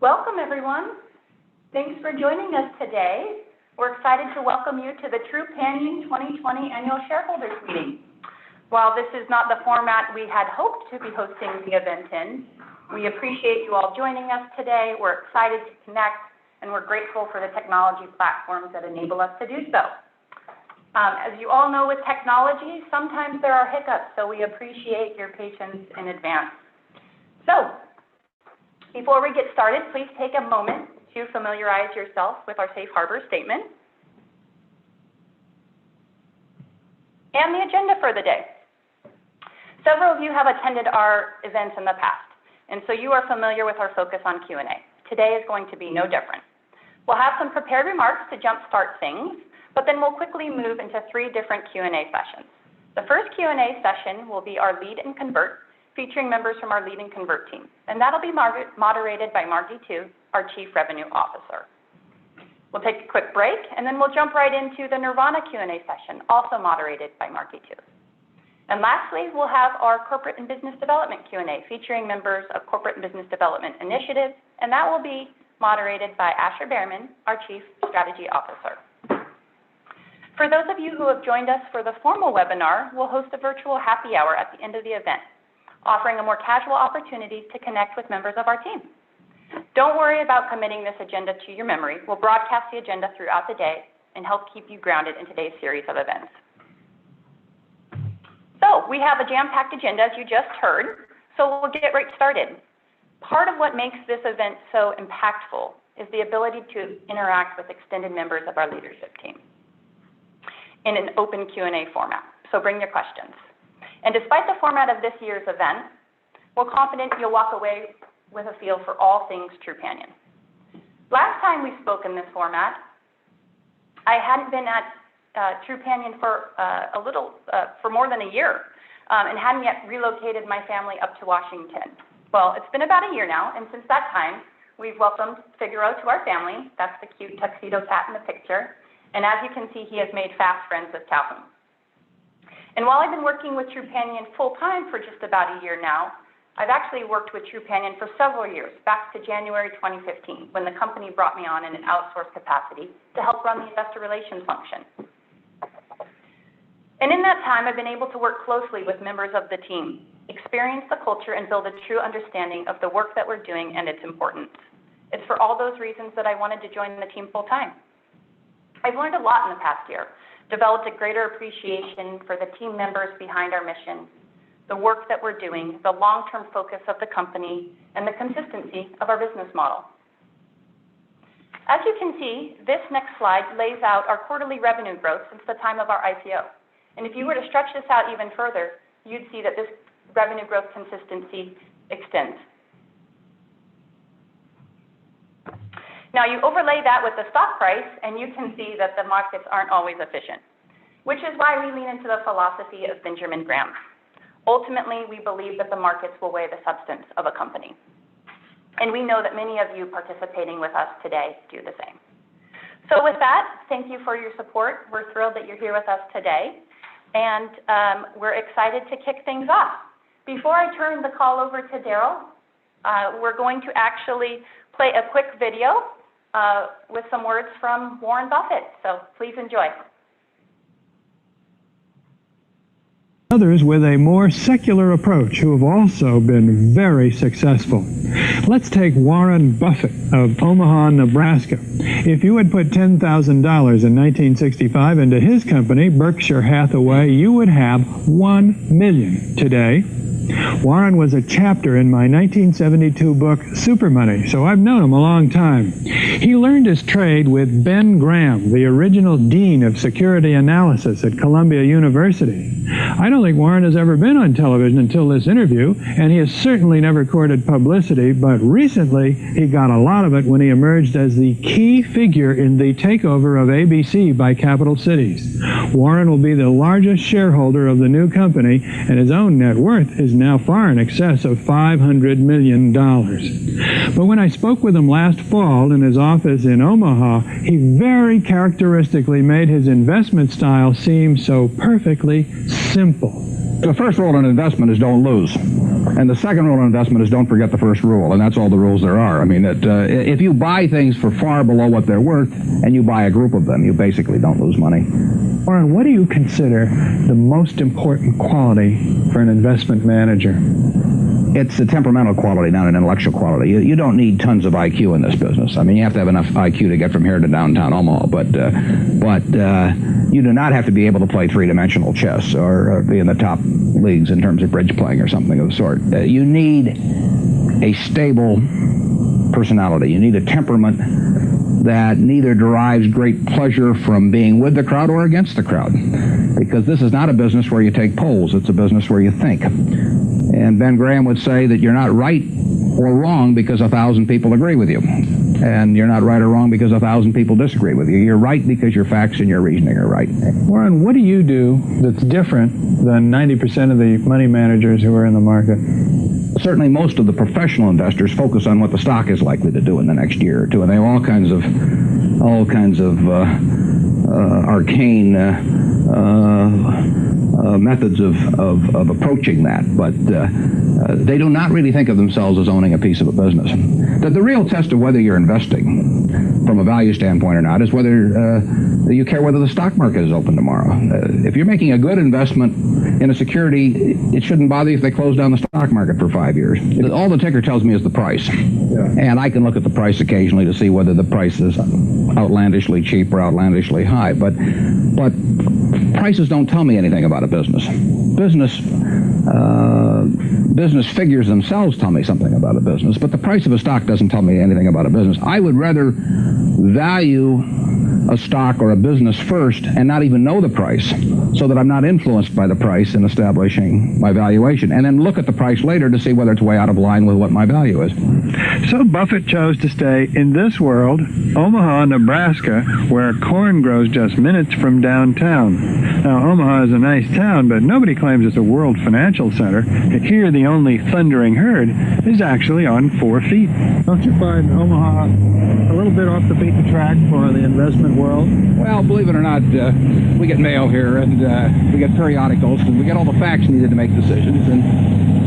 Welcome, everyone. Thanks for joining us today. We're excited to welcome you to the Trupanion 2020 Annual Shareholders Meeting. While this is not the format we had hoped to be hosting the event in, we appreciate you all joining us today. We're excited to connect, and we're grateful for the technology platforms that enable us to do so. As you all know with technology, sometimes there are hiccups, so we appreciate your patience in advance. So, before we get started, please take a moment to familiarize yourself with our Safe Harbor statement and the agenda for the day. Several of you have attended our events in the past, and so you are familiar with our focus on Q&A. Today is going to be no different. We'll have some prepared remarks to jumpstart things, but then we'll quickly move into 3 different Q&A sessions. The first Q&A session will be our Lead and Convert, featuring members from our Lead and Convert team, and that'll be moderated by Margie Tu, our Chief Revenue Officer. We'll take a quick break, and then we'll jump right into the Nirvana Q&A session, also moderated by Margie Tu. And lastly, we'll have our Corporate and Business Development Q&A, featuring members of Corporate and Business Development Initiative, and that will be moderated by Asher Behrman, our Chief Strategy Officer. For those of you who have joined us for the formal webinar, we'll host a virtual happy hour at the end of the event, offering a more casual opportunity to connect with members of our team. Don't worry about committing this agenda to your memory. We'll broadcast the agenda throughout the day and help keep you grounded in today's series of events. So we have a jam-packed agenda, as you just heard, so we'll get right started. Part of what makes this event so impactful is the ability to interact with extended members of our leadership team in an open Q&A format, so bring your questions. And despite the format of this year's event, we're confident you'll walk away with a feel for all things Trupanion. Last time we spoke in this format, I hadn't been at Trupanion for for more than a year, and hadn't yet relocated my family up to Washington. Well, it's been about a year now, and since that time, we've welcomed Figaro to our family. That's the cute tuxedo cat in the picture. And as you can see, he has made fast friends with Calhoun. And while I've been working with Trupanion full-time for just about a year now, I've actually worked with Trupanion for several years, back to January 2015, when the company brought me on in an outsourced capacity to help run the investor relations function. And in that time, I've been able to work closely with members of the team, experience the culture, and build a true understanding of the work that we're doing and its importance. It's for all those reasons that I wanted to join the team full-time. I've learned a lot in the past year, developed a greater appreciation for the team members behind our mission, the work that we're doing, the long-term focus of the company, and the consistency of our business model. As you can see, this next slide lays out our quarterly revenue growth since the time of our IPO. And if you were to stretch this out even further, you'd see that this revenue growth consistency extends. Now, you overlay that with the stock price, and you can see that the markets aren't always efficient, which is why we lean into the philosophy of Benjamin Graham. Ultimately, we believe that the markets will weigh the substance of a company. And we know that many of you participating with us today do the same. So with that, thank you for your support. We're thrilled that you're here with us today, and we're excited to kick things off. Before I turn the call over to Daryl, we're going to actually play a quick video with some words from Warren Buffett. So please enjoy. Others with a more secular approach who have also been very successful. Let's take Warren Buffett of Omaha, Nebraska. If you had put $10,000 in 1965 into his company, Berkshire Hathaway, you would have $1 million today. Warren was a chapter in my 1972 book, Super Money, so I've known him a long time. He learned his trade with Ben Graham, the original dean of security analysis at Columbia University. I don't think Warren has ever been on television until this interview, and he has certainly never courted publicity, but recently he got a lot of it when he emerged as the key figure in the takeover of ABC by Capital Cities. Warren will be the largest shareholder of the new company, and his own net worth is now far in excess of $500 million. But when I spoke with him last fall in his office in Omaha, he very characteristically made his investment style seem so perfectly simple. The first rule in investment is don't lose. And the second rule in investment is don't forget the first rule, and that's all the rules there are. I mean, if you buy things for far below what they're worth, and you buy a group of them, you basically don't lose money. Warren, what do you consider the most important quality for an investment manager? It's a temperamental quality, not an intellectual quality. You don't need tons of IQ in this business. I mean, you have to have enough IQ to get from here to downtown Omaha, but you do not have to be able to play three-dimensional chess or be in the top leagues in terms of bridge playing or something of the sort. You need a stable personality. You need a temperament that neither derives great pleasure from being with the crowd or against the crowd, because this is not a business where you take polls. It's a business where you think. And Ben Graham would say that you're not right or wrong because 1,000 people agree with you. And you're not right or wrong because 1,000 people disagree with you. You're right because your facts and your reasoning are right. Warren, what do you do that's different than 90% of the money managers who are in the market? Certainly most of the professional investors focus on what the stock is likely to do in the next year or two, and they have all kinds of arcane methods of approaching that, but they do not really think of themselves as owning a piece of a business. The real test of whether you're investing from a value standpoint or not is whether you care whether the stock market is open tomorrow. If you're making a good investment in a security, it shouldn't bother you if they close down the stock market for 5 years. All the ticker tells me is the price. Yeah. And I can look at the price occasionally to see whether the price is outlandishly cheap or outlandishly high, but prices don't tell me anything about a business. Business figures themselves tell me something about a business, but the price of a stock doesn't tell me anything about a business. I would rather value a stock or a business first and not even know the price, so that I'm not influenced by the price in establishing my valuation, and then look at the price later to see whether it's way out of line with what my value is. So Buffett chose to stay in this world, Omaha, Nebraska, where corn grows just minutes from downtown. Now, Omaha is a nice town, but nobody claims it's a world financial center. Here, the only thundering herd is actually on 4 feet. Don't you find Omaha a little bit off the beaten track for the investment world? Well, believe it or not, we get mail here, and we get periodicals, and we get all the facts needed to make decisions. And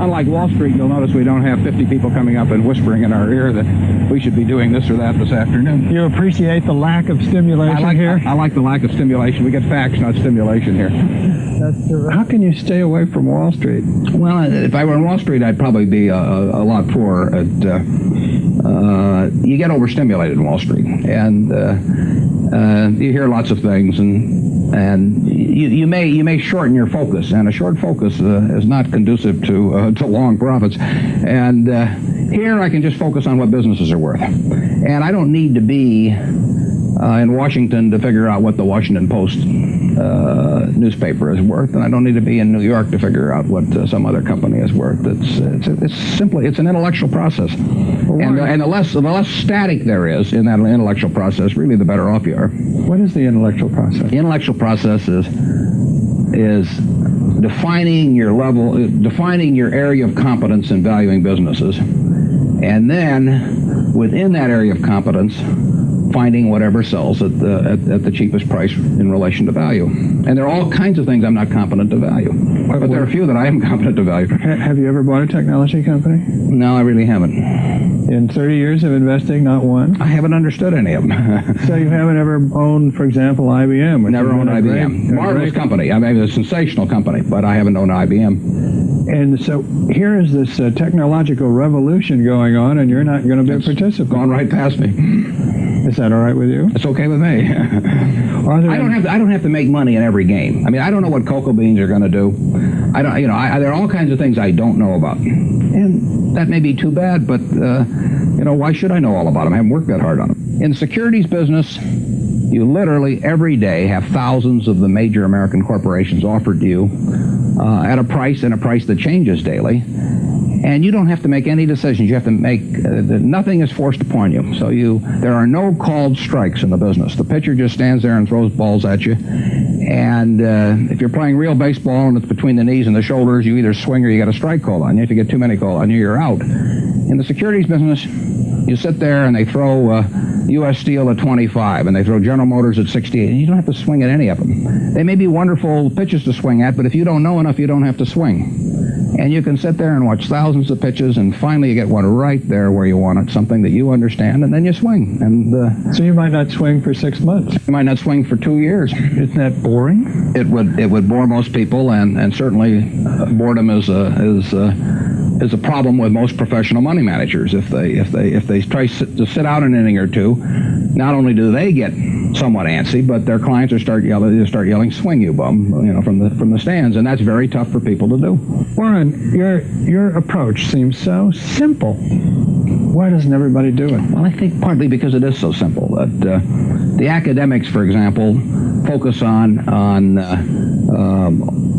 unlike Wall Street, you'll notice we don't have 50 people coming up and whispering in our ear that we should be doing this or that this afternoon. You appreciate the lack of stimulation here? I like the lack of stimulation. We get facts, not stimulation here. That's true. How can you stay away from Wall Street? Well, if I were on Wall Street, I'd probably be a lot poorer. You get overstimulated in Wall Street, and you hear lots of things, and you may shorten your focus, and a short focus is not conducive to long profits. And here I can just focus on what businesses are worth, and I don't need to be in Washington to figure out what the Washington Post newspaper is worth, and I don't need to be in New York to figure out what some other company is worth. It's an intellectual process, and the less static there is in that intellectual process, really the better off you are. What is the intellectual process? The intellectual process is defining your area of competence in valuing businesses, and then within that area of competence, finding whatever sells at the cheapest price in relation to value. And there are all kinds of things I'm not competent to value, but there are a few that I am competent to value. Have you ever bought a technology company? No, I really haven't. In 30 years of investing, not one? I haven't understood any of them. So you haven't ever owned, for example, IBM? Never owned IBM. Marvelous company. I mean, a sensational company, but I haven't owned IBM. And so here is this technological revolution going on, and you're not going to be a participant. Gone right past me. Is that all right with you? It's okay with me. I don't have to make money in every game. I mean, I don't know what cocoa beans are going to do. There are all kinds of things I don't know about, and that may be too bad. But why should I know all about them? I haven't worked that hard on them. In the securities business, you literally every day have thousands of the major American corporations offered to you at a price that changes daily. And you don't have to make any decisions. You have to make, nothing is forced upon you. So there are no called strikes in the business. The pitcher just stands there and throws balls at you. And if you're playing real baseball and it's between the knees and the shoulders, you either swing or you get a strike called on you. If you get too many called on you, you're out. In the securities business, you sit there and they throw U.S. Steel at 25, and they throw General Motors at 68, and you don't have to swing at any of them. They may be wonderful pitches to swing at, but if you don't know enough, you don't have to swing. And you can sit there and watch thousands of pitches, and finally you get one right there where you want it, something that you understand, and then you swing. And so you might not swing for 6 months. You might not swing for 2 years. Isn't that boring? It would bore most people, and certainly boredom is a problem with most professional money managers. If they try to sit out an inning or two, not only do they get somewhat antsy, but their clients are start yelling, "Swing, you bum!" From the stands, and that's very tough for people to do. Warren, your approach seems so simple. Why doesn't everybody do it? Well, I think partly because it is so simple. That the academics, for example, focus on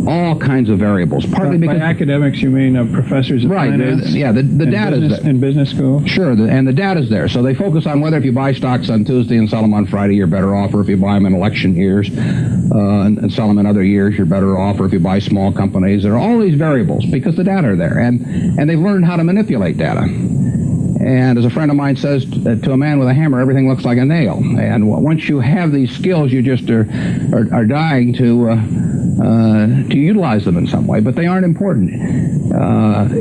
all kinds of variables. Partly because by academics, you mean professors of finance? Yeah, the data is there. In business school? Sure, and the data's there. So they focus on whether if you buy stocks on Tuesday and sell them on Friday, you're better off, or if you buy them in election years and sell them in other years, you're better off, or if you buy small companies. There are all these variables because the data are there, and they've learned how to manipulate data. And as a friend of mine says, to a man with a hammer, everything looks like a nail. And once you have these skills, you just are dying to utilize them in some way, but they aren't important.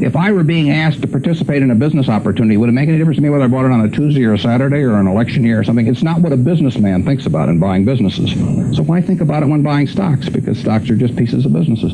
If I were being asked to participate in a business opportunity, would it make any difference to me whether I bought it on a Tuesday or a Saturday or an election year or something? It's not what a businessman thinks about in buying businesses. So why think about it when buying stocks? Because stocks are just pieces of businesses.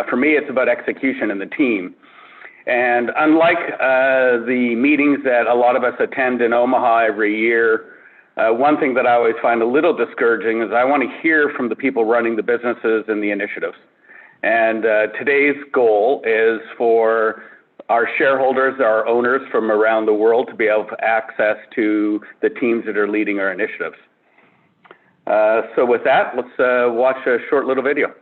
For me, it's about execution and the team. And unlike the meetings that a lot of us attend in Omaha every year, one thing that I always find a little discouraging is I want to hear from the people running the businesses and the initiatives. And today's goal is for our shareholders, our owners from around the world to be able to access to the teams that are leading our initiatives. So with that, let's watch a short little video.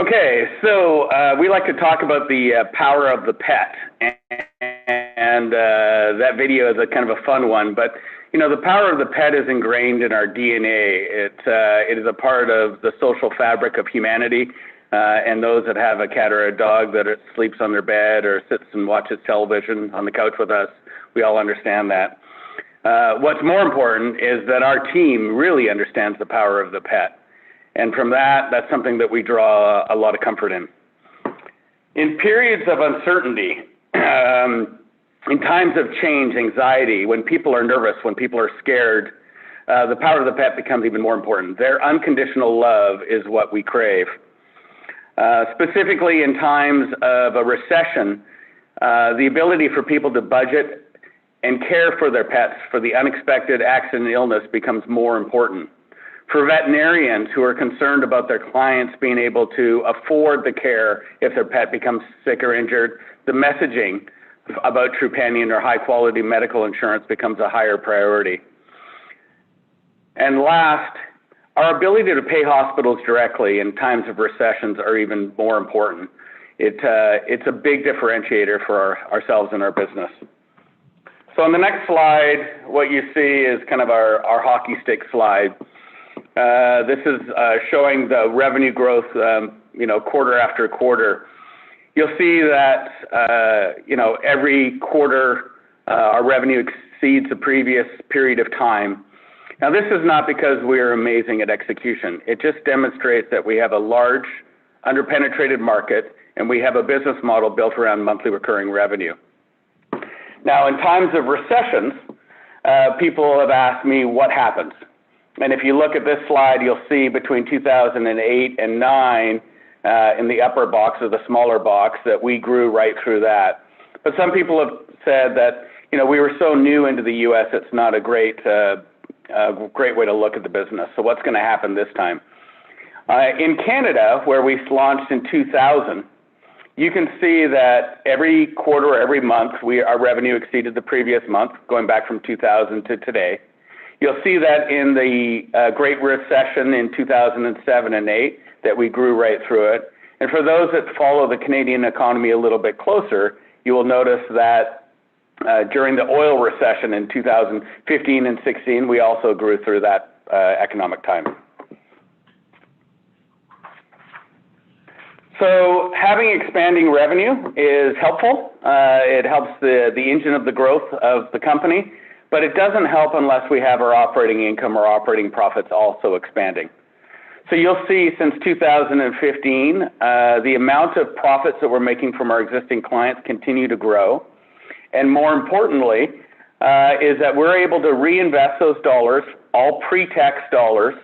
Okay, so we like to talk about the power of the pet, and that video is a kind of a fun one. But you know, the power of the pet is ingrained in our DNA. It is a part of the social fabric of humanity, and those that have a cat or a dog that sleeps on their bed or sits and watches television on the couch with us, we all understand that. What's more important is that our team really understands the power of the pet. And from that, that's something that we draw a lot of comfort in. In periods of uncertainty, in times of change, anxiety, when people are nervous, when people are scared, the power of the pet becomes even more important. Their unconditional love is what we crave. Specifically in times of a recession, the ability for people to budget and care for their pets for the unexpected accident and illness becomes more important. For veterinarians who are concerned about their clients being able to afford the care if their pet becomes sick or injured, the messaging about Trupanion or high-quality medical insurance becomes a higher priority. And last, our ability to pay hospitals directly in times of recessions are even more important. It's a big differentiator for ourselves and our business. So on the next slide, what you see is kind of our hockey stick slide. This is showing the revenue growth, quarter after quarter. You'll see that, every quarter our revenue exceeds the previous period of time. Now, this is not because we're amazing at execution. It just demonstrates that we have a large, underpenetrated market, and we have a business model built around monthly recurring revenue. Now, in times of recessions, people have asked me what happens. And if you look at this slide, you'll see between 2008 and 9, in the upper box or the smaller box, that we grew right through that. But some people have said that, we were so new into the U.S., it's not a great way to look at the business. So what's going to happen this time? In Canada, where we launched in 2000, you can see that every quarter or every month, our revenue exceeded the previous month, going back from 2000 to today. You'll see that in the Great Recession in 2007 and 8, that we grew right through it. And for those that follow the Canadian economy a little bit closer, you will notice that during the oil recession in 2015 and 16, we also grew through that economic time. So having expanding revenue is helpful. It helps the engine of the growth of the company, but it doesn't help unless we have our operating income or operating profits also expanding. So you'll see since 2015, the amount of profits that we're making from our existing clients continue to grow. And more importantly, is that we're able to reinvest those dollars, all pre-tax dollars,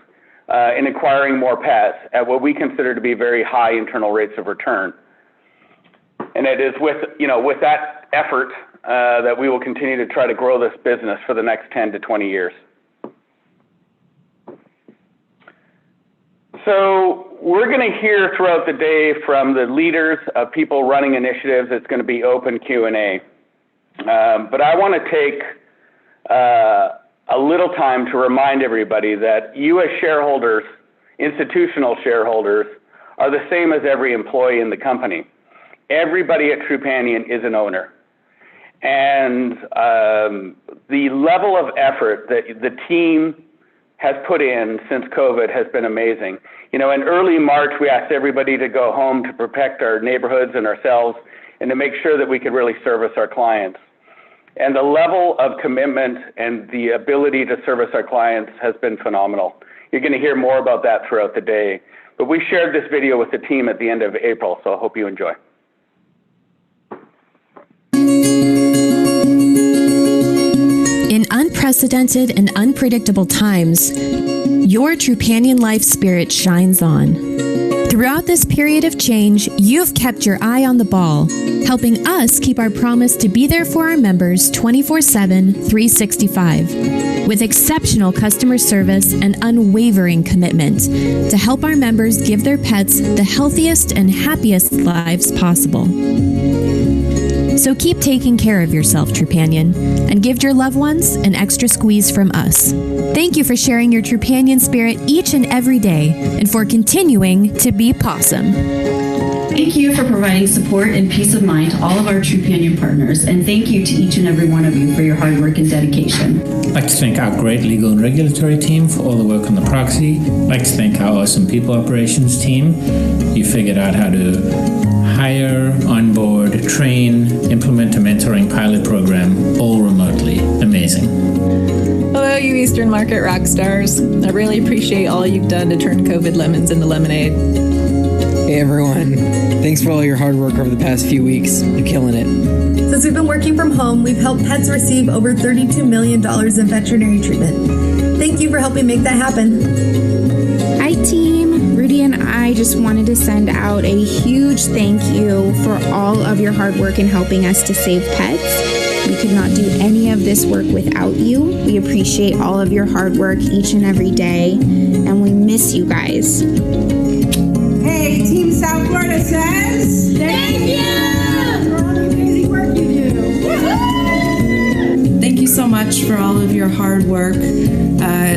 in acquiring more pets at what we consider to be very high internal rates of return. And it is with that effort that we will continue to try to grow this business for the next 10 to 20 years. So we're going to hear throughout the day from the leaders of people running initiatives. It's going to be open Q&A. But I want to take a little time to remind everybody that you as shareholders, institutional shareholders, are the same as every employee in the company. Everybody at Trupanion is an owner. And the level of effort that the team has put in since COVID has been amazing. In early March, we asked everybody to go home to protect our neighborhoods and ourselves and to make sure that we could really service our clients. And the level of commitment and the ability to service our clients has been phenomenal. You're going to hear more about that throughout the day. But we shared this video with the team at the end of April, so I hope you enjoy. In unprecedented and unpredictable times, your Trupanion life spirit shines on. Throughout this period of change, you've kept your eye on the ball, helping us keep our promise to be there for our members 24/7, 365, with exceptional customer service and unwavering commitment to help our members give their pets the healthiest and happiest lives possible. So keep taking care of yourself, Trupanion, and give your loved ones an extra squeeze from us. Thank you for sharing your Trupanion spirit each and every day, and for continuing to be Possum. Thank you for providing support and peace of mind to all of our Trupanion partners, and thank you to each and every one of you for your hard work and dedication. I'd like to thank our great legal and regulatory team for all the work on the proxy. I'd like to thank our awesome people operations team. You figured out how to hire, onboard, train, implement a mentoring pilot program, all remotely. Amazing. Hello, you Eastern Market rock stars. I really appreciate all you've done to turn COVID lemons into lemonade. Hey everyone, thanks for all your hard work over the past few weeks. You're killing it. Since we've been working from home, we've helped pets receive over $32 million in veterinary treatment. Thank you for helping make that happen. Hi team, Rudy and I just wanted to send out a huge thank you for all of your hard work in helping us to save pets. We could not do any of this work without you. We appreciate all of your hard work each and every day, and we miss you guys. Hey, Team South Florida says, thank you for all the amazing work you do. Thank you so much for all of your hard work.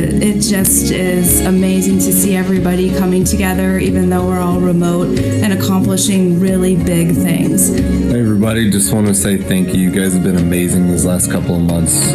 It just is amazing to see everybody coming together, even though we're all remote, and accomplishing really big things. Hey everybody, just want to say thank you. You guys have been amazing these last couple of months,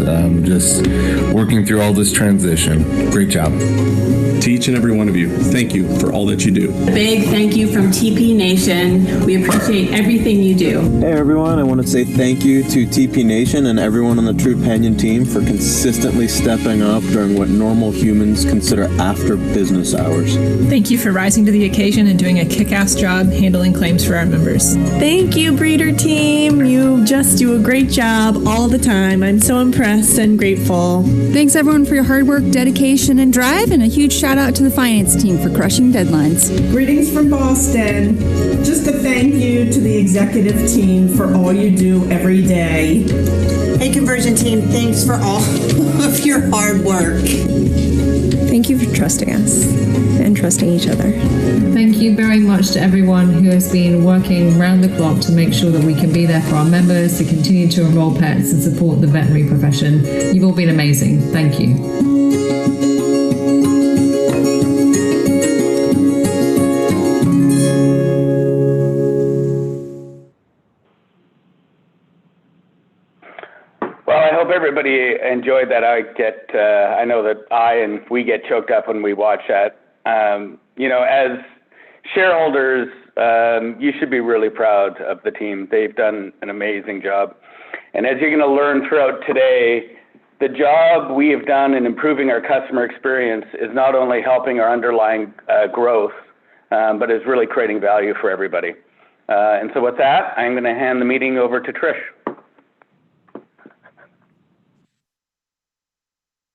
just working through all this transition. Great job. To each and every one of you, thank you for all that you do. A big thank you from TP Nation. We appreciate everything you do. Hey everyone, I want to say thank you to TP Nation and everyone on the Trupanion team for consistently stepping up during what normal humans consider after business hours. Thank you for rising to the occasion and doing a kick-ass job handling claims for our members. Thank you, Breeder Team. You just do a great job all the time. I'm so impressed and grateful. Thanks everyone for your hard work, dedication, and drive, and a huge shout out to the finance team for crushing deadlines. Greetings from Boston. Just a thank you to the executive team for all you do every day. Hey, conversion team, thanks for all of your hard work. Thank you for trusting us and trusting each other. Thank you very much to everyone who has been working round the clock to make sure that we can be there for our members, to continue to enroll pets and support the veterinary profession. You've all been amazing. Thank you. Everybody enjoyed that. I know that we get choked up when we watch that. As shareholders, you should be really proud of the team. They've done an amazing job. And as you're going to learn throughout today, the job we have done in improving our customer experience is not only helping our underlying growth, but is really creating value for everybody. And so with that, I'm going to hand the meeting over to Trish.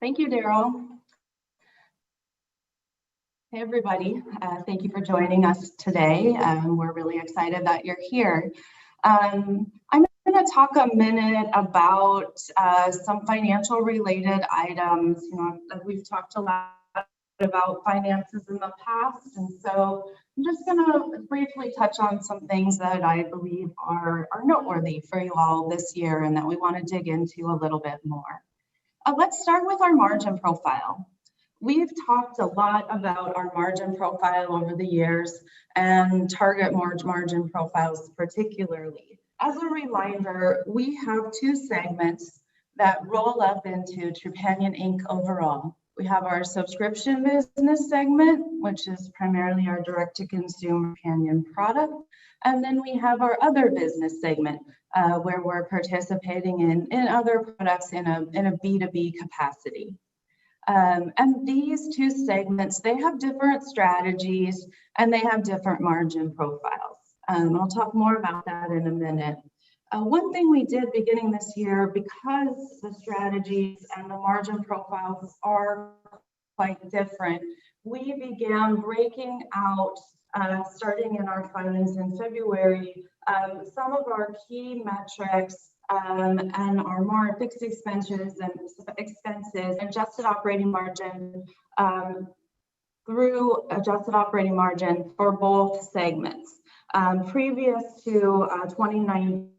Thank you, Daryl. Hey, everybody. Thank you for joining us today. We're really excited that you're here. I'm going to talk a minute about some financial related items. We've talked a lot about finances in the past, and so I'm just going to briefly touch on some things that I believe are noteworthy for you all this year and that we want to dig into a little bit more. Let's start with our margin profile. We've talked a lot about our margin profile over the years and target margin profiles particularly. As a reminder, we have two segments that roll up into Trupanion Inc. overall. We have our subscription business segment, which is primarily our direct-to-consumer companion product. And then we have our other business segment, where we're participating in other products in a B2B capacity. And these two segments, they have different strategies and they have different margin profiles. I'll talk more about that in a minute. One thing we did beginning this year, because the strategies and the margin profiles are quite different, we began breaking out, starting in our filings in February, some of our key metrics and our more fixed expenses, adjusted operating margin, through adjusted operating margin for both segments. Previous to 2019,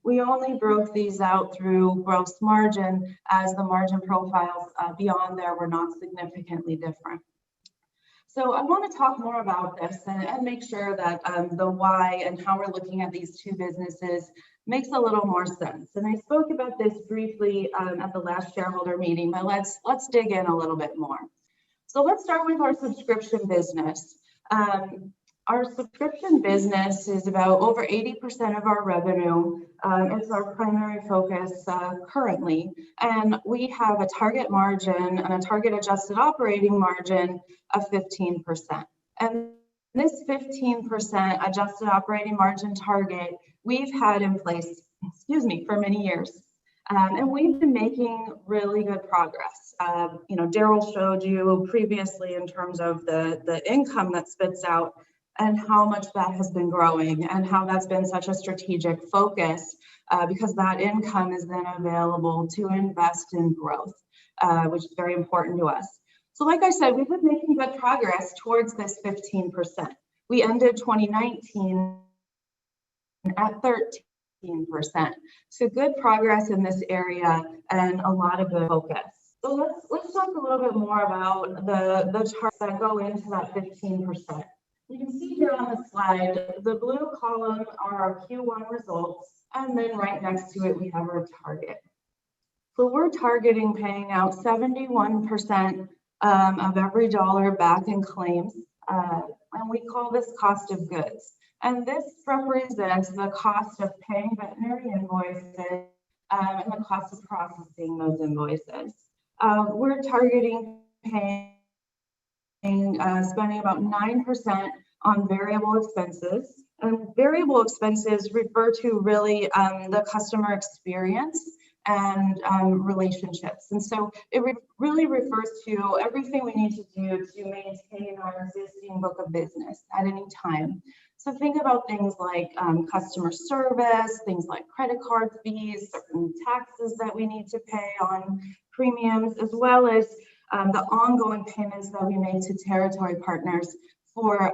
we only broke these out through gross margin, as the margin profiles beyond there were not significantly different. So I want to talk more about this and make sure that the why and how we're looking at these two businesses makes a little more sense. And I spoke about this briefly at the last shareholder meeting, but let's dig in a little bit more. So let's start with our subscription business. Our subscription business is about over 80% of our revenue. It's our primary focus currently. And we have a target margin and a target adjusted operating margin of 15%. And this 15% adjusted operating margin target we've had in place, for many years. And we've been making really good progress. Daryl showed you previously in terms of the income that spits out. and how much that has been growing and how that's been such a strategic focus because that income is then available to invest in growth, which is very important to us. So like I said, we've been making good progress towards this 15%. We ended 2019 at 13%. So good progress in this area and a lot of good focus. So let's talk a little bit more about the charts that go into that 15%. You can see here on the slide, the blue column are our Q1 results, and then right next to it, we have our target. So we're targeting paying out 71% of every dollar back in claims, and we call this cost of goods. And this represents the cost of paying veterinary invoices and the cost of processing those invoices. We're targeting spending about 9% on variable expenses. And variable expenses refer to really the customer experience and relationships. And so it really refers to everything we need to do to maintain our existing book of business at any time. So think about things like customer service, things like credit card fees, certain taxes that we need to pay on premiums, as well as the ongoing payments that we make to territory partners for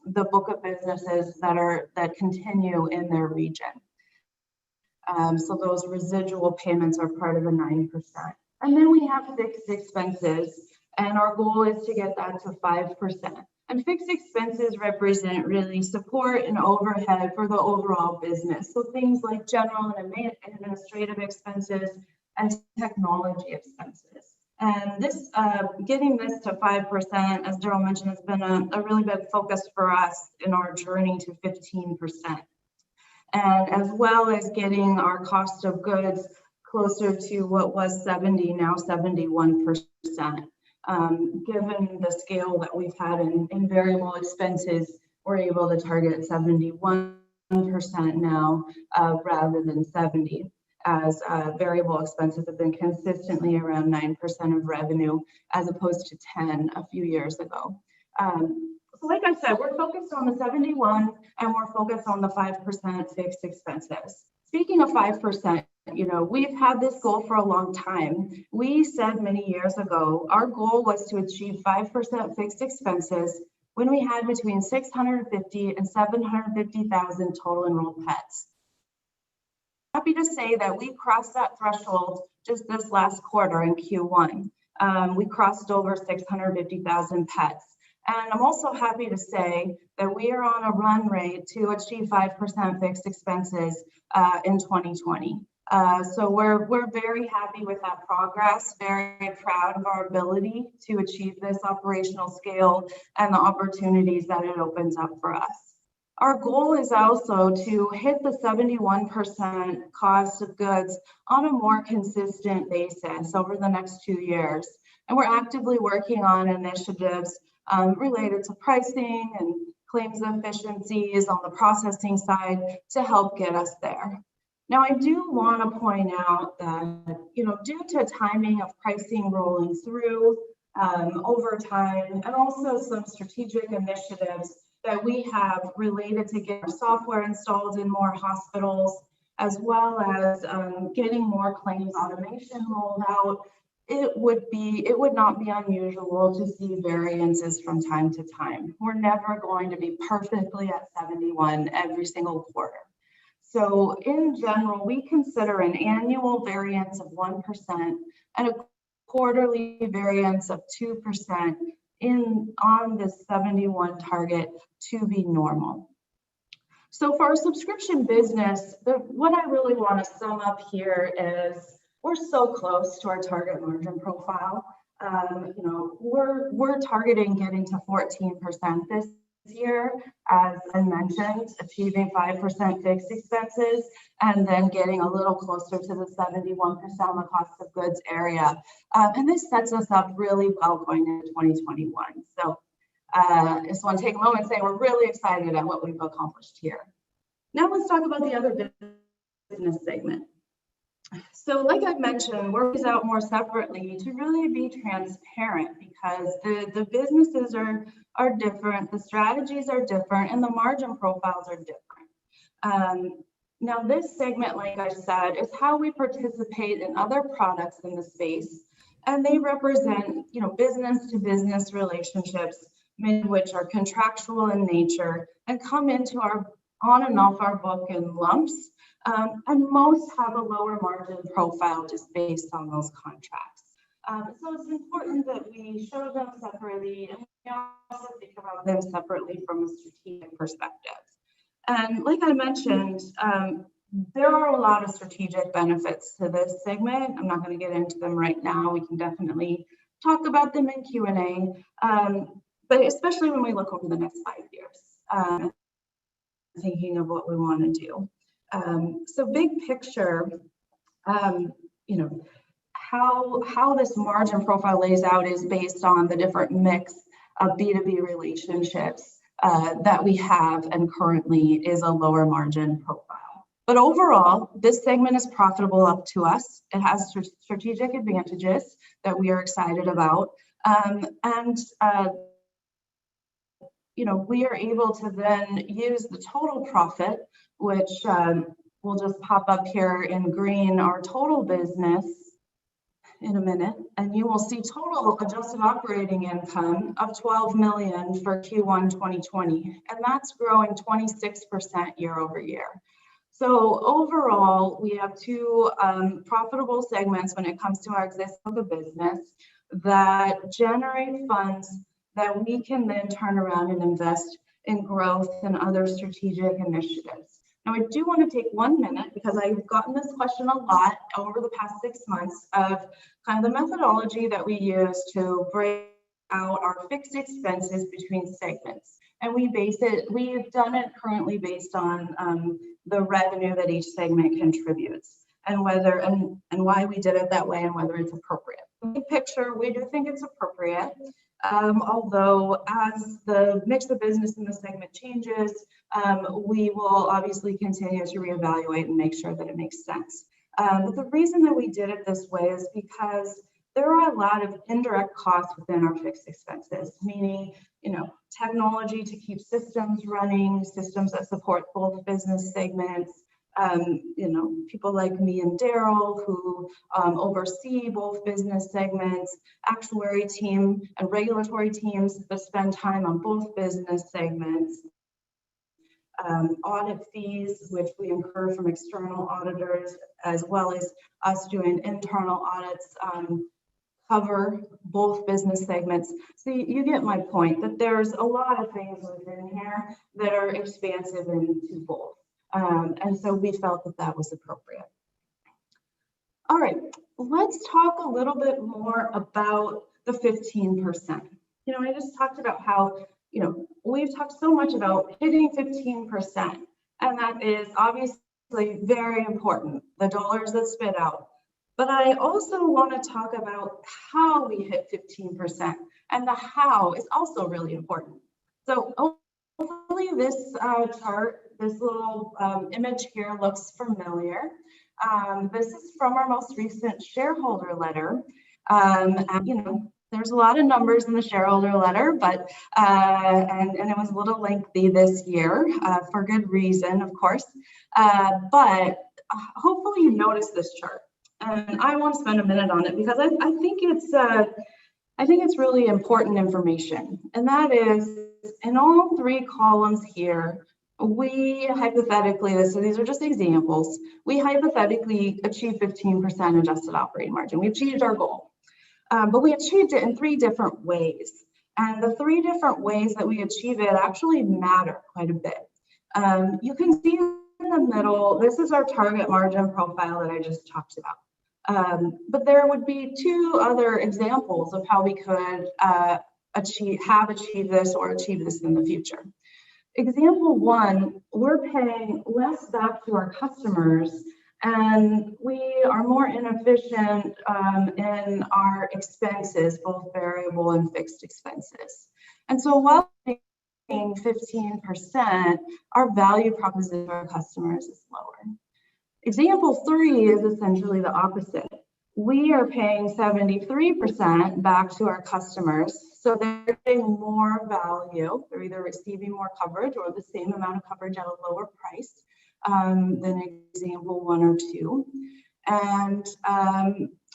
the book of businesses that continue in their region. So those residual payments are part of the 9%. And then we have fixed expenses, and our goal is to get that to 5%. And fixed expenses represent really support and overhead for the overall business. So things like general and administrative expenses and technology expenses. And this, getting this to 5%, as Daryl mentioned, has been a really big focus for us in our journey to 15%. And as well as getting our cost of goods closer to what was 70, now 71%. Given the scale that we've had in variable expenses, we're able to target 71% now rather than 70, as variable expenses have been consistently around 9% of revenue as opposed to 10 a few years ago. So like I said, we're focused on the 71 and we're focused on the 5% fixed expenses. Speaking of 5%, you know, we've had this goal for a long time. We said many years ago, our goal was to achieve 5% fixed expenses when we had between 650 and 750,000 total enrolled pets. Happy to say that we crossed that threshold just this last quarter in Q1. We crossed over 650,000 pets. And I'm also happy to say that we are on a run rate to achieve 5% fixed expenses in 2020. So we're very happy with that progress, very proud of our ability to achieve this operational scale and the opportunities that it opens up for us. Our goal is also to hit the 71% cost of goods on a more consistent basis over the next 2 years. And we're actively working on initiatives related to pricing and claims efficiencies on the processing side to help get us there. Now, I do want to point out that, you know, due to timing of pricing rolling through over time, and also some strategic initiatives that we have related to get our software installed in more hospitals, as well as getting more claims automation rolled out, it would not be unusual to see variances from time to time. We're never going to be perfectly at 71 every single quarter. So in general, we consider an annual variance of 1% and a quarterly variance of 2% on the 71 target to be normal. So for our subscription business, what I really want to sum up here is we're so close to our target margin profile. You know, we're targeting getting to 14% this year, as I mentioned, achieving 5% fixed expenses, and then getting a little closer to the 71% on the cost of goods area. And this sets us up really well going into 2021. So I just want to take a moment and say we're really excited at what we've accomplished here. Now let's talk about the other business segment. So like I've mentioned, we're out more separately to really be transparent, because the businesses are are different, the strategies are different, and the margin profiles are different. Now this segment, like I said, is how we participate in other products in the space, and they represent, business to business relationships, many of which are contractual in nature and come into our on and off our book in lumps. And most have a lower margin profile just based on those contracts. So it's important that we show them separately, and we also think about them separately from a strategic perspective. And like I mentioned, there are a lot of strategic benefits to this segment. I'm not going to get into them right now. We can definitely talk about them in Q&A, but especially when we look over the next 5 years, thinking of what we want to do. So big picture, how this margin profile lays out is based on the different mix of B2B relationships that we have, and currently is a lower margin profile. But overall, this segment is profitable up to us. It has strategic advantages that we are excited about. We are able to then use the total profit, which will just pop up here in green, our total business in a minute, and you will see total adjusted operating income of $12 million for Q1 2020, and that's growing 26% year over year. So overall, we have two profitable segments when it comes to our existing book of business that generate funds that we can then turn around and invest in growth and other strategic initiatives. Now, I do want to take 1 minute, because I've gotten this question a lot over the past 6 months, of kind of the methodology that we use to break out our fixed expenses between segments. And we've done it currently based on the revenue that each segment contributes, and whether and why we did it that way, and whether it's appropriate. Big picture, we do think it's appropriate. Although as the mix of business in the segment changes, we will obviously continue to reevaluate and make sure that it makes sense. But the reason that we did it this way is because there are a lot of indirect costs within our fixed expenses, meaning, technology to keep systems running, systems that support both business segments, people like me and Daryl who oversee both business segments, actuary team and regulatory teams that spend time on both business segments, audit fees, which we incur from external auditors, as well as us doing internal audits, cover both business segments. So you get my point, that there's a lot of things within here that are expansive into both. And so we felt that that was appropriate. All right, let's talk a little bit more about the 15%. I just talked about how, we've talked so much about hitting 15%, and that is obviously very important, the dollars that spit out. But I also want to talk about how we hit 15%, and the how is also really important. So hopefully this chart, this little image here looks familiar. This is from our most recent shareholder letter. There's a lot of numbers in the shareholder letter, but and it was a little lengthy this year for good reason, of course. But hopefully you noticed this chart, and I want to spend a minute on it because I think it's really important information, and that is in all three columns here. We hypothetically, so these are just examples, we hypothetically achieved 15% adjusted operating margin. We achieved our goal, but we achieved it in 3 different ways. And the 3 different ways that we achieve it actually matter quite a bit. You can see in the middle, this is our target margin profile that I just talked about. But there would be 2 other examples of how we could have achieved this or achieve this in the future. Example 1, we're paying less back to our customers, and we are more inefficient in our expenses, both variable and fixed expenses. And so while paying 15%, our value proposition to our customers is lower. Example 3 is essentially the opposite. we are paying 73% back to our customers. So they're getting more value. They're either receiving more coverage or the same amount of coverage at a lower price than example 1 or 2. And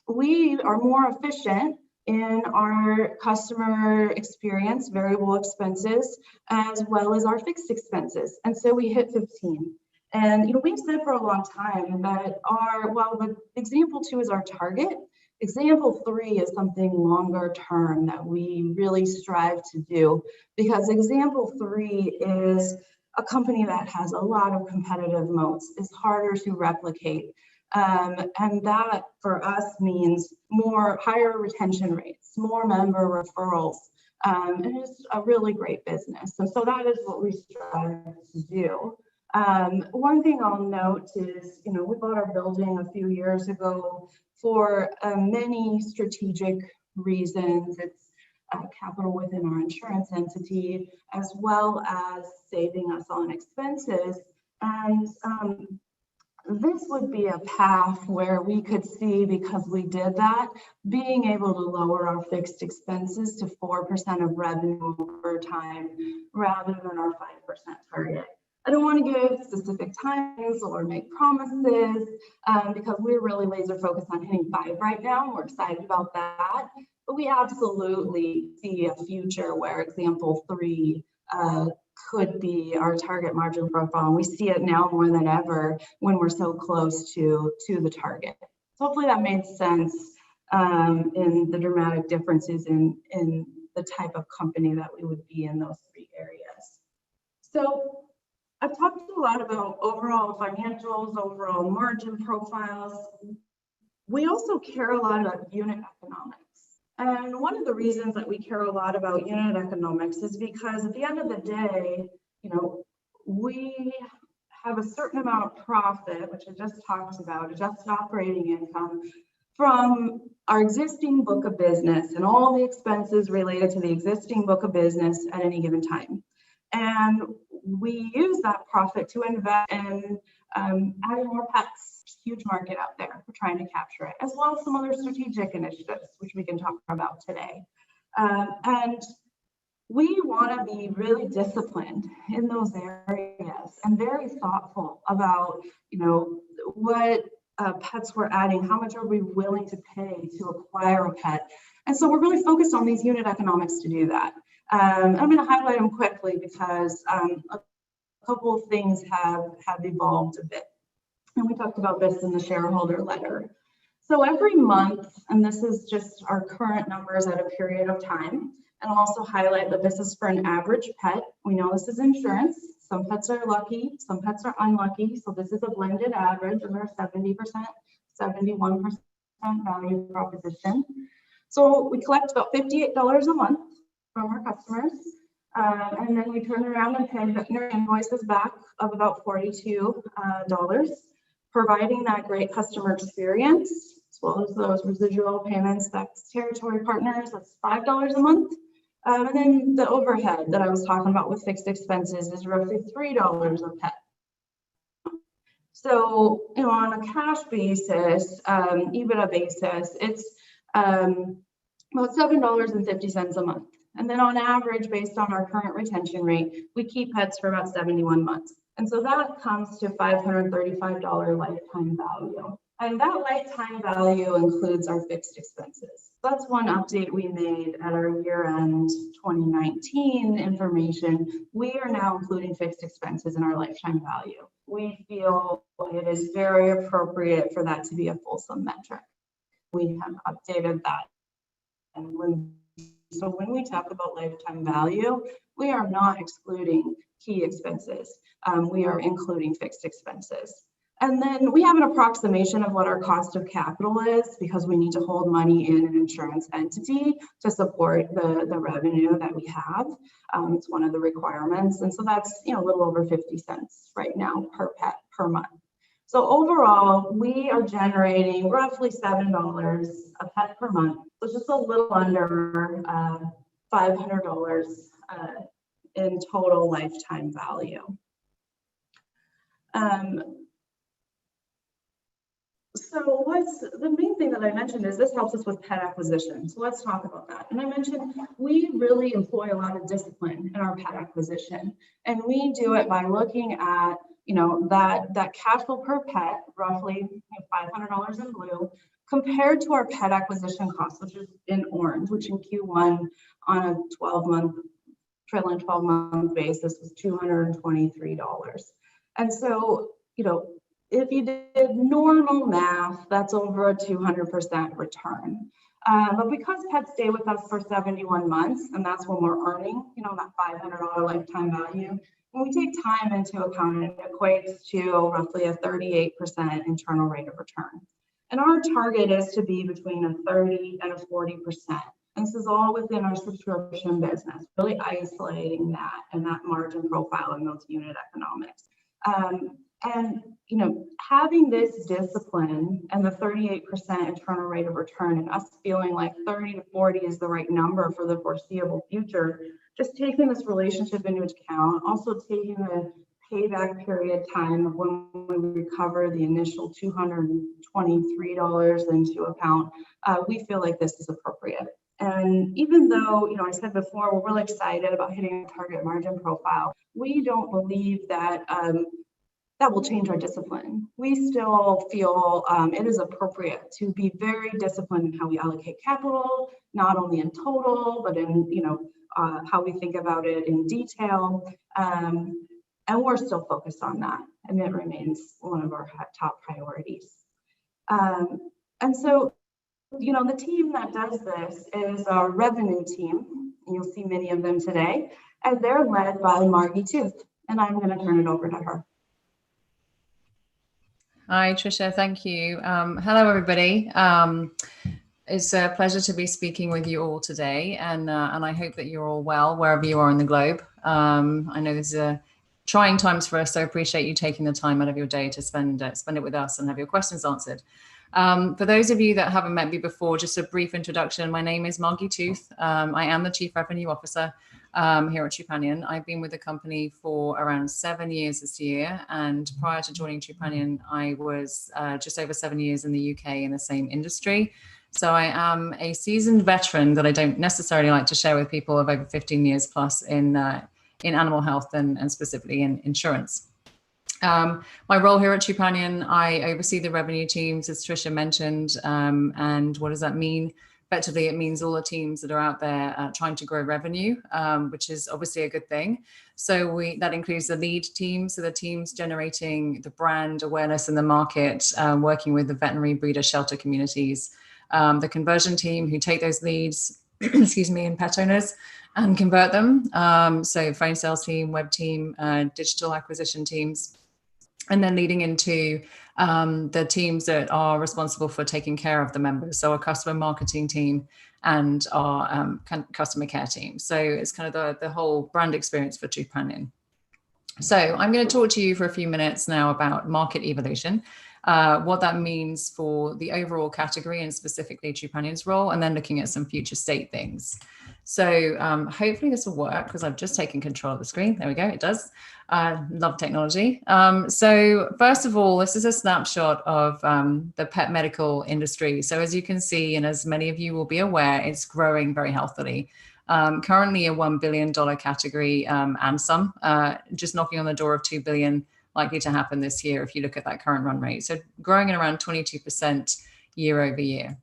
we are more efficient in our customer experience, variable expenses, as well as our fixed expenses. And so we hit 15. And we've said for a long time that while the example 2 is our target, example 3 is something longer term that we really strive to do, because example 3 is a company that has a lot of competitive moats, is harder to replicate. And that for us means higher retention rates, more member referrals, and it's a really great business. And so that is what we strive to do. One thing I'll note is, we bought our building a few years ago for many strategic reasons. It's capital within our insurance entity, as well as saving us on expenses. And this would be a path where we could see, because we did that, being able to lower our fixed expenses to 4% of revenue over time rather than our 5% target. I don't want to give specific times or make promises because we're really laser focused on hitting 5 right now, and we're excited about that. But we absolutely see a future where example 3 could be our target margin profile. We see it now more than ever when we're so close to the target. So hopefully that made sense in the dramatic differences in the type of company that we would be in those 3 areas. So I've talked a lot about overall financials, overall margin profiles. We also care a lot about unit economics. And one of the reasons that we care a lot about unit economics is because at the end of the day, we have a certain amount of profit, which I just talked about, adjusted operating income, from our existing book of business and all the expenses related to the existing book of business at any given time. And we use that profit to invest in adding more pets. Huge market out there. We're trying to capture it, as well as some other strategic initiatives, which we can talk about today. And we want to be really disciplined in those areas and very thoughtful about, what pets we're adding, how much are we willing to pay to acquire a pet. And so we're really focused on these unit economics to do that. I'm going to highlight them quickly because a couple of things have evolved a bit. And we talked about this in the shareholder letter. So every month, and this is just our current numbers at a period of time, and I'll also highlight that this is for an average pet. We know this is insurance. Some pets are lucky, some pets are unlucky. So this is a blended average of our 70%, 71% value proposition. So we collect about $58 a month from our customers. And then we turn around and pay veterinary invoices back of about $42, providing that great customer experience, as well as those residual payments. That's territory partners, that's $5 a month. And then the overhead that I was talking about with fixed expenses is roughly $3 a pet. So, on a cash basis, EBITDA basis, it's about $7.50 a month. And then on average, based on our current retention rate, we keep pets for about 71 months. And so that comes to $535 lifetime value. And that lifetime value includes our fixed expenses. That's one update we made at our year-end 2019 information. We are now including fixed expenses in our lifetime value. We feel it is very appropriate for that to be a fulsome metric. We have updated that. And when we talk about lifetime value, we are not excluding key expenses. We are including fixed expenses. And then we have an approximation of what our cost of capital is because we need to hold money in an insurance entity to support the revenue that we have. It's one of the requirements. And so that's a little over 50 cents right now per pet per month. So overall, we are generating roughly $7 a pet per month, which is a little under $500 in total lifetime value. So what's the main thing that I mentioned is this helps us with pet acquisition. So let's talk about that. And I mentioned we really employ a lot of discipline in our pet acquisition. And we do it by looking at, that cash flow per pet, roughly $500 in blue, compared to our pet acquisition cost, which is in orange, which in Q1 on a trailing 12-month basis was $223. And so, if you did normal math, that's over a 200% return. But because pets stay with us for 71 months, and that's when we're earning, that $500 lifetime value, when we take time into account, it equates to roughly a 38% internal rate of return. And our target is to be between a 30 and a 40%. And this is all within our subscription business, really isolating that and that margin profile and those unit economics. And having this discipline and the 38% internal rate of return and us feeling like 30 to 40 is the right number for the foreseeable future, just taking this relationship into account, also taking the payback period time of when we recover the initial $223 into account, we feel like this is appropriate. And even though, I said before, we're really excited about hitting a target margin profile, we don't believe that that will change our discipline. We still feel it is appropriate to be very disciplined in how we allocate capital, not only in total, but in how we think about it in detail. And we're still focused on that, and it remains one of our top priorities. And so, the team that does this is our revenue team. You'll see many of them today, and they're led by Margie Tooth, and I'm going to turn it over to her. Hi, Tricia. Thank you. Hello, everybody. It's a pleasure to be speaking with you all today, and I hope that you're all well wherever you are in the globe. I know this is trying times for us, so I appreciate you taking the time out of your day to spend it with us and have your questions answered. For those of you that haven't met me before, just a brief introduction. My name is Margie Tooth. I am the Chief Revenue Officer here at Trupanion. I've been with the company for around 7 years this year, and prior to joining Trupanion, I was just over 7 years in the UK in the same industry. So I am a seasoned veteran that I don't necessarily like to share with people of over 15 years plus in animal health and specifically in insurance. My role here at Trupanion, I oversee the revenue teams, as Tricia mentioned. And what does that mean? Effectively, it means all the teams that are out there trying to grow revenue, which is obviously a good thing. So that includes the lead team, so the teams generating the brand awareness in the market, working with the veterinary breeder shelter communities, the conversion team who take those leads, and pet owners and convert them. So phone sales team, web team, digital acquisition teams, and then leading into the teams that are responsible for taking care of the members. So our customer marketing team and our customer care team. So it's kind of the whole brand experience for Trupanion. So I'm going to talk to you for a few minutes now about market evolution, what that means for the overall category and specifically Trupanion's role, and then looking at some future state things. So hopefully this will work because I've just taken control of the screen. There we go, it does. Love technology. So first of all, this is a snapshot of the pet medical industry. So as you can see, and as many of you will be aware, it's growing very healthily. Currently a $1 billion category and some, just knocking on the door of $2 billion, likely to happen this year if you look at that current run rate. So growing at around 22% year over year.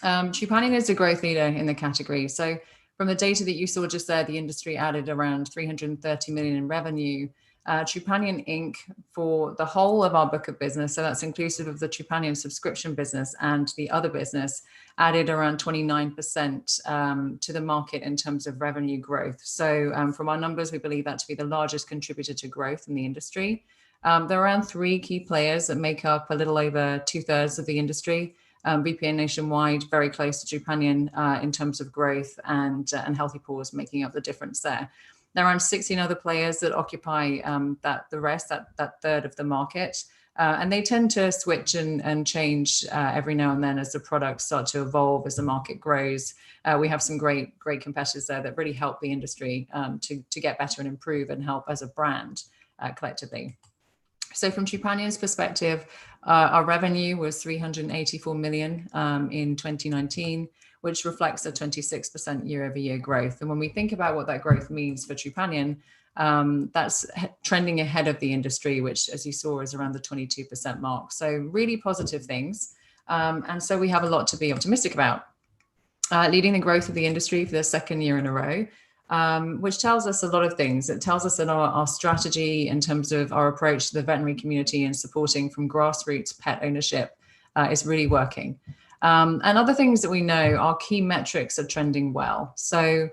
Trupanion is a growth leader in the category. So from the data that you saw just there, the industry added around 330 million in revenue. Trupanion Inc. for the whole of our book of business, so that's inclusive of the Trupanion subscription business and the other business, added around 29% to the market in terms of revenue growth. So from our numbers, we believe that to be the largest contributor to growth in the industry. There are around 3 key players that make up a little over 2/3 of the industry. VPN Nationwide, very close to Trupanion in terms of growth, and Healthy Paws making up the difference there. There are around 16 other players that occupy that third of the market. And they tend to switch and change every now and then as the products start to evolve, as the market grows. We have some great competitors there that really help the industry to get better and improve and help as a brand collectively. So from Trupanion's perspective, our revenue was $384 million in 2019, which reflects a 26% year-over-year growth. And when we think about what that growth means for Trupanion, that's trending ahead of the industry, which, as you saw, is around the 22% mark. So really positive things. And so we have a lot to be optimistic about. Leading the growth of the industry for the second year in a row, which tells us a lot of things. It tells us that our strategy in terms of our approach to the veterinary community and supporting from grassroots pet ownership is really working. And other things that we know, our key metrics are trending well. So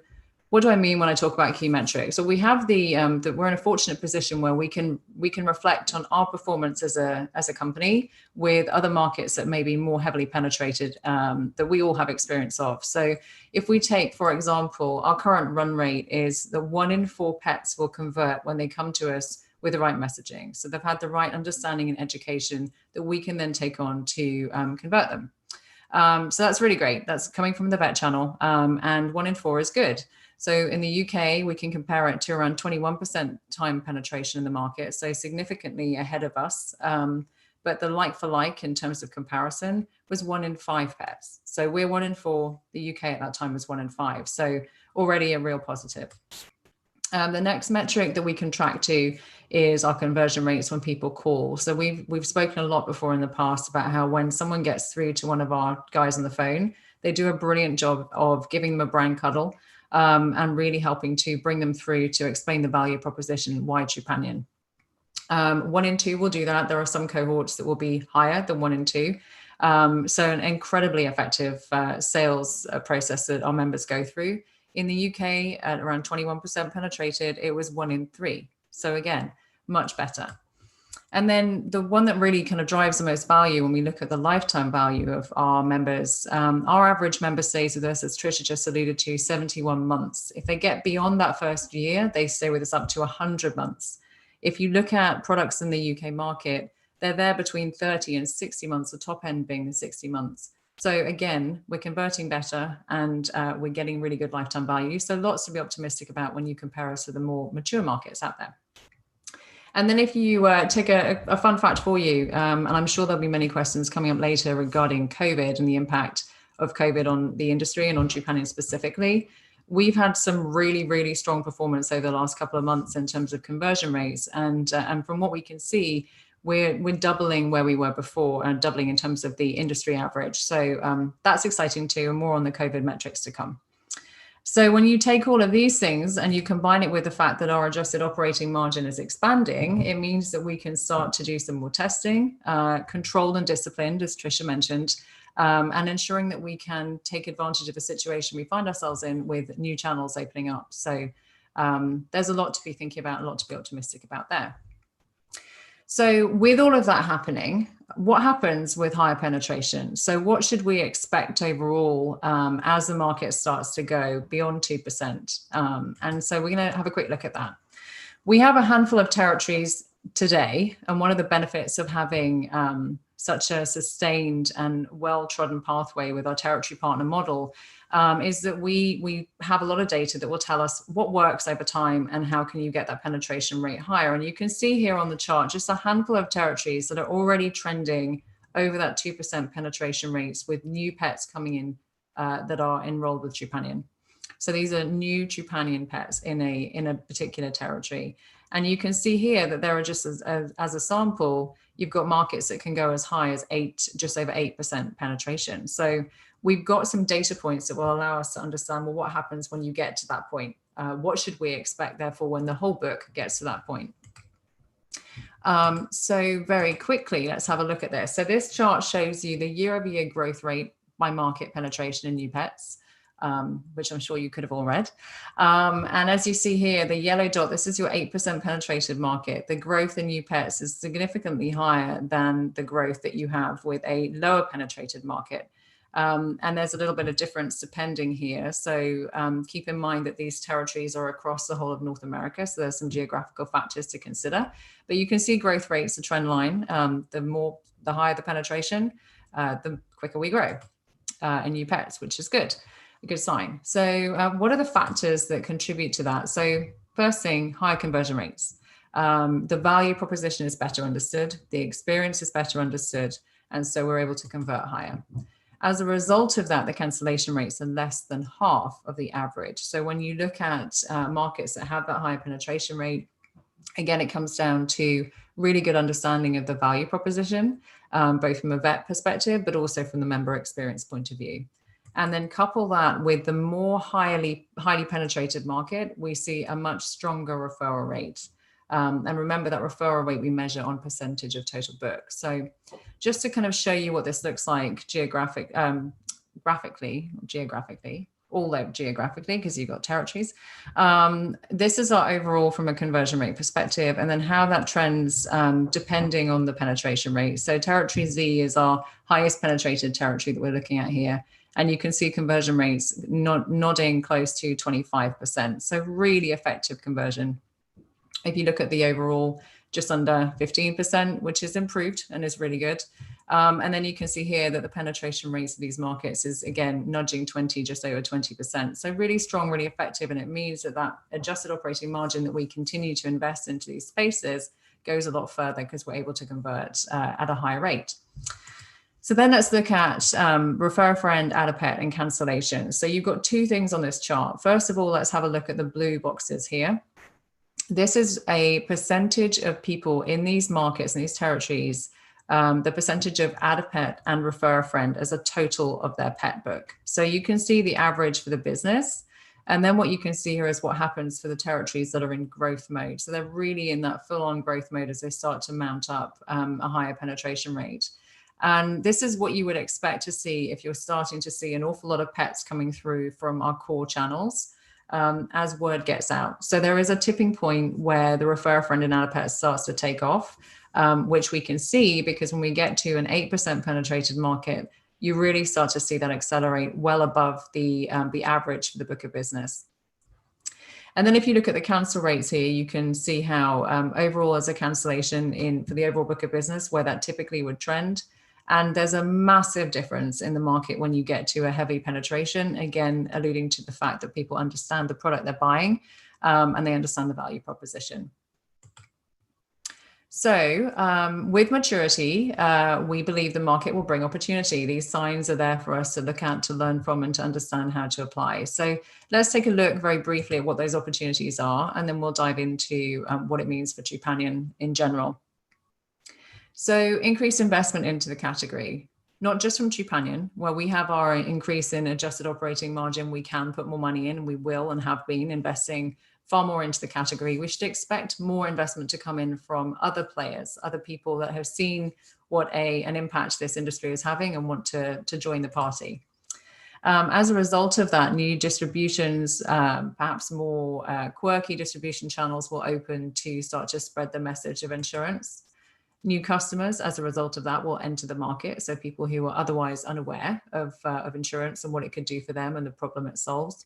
what do I mean when I talk about key metrics? So we have that we're in a fortunate position where we can reflect on our performance as a company with other markets that may be more heavily penetrated that we all have experience of. So if we take, for example, our current run rate is that 1 in 4 pets will convert when they come to us with the right messaging. So they've had the right understanding and education that we can then take on to convert them. So that's really great. That's coming from the vet channel, and 1 in 4 is good. So in the UK, we can compare it to around 21% time penetration in the market, so significantly ahead of us. But the like for like in terms of comparison was 1 in 5 pets. So we're 1 in 4. The UK at that time was 1 in 5. So already a real positive. The next metric that we can track to is our conversion rates when people call. So we've spoken a lot before in the past about how when someone gets through to one of our guys on the phone, they do a brilliant job of giving them a brain cuddle and really helping to bring them through to explain the value proposition, why Trupanion. 1 in 2 will do that. There are some cohorts that will be higher than 1 in 2. So an incredibly effective sales process that our members go through. In the UK, at around 21% penetrated, it was 1 in 3. So again, much better. And then the one that really kind of drives the most value when we look at the lifetime value of our members, our average member stays with us, as Trisha just alluded to, 71 months. If they get beyond that first year, they stay with us up to 100 months. If you look at products in the UK market, they're there between 30 and 60 months, the top end being the 60 months. So again, we're converting better and we're getting really good lifetime value. So lots to be optimistic about when you compare us to the more mature markets out there. And then if you take a fun fact for you, and I'm sure there'll be many questions coming up later regarding COVID and the impact of COVID on the industry and on Trupanion specifically, we've had some really, really strong performance over the last couple of months in terms of conversion rates. And from what we can see, we're doubling where we were before and doubling in terms of the industry average. So that's exciting too, and more on the COVID metrics to come. So when you take all of these things and you combine it with the fact that our adjusted operating margin is expanding, it means that we can start to do some more testing, controlled and disciplined, as Trisha mentioned, and ensuring that we can take advantage of the situation we find ourselves in with new channels opening up. So there's a lot to be thinking about, a lot to be optimistic about there. So with all of that happening, what happens with higher penetration? So what should we expect overall as the market starts to go beyond 2%? And so we're going to have a quick look at that. We have a handful of territories today, and one of the benefits of having such a sustained and well-trodden pathway with our territory partner model is that we have a lot of data that will tell us what works over time and how can you get that penetration rate higher. And you can see here on the chart just a handful of territories that are already trending over that 2% penetration rates with new pets coming in that are enrolled with Trupanion. So these are new Trupanion pets in a particular territory. And you can see here that there are just as a sample, you've got markets that can go as high as just over 8% penetration. So we've got some data points that will allow us to understand, well, what happens when you get to that point? What should we expect, therefore, when the whole book gets to that point? So very quickly, let's have a look at this. So this chart shows you the year-over-year growth rate by market penetration in new pets, which I'm sure you could have all read. And as you see here, the yellow dot, this is your 8% penetrated market. The growth in new pets is significantly higher than the growth that you have with a lower penetrated market. And there's a little bit of difference depending here. So keep in mind that these territories are across the whole of North America. So there's some geographical factors to consider. But you can see growth rates, a trend line. The higher the penetration, the quicker we grow in new pets, which is good. A good sign. So what are the factors that contribute to that? So first thing, higher conversion rates. The value proposition is better understood, the experience is better understood, and so we're able to convert higher. As a result of that, the cancellation rates are less than half of the average. So when you look at markets that have that higher penetration rate, again, it comes down to really good understanding of the value proposition, both from a vet perspective, but also from the member experience point of view. And then couple that with the more highly penetrated market, we see a much stronger referral rate. And remember that referral rate we measure on percentage of total book. So just to kind of show you what this looks like geographically, because you've got territories. This is our overall from a conversion rate perspective, and then how that trends depending on the penetration rate. So territory Z is our highest penetrated territory that we're looking at here. And you can see conversion rates nodding close to 25%. So really effective conversion. If you look at the overall, just under 15%, which is improved and is really good. And then you can see here that the penetration rates of these markets is, again, nudging 20, just over 20%. So really strong, really effective. And it means that that adjusted operating margin that we continue to invest into these spaces goes a lot further because we're able to convert at a higher rate. So then let's look at refer a friend, add a pet, and cancellation. So you've got two things on this chart. First of all, let's have a look at the blue boxes here. This is a percentage of people in these markets and these territories, the percentage of add a pet and refer a friend as a total of their pet book. So you can see the average for the business. And then what you can see here is what happens for the territories that are in growth mode. So they're really in that full-on growth mode as they start to mount up a higher penetration rate. And this is what you would expect to see if you're starting to see an awful lot of pets coming through from our core channels as word gets out. So there is a tipping point where the refer a friend and add a pet starts to take off, which we can see because when we get to an 8% penetrated market, you really start to see that accelerate well above the average for the book of business. And then if you look at the cancel rates here, you can see how overall as a cancellation for the overall book of business, where that typically would trend. And there's a massive difference in the market when you get to a heavy penetration, again, alluding to the fact that people understand the product they're buying and they understand the value proposition. So with maturity, we believe the market will bring opportunity. These signs are there for us to look at, to learn from, and to understand how to apply. So let's take a look very briefly at what those opportunities are, and then we'll dive into what it means for Trupanion in general. So increased investment into the category, not just from Trupanion, where we have our increase in adjusted operating margin, we can put more money in, and we will and have been investing far more into the category. We should expect more investment to come in from other players, other people that have seen what an impact this industry is having and want to join the party. As a result of that, new distributions, perhaps more quirky distribution channels will open to start to spread the message of insurance. New customers, as a result of that, will enter the market. So people who are otherwise unaware of insurance and what it could do for them and the problem it solves.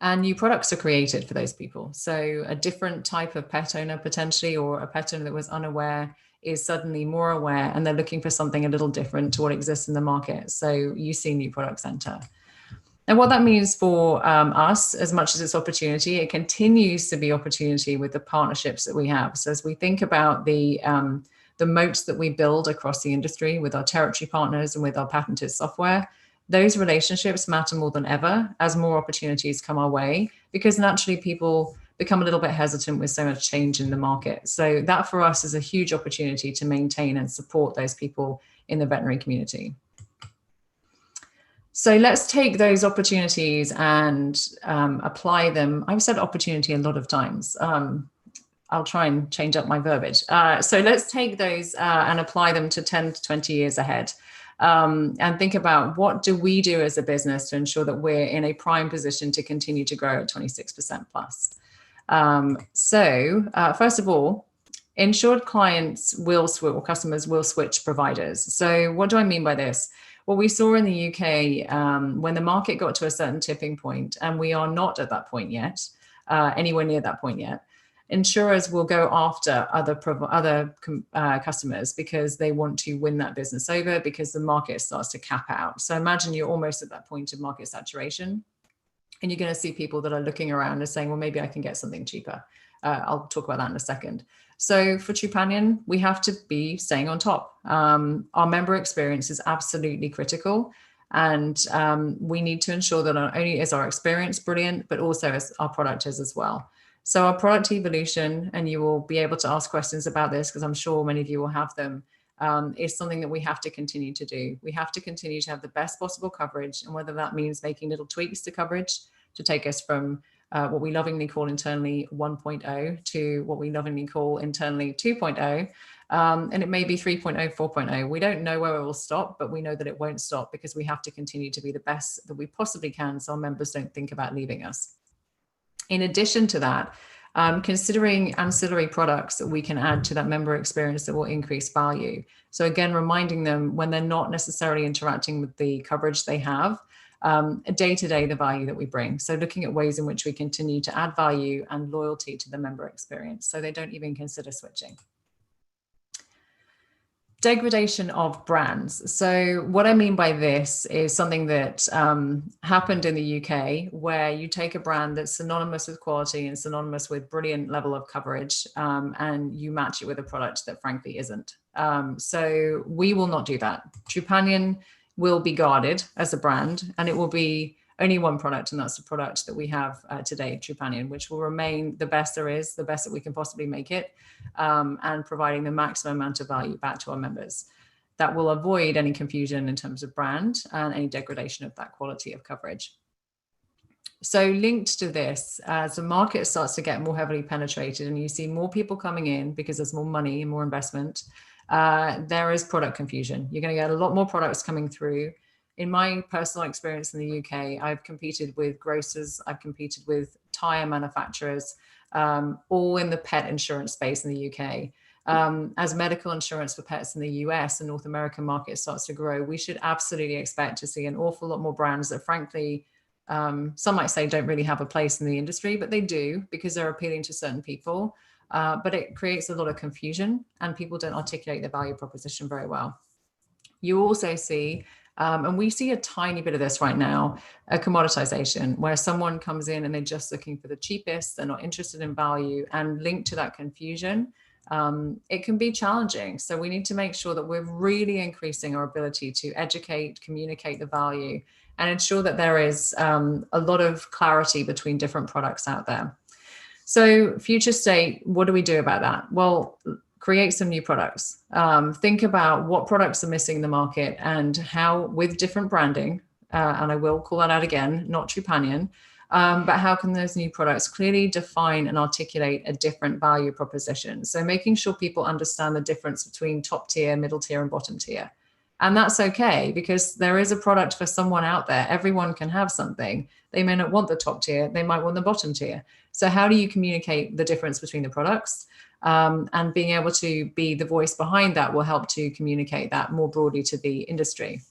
And new products are created for those people. So a different type of pet owner potentially, or a pet owner that was unaware, is suddenly more aware, and they're looking for something a little different to what exists in the market. So you see new products enter. And what that means for us, as much as it's opportunity, it continues to be opportunity with the partnerships that we have. So as we think about the moats that we build across the industry with our territory partners and with our patented software, those relationships matter more than ever as more opportunities come our way, because naturally people become a little bit hesitant with so much change in the market. So that for us is a huge opportunity to maintain and support those people in the veterinary community. So let's take those opportunities and apply them. I've said opportunity a lot of times. I'll try and change up my verbiage. So let's take those and apply them to 10 to 20 years ahead. And think about what do we do as a business to ensure that we're in a prime position to continue to grow at 26% plus. First of all, insured clients will switch, or customers will switch providers. So what do I mean by this? What we saw in the UK, when the market got to a certain tipping point, and we are not at that point yet, anywhere near that point yet, insurers will go after other customers because they want to win that business over, because the market starts to cap out. So imagine you're almost at that point of market saturation. And you're going to see people that are looking around and saying, well, maybe I can get something cheaper. I'll talk about that in a second. So for Trupanion, we have to be staying on top. Our member experience is absolutely critical. And we need to ensure that not only is our experience brilliant, but also as our product is as well. So our product evolution, and you will be able to ask questions about this because I'm sure many of you will have them, is something that we have to continue to do. We have to continue to have the best possible coverage, and whether that means making little tweaks to coverage to take us from what we lovingly call internally 1.0 to what we lovingly call internally 2.0. And it may be 3.0, 4.0. We don't know where it will stop, but we know that it won't stop because we have to continue to be the best that we possibly can so our members don't think about leaving us. In addition to that, considering ancillary products that we can add to that member experience that will increase value. So again, reminding them when they're not necessarily interacting with the coverage they have, day-to-day the value that we bring. So looking at ways in which we continue to add value and loyalty to the member experience so they don't even consider switching. Degradation of brands. So what I mean by this is something that happened in the UK, where you take a brand that's synonymous with quality and synonymous with brilliant level of coverage, and you match it with a product that frankly isn't. So we will not do that. Trupanion will be guarded as a brand, and it will be only one product, and that's the product that we have today, Trupanion, which will remain the best there is, the best that we can possibly make it, and providing the maximum amount of value back to our members. That will avoid any confusion in terms of brand and any degradation of that quality of coverage. So linked to this, as the market starts to get more heavily penetrated and you see more people coming in because there's more money and more investment, there is product confusion. You're going to get a lot more products coming through. In my personal experience in the UK, I've competed with grocers, I've competed with tire manufacturers, all in the pet insurance space in the UK. As medical insurance for pets in the US and North American market starts to grow, we should absolutely expect to see an awful lot more brands that frankly, some might say don't really have a place in the industry, but they do because they're appealing to certain people. But it creates a lot of confusion and people don't articulate the value proposition very well. You also see, and we see a tiny bit of this right now, a commoditization where someone comes in and they're just looking for the cheapest, they're not interested in value, and linked to that confusion, it can be challenging. So we need to make sure that we're really increasing our ability to educate, communicate the value, and ensure that there is a lot of clarity between different products out there. So future state, what do we do about that? Well, create some new products. Think about what products are missing in the market and how, with different branding, and I will call that out again, not Trupanion, but how can those new products clearly define and articulate a different value proposition? So making sure people understand the difference between top tier, middle tier, and bottom tier. And that's okay, because there is a product for someone out there. Everyone can have something. They may not want the top tier, they might want the bottom tier. So how do you communicate the difference between the products? And being able to be the voice behind that will help to communicate that more broadly to the industry.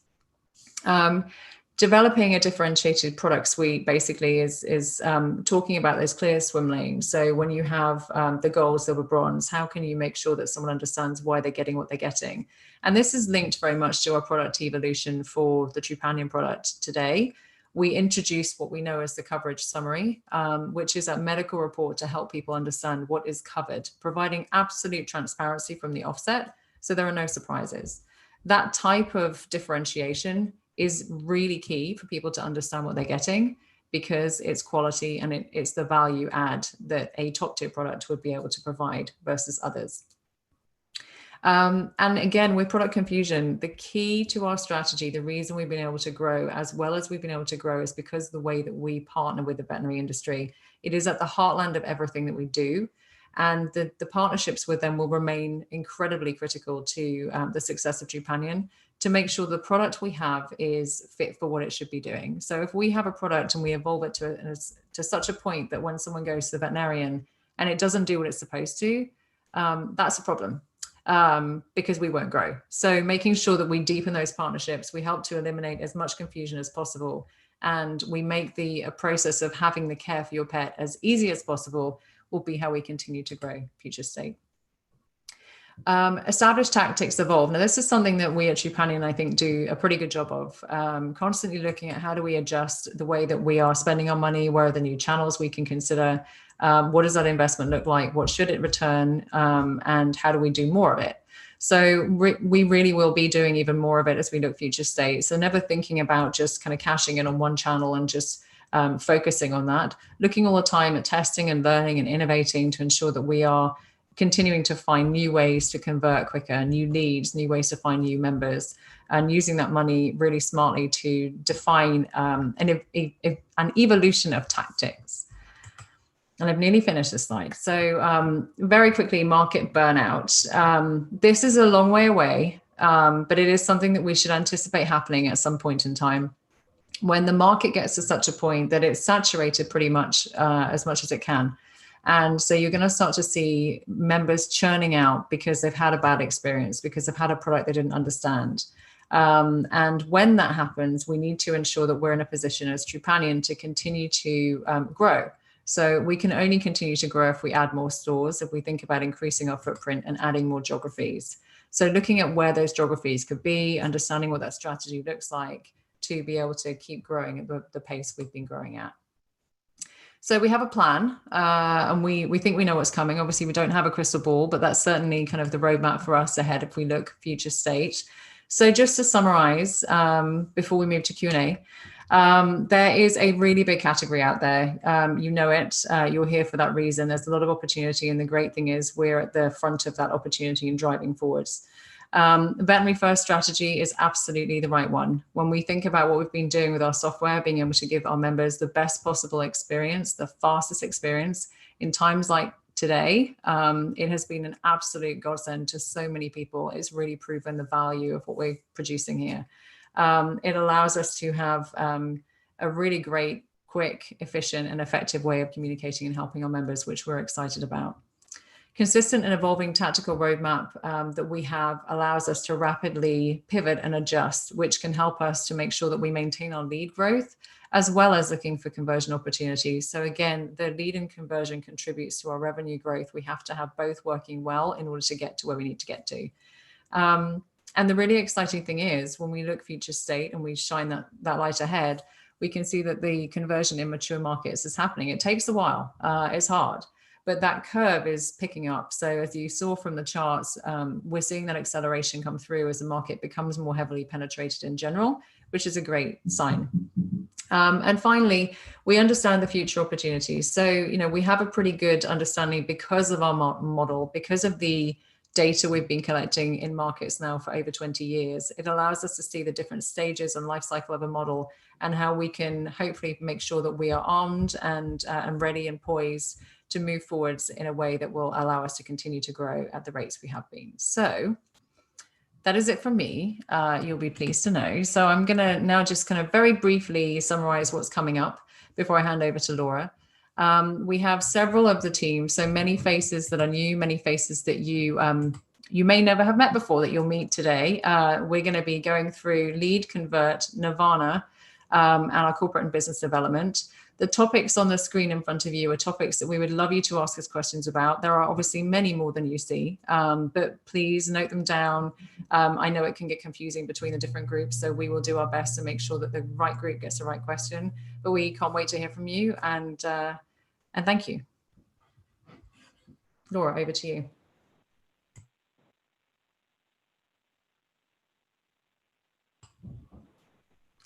Developing a differentiated product suite basically is talking about those clear swim lanes. So when you have the gold, silver, bronze, how can you make sure that someone understands why they're getting what they're getting? And this is linked very much to our product evolution for the Trupanion product today. We introduced what we know as the coverage summary, which is a medical report to help people understand what is covered, providing absolute transparency from the offset, so there are no surprises. That type of differentiation is really key for people to understand what they're getting, because it's quality and it's the value add that a top tier product would be able to provide versus others. And again, with product confusion, the key to our strategy, the reason we've been able to grow as well as we've been able to grow, is because of the way that we partner with the veterinary industry. It is at the heartland of everything that we do. And the partnerships with them will remain incredibly critical to the success of Trupanion, to make sure the product we have is fit for what it should be doing. So if we have a product and we evolve it to such a point that when someone goes to the veterinarian and it doesn't do what it's supposed to, that's a problem. Because we won't grow. So making sure that we deepen those partnerships, we help to eliminate as much confusion as possible, and we make the process of having the care for your pet as easy as possible will be how we continue to grow future state. Established tactics evolve. Now, this is something that we at Trupanion, I think, do a pretty good job of, constantly looking at how do we adjust the way that we are spending our money, where are the new channels we can consider, what does that investment look like, what should it return, and how do we do more of it? So we really will be doing even more of it as we look future state. So never thinking about just kind of cashing in on one channel and just focusing on that, looking all the time at testing and learning and innovating to ensure that we are continuing to find new ways to convert quicker, new leads, new ways to find new members, and using that money really smartly to define an evolution of tactics. And I've nearly finished this slide. So very quickly, market burnout. This is a long way away, but it is something that we should anticipate happening at some point in time when the market gets to such a point that it's saturated pretty much as it can. And so you're going to start to see members churning out because they've had a bad experience, because they've had a product they didn't understand. And when that happens, we need to ensure that we're in a position as Trupanion to continue to grow. So we can only continue to grow if we add more stores, if we think about increasing our footprint and adding more geographies. So looking at where those geographies could be, understanding what that strategy looks like to be able to keep growing at the pace we've been growing at. So we have a plan, and we think we know what's coming. Obviously, we don't have a crystal ball, but that's certainly kind of the roadmap for us ahead if we look future state. So just to summarize, before we move to Q&A, there is a really big category out there. You know it. You're here for that reason. There's a lot of opportunity, and the great thing is we're at the front of that opportunity and driving forwards. Veterinary first strategy is absolutely the right one. When we think about what we've been doing with our software, being able to give our members the best possible experience, the fastest experience in times like today, it has been an absolute godsend to so many people. It's really proven the value of what we're producing here. It allows us to have a really great, quick, efficient, and effective way of communicating and helping our members, which we're excited about. Consistent and evolving tactical roadmap that we have allows us to rapidly pivot and adjust, which can help us to make sure that we maintain our lead growth, as well as looking for conversion opportunities. So again, the lead and conversion contributes to our revenue growth. We have to have both working well in order to get to where we need to get to. And the really exciting thing is when we look future state and we shine that light ahead, we can see that the conversion in mature markets is happening. It takes a while. It's hard. But that curve is picking up. So as you saw from the charts, we're seeing that acceleration come through as the market becomes more heavily penetrated in general, which is a great sign. And finally, we understand the future opportunities. So, we have a pretty good understanding because of our model, because of the data we've been collecting in markets now for over 20 years. It allows us to see the different stages and life cycle of a model and how we can hopefully make sure that we are armed and ready and poised to move forwards in a way that will allow us to continue to grow at the rates we have been. So that is it from me. You'll be pleased to know. So I'm going to now just kind of very briefly summarize what's coming up before I hand over to Laura. We have several of the teams, so many faces that are new, many faces that you may never have met before that you'll meet today. We're going to be going through Lead, Convert, Nirvana, and our corporate and business development. The topics on the screen in front of you are topics that we would love you to ask us questions about. There are obviously many more than you see, but please note them down. I know it can get confusing between the different groups, so we will do our best to make sure that the right group gets the right question. But we can't wait to hear from you, and thank you. Laura, over to you.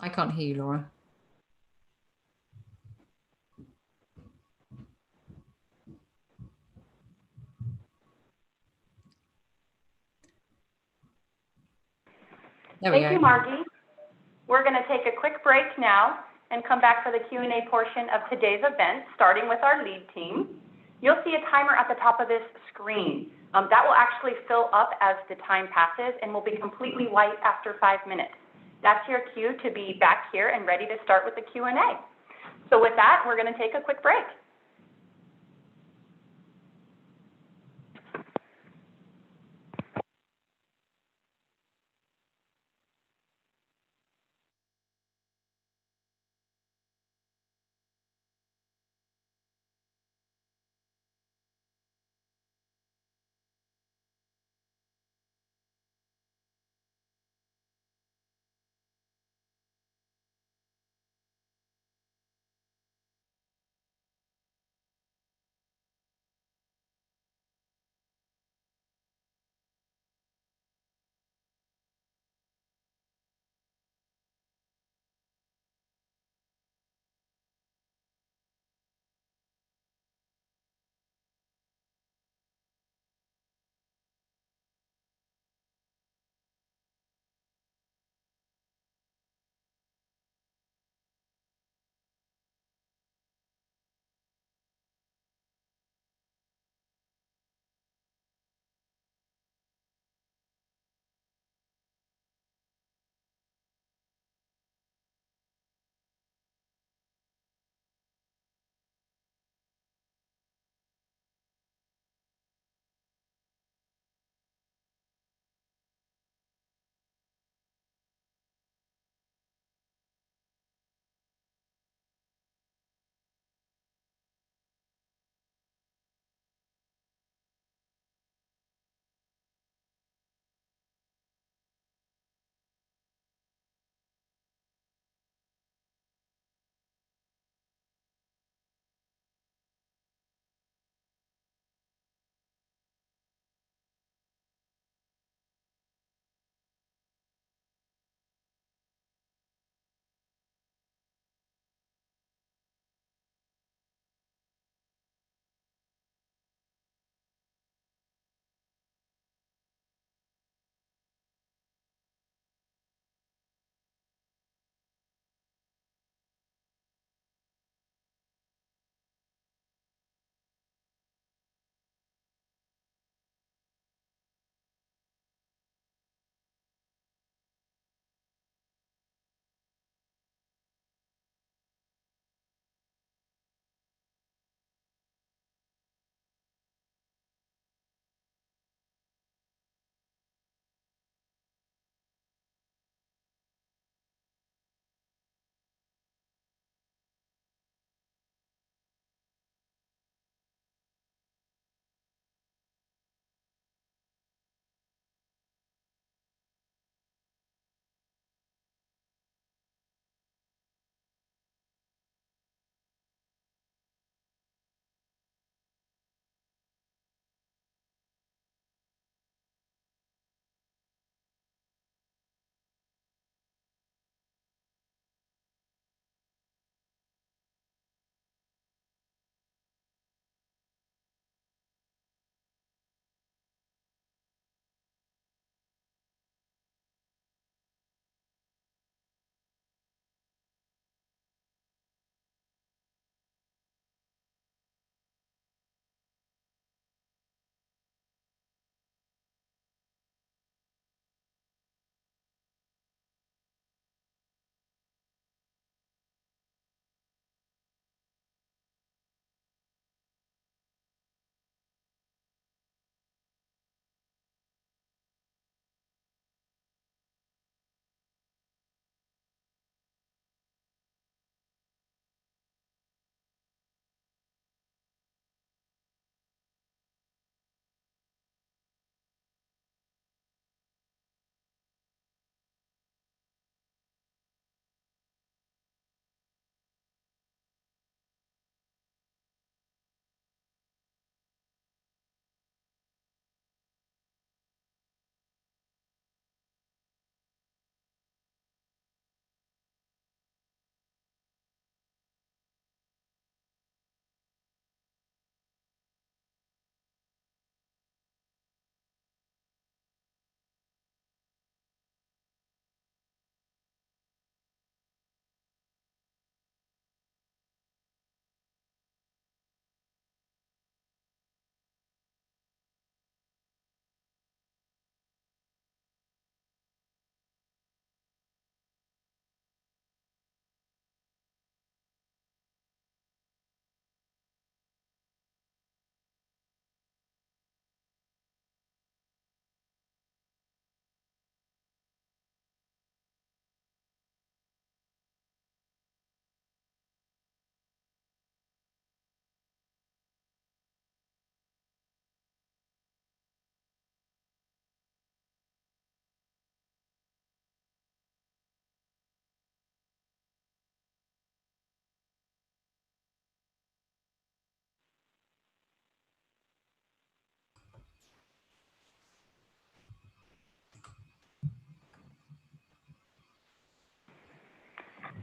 I can't hear you, Laura. Thank you, Margie. We're going to take a quick break now and come back for the Q&A portion of today's event, starting with our lead team. You'll see a timer at the top of this screen. That will actually fill up as the time passes and will be completely white after 5 minutes. That's your cue to be back here and ready to start with the Q&A. So with that, we're going to take a quick break.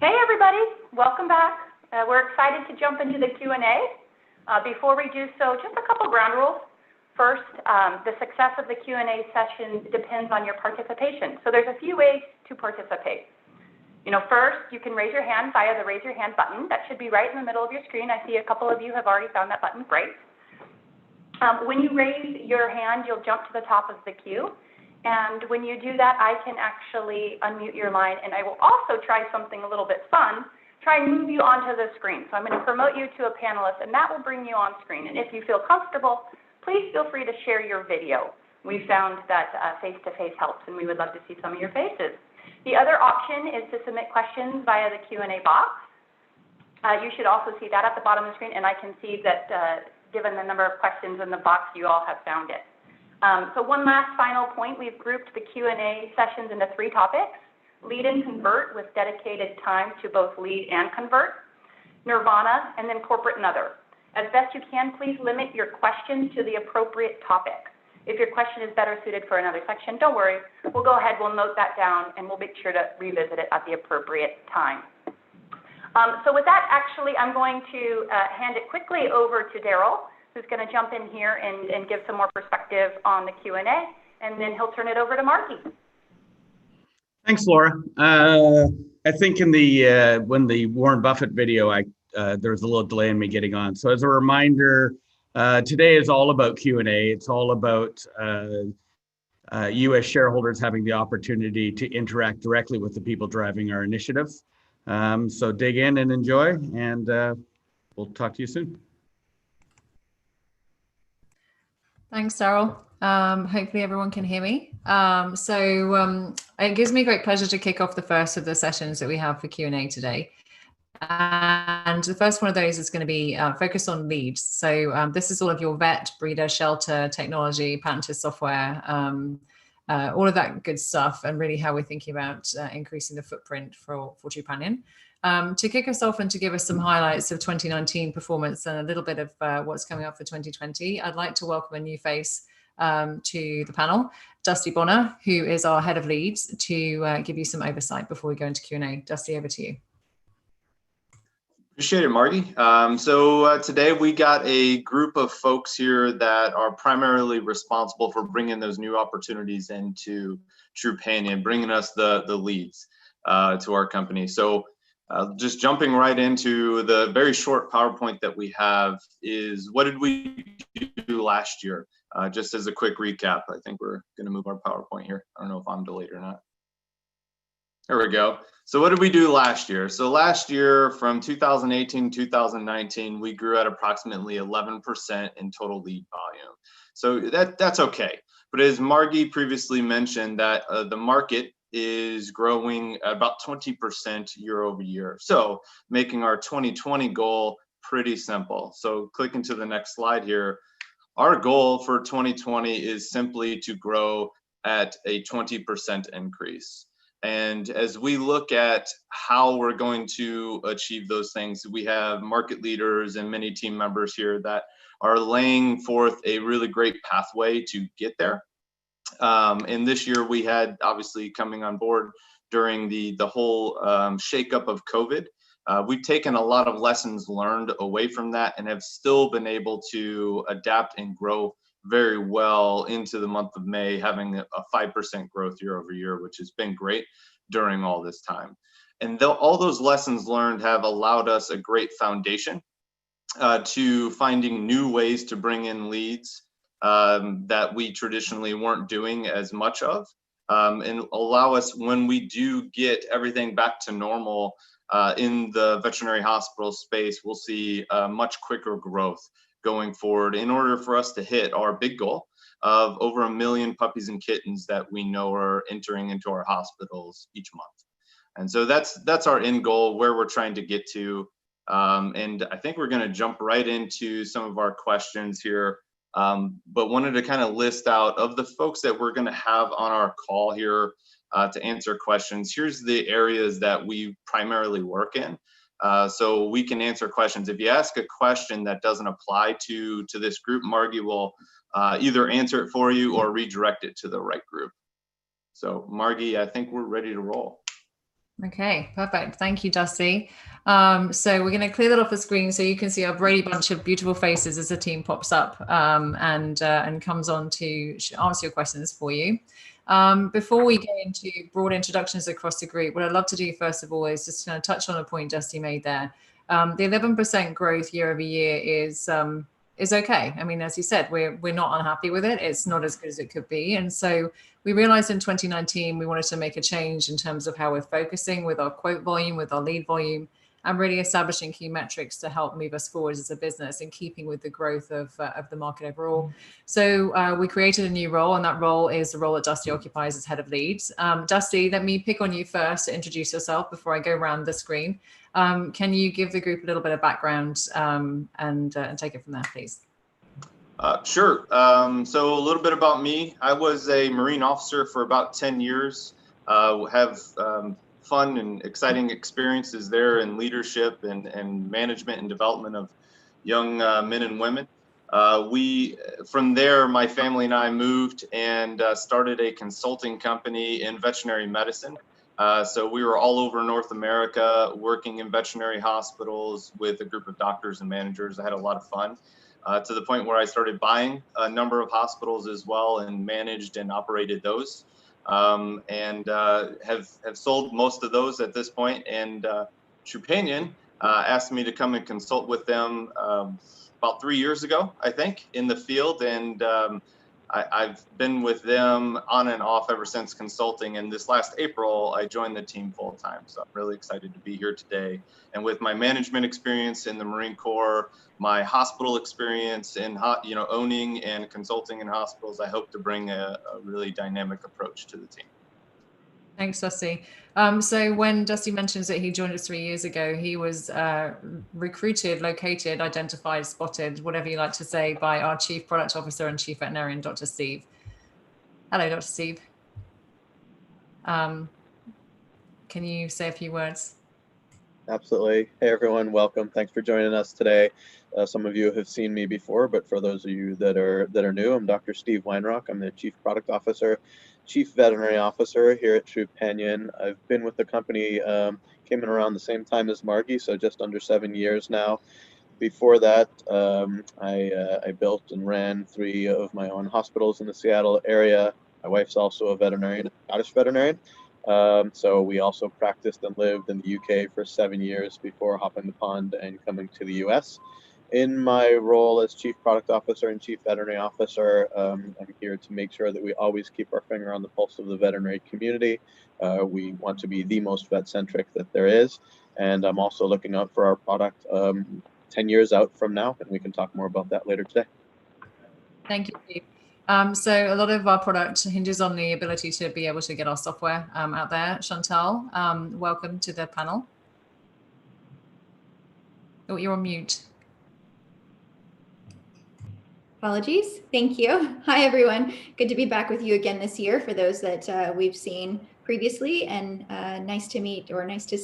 Hey everybody, welcome back. We're excited to jump into the Q&A. Before we do so, just a couple ground rules. First, the success of the Q&A session depends on your participation. So there's a few ways to participate. First, you can raise your hand via the raise your hand button. That should be right in the middle of your screen. I see a couple of you have already found that button. Great. When you raise your hand, you'll jump to the top of the queue. And when you do that, I can actually unmute your line. And I will also try something a little bit fun, try and move you onto the screen. So I'm going to promote you to a panelist, and that will bring you on screen. And if you feel comfortable, please feel free to share your video. We found that face-to-face helps, and we would love to see some of your faces. The other option is to submit questions via the Q&A box. You should also see that at the bottom of the screen, and I can see that given the number of questions in the box, you all have found it. So one last final point, we've grouped the Q&A sessions into 3 topics: lead and convert with dedicated time to both lead and convert, nirvana, and then corporate and other. As best you can, please limit your questions to the appropriate topic. If your question is better suited for another section, don't worry. We'll go ahead, we'll note that down, and we'll make sure to revisit it at the appropriate time. So with that, actually, I'm going to hand it quickly over to Daryl, who's going to jump in here and give some more perspective on the Q&A, and then he'll turn it over to Marky. Thanks, Laura. I think in the when the Warren Buffett video, there was a little delay in me getting on. So as a reminder, today is all about Q&A. It's all about you as shareholders having the opportunity to interact directly with the people driving our initiative. So dig in and enjoy, and we'll talk to you soon. Thanks, Daryl. Hopefully everyone can hear me. It gives me great pleasure to kick off the first of the sessions that we have for Q&A today. And the first one of those is going to be focused on leads. So this is all of your vet, breeder, shelter, technology, patented software, all of that good stuff, and really how we're thinking about increasing the footprint for Trupanion. To kick us off and to give us some highlights of 2019 performance and a little bit of what's coming up for 2020, I'd like to welcome a new face to the panel, Dusty Bonner, who is our head of leads, to give you some oversight before we go into Q&A. Dusty, over to you. Appreciate it, Marty. Today we got a group of folks here that are primarily responsible for bringing those new opportunities into Trupanion, bringing us the leads to our company. So just jumping right into the very short PowerPoint that we have is, what did we do last year? Just as a quick recap, I think we're going to move our PowerPoint here. I don't know if I'm delayed or not. There we go. So what did we do last year? So last year, from 2018 to 2019, we grew at approximately 11% in total lead volume. So that's okay. But as Margie previously mentioned, that the market is growing about 20% year over year. So making our 2020 goal pretty simple. So clicking to the next slide here, our goal for 2020 is simply to grow at a 20% increase. And as we look at how we're going to achieve those things, we have market leaders and many team members here that are laying forth a really great pathway to get there. And this year we had, obviously coming on board during the whole shakeup of COVID, we've taken a lot of lessons learned away from that and have still been able to adapt and grow very well into the month of May, having a 5% growth year over year, which has been great during all this time. And all those lessons learned have allowed us a great foundation to finding new ways to bring in leads that we traditionally weren't doing as much of, and allow us, when we do get everything back to normal in the veterinary hospital space, we'll see much quicker growth going forward in order for us to hit our big goal of over 1 million puppies and kittens that we know are entering into our hospitals each month. And so that's our end goal, where we're trying to get to. And I think we're going to jump right into some of our questions here, but wanted to kind of list out of the folks that we're going to have on our call here to answer questions. Here's the areas that we primarily work in. So we can answer questions. If you ask a question that doesn't apply to this group, Margie will either answer it for you or redirect it to the right group. So Margie, I think we're ready to roll. Okay, perfect. Thank you, Dusty. So we're going to clear that off the screen so you can see a Brady bunch of beautiful faces as the team pops up and comes on to answer your questions for you. Before we get into broad introductions across the group, what I'd love to do first of all is just kind of touch on a point Dusty made there. The 11% growth year over year is okay. I mean, as you said, we're not unhappy with it. It's not as good as it could be. And so we realized in 2019, we wanted to make a change in terms of how we're focusing with our quote volume, with our lead volume, and really establishing key metrics to help move us forward as a business in keeping with the growth of the market overall. So we created a new role, and that role is the role that Dusty occupies as head of leads. Dusty, let me pick on you first to introduce yourself before I go around the screen. Can you give the group a little bit of background and take it from there, please? Sure. So a little bit about me. I was a Marine officer for about 10 years. Have fun and exciting experiences there in leadership and management and development of young men and women. From there, my family and I moved and started a consulting company in veterinary medicine. So we were all over North America working in veterinary hospitals with a group of doctors and managers. I had a lot of fun. To the point where I started buying a number of hospitals as well and managed and operated those, and have sold most of those at this point. And Trupanion asked me to come and consult with them about 3 years ago, I think, in the field. And I've been with them on and off ever since consulting. And this last April, I joined the team full time. So I'm really excited to be here today. And with my management experience in the Marine Corps, my hospital experience in owning and consulting in hospitals, I hope to bring a really dynamic approach to the team. Thanks, Dusty. So when Dusty mentions that he joined us 3 years ago, he was recruited, located, identified, spotted, whatever you like to say, by our Chief Product Officer and Chief Veterinarian, Dr. Steve. Hello, Dr. Steve. Can you say a few words? Absolutely. Hey, everyone. Welcome. Thanks for joining us today. Some of you have seen me before, but for those of you that are new, I'm Dr. Steve Weinrock. I'm the Chief Product Officer, Chief Veterinary Officer here at Trupanion. I've been with the company, came in around the same time as Margie, so just under 7 years now. Before that, I built and ran 3 of my own hospitals in the Seattle area. My wife's also a veterinarian, a Scottish veterinarian. So we also practiced and lived in the UK for 7 years before hopping the pond and coming to the US. In my role as Chief Product Officer and Chief Veterinary Officer, I'm here to make sure that we always keep our finger on the pulse of the veterinary community. We want to be the most vet-centric that there is. And I'm also looking out for our product 10 years out from now, and we can talk more about that later today. Thank you, Steve. So a lot of our product hinges on the ability to be able to get our software out there. Chantal, welcome to the panel. Oh, you're on mute. Apologies. Thank you. Hi, everyone. Good to be back with you again this year for those that we've seen previously, and nice to meet, or nice to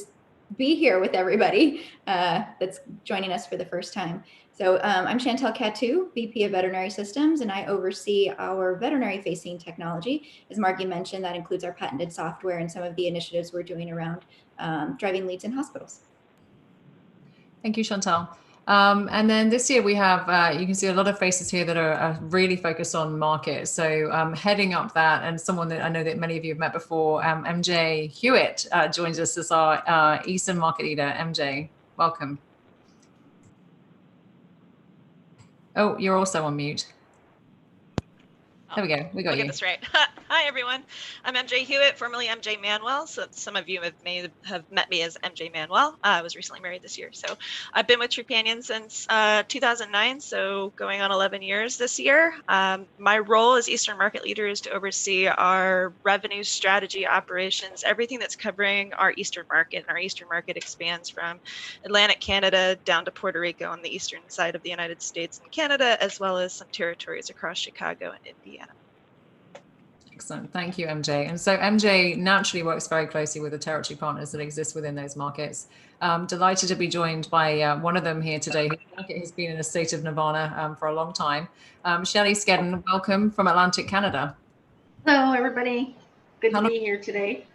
be here with everybody that's joining us for the first time. So I'm Chantal Catu, VP of Veterinary Systems, and I oversee our veterinary-facing technology. As Margie mentioned, that includes our patented software and some of the initiatives we're doing around driving leads in hospitals. Thank you, Chantal. And then this year we have, you can see a lot of faces here that are really focused on market. So heading up that, and someone that I know that many of you have met before, MJ Hewitt joins us as our Eastern market leader. MJ, welcome. Oh, you're also on mute. There we go. We got you. Get this right. Hi, everyone. I'm MJ Hewitt, formerly MJ Manuel. So some of you may have met me as MJ Manuel. I was recently married this year. So I've been with Trupanion since 2009, so going on 11 years this year. My role as Eastern Market Leader is to oversee our revenue strategy operations, everything that's covering our Eastern Market. And our Eastern Market expands from Atlantic Canada down to Puerto Rico on the eastern side of the United States and Canada, as well as some territories across Chicago and Indiana. Excellent. Thank you, MJ. And so MJ naturally works very closely with the territory partners that exist within those markets. Delighted to be joined by one of them here today. His market has been in a state of nirvana for a long time. Shelley Skedden, welcome from Atlantic Canada. Hello, everybody. Good to be here today.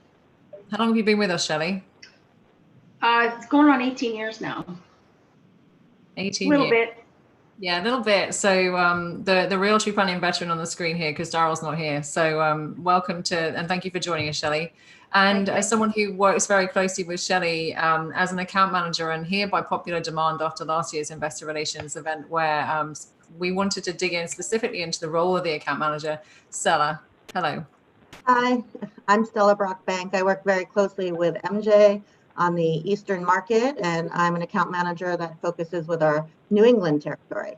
How long have you been with us, Shelley? It's going on 18 years now. 18 A little years. bit. Yeah, a little bit. So the real Trupanion veteran on the screen here, because Daryl's not here. So welcome to, and thank you for joining us, Shelley. And as someone who works very closely with Shelley as an account manager, and here by popular demand after last year's investor relations event, where we wanted to dig in specifically into the role of the account manager. Stella, hello. Hi, I'm Stella Brockbank. I work very closely with MJ on the Eastern market, and I'm an account manager that focuses with our New England territory.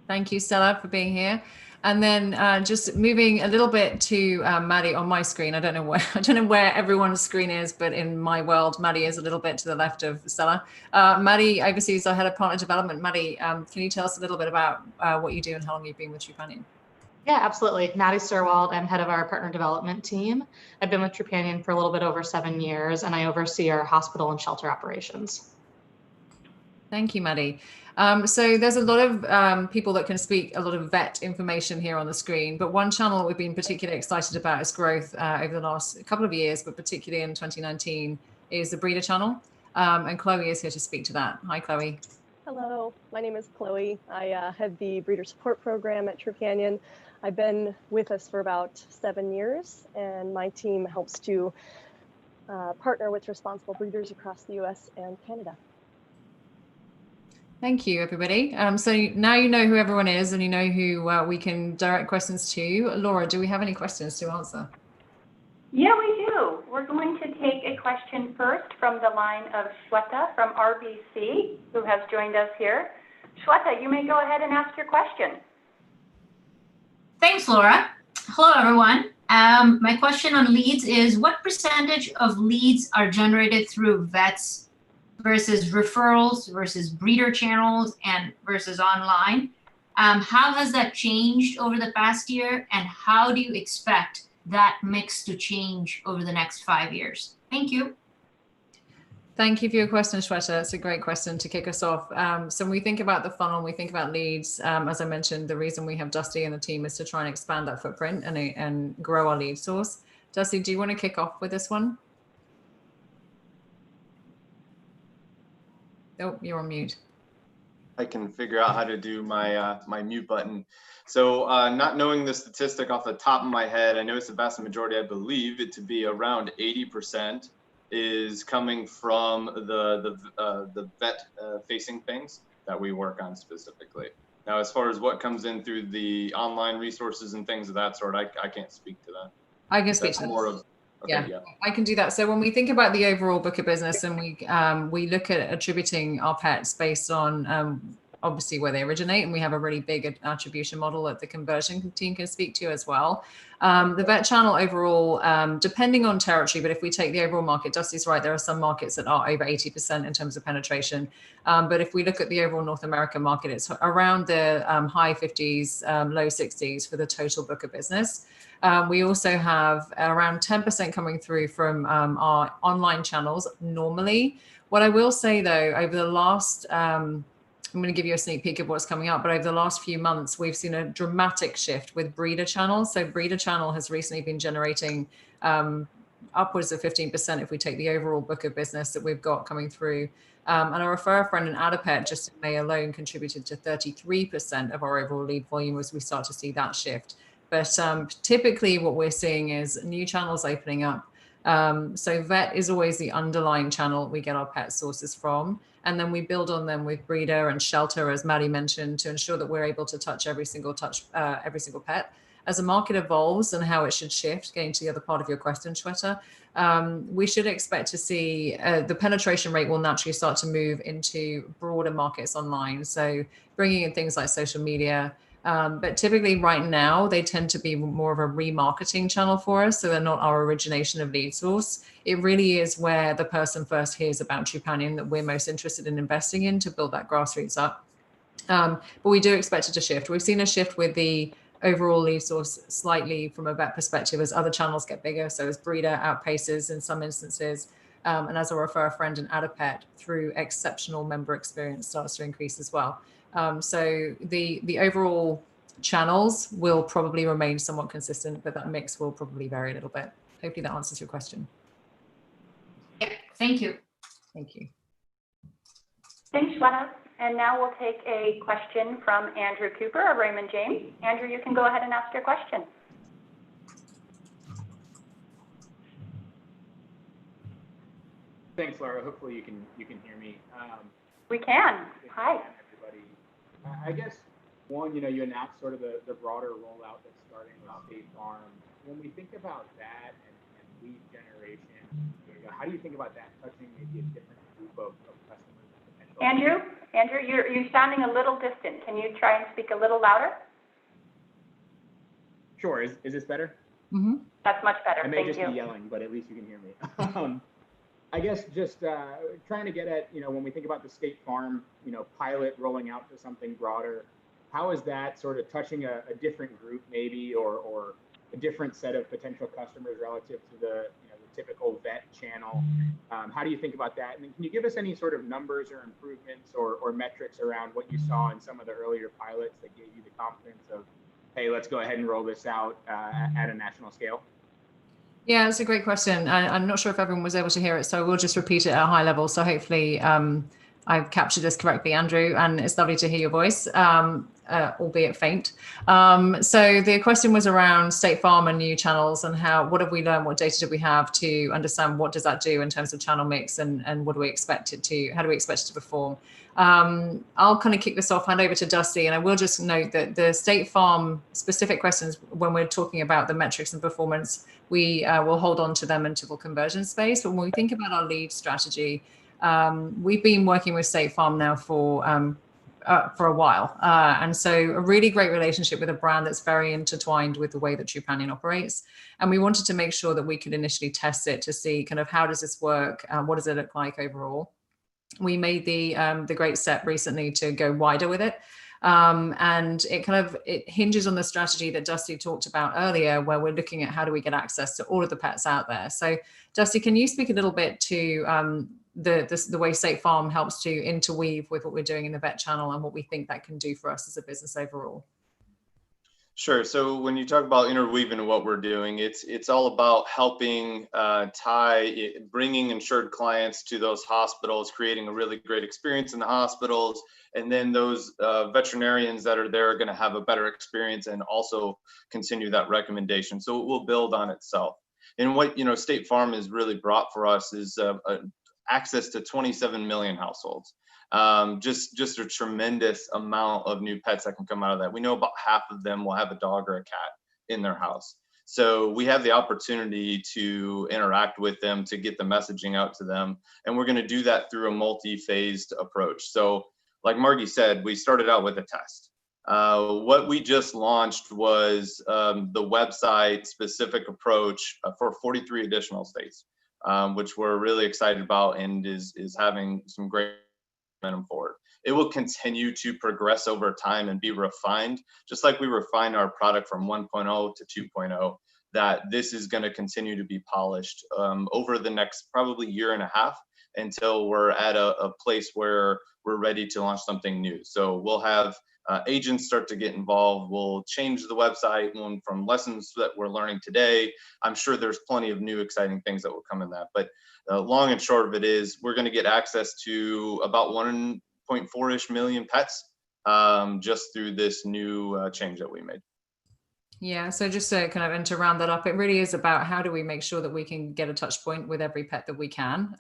Thank you, Stella, for being here. And then just moving a little bit to Maddie on my screen. I don't know where everyone's screen is, but in my world, Maddie is a little bit to the left of Stella. Maddie oversees our head of partner development. Maddie, can you tell us a little bit about what you do and how long you've been with Trupanion? Yeah, absolutely. Maddie Sturwald. I'm head of our partner development team. I've been with Trupanion for a little bit over 7 years, and I oversee our hospital and shelter operations. Thank you, Maddie. So there's a lot of people that can speak a lot of vet information here on the screen, but one channel that we've been particularly excited about its growth over the last couple of years, but particularly in 2019, is the breeder channel. And Chloe is here to speak to that. Hi, Chloe. Hello, my name is Chloe. I head the breeder support program at Trupanion. I've been with us for about 7 years, and my team helps to partner with responsible breeders across the US and Canada. Thank you, everybody. So now you know who everyone is and you know who we can direct questions to. Laura, do we have any questions to answer? Yeah, we do. We're going to take a question first from the line of Shweta from RBC, who has joined us here. Shweta, you may go ahead and ask your question. Thanks, Laura. Hello, everyone. My question on leads is, what percentage of leads are generated through vets versus referrals versus breeder channels and versus online? How has that changed over the past year, and how do you expect that mix to change over the next 5 years? Thank you. Thank you for your question, Shweta. It's a great question to kick us off. So when we think about the funnel, we think about leads. As I mentioned, the reason we have Dusty and the team is to try and expand that footprint and grow our lead source. Dusty, do you want to kick off with this one? Oh, you're on mute. I can figure out how to do my my mute button. So not knowing the statistic off the top of my head, I know it's the vast majority. I believe it to be around 80% is coming from the vet facing things that we work on specifically. Now, as far as what comes in through the online resources and things of that sort, I can't speak to that. I can speak to that. Okay, yeah, I can do that. So when we think about the overall book of business and we look at attributing our pets based on obviously where they originate, and we have a really big attribution model that the conversion team can speak to as well. The vet channel overall, depending on territory, but if we take the overall market, Dusty's right, there are some markets that are over 80% in terms of penetration. But if we look at the overall North American market, it's around the high 50s, low 60s for the total book of business. We also have around 10% coming through from our online channels normally. What I will say though, over the last, I'm going to give you a sneak peek of what's coming up, but over the last few months, we've seen a dramatic shift with breeder channels. So breeder channel has recently been generating upwards of 15% if we take the overall book of business that we've got coming through. And our refer a friend and add a pet just in May alone contributed to 33% of our overall lead volume as we start to see that shift. But typically what we're seeing is new channels opening up. So vet is always the underlying channel we get our pet sources from. And then we build on them with breeder and shelter, as Maddie mentioned, to ensure that we're able to touch every single pet. As the market evolves and how it should shift, getting to the other part of your question, Shweta, we should expect to see the penetration rate will naturally start to move into broader markets online. So bringing in things like social media, but typically right now, they tend to be more of a remarketing channel for us. So they're not our origination of lead source. It really is where the person first hears about Trupanion that we're most interested in investing in to build that grassroots up. But we do expect it to shift. We've seen a shift with the overall lead source slightly from a vet perspective as other channels get bigger. So as breeder outpaces in some instances, and as a refer a friend and add a pet through exceptional member experience starts to increase as well. So the overall channels will probably remain somewhat consistent, but that mix will probably vary a little bit. Hopefully that answers your question. Thank you. Thank you. Thanks, Shweta. And now we'll take a question from Andrew Cooper of Raymond James. Andrew, you can go ahead and ask your question. Thanks, Laura. Hopefully you can hear me. We can. Hi. Everybody. I guess one, you announced sort of the broader rollout that's starting with State Farm. When we think about that and lead generation, how do you think about that touching maybe a different group of customers and potential? Andrew, you're sounding a little distant. Can you try and speak a little louder? Sure. Is this better? Mm-hmm. That's much better. I may Thank just you. be yelling, but at least you can hear me. I guess just trying to get at, when we think about the State Farm, pilot rolling out to something broader, how is that sort of touching a different group maybe, or a different set of potential customers relative to the typical vet channel? How do you think about that? And then can you give us any sort of numbers or improvements or metrics around what you saw in some of the earlier pilots that gave you the confidence of, hey, let's go ahead and roll this out at a national scale? Yeah, that's a great question. I'm not sure if everyone was able to hear it, so we'll just repeat it at a high level. So hopefully I've captured this correctly, Andrew, and it's lovely to hear your voice, albeit faint. So the question was around State Farm and new channels and what have we learned, what data do we have to understand what does that do in terms of channel mix and what do we expect it to, how do we expect it to perform? I'll kind of kick this off, hand over to Dusty, and I will just note that the State Farm specific questions, when we're talking about the metrics and performance, we will hold on to them until conversion space. But when we think about our lead strategy, we've been working with State Farm now for a while. And so a really great relationship with a brand that's very intertwined with the way that Trupanion operates. And we wanted to make sure that we could initially test it to see kind of how does this work? What does it look like overall? We made the great step recently to go wider with it. And it hinges on the strategy that Dusty talked about earlier, where we're looking at how do we get access to all of the pets out there. So Dusty, can you speak a little bit to the way State Farm helps to interweave with what we're doing in the vet channel and what we think that can do for us as a business overall? Sure. So when you talk about interweaving what we're doing, it's all about helping bringing insured clients to those hospitals, creating a really great experience in the hospitals, and then those veterinarians that are there are going to have a better experience and also continue that recommendation. So it will build on itself. And what State Farm has really brought for us is access to 27 million households. Just a tremendous amount of new pets that can come out of that. We know about half of them will have a dog or a cat in their house. So we have the opportunity to interact with them, to get the messaging out to them. And we're going to do that through a multi-phased approach. So like Margie said, we started out with a test. What we just launched was the website specific approach for 43 additional states, which we're really excited about and is having some great momentum forward. It will continue to progress over time and be refined, just like we refined our product from 1.0 to 2.0, that this is going to continue to be polished over the next probably year and a half until we're at a place where we're ready to launch something new. So we'll have agents start to get involved. We'll change the website from lessons that we're learning today. I'm sure there's plenty of new exciting things that will come in that. But long and short of it is we're going to get access to about 1.4-ish million pets just through this new change that we made. Yeah, so just to to round that up, it really is about how do we make sure that we can get a touch point with every pet that we can.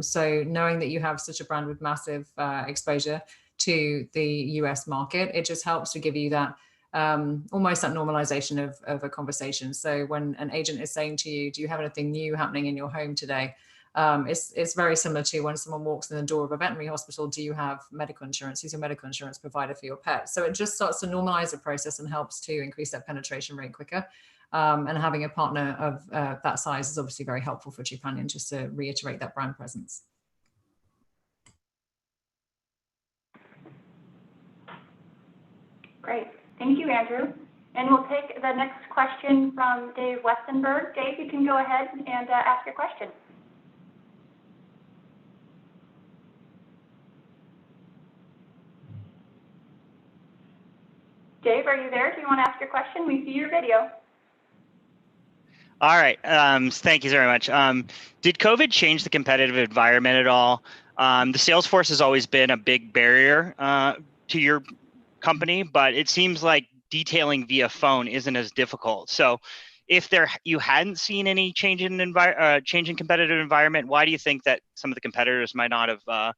So knowing that you have such a brand with massive exposure to the US market, it just helps to give you that almost that normalization of a conversation. So when an agent is saying to you, do you have anything new happening in your home today? It's very similar to when someone walks in the door of a veterinary hospital, do you have medical insurance? Who's your medical insurance provider for your pet? So it just starts to normalize the process and helps to increase that penetration rate quicker. And having a partner of that size is obviously very helpful for Trupanion, just to reiterate that brand presence. Great. Thank you, Andrew. And we'll take the next question from Dave Westenberg. Dave, you can go ahead and ask your question. Dave, are you there? Do you want to ask your question? We see your video. All right. Thank you very much. Did COVID change the competitive environment at all? The sales force has always been a big barrier to your company, but it seems like detailing via phone isn't as difficult. So if you hadn't seen any change in competitive environment, why do you think that some of the competitors might not have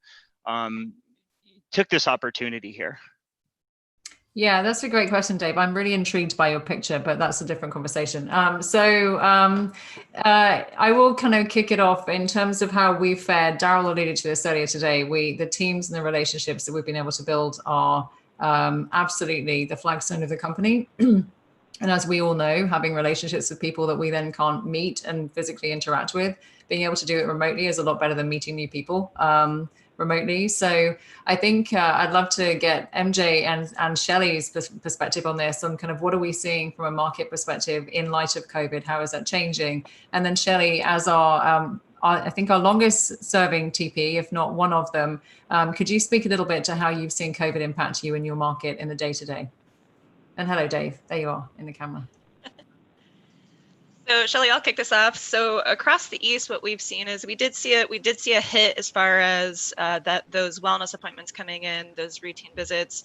took this opportunity here? Yeah, that's a great question, Dave. I'm really intrigued by your picture, but that's a different conversation. I will kind of kick it off in terms of how we fared. Daryl alluded to this earlier today. The teams and the relationships that we've been able to build are absolutely the flagstone of the company. And as we all know, having relationships with people that we then can't meet and physically interact with, being able to do it remotely is a lot better than meeting new people remotely. So I think I'd love to get MJ and Shelley's perspective on this, on kind of what are we seeing from a market perspective in light of COVID? How is that changing? And then Shelley, as I think our longest serving TP, if not one of them, could you speak a little bit to how you've seen COVID impact you in your market in the day-to-day? And hello, Dave. There you are in the camera. So Shelley, I'll kick this off. So across the East, what we've seen is we did see a hit as far as those wellness appointments coming in, those routine visits.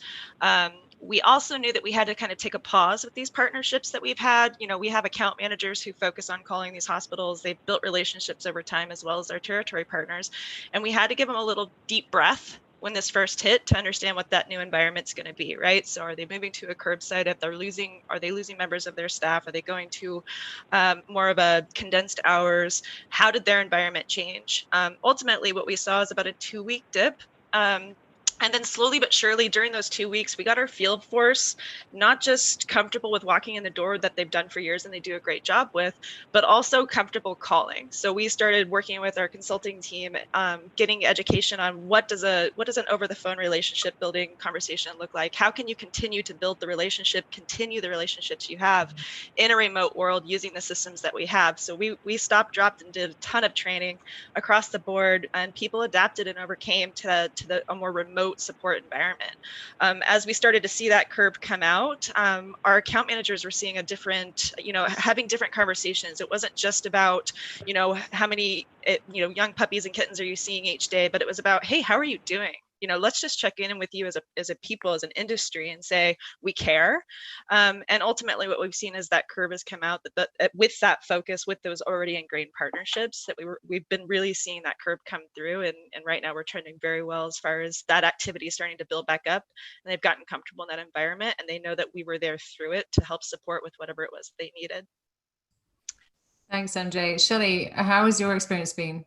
We also knew that we had to kind of take a pause with these partnerships that we've had. You know, we have account managers who focus on calling these hospitals. They've built relationships over time, as well as our territory partners. And we had to give them a little deep breath when this first hit to understand what that new environment's going to be, right? So are they moving to a curbside? Are they losing members of their staff? Are they going to more of a condensed hours? How did their environment change? Ultimately, what we saw is about a 2-week dip. And then slowly but surely during those 2 weeks, we got our field force not just comfortable with walking in the door that they've done for years and they do a great job with, but also comfortable calling. So we started working with our consulting team, getting education on what does an over the phone relationship building conversation look like? How can you continue to build the relationship, continue the relationships you have in a remote world using the systems that we have? So we stopped, dropped, and did a ton of training across the board, and people adapted and overcame to a more remote support environment. As we started to see that curve come out, our account managers were seeing a different, having different conversations. It wasn't just about, how many, young puppies and kittens are you seeing each day, but it was about, hey, how are you doing? Let's just check in with you as a people, as an industry, and say we care. And ultimately, what we've seen is that curve has come out that with that focus, with those already ingrained partnerships, that we've been really seeing that curve come through. And right now, we're trending very well as far as that activity is starting to build back up. And they've gotten comfortable in that environment, and they know that we were there through it to help support with whatever it was they needed. Thanks, MJ. Shelley, how has your experience been?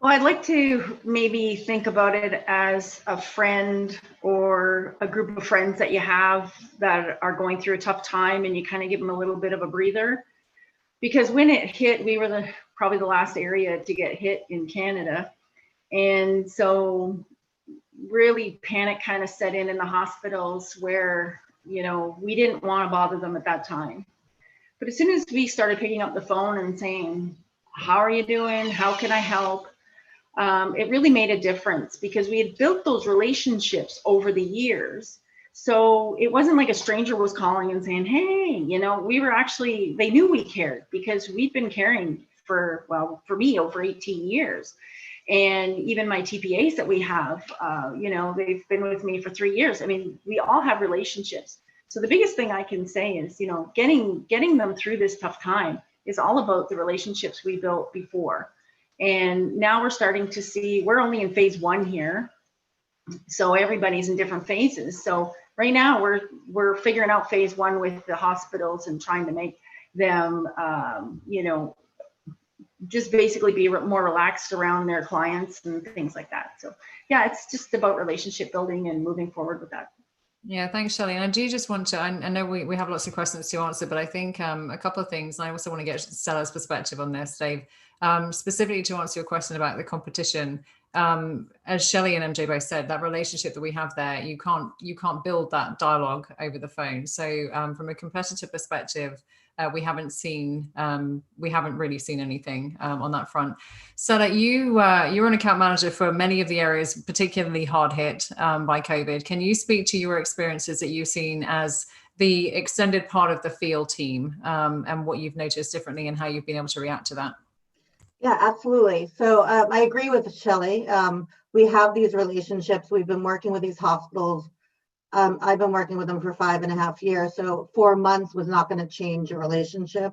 Well, I'd like to maybe think about it as a friend or a group of friends that you have that are going through a tough time, and you kind of give them a little bit of a breather. Because when it hit, we were probably the last area to get hit in Canada. And so really panic kind of set in the hospitals where, we didn't want to bother them at that time. But as soon as we started picking up the phone and saying, how are you doing? How can I help? It really made a difference because we had built those relationships over the years. So it wasn't like a stranger was calling and saying, hey, we were actually, they knew we cared because we'd been caring for me over 18 years. And even my TPAs that we have, they've been with me for 3 years. I mean, we all have relationships. So the biggest thing I can say is, getting them through this tough time is all about the relationships we built before. And now we're starting to see, we're only in phase 1 here. So everybody's in different phases. So right now we're figuring out phase 1 with the hospitals and trying to make them, just basically be more relaxed around their clients and things like that. So yeah, it's just about relationship building and moving forward with that. Yeah, thanks, Shelley. And I do just want to, I know we have lots of questions to answer, but I think a couple of things, and I also want to get Stella's perspective on this, Dave. Specifically to answer your question about the competition, as Shelley and MJ both said, that relationship that we have there, you can't build that dialogue over the phone. So from a competitor perspective, we haven't really seen anything on that front. Stella, you're an account manager for many of the areas particularly hard hit by COVID. Can you speak to your experiences that you've seen as the extended part of the field team, and what you've noticed differently and how you've been able to react to that. Yeah, absolutely. So I agree with Shelley. We have these relationships. We've been working with these hospitals. I've been working with them for 5.5 years. So 4 months was not going to change a relationship.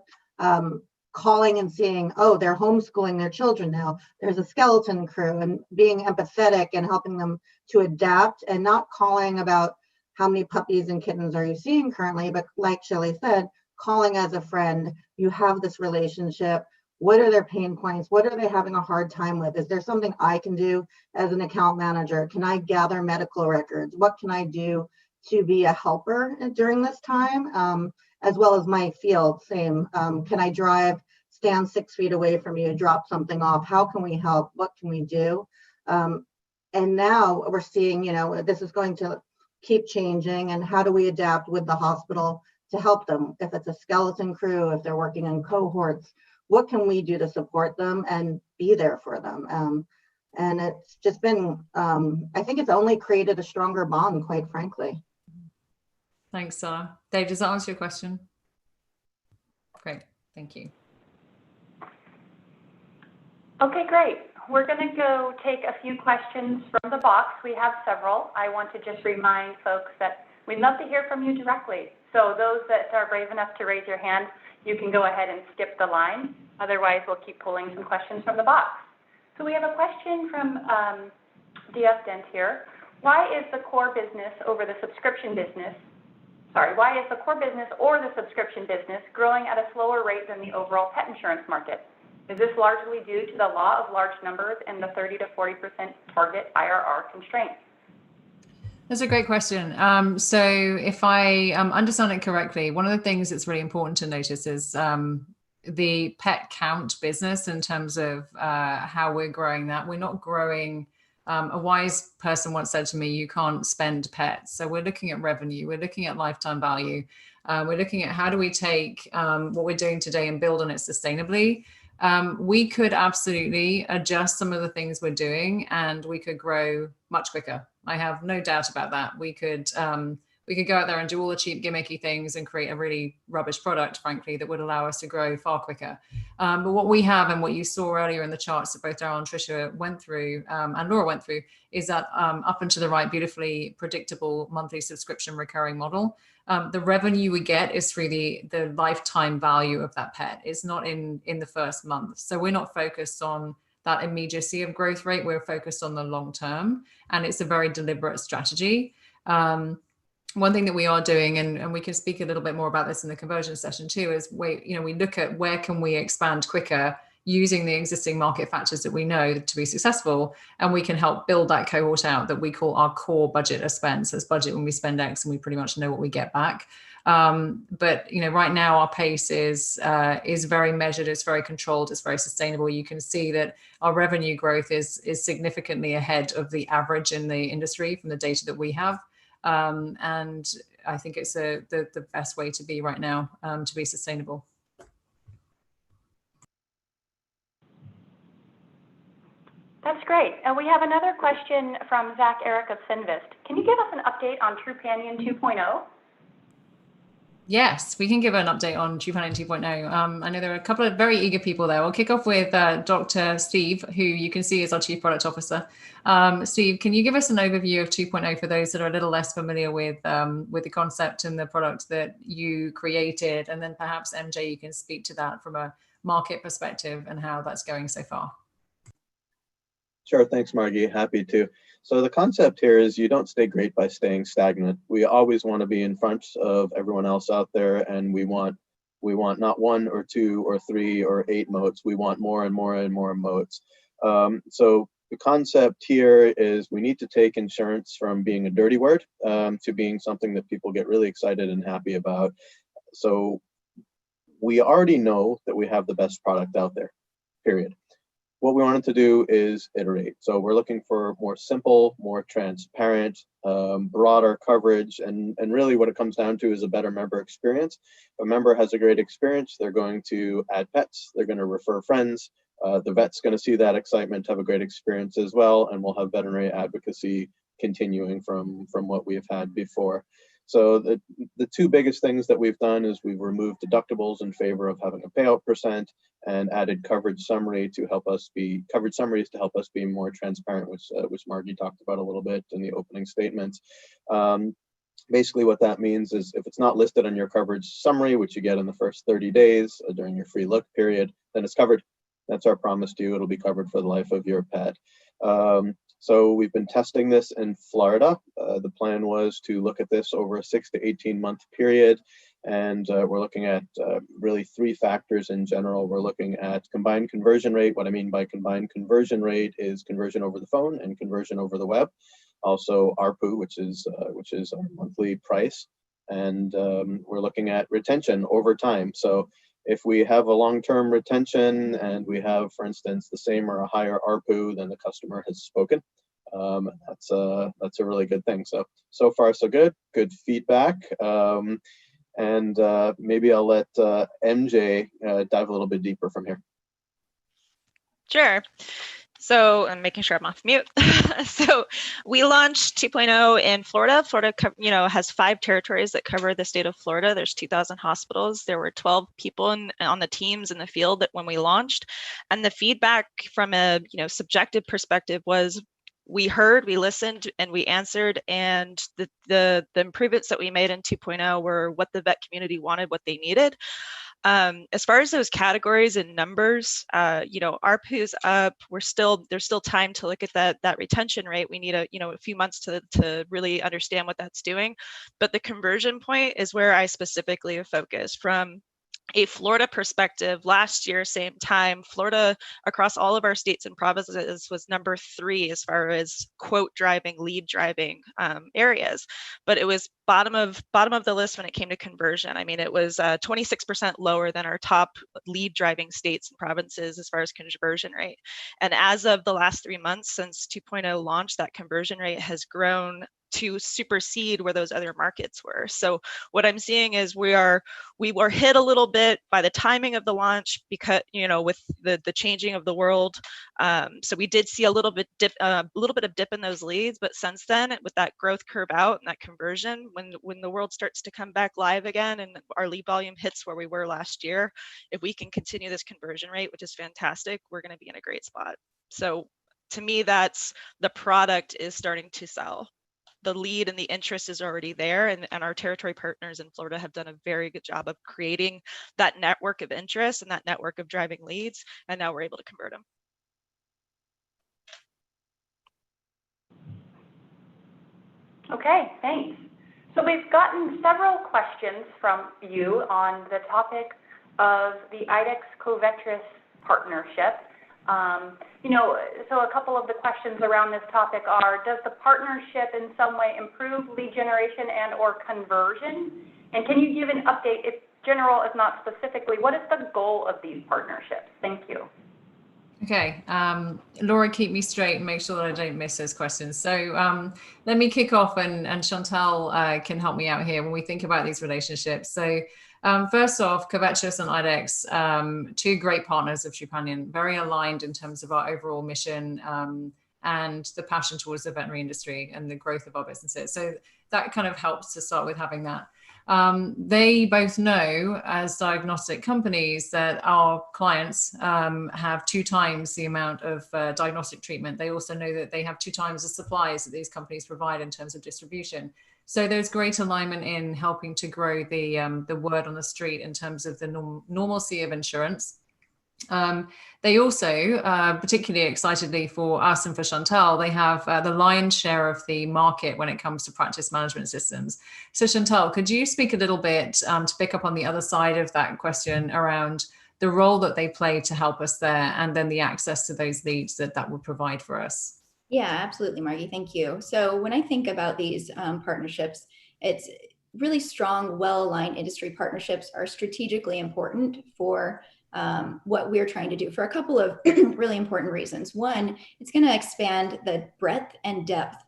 Calling and seeing, oh, they're homeschooling their children now. There's a skeleton crew, and being empathetic and helping them to adapt, and not calling about how many puppies and kittens are you seeing currently, but like Shelley said, calling as a friend. You have this relationship. What are their pain points? What are they having a hard time with? Is there something I can do as an account manager? Can I gather medical records? What can I do to be a helper during this time? As well as my field, same. Can I drive, stand 6 feet away from you, drop something off? How can we help? What can we do? And now we're seeing, this is going to keep changing, and how do we adapt with the hospital to help them? If it's a skeleton crew, if they're working in cohorts, what can we do to support them and be there for them? And it's just been, I think it's only created a stronger bond, quite frankly. Thanks, Sarah. Dave, does that answer your question? Great, thank you. Okay, great. We're going to go take a few questions from the box. We have several. I want to just remind folks that we'd love to hear from you directly. So those that are brave enough to raise your hand, you can go ahead and skip the line. Otherwise, we'll keep pulling some questions from the box. So we have a question from DF Dent here. Why is the core business or the subscription business growing at a slower rate than the overall pet insurance market? Is this largely due to the law of large numbers and the 30 to 40% target IRR constraint? That's a great question. So if I understand it correctly, one of the things that's really important to notice is the pet count business in terms of how we're growing that. We're not growing. A wise person once said to me, you can't spend pets. So we're looking at revenue. We're looking at lifetime value. We're looking at how do we take what we're doing today and build on it sustainably. We could absolutely adjust some of the things we're doing, and we could grow much quicker. I have no doubt about that. We could go out there and do all the cheap gimmicky things and create a really rubbish product, frankly, that would allow us to grow far quicker. But what we have, and what you saw earlier in the charts that both Daryl and Tricia went through, and Laura went through, is that up and to the right, beautifully predictable monthly subscription recurring model. The revenue we get is through the lifetime value of that pet. It's not in the first month. So we're not focused on that immediacy of growth rate. We're focused on the long term, and it's a very deliberate strategy. One thing that we are doing, and we can speak a little bit more about this in the conversion session too, is we look at where can we expand quicker using the existing market factors that we know to be successful, and we can help build that cohort out that we call our core budget of spend. So it's budget when we spend X and we pretty much know what we get back. But right now our pace is very measured, it's very controlled, it's very sustainable. You can see that our revenue growth is significantly ahead of the average in the industry from the data that we have. And I think it's the best way to be right now, to be sustainable. That's great. And we have another question from Zach Eric of Finvest. Can you give us an update on Trupanion 2.0? Yes, we can give an update on Trupanion 2.0. I know there are a couple of very eager people there. We'll kick off with Dr. Steve, who you can see is our Chief Product Officer. Steve, can you give us an overview of 2.0 for those that are a little less familiar with the concept and the product that you created? And then perhaps, MJ, you can speak to that from a market perspective and how that's going so far. Sure, thanks, Margie. Happy to. So the concept here is you don't stay great by staying stagnant. We always want to be in front of everyone else out there, and we want not 1 or 2 or 3 or 8 moats. We want more and more and more moats. So the concept here is we need to take insurance from being a dirty word to being something that people get really excited and happy about. So we already know that we have the best product out there, period. What we wanted to do is iterate. So we're looking for more simple, more transparent, broader coverage, and really what it comes down to is a better member experience. If a member has a great experience, they're going to add pets, they're going to refer friends, the vet's going to see that excitement, have a great experience as well, and we'll have veterinary advocacy continuing from what we've had before. So the two biggest things that we've done is we've removed deductibles in favor of having a payout percent and added coverage summaries to help us be more transparent, which Margie talked about a little bit in the opening statements. Basically what that means is if it's not listed on your coverage summary, which you get in the first 30 days during your free look period, then it's covered. That's our promise to you. It'll be covered for the life of your pet. So we've been testing this in Florida. The plan was to look at this over a 6 to 18 month period. And we're looking at really three factors in general. We're looking at combined conversion rate. What I mean by combined conversion rate is conversion over the phone and conversion over the web. Also ARPU, which is our monthly price. And we're looking at retention over time. So if we have a long-term retention and we have, for instance, the same or a higher ARPU than the customer has spoken, that's a really good thing. So far so good feedback. And maybe I'll let MJ dive a little bit deeper from here. Sure. So I'm making sure I'm off mute. So we launched 2.0 in Florida. Florida, has 5 territories that cover the state of Florida. There's 2,000 hospitals. There were 12 people on the teams in the field when we launched. And the feedback from a subjective perspective was we heard, we listened, and we answered. And the improvements that we made in 2.0 were what the vet community wanted, what they needed. As far as those categories and numbers, ARPU's up. There's still time to look at that retention rate. We need a few months to really understand what that's doing. But the conversion point is where I specifically have focused. From a Florida perspective, last year, same time, Florida across all of our states and provinces was number 3 as far as quote driving, lead driving areas, but it was bottom of the list when it came to conversion. I mean, it was 26% lower than our top lead driving states and provinces as far as conversion rate. And as of the last 3 months since 2.0 launched, that conversion rate has grown to supersede where those other markets were. So what I'm seeing is we were hit a little bit by the timing of the launch because with the changing of the world. So we did see a little bit of dip in those leads, but since then, with that growth curve out and that conversion, when the world starts to come back live again and our lead volume hits where we were last year, if we can continue this conversion rate, which is fantastic, we're going to be in a great spot. So to me, that's the product is starting to sell. The lead and the interest is already there, and our territory partners in Florida have done a very good job of creating that network of interest and that network of driving leads, and now we're able to convert them. Okay, thanks. So we've gotten several questions from you on the topic of the IDEXX Covetrus partnership. So a couple of the questions around this topic are, does the partnership in some way improve lead generation and or conversion? And can you give an update, if general, if not specifically, what is the goal of these partnerships? Thank you. Okay, Laura, keep me straight and make sure that I don't miss those questions. So let me kick off and Chantal can help me out here when we think about these relationships. So first off, Covetrus and IDEXX, 2 great partners of Trupanion, very aligned in terms of our overall mission and the passion towards the veterinary industry and the growth of our businesses. So that kind of helps to start with having that. They both know as diagnostic companies that our clients have 2 times the amount of diagnostic treatment. They also know that they have 2 times the supplies that these companies provide in terms of distribution. So there's great alignment in helping to grow the word on the street in terms of the normalcy of insurance. They also, particularly excitedly for us and for Chantal, they have the lion's share of the market when it comes to practice management systems. So Chantal, could you speak a little bit to pick up on the other side of that question around the role that they play to help us there, and then the access to those leads that would provide for us? Yeah, absolutely, Margie. Thank you. So when I think about these partnerships, it's really strong, well-aligned industry partnerships are strategically important for what we're trying to do for a couple of really important reasons. One, it's going to expand the breadth and depth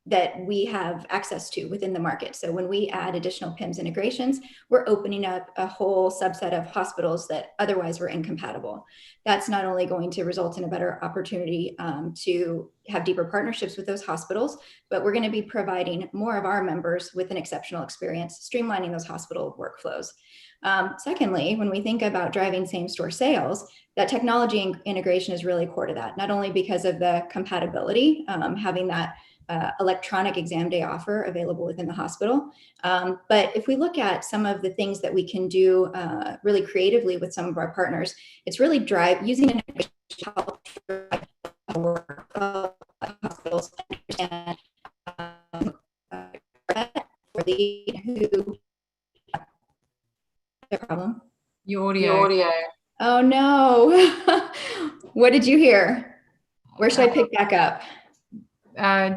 that we have access to within the market. So when we add additional PIMS integrations, we're opening up a whole subset of hospitals that otherwise were incompatible. That's not only going to result in a better opportunity to have deeper partnerships with those hospitals, but we're going to be providing more of our members with an exceptional experience, streamlining those hospital workflows. Secondly, when we think about driving same-store sales, that technology integration is really core to that, not only because of the compatibility, having that electronic exam day offer available within the hospital. But if we look at some of the things that we can do really creatively with some of our partners, it's really using integration to help drive our hospitals understand for the who the problem. Your audio. Oh no. What did you hear? Where should I pick back up?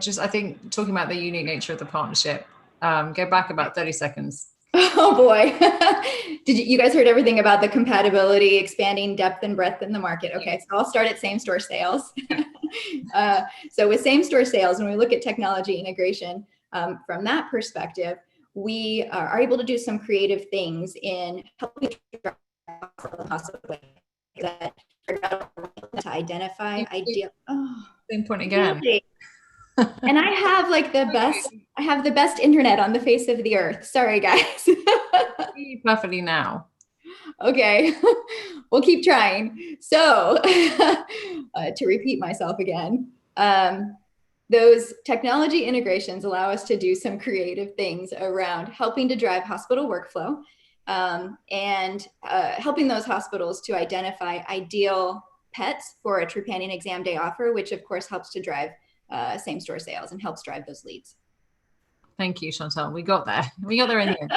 Just, I think, talking about the unique nature of the partnership. Go back about 30 seconds. Oh boy. You guys heard everything about the compatibility, expanding depth and breadth in the market? Okay, so I'll start at same-store sales. So with same-store sales, when we look at technology integration, from that perspective, we are able to do some creative things in helping to identify ideal. Oh, same point again. Really? And I have like the best internet on the face of the earth. Sorry, guys. Perfectly now. Okay, we'll keep trying. So to repeat myself again, those technology integrations allow us to do some creative things around helping to drive hospital workflow and helping those hospitals to identify ideal pets for a Trupanion exam day offer, which of course helps to drive same-store sales and helps drive those leads. Thank you, Chantal. We got there. We got there in the end.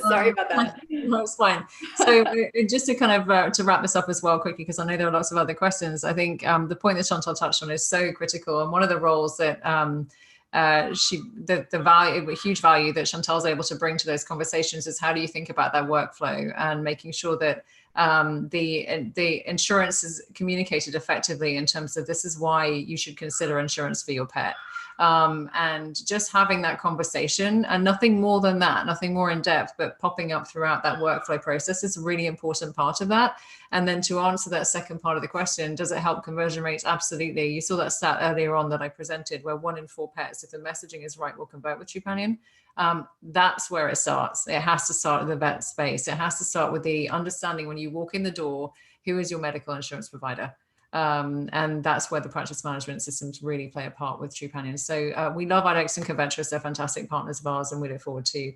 Sorry about that. That's fine. So just to kind of to wrap this up as well quickly, because I know there are lots of other questions. I think the point that Chantal touched on is so critical, and one of the roles that the value, huge value that Chantal's able to bring to those conversations is how do you think about that workflow and making sure that the insurance is communicated effectively in terms of this is why you should consider insurance for your pet. And just having that conversation and nothing more than that, nothing more in depth, but popping up throughout that workflow process is a really important part of that. And then to answer that second part of the question, does it help conversion rates? Absolutely. You saw that stat earlier on that I presented where 1 in 4 pets, if the messaging is right, will convert with Trupanion. That's where it starts. It has to start with the vet space. It has to start with the understanding when you walk in the door, who is your medical insurance provider? And that's where the practice management systems really play a part with Trupanion. So we love IDEXX and Covetrus. They're fantastic partners of ours, and we look forward to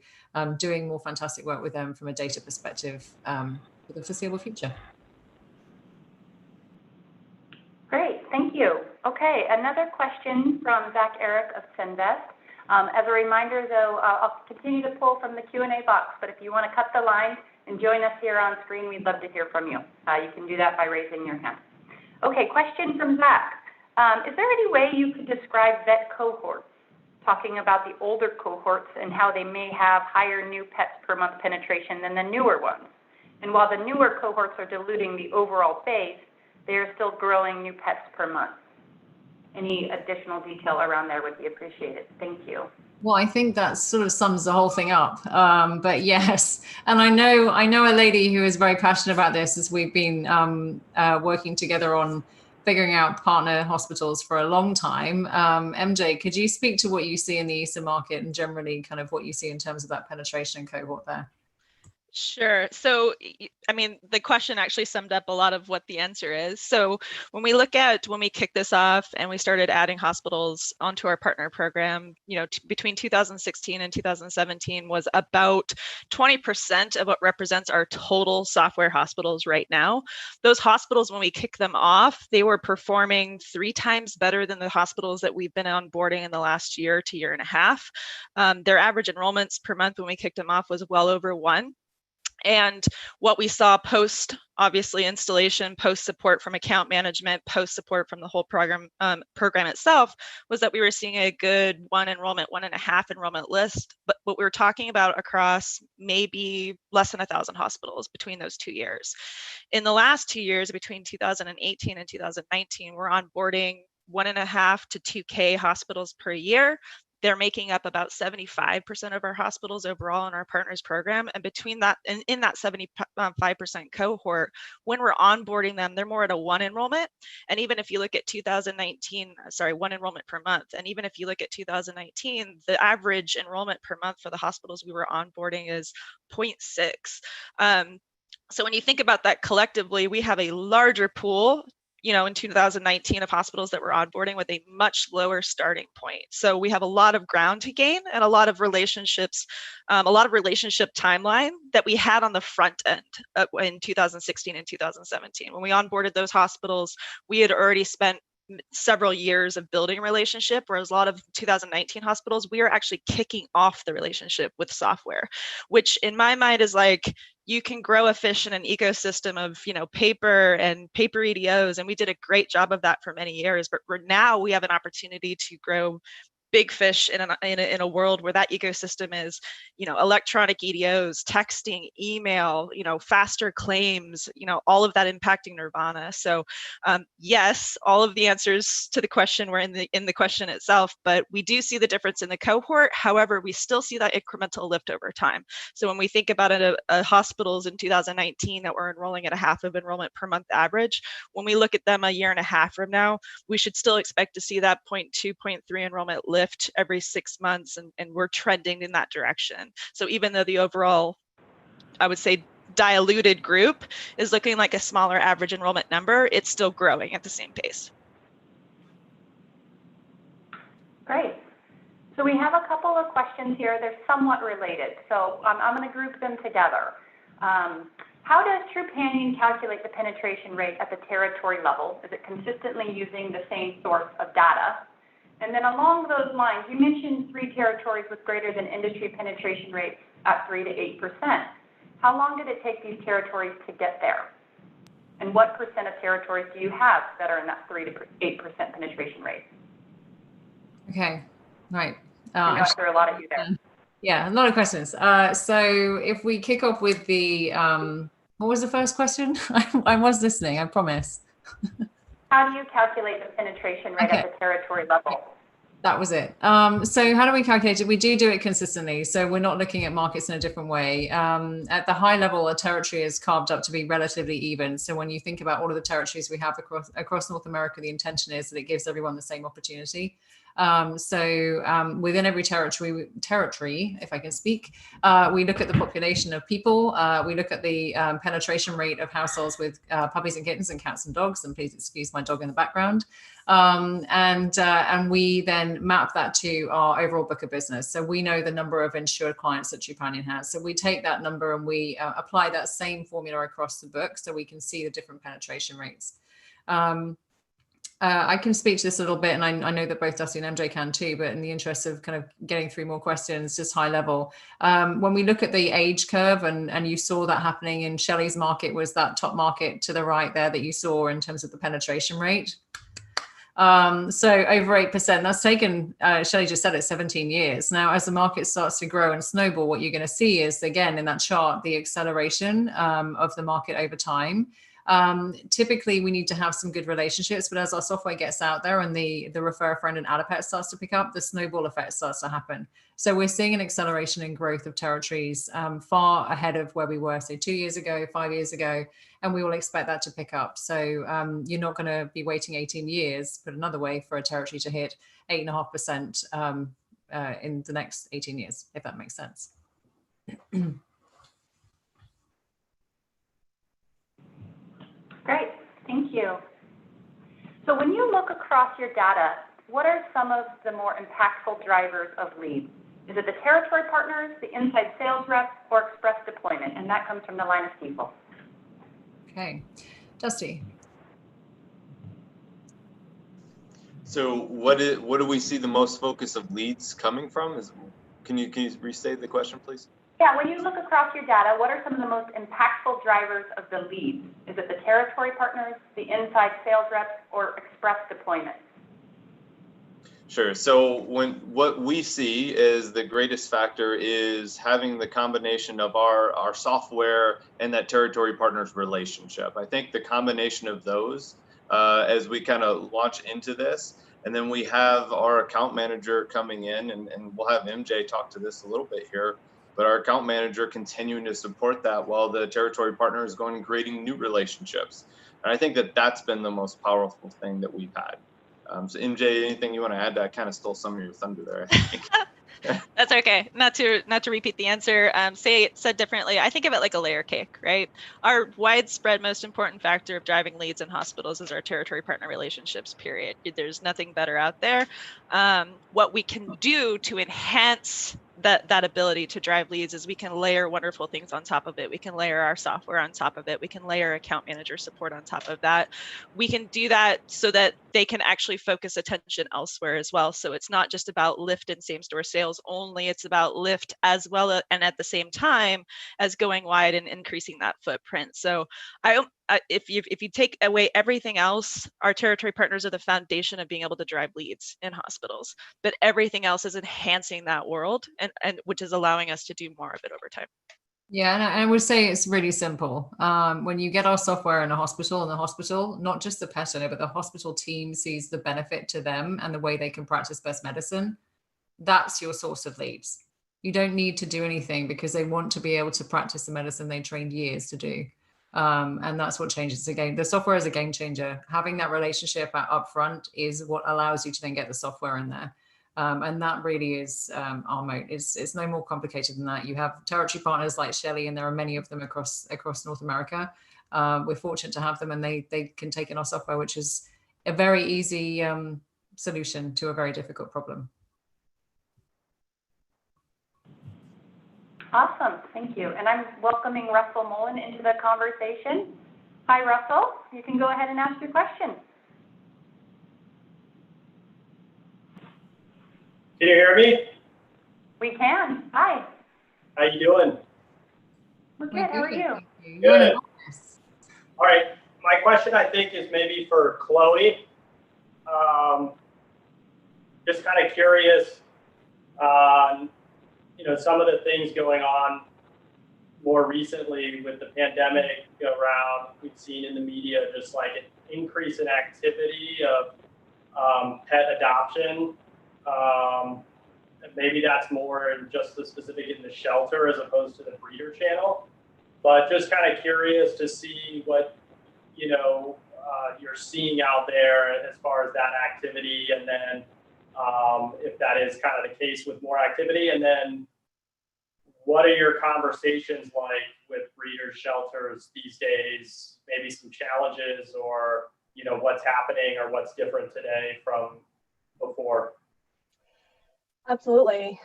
doing more fantastic work with them from a data perspective for the foreseeable future. Great, thank you. Okay, another question from Zach Eric of Senvest. As a reminder, though, I'll continue to pull from the Q&A box, but if you want to cut the line and join us here on screen, we'd love to hear from you. You can do that by raising your hand. Okay, question from Zach. Is there any way you could describe vet cohorts, talking about the older cohorts and how they may have higher new pets per month penetration than the newer ones? And while the newer cohorts are diluting the overall base, they are still growing new pets per month. Any additional detail around there would be appreciated. Thank you. Well, I think that sort of sums the whole thing up. But yes, and I know a lady who is very passionate about this as we've been working together on figuring out partner hospitals for a long time. MJ, could you speak to what you see in the Eastern market and generally kind of what you see in terms of that penetration cohort there? Sure. So, I mean, the question actually summed up a lot of what the answer is. So when we kicked this off and we started adding hospitals onto our partner program, between 2016 and 2017 was about 20% of what represents our total software hospitals right now. Those hospitals, when we kicked them off, they were performing 3 times better than the hospitals that we've been onboarding in the last year to year and a half. Their average enrollments per month when we kicked them off was well over 1. And what we saw post, obviously, installation, post support from account management, post support from the whole program itself, was that we were seeing a good 1 enrollment, 1.5 enrollment list. But what we were talking about across maybe less than 1,000 hospitals between those 2 years. In the last 2 years, between 2018 and 2019, we're onboarding 1.5 to 2K hospitals per year. They're making up about 75% of our hospitals overall in our partners program. And between that, and in that 75% cohort, when we're onboarding them, they're more at a 1 enrollment. And even if you look at 2019, sorry, 1 enrollment per month. And even if you look at 2019, the average enrollment per month for the hospitals we were onboarding is 0.6. So when you think about that collectively, we have a larger pool, in 2019 of hospitals that we're onboarding with a much lower starting point. So we have a lot of ground to gain and a lot of relationships, a lot of relationship timeline that we had on the front end in 2016 and 2017. When we onboarded those hospitals, we had already spent several years of building a relationship, whereas a lot of 2019 hospitals, we are actually kicking off the relationship with software, which in my mind is like, you can grow a fish in an ecosystem of, paper and paper EDOs. And we did a great job of that for many years, but now we have an opportunity to grow big fish in a world where that ecosystem is, electronic EDOs, texting, email, faster claims, all of that impacting Nirvana. So yes, all of the answers to the question were in the question itself, but we do see the difference in the cohort. However, we still see that incremental lift over time. So when we think about it, hospitals in 2019 that were enrolling at a half of enrollment per month average, when we look at them a year and a half from now, we should still expect to see that 0.2, 0.3 enrollment lift every 6 months, and we're trending in that direction. So even though the overall, I would say, diluted group is looking like a smaller average enrollment number, it's still growing at the same pace. Great. So we have a couple of questions here. They're somewhat related, so I'm going to group them together. How does Trupanion calculate the penetration rate at the territory level? Is it consistently using the same source of data? And then along those lines, you mentioned 3 territories with greater than industry penetration rates at 3 to 8%. How long did it take these territories to get there? And what % of territories do you have that are in that 3 to 8% penetration rate? Okay, right. I know there are a lot of you there. Yeah, a lot of questions. So if we kick off with the, what was the first question? I was listening, I promise. How do you calculate the penetration rate at the territory level? That was it. So how do we calculate it? We do it consistently. So we're not looking at markets in a different way. At the high level, a territory is carved up to be relatively even. So when you think about all of the territories we have across North America, the intention is that it gives everyone the same opportunity. Within every territory, if I can speak, we look at the population of people, we look at the penetration rate of households with puppies and kittens and cats and dogs, and please excuse my dog in the background. And we then map that to our overall book of business. So we know the number of insured clients that Trupanion has. So we take that number and we apply that same formula across the book so we can see the different penetration rates. I can speak to this a little bit, and I know that both Dusty and MJ can too, but in the interest of kind of getting through more questions, just high level, when we look at the age curve, and you saw that happening in Shelley's market, was that top market to the right there that you saw in terms of the penetration rate. So over 8%, that's taken, Shelley just said it, 17 years. Now, as the market starts to grow and snowball, what you're going to see is, again, in that chart, the acceleration of the market over time. Typically we need to have some good relationships, but as our software gets out there and the refer a friend and add a pet starts to pick up, the snowball effect starts to happen. So we're seeing an acceleration in growth of territories far ahead of where we were, say 2 years ago, 5 years ago, and we will expect that to pick up. So you're not going to be waiting 18 years, put another way, for a territory to hit 8.5% in the next 18 years, if that makes sense. Great, thank you. So when you look across your data, what are some of the more impactful drivers of leads? Is it the territory partners, the inside sales reps, or express deployment? And that comes from the line of people. Okay, Dusty. So what do we see the most focus of leads coming from? Can you restate the question, please? Yeah, when you look across your data, what are some of the most impactful drivers of the leads? Is it the territory partners, the inside sales reps, or express deployment? Sure. So what we see is the greatest factor is having the combination of our software and that territory partners relationship. I think the combination of those, as we kind of launch into this, And then we have our account manager coming in, and we'll have MJ talk to this a little bit here, but our account manager continuing to support that while the territory partner is going and creating new relationships. And I think that that's been the most powerful thing that we've had. So MJ, anything you want to add? I kind of stole some of your thunder there, I think. That's okay. Not to repeat the answer. Said differently, I think of it like a layer cake, right? Our widespread most important factor of driving leads in hospitals is our territory partner relationships, period. There's nothing better out there. What we can do to enhance that ability to drive leads is we can layer wonderful things on top of it. We can layer our software on top of it. We can layer account manager support on top of that. We can do that so that they can actually focus attention elsewhere as well. So it's not just about lift and same store sales only, it's about lift as well, and at the same time as going wide and increasing that footprint. So if you take away everything else, our territory partners are the foundation of being able to drive leads in hospitals, but everything else is enhancing that world, and which is allowing us to do more of it over time. Yeah, and I would say it's really simple. When you get our software in a hospital, not just the pet owner, but the hospital team sees the benefit to them and the way they can practice best medicine. That's your source of leads. You don't need to do anything because they want to be able to practice the medicine they trained years to do. And that's what changes the game. The software is a game changer. Having that relationship up front is what allows you to then get the software in there. And that really is our moat. It's no more complicated than that. You have territory partners like Shelley, and there are many of them across North America. We're fortunate to have them, and they can take in our software, which is a very easy solution to a very difficult problem. Awesome, thank you. And I'm welcoming Russell Mullen into the conversation. Hi, Russell. You can go ahead and ask your question. Can you hear me? We can. Hi. How you doing? We're good. How are you? Good. All right. My question, I think, is maybe for Chloe. Just kind of curious on, some of the things going on more recently with the pandemic around. We've seen in the media just like an increase in activity of pet adoption. Maybe that's more in just the specific in the shelter as opposed to the breeder channel, but just kind of curious to see what you're seeing out there as far as that activity, and then if that is kind of the case with more activity, and then what are your conversations like with breeder shelters these days? Maybe some challenges, or what's happening or what's different today from before. Absolutely.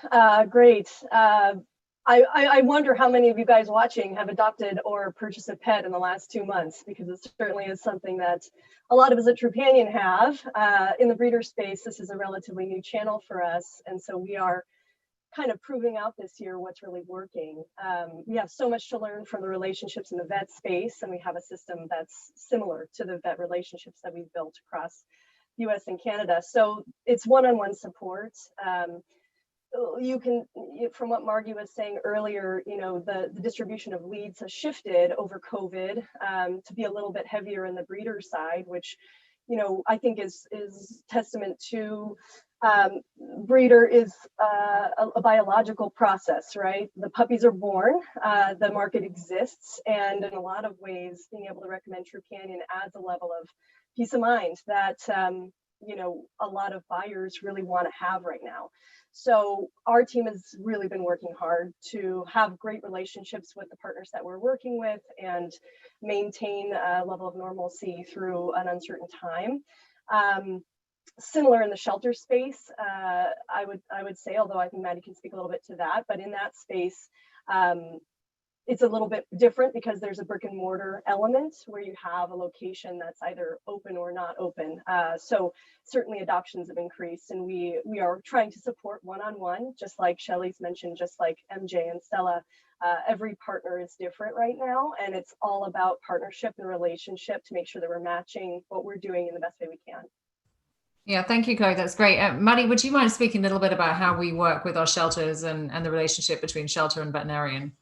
Great. I wonder how many of you guys watching have adopted or purchased a pet in the last 2 months, because it certainly is something that a lot of us at Trupanion have. In the breeder space, this is a relatively new channel for us, and so we are kind of proving out this year what's really working. We have so much to learn from the relationships in the vet space, and we have a system that's similar to the vet relationships that we've built across US and Canada. So it's one-on-one support. You can, from what Margie was saying earlier, the distribution of leads has shifted over COVID to be a little bit heavier in the breeder side, which, I think is testament to breeder is a biological process, right? The puppies are born, the market exists, and in a lot of ways, being able to recommend Trupanion adds a level of peace of mind that a lot of buyers really want to have right now. So our team has really been working hard to have great relationships with the partners that we're working with and maintain a level of normalcy through an uncertain time. Similar in the shelter space, I would say, although I think Maddie can speak a little bit to that, but in that space, it's a little bit different because there's a brick and mortar element where you have a location that's either open or not open. So certainly adoptions have increased, and we are trying to support one-on-one, just like Shelley's mentioned, just like MJ and Stella. Every partner is different right now, and it's all about partnership and relationship to make sure that we're matching what we're doing in the best way we can. Yeah, thank you, Chloe. That's great. Maddie, would you mind speaking a little bit about how we work with our shelters and the relationship between shelter and veterinarian?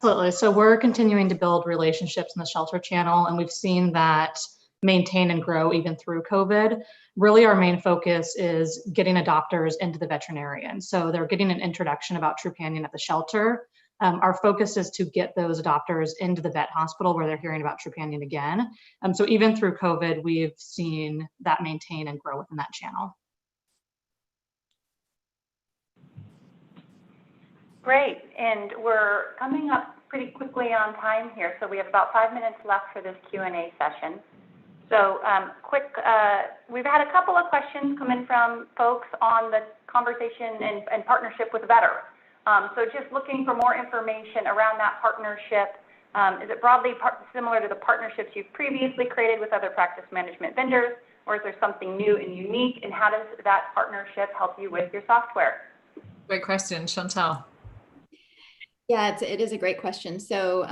Absolutely. So we're continuing to build relationships in the shelter channel, and we've seen that maintain and grow even through COVID. Really, our main focus is getting adopters into the veterinarian. So they're getting an introduction about Trupanion at the shelter. Our focus is to get those adopters into the vet hospital where they're hearing about Trupanion again. So even through COVID, we've seen that maintain and grow within that channel. Great, and we're coming up pretty quickly on time here, so we have about 5 minutes left for this Q&A session. So we've had a couple of questions come in from folks on the conversation and partnership with Vetter. So just looking for more information around that partnership. Is it broadly similar to the partnerships you've previously created with other practice management vendors, or is there something new and unique, and how does that partnership help you with your software? Great question, Chantal. Yeah, it is a great question. So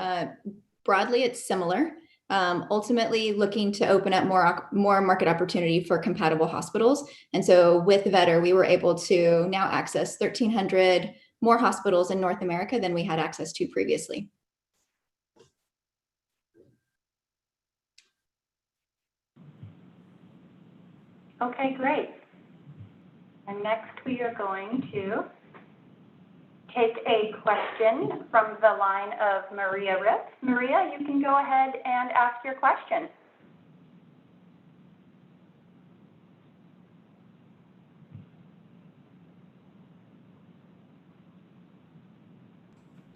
broadly, it's similar. Ultimately, looking to open up more market opportunity for compatible hospitals. And so with Vetter, we were able to now access 1,300 more hospitals in North America than we had access to previously. Okay, great. And next we are going to take a question from the line of Maria Ripp. Maria, you can go ahead and ask your question.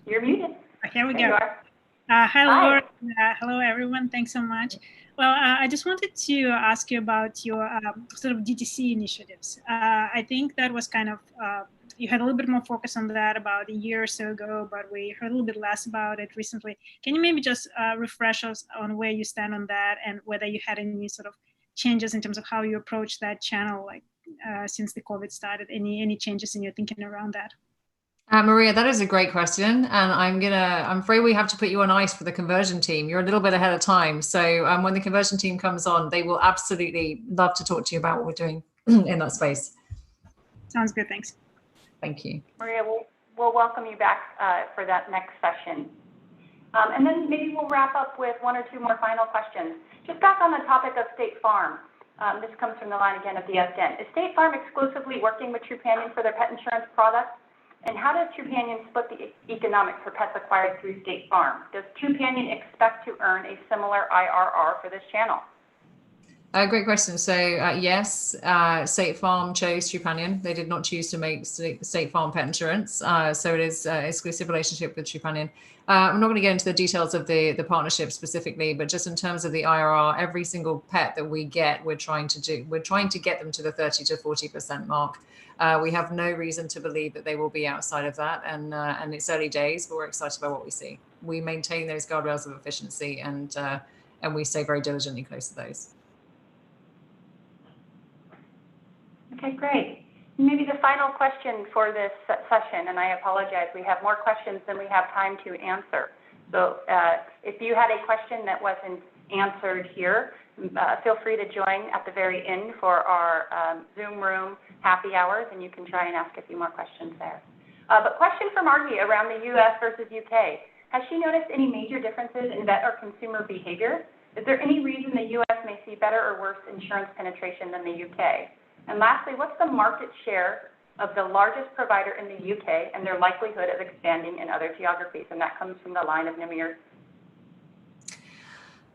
You're muted. Here we There go. you are. Hi, Laura. Hello, everyone. Thanks so much. Well, I just wanted to ask you about your sort of DTC initiatives. I think that was kind of, you had a little bit more focus on that about a year or so ago, but we heard a little bit less about it recently. Can you maybe just refresh us on where you stand on that and whether you had any sort of changes in terms of how you approach that channel, like since the COVID started, any changes in your thinking around that? Maria, that is a great question. And I'm afraid we have to put you on ice for the conversion team. You're a little bit ahead of time. So when the conversion team comes on, they will absolutely love to talk to you about what we're doing in that space. Sounds good. Thanks. Thank you. Maria, we'll welcome you back for that next session. And then maybe we'll wrap up with one or two more final questions. Just back on the topic of State Farm. This comes from the line again of DS Den. Is State Farm exclusively working with Trupanion for their pet insurance products? And how does Trupanion split the economics for pets acquired through State Farm? Does Trupanion expect to earn a similar IRR for this channel? Great question. So yes, State Farm chose Trupanion. They did not choose to make State Farm pet insurance. So it is an exclusive relationship with Trupanion. I'm not going to get into the details of the partnership specifically, but just in terms of the IRR, every single pet that we get, we're trying to get them to the 30 to 40% mark. We have no reason to believe that they will be outside of that. And it's early days, but we're excited about what we see. We maintain those guardrails of efficiency and we stay very diligently close to those. Okay, great. Maybe the final question for this session, and I apologize, we have more questions than we have time to answer. So if you had a question that wasn't answered here, feel free to join at the very end for our Zoom room happy hours, and you can try and ask a few more questions there. But question from Margie around the US versus UK. Has she noticed any major differences in vet or consumer behavior? Is there any reason the US may see better or worse insurance penetration than the UK? And lastly, what's the market share of the largest provider in the UK and their likelihood of expanding in other geographies? And that comes from the line of Namir.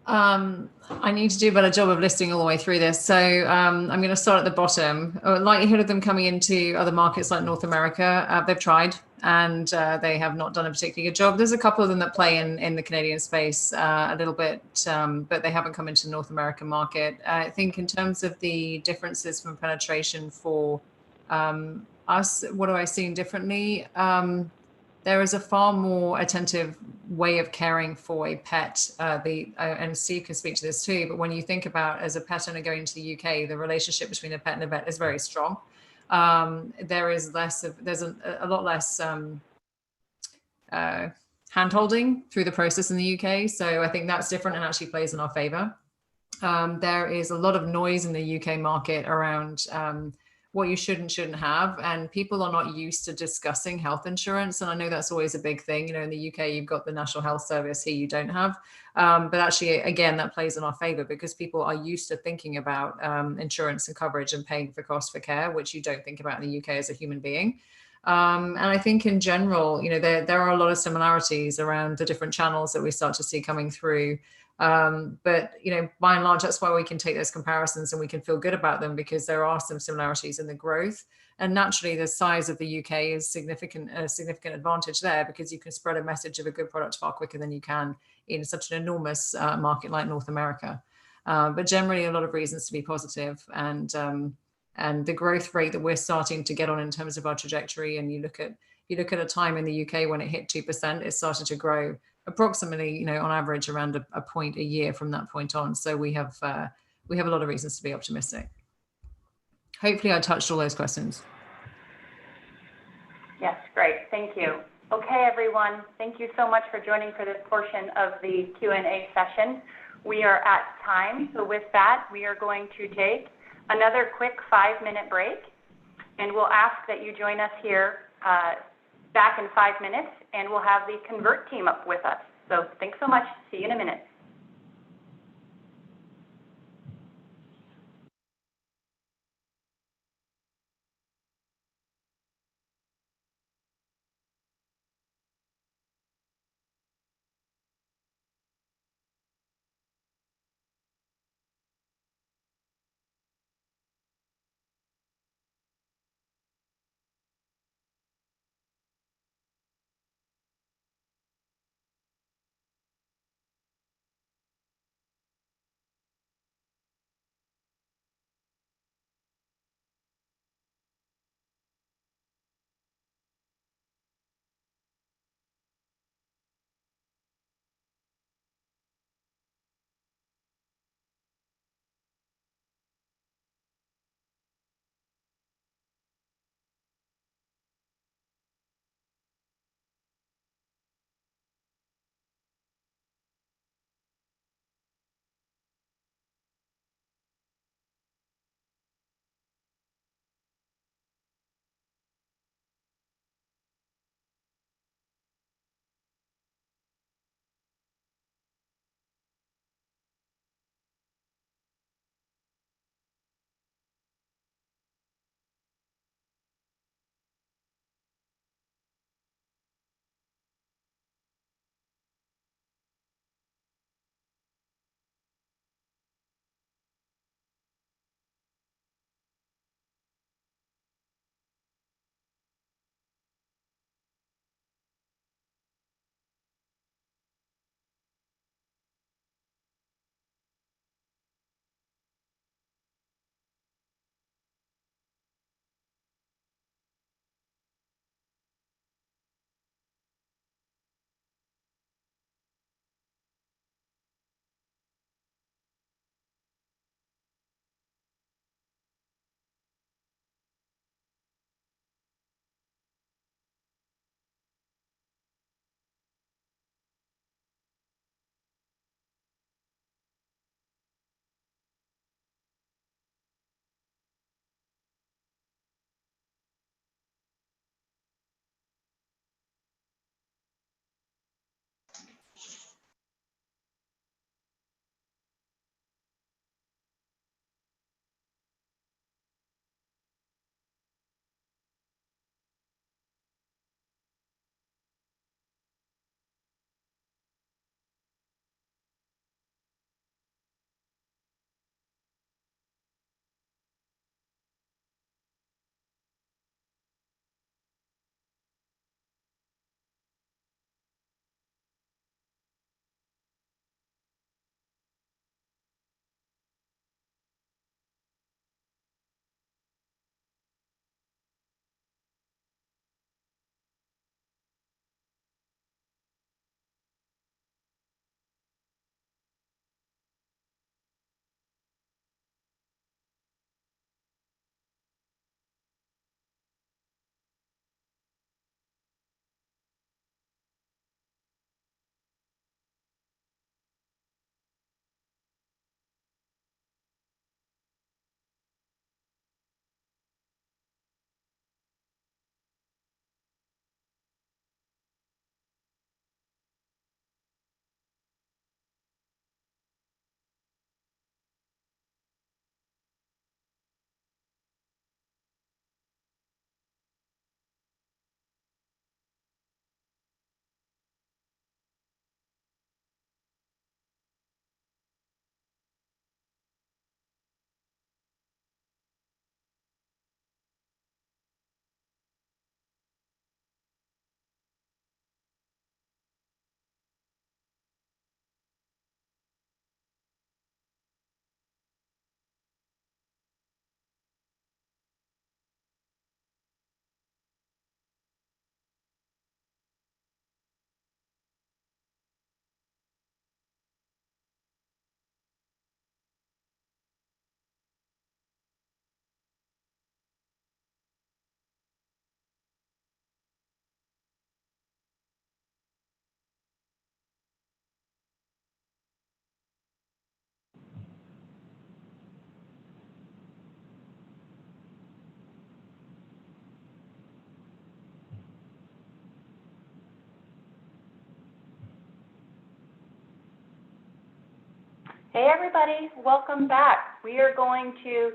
I need to do a better job of listing all the way through this. So I'm going to start at the bottom. Likelihood of them coming into other markets like North America, they've tried and they have not done a particularly good job. There's a couple of them that play in the Canadian space a little bit, but they haven't come into the North American market. I think in terms of the differences from penetration for us, what have I seen differently? There is a far more attentive way of caring for a pet. And Steve can speak to this too, but when you think about as a pet owner going to the UK, the relationship between a pet and a vet is very strong. There's a lot less hand-holding through the process in the UK. So I think that's different and actually plays in our favor. There is a lot of noise in the UK market around what you should and shouldn't have. And people are not used to discussing health insurance. And I know that's always a big thing. You know, in the UK, you've got the National Health Service, here you don't have. But actually, again, that plays in our favor because people are used to thinking about insurance and coverage and paying for cost for care, which you don't think about in the UK as a human being. And I think in general, you know, there are a lot of similarities around the different channels that we start to see coming through. But, you know, by and large, that's why we can take those comparisons and we can feel good about them because there are some similarities in the growth. And naturally, the size of the UK is a significant advantage there because you can spread a message of a good product far quicker than you can in such an enormous market like North America. But generally, a lot of reasons to be positive. And the growth rate that we're starting to get on in terms of our trajectory, and you look at a time in the UK when it hit 2%, it started to grow approximately, you know, on average around a point a year from that point on. So we have a lot of reasons to be optimistic. Hopefully I touched all those questions. Yes, great, thank you. Okay, everyone, thank you so much for joining for this portion of the Q&A session. We are at time, so with that, we are going to take another quick 5-minute break, and we'll ask that you join us here back in 5 minutes, and we'll have the Convert team up with us. So thanks so much. See you in a minute. Hey everybody, welcome back. We are going to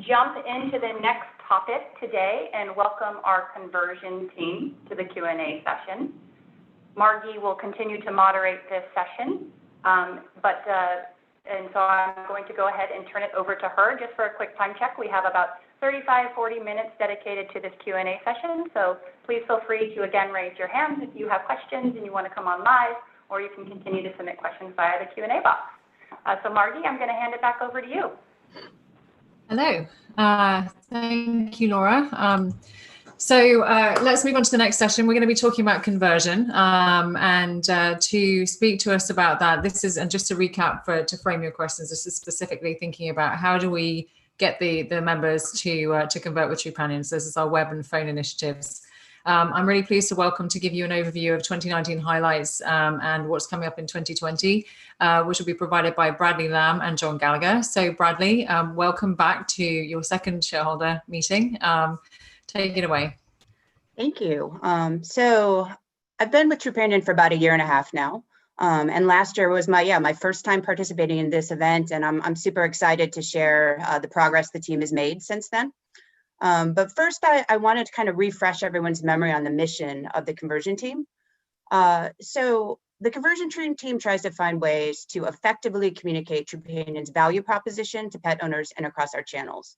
jump into the next topic today and welcome our conversion team to the Q&A session. Margie will continue to moderate this session, and so I'm going to go ahead and turn it over to her just for a quick time check. We have about 35-40 minutes dedicated to this Q&A session, so please feel free to again raise your hands if you have questions and you want to come on live, or you can continue to submit questions via the Q&A box. So Margie, I'm going to hand it back over to you. Hello. Thank you, Laura. So let's move on to the next session. We're going to be talking about conversion, and to speak to us about that, this is, and just to recap, to frame your questions, this is specifically thinking about how do we get the members to convert with Trupanion. So this is our web and phone initiatives. I'm really pleased to give you an overview of 2019 highlights and what's coming up in 2020, which will be provided by Bradley Lamb and John Gallagher. So Bradley, welcome back to your second shareholder meeting. Take it away. Thank you. So I've been with Trupanion for about 1.5 years now. And last year was my first time participating in this event, and I'm super excited to share the progress the team has made since then. But first, I wanted to kind of refresh everyone's memory on the mission of the conversion team. So the conversion team tries to find ways to effectively communicate Trupanion's value proposition to pet owners and across our channels.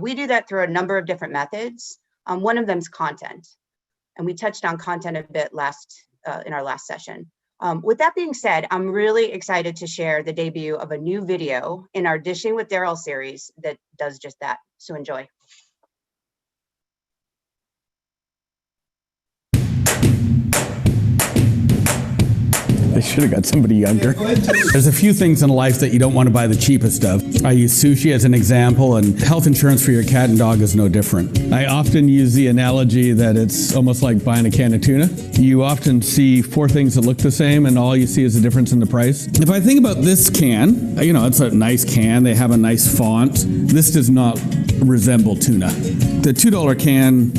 We do that through a number of different methods. One of them is content, and we touched on content a bit in our last session. With that being said, I'm really excited to share the debut of a new video in our Dishing with Daryl series that does just that. So enjoy. They should have got somebody younger. There's a few things in life that you don't want to buy the cheapest of. I use sushi as an example, and health insurance for your cat and dog is no different. I often use the analogy that it's almost like buying a can of tuna. You often see 4 things that look the same, and all you see is a difference in the price. If I think about this can, it's a nice can. They have a nice font. This does not resemble tuna. The $2 can,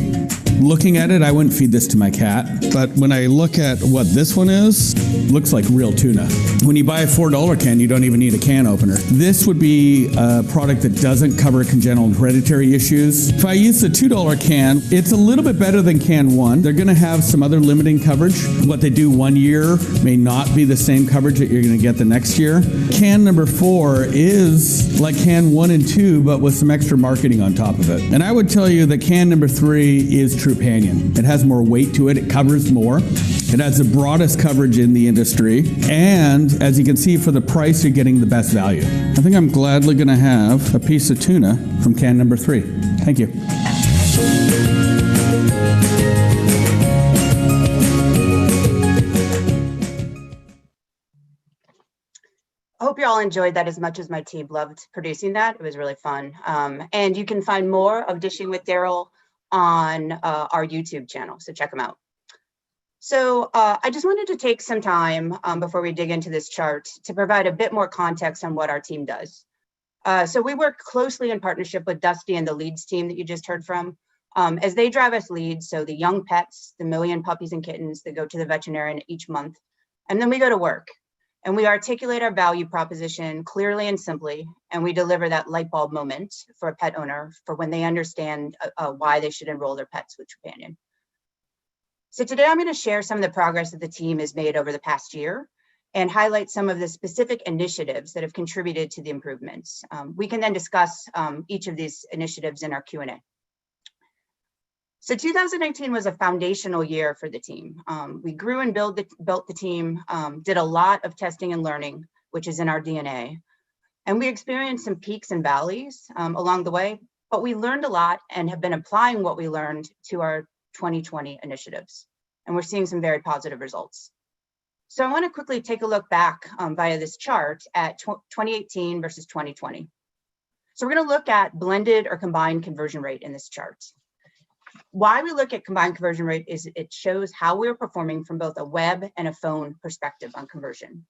looking at it, I wouldn't feed this to my cat. But when I look at what this one is, looks like real tuna. When you buy a $4 can, you don't even need a can opener. This would be a product that doesn't cover congenital and hereditary issues. If I use the $2 can, it's a little bit better than can 1. They're going to have some other limiting coverage. What they do 1 year may not be the same coverage that you're going to get the next year. Can number 4 is like can 1 and 2, but with some extra marketing on top of it. And I would tell you that can number 3 is Trupanion. It has more weight to it. It covers more. It has the broadest coverage in the industry. And as you can see, for the price, you're getting the best value. I think I'm gladly going to have a piece of tuna from can number 3. Thank you. I hope you all enjoyed that as much as my team loved producing that. It was really fun. And you can find more of Dishing with Daryl on our YouTube channel, so check them out. So I just wanted to take some time before we dig into this chart to provide a bit more context on what our team does. So we work closely in partnership with Dusty and the leads team that you just heard from, as they drive us leads, so the young pets, the 1 million puppies and kittens that go to the veterinarian each month. And then we go to work and we articulate our value proposition clearly and simply, and we deliver that light bulb moment for a pet owner for when they understand why they should enroll their pets with Trupanion. So today I'm going to share some of the progress that the team has made over the past year and highlight some of the specific initiatives that have contributed to the improvements. We can then discuss each of these initiatives in our Q&A. So 2019 was a foundational year for the team. We grew and built the team, did a lot of testing and learning, which is in our DNA. And we experienced some peaks and valleys along the way, but we learned a lot and have been applying what we learned to our 2020 initiatives. And we're seeing some very positive results. So I want to quickly take a look back via this chart at 2018 versus 2020. So we're going to look at blended or combined conversion rate in this chart. Why we look at combined conversion rate is it shows how we're performing from both a web and a phone perspective on conversion.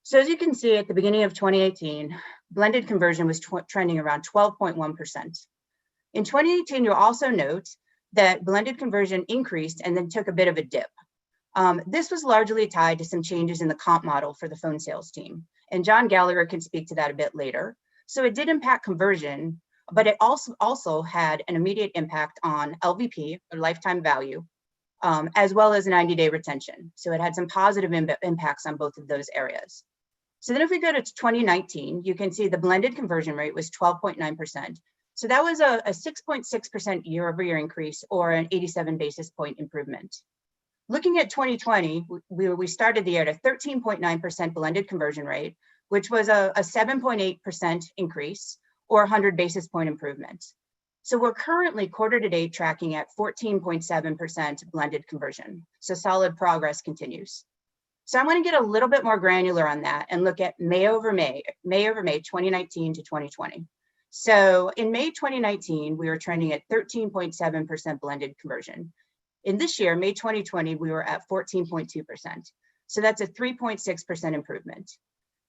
So as you can see at the beginning of 2018, blended conversion was trending around 12.1%. In 2018, you'll also note that blended conversion increased and then took a bit of a dip. This was largely tied to some changes in the comp model for the phone sales team. And John Gallagher can speak to that a bit later. So it did impact conversion, but it also had an immediate impact on LVP, or lifetime value, as well as 90-day retention. So it had some positive impacts on both of those areas. So then if we go to 2019, you can see the blended conversion rate was 12.9%. So that was a 6.6% year-over-year increase, or an 87 basis point improvement. Looking at 2020, we started the year at a 13.9% blended conversion rate, which was a 7.8% increase, or 100 basis point improvement. So we're currently quarter to date tracking at 14.7% blended conversion. So solid progress continues. So I want to get a little bit more granular on that and look at May over May 2019 to 2020. So in May 2019, we were trending at 13.7% blended conversion. In this year, May 2020, we were at 14.2%. So that's a 3.6% improvement.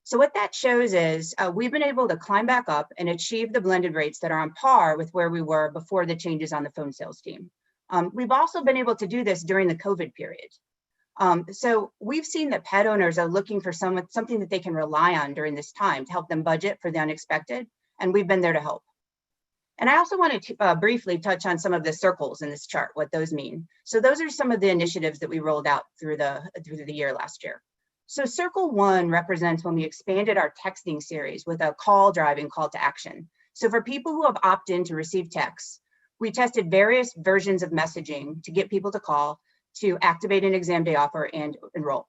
So what that shows is we've been able to climb back up and achieve the blended rates that are on par with where we were before the changes on the phone sales team. We've also been able to do this during the COVID period. So we've seen that pet owners are looking for something that they can rely on during this time to help them budget for the unexpected, and we've been there to help. And I also want to briefly touch on some of the circles in this chart, what those mean. So those are some of the initiatives that we rolled out through the year last year. So circle 1 represents when we expanded our texting series with a call driving call to action. So for people who have opted in to receive texts, we tested various versions of messaging to get people to call, to activate an exam day offer and enroll.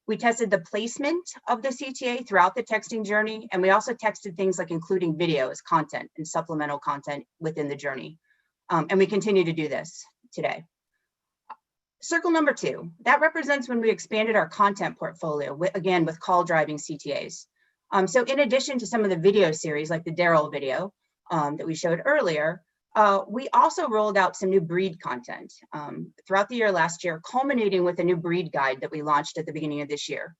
We tested the placement of the CTA throughout the texting journey, and we also tested things like including video as content and supplemental content within the journey. And we continue to do this today. Circle number 2, that represents when we expanded our content portfolio, again, with call driving CTAs. So in addition to some of the video series, like the Daryl video that we showed earlier, we also rolled out some new breed content throughout the year last year, culminating with a new breed guide that we launched at the beginning of this year.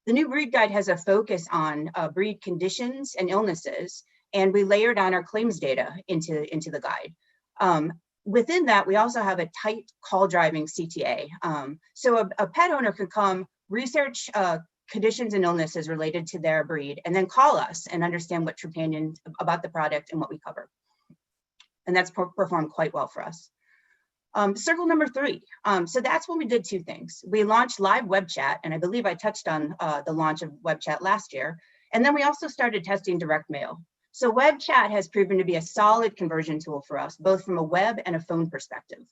The new breed guide has a focus on breed conditions and illnesses, and we layered on our claims data into the guide. Within that, we also have a tight call driving CTA. So a pet owner can come research conditions and illnesses related to their breed, and then call us and understand what Trupanion about the product and what we cover. And that's performed quite well for us. Circle number 3. So that's when we did 2 things. We launched live web chat, and I believe I touched on the launch of web chat last year. And then we also started testing direct mail. So web chat has proven to be a solid conversion tool for us, both from a web and a phone perspective.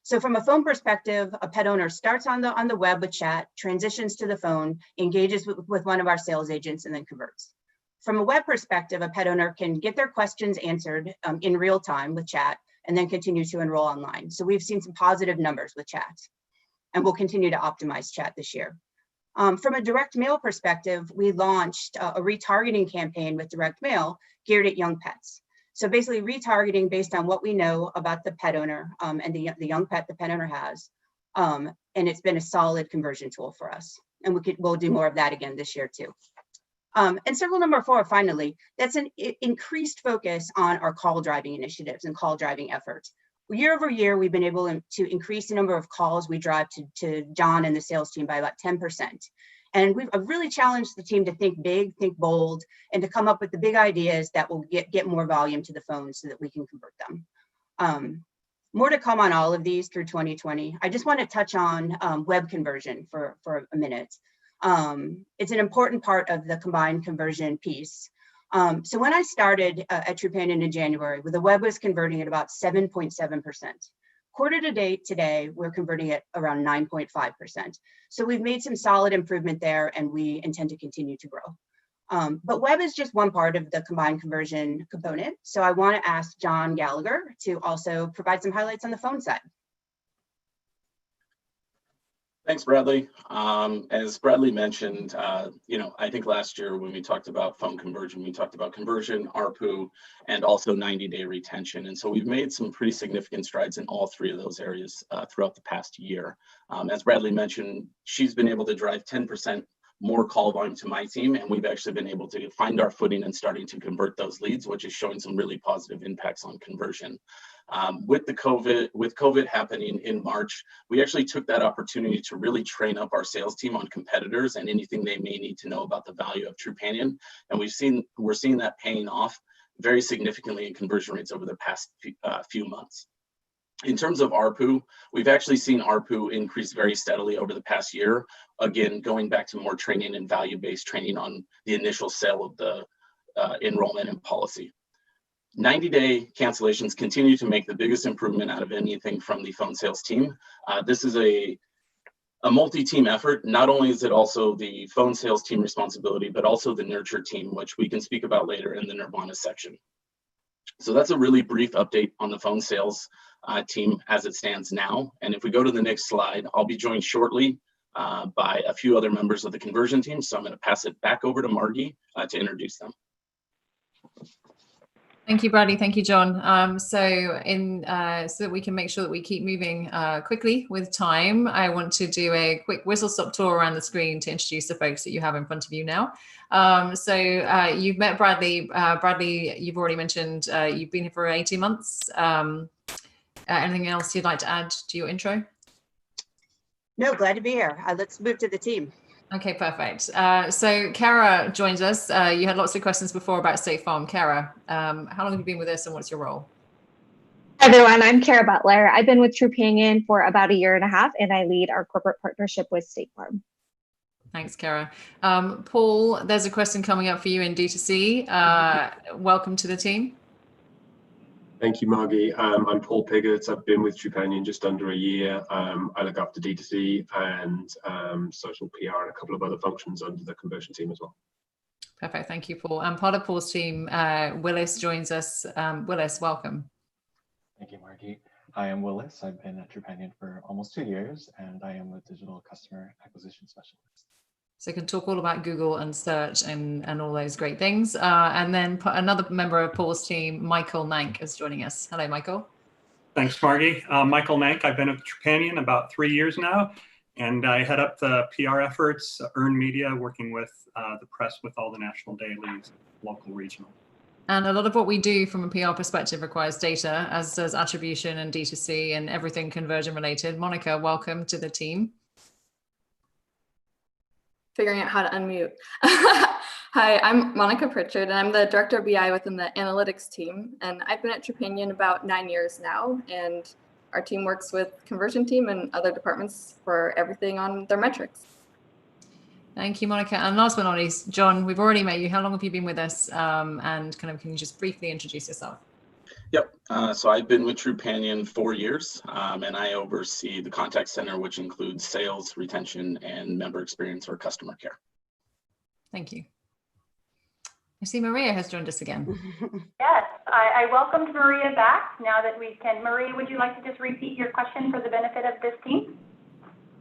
So from a phone perspective, a pet owner starts on the web with chat, transitions to the phone, engages with one of our sales agents, and then converts. From a web perspective, a pet owner can get their questions answered in real time with chat, and then continue to enroll online. So we've seen some positive numbers with chat, and we'll continue to optimize chat this year. From a direct mail perspective, we launched a retargeting campaign with direct mail geared at young pets. So basically retargeting based on what we know about the pet owner and the young pet the pet owner has. And it's been a solid conversion tool for us. And we'll do more of that again this year too. And circle number 4, finally, that's an increased focus on our call driving initiatives and call driving efforts. Year over year, we've been able to increase the number of calls we drive to John and the sales team by about 10%. And we've really challenged the team to think big, think bold, and to come up with the big ideas that will get more volume to the phone so that we can convert them. More to come on all of these through 2020. I just want to touch on web conversion for a minute. It's an important part of the combined conversion piece. So when I started at Trupanion in January, the web was converting at about 7.7%. Quarter to date today, we're converting at around 9.5%. So we've made some solid improvement there, and we intend to continue to grow. But web is just one part of the combined conversion component. So I want to ask John Gallagher to also provide some highlights on the phone side. Thanks, Bradley. As Bradley mentioned, I think last year when we talked about phone conversion, we talked about conversion, ARPU, and also 90-day retention. And so we've made some pretty significant strides in all 3 of those areas throughout the past year. As Bradley mentioned, she's been able to drive 10% more call volume to my team, and we've actually been able to find our footing and starting to convert those leads, which is showing some really positive impacts on conversion. With COVID happening in March, we actually took that opportunity to really train up our sales team on competitors and anything they may need to know about the value of Trupanion. And we're seeing that paying off very significantly in conversion rates over the past few months. In terms of ARPU, we've actually seen ARPU increase very steadily over the past year. Again, going back to more training and value-based training on the initial sale of the enrollment and policy. 90-day cancellations continue to make the biggest improvement out of anything from the phone sales team. This is a multi-team effort. Not only is it also the phone sales team responsibility, but also the nurture team, which we can speak about later in the Nirvana section. So that's a really brief update on the phone sales team as it stands now. And if we go to the next slide, I'll be joined shortly by a few other members of the conversion team. So I'm going to pass it back over to Margie to introduce them. Thank you, Bradley. Thank you, John. So that we can make sure that we keep moving quickly with time, I want to do a quick whistle-stop tour around the screen to introduce the folks that you have in front of you now. You've met Bradley. Bradley, you've already mentioned you've been here for 18 months. Anything else you'd like to add to your intro? No, glad to be here. Let's move to the team. Okay, perfect. So Kara joins us. You had lots of questions before about State Farm. Kara, how long have you been with us and what's your role? Hi everyone, I'm Kara Butler. I've been with Trupanion for about 1.5 years and I lead our corporate partnership with State Farm. Thanks, Kara. Paul, there's a question coming up for you in D2C. Welcome to the team. Thank you, Margie. I'm Paul Piggott. I've been with Trupanion just under 1 year. I look after D2C and social PR and a couple of other functions under the conversion team as well. Perfect. Thank you, Paul. And part of Paul's team, Willis joins us. Willis, welcome. Thank you, Margie. Hi, I'm Willis. I've been at Trupanion for almost 2 years, and I am a digital customer acquisition specialist. So you can talk all about Google and search and all those great things. And then another member of Paul's team, Michael Nank, is joining us. Hello, Michael. Thanks, Margie. Michael Nank. I've been at Trupanion about 3 years now, and I head up the PR efforts, earned media, working with the press with all the national dailies, local, regional. And a lot of what we do from a PR perspective requires data, as does attribution and D2C and everything conversion related. Monica, welcome to the team. Figuring out how to unmute. Hi, I'm Monica Pritchard, and I'm the Director of BI within the analytics team. And I've been at Trupanion about 9 years now, and our team works with conversion team and other departments for everything on their metrics. Thank you, Monica. And last but not least, John, we've already met you. How long have you been with us? And can you just briefly introduce yourself? Yep. So I've been with Trupanion 4 years, and I oversee the contact center, which includes sales, retention, and member experience or customer care. Thank you. I see Maria has joined us again. Yes, I welcomed Maria back. Now that we can, Maria, would you like to just repeat your question for the benefit of this team?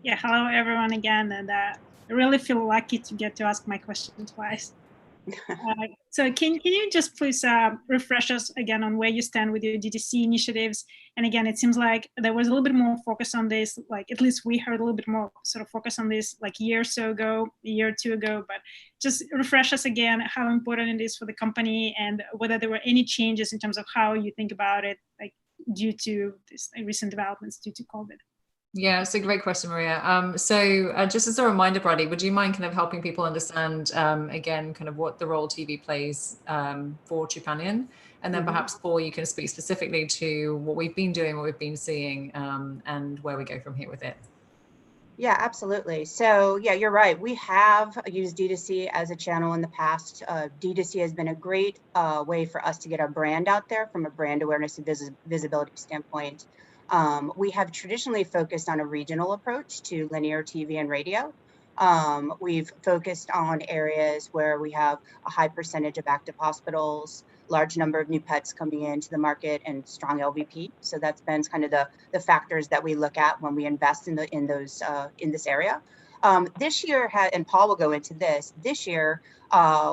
Yeah, hello everyone again, and I really feel lucky to get to ask my question twice. So can you just please refresh us again on where you stand with your DTC initiatives? And again, it seems like there was a little bit more focus on this, like at least we heard a little bit more sort of focus on this like a year or two ago, but just refresh us again how important it is for the company and whether there were any changes in terms of how you think about it, like due to this recent developments due to COVID. Yeah, it's a great question, Maria. So just as a reminder, Bradley, would you mind kind of helping people understand, again, kind of what the role TV plays for Trupanion? And then perhaps, Paul, you can speak specifically to what we've been doing, what we've been seeing, and where we go from here with it. Yeah, absolutely. So yeah, you're right. We have used D2C as a channel in the past. D2C has been a great way for us to get our brand out there from a brand awareness and visibility standpoint. We have traditionally focused on a regional approach to linear TV and radio. We've focused on areas where we have a high percentage of active hospitals, large number of new pets coming into the market, and strong LVP. So that's been kind of the factors that we look at when we invest in this area. This year, and Paul will go into this, this year,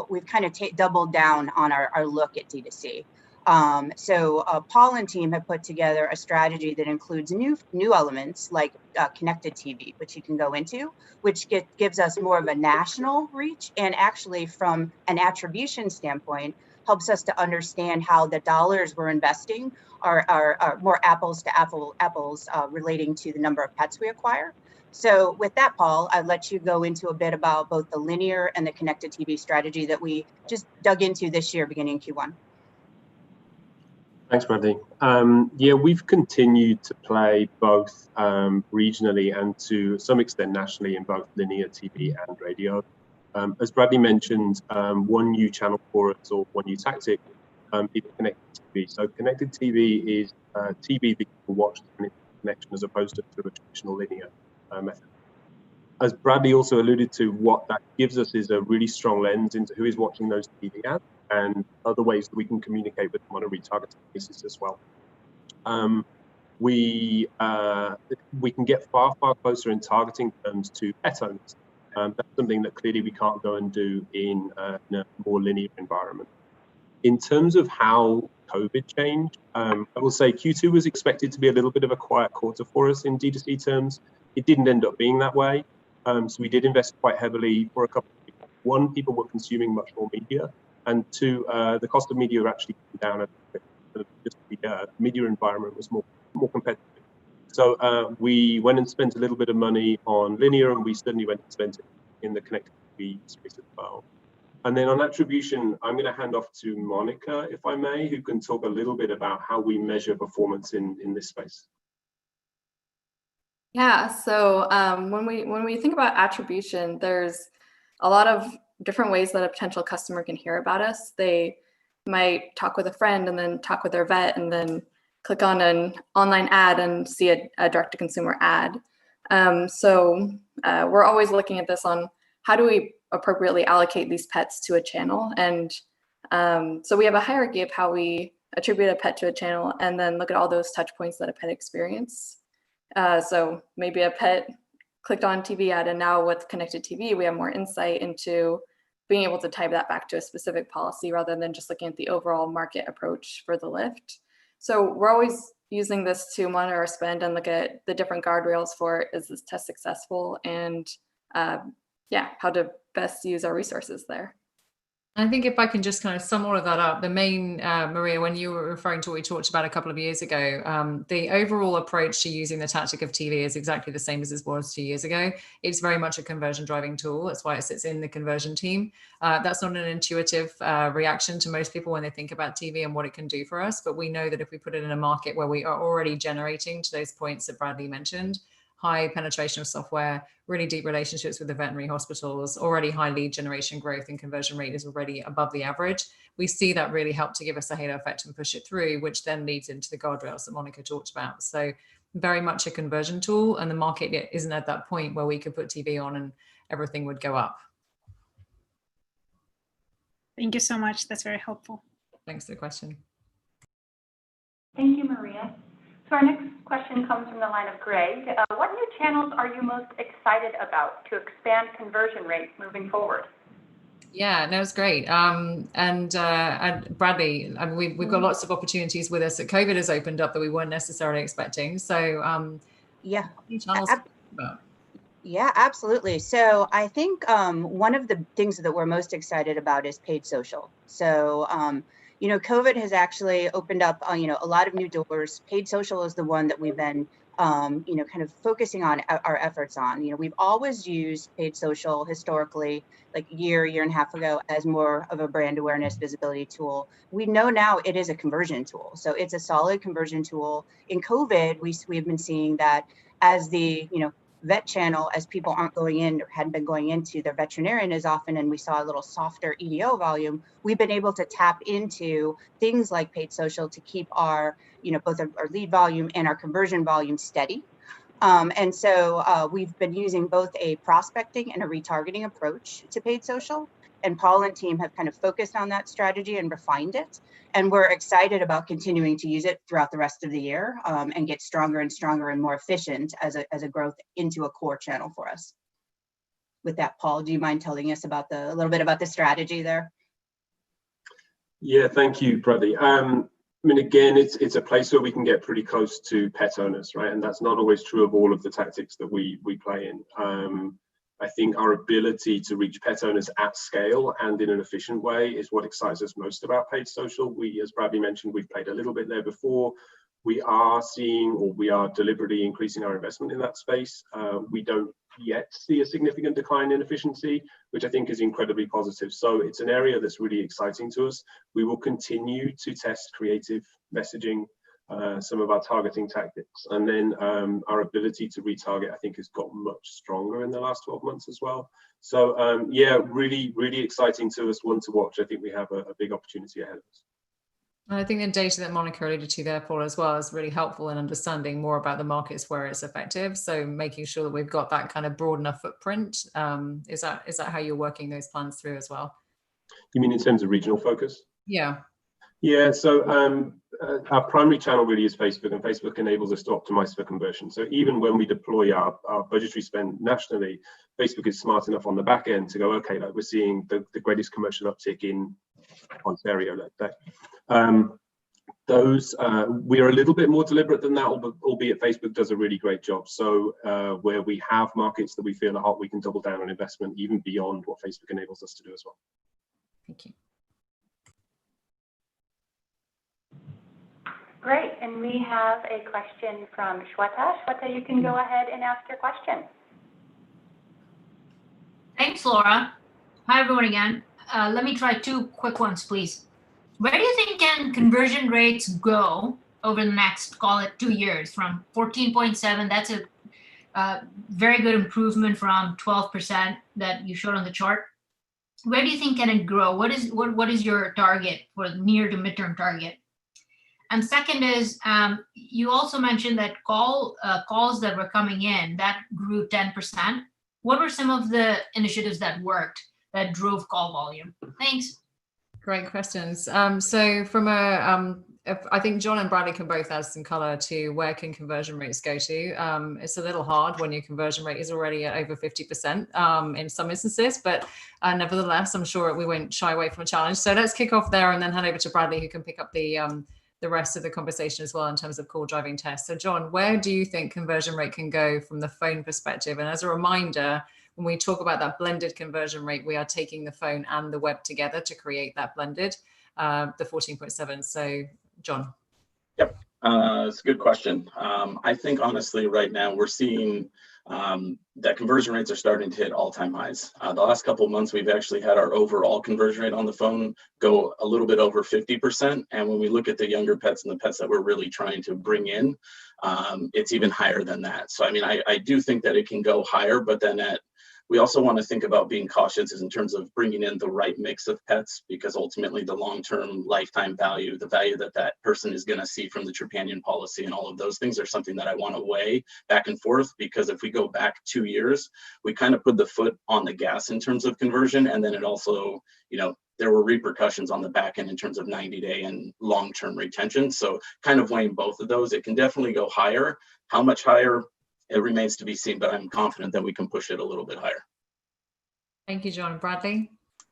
we've kind of doubled down on our look at D2C. Paul and team have put together a strategy that includes new elements like connected TV, which you can go into, which gives us more of a national reach, and actually from an attribution standpoint, helps us to understand how the dollars we're investing are more apples to apples relating to the number of pets we acquire. So with that, Paul, I'd let you go into a bit about both the linear and the connected TV strategy that we just dug into this year beginning Q1. Thanks, Bradley. Yeah, we've continued to play both regionally and to some extent nationally in both linear TV and radio. As Bradley mentioned, one new channel for us, or one new tactic, is connected TV. So connected TV is TV that you can watch in connection as opposed to a traditional linear method. As Bradley also alluded to, what that gives us is a really strong lens into who is watching those TV ads and other ways that we can communicate with them on a retargeting basis as well. We can get far closer in targeting terms to pet owners. That's something that clearly we can't go and do in a more linear environment. In terms of how COVID changed, I will say Q2 was expected to be a little bit of a quiet quarter for us in D2C terms. It didn't end up being that way. So we did invest quite heavily for a couple of reasons. One, people were consuming much more media, and two, the cost of media actually came down a bit. Just the media environment was more competitive. So we went and spent a little bit of money on linear, and we certainly went and spent it in the connected TV space as well. And then on attribution, I'm going to hand off to Monica, if I may, who can talk a little bit about how we measure performance in this space. Yeah, so when we think about attribution, there's a lot of different ways that a potential customer can hear about us. They might talk with a friend and then talk with their vet and then click on an online ad and see a direct-to-consumer ad. So we're always looking at this on how do we appropriately allocate these pets to a channel. And so we have a hierarchy of how we attribute a pet to a channel and then look at all those touch points that a pet experienced. So maybe a pet clicked on TV ad, and now with connected TV, we have more insight into being able to tie that back to a specific policy rather than just looking at the overall market approach for the lift. So we're always using this to monitor our spend and look at the different guardrails for, is this test successful, and yeah, how to best use our resources there. I think if I can just kind of sum all of that up, the main, Maria, when you were referring to what we talked about a couple of years ago, the overall approach to using the tactic of TV is exactly the same as it was 2 years ago. It's very much a conversion driving tool. That's why it sits in the conversion team. That's not an intuitive reaction to most people when they think about TV and what it can do for us. But we know that if we put it in a market where we are already generating to those points that Bradley mentioned, high penetration of software, really deep relationships with the veterinary hospitals, already high lead generation growth, and conversion rate is already above the average. We see that really help to give us a halo effect and push it through, which then leads into the guardrails that Monica talked about. So very much a conversion tool, and the market isn't at that point where we could put TV on and everything would go up. Thank you so much. That's very helpful. Thanks for the question. Thank you, Maria. So our next question comes from the line of Greg. What new channels are you most excited about to expand conversion rate moving forward? Yeah, no, it's great. And Bradley, I mean, we've got lots of opportunities with us that COVID has opened up that we weren't necessarily expecting. So yeah, channels yeah, absolutely. So I think one of the things that we're most excited about is paid social. So you know, COVID has actually opened up, you know, a lot of new doors. Paid social is the one that we've been, you know, kind of focusing on our efforts on. You know, we've always used paid social historically, like a year and a half ago, as more of a brand awareness visibility tool. We know now it is a conversion tool. So it's a solid conversion tool. In COVID, we've been seeing that as the, you know, vet channel, as people aren't going in or hadn't been going into their veterinarian as often, and we saw a little softer EDO volume, we've been able to tap into things like paid social to keep our, you know, both our lead volume and our conversion volume steady. And so we've been using both a prospecting and a retargeting approach to paid social. And Paul and team have kind of focused on that strategy and refined it. And we're excited about continuing to use it throughout the rest of the year and get stronger and stronger and more efficient as a growth into a core channel for us. With that, Paul, do you mind telling us about a little bit about the strategy there? Yeah, thank you, Bradley. I mean, again, it's a place where we can get pretty close to pet owners, right? And that's not always true of all of the tactics that we play in. I think our ability to reach pet owners at scale and in an efficient way is what excites us most about paid social. We, as Bradley mentioned, we've played a little bit there before. We are seeing, or we are deliberately increasing our investment in that space. We don't yet see a significant decline in efficiency, which I think is incredibly positive. So it's an area that's really exciting to us. We will continue to test creative messaging, some of our targeting tactics, and then our ability to retarget, I think, has got much stronger in the last 12 months as well. So yeah, really, really exciting to us, one to watch. I think we have a big opportunity ahead of us. And I think the data that Monica alluded to there, Paul, as well, is really helpful in understanding more about the markets where it's effective. So making sure that we've got that kind of broad enough footprint. Is that how you're working those plans through as well? You mean in terms of regional focus? Yeah. Yeah, so our primary channel really is Facebook, and Facebook enables us to optimize for conversion. So even when we deploy our budgetary spend nationally, Facebook is smart enough on the back end to go, okay, like we're seeing the greatest commercial uptick in Ontario, let's say. We are a little bit more deliberate than that, albeit Facebook does a really great job. So where we have markets that we feel are hot, we can double down on investment even beyond what Facebook enables us to do as well. Thank you. Great, and we have a question from Shweta. Shweta, you can go ahead and ask your question. Thanks, Laura. Hi, everyone again. Let me try two quick ones, please. Where do you think can conversion rates go over the next, call it 2 years, from 14.7? That's a very good improvement from 12% that you showed on the chart. Where do you think can it grow? What is your target for near to midterm target? And second is, you also mentioned that calls that were coming in, that grew 10%. What were some of the initiatives that worked that drove call volume? Thanks. Great questions. So from I think John and Bradley can both add some color to where can conversion rates go to. It's a little hard when your conversion rate is already at over 50% in some instances, but nevertheless, I'm sure we won't shy away from a challenge. So let's kick off there and then hand over to Bradley, who can pick up the rest of the conversation as well in terms of call driving tests. So John, where do you think conversion rate can go from the phone perspective? And as a reminder, when we talk about that blended conversion rate, we are taking the phone and the web together to create that blended, the 14.7. So John. Yep, it's a good question. I think honestly, right now we're seeing that conversion rates are starting to hit all-time highs. The last couple of months, we've actually had our overall conversion rate on the phone go a little bit over 50%. And when we look at the younger pets and the pets that we're really trying to bring in, it's even higher than that. So, I mean, I do think that it can go higher, but then we also want to think about being cautious in terms of bringing in the right mix of pets, because ultimately the long-term lifetime value, the value that that person is going to see from the Trupanion policy and all of those things are something that I want to weigh back and forth, because if we go back 2 years, we kind of put the foot on the gas in terms of conversion. And then it also, there were repercussions on the back end in terms of 90-day and long-term retention. So kind of weighing both of those, it can definitely go higher. How much higher? It remains to be seen, but I'm confident that we can push it a little bit higher. Thank you, John. Bradley?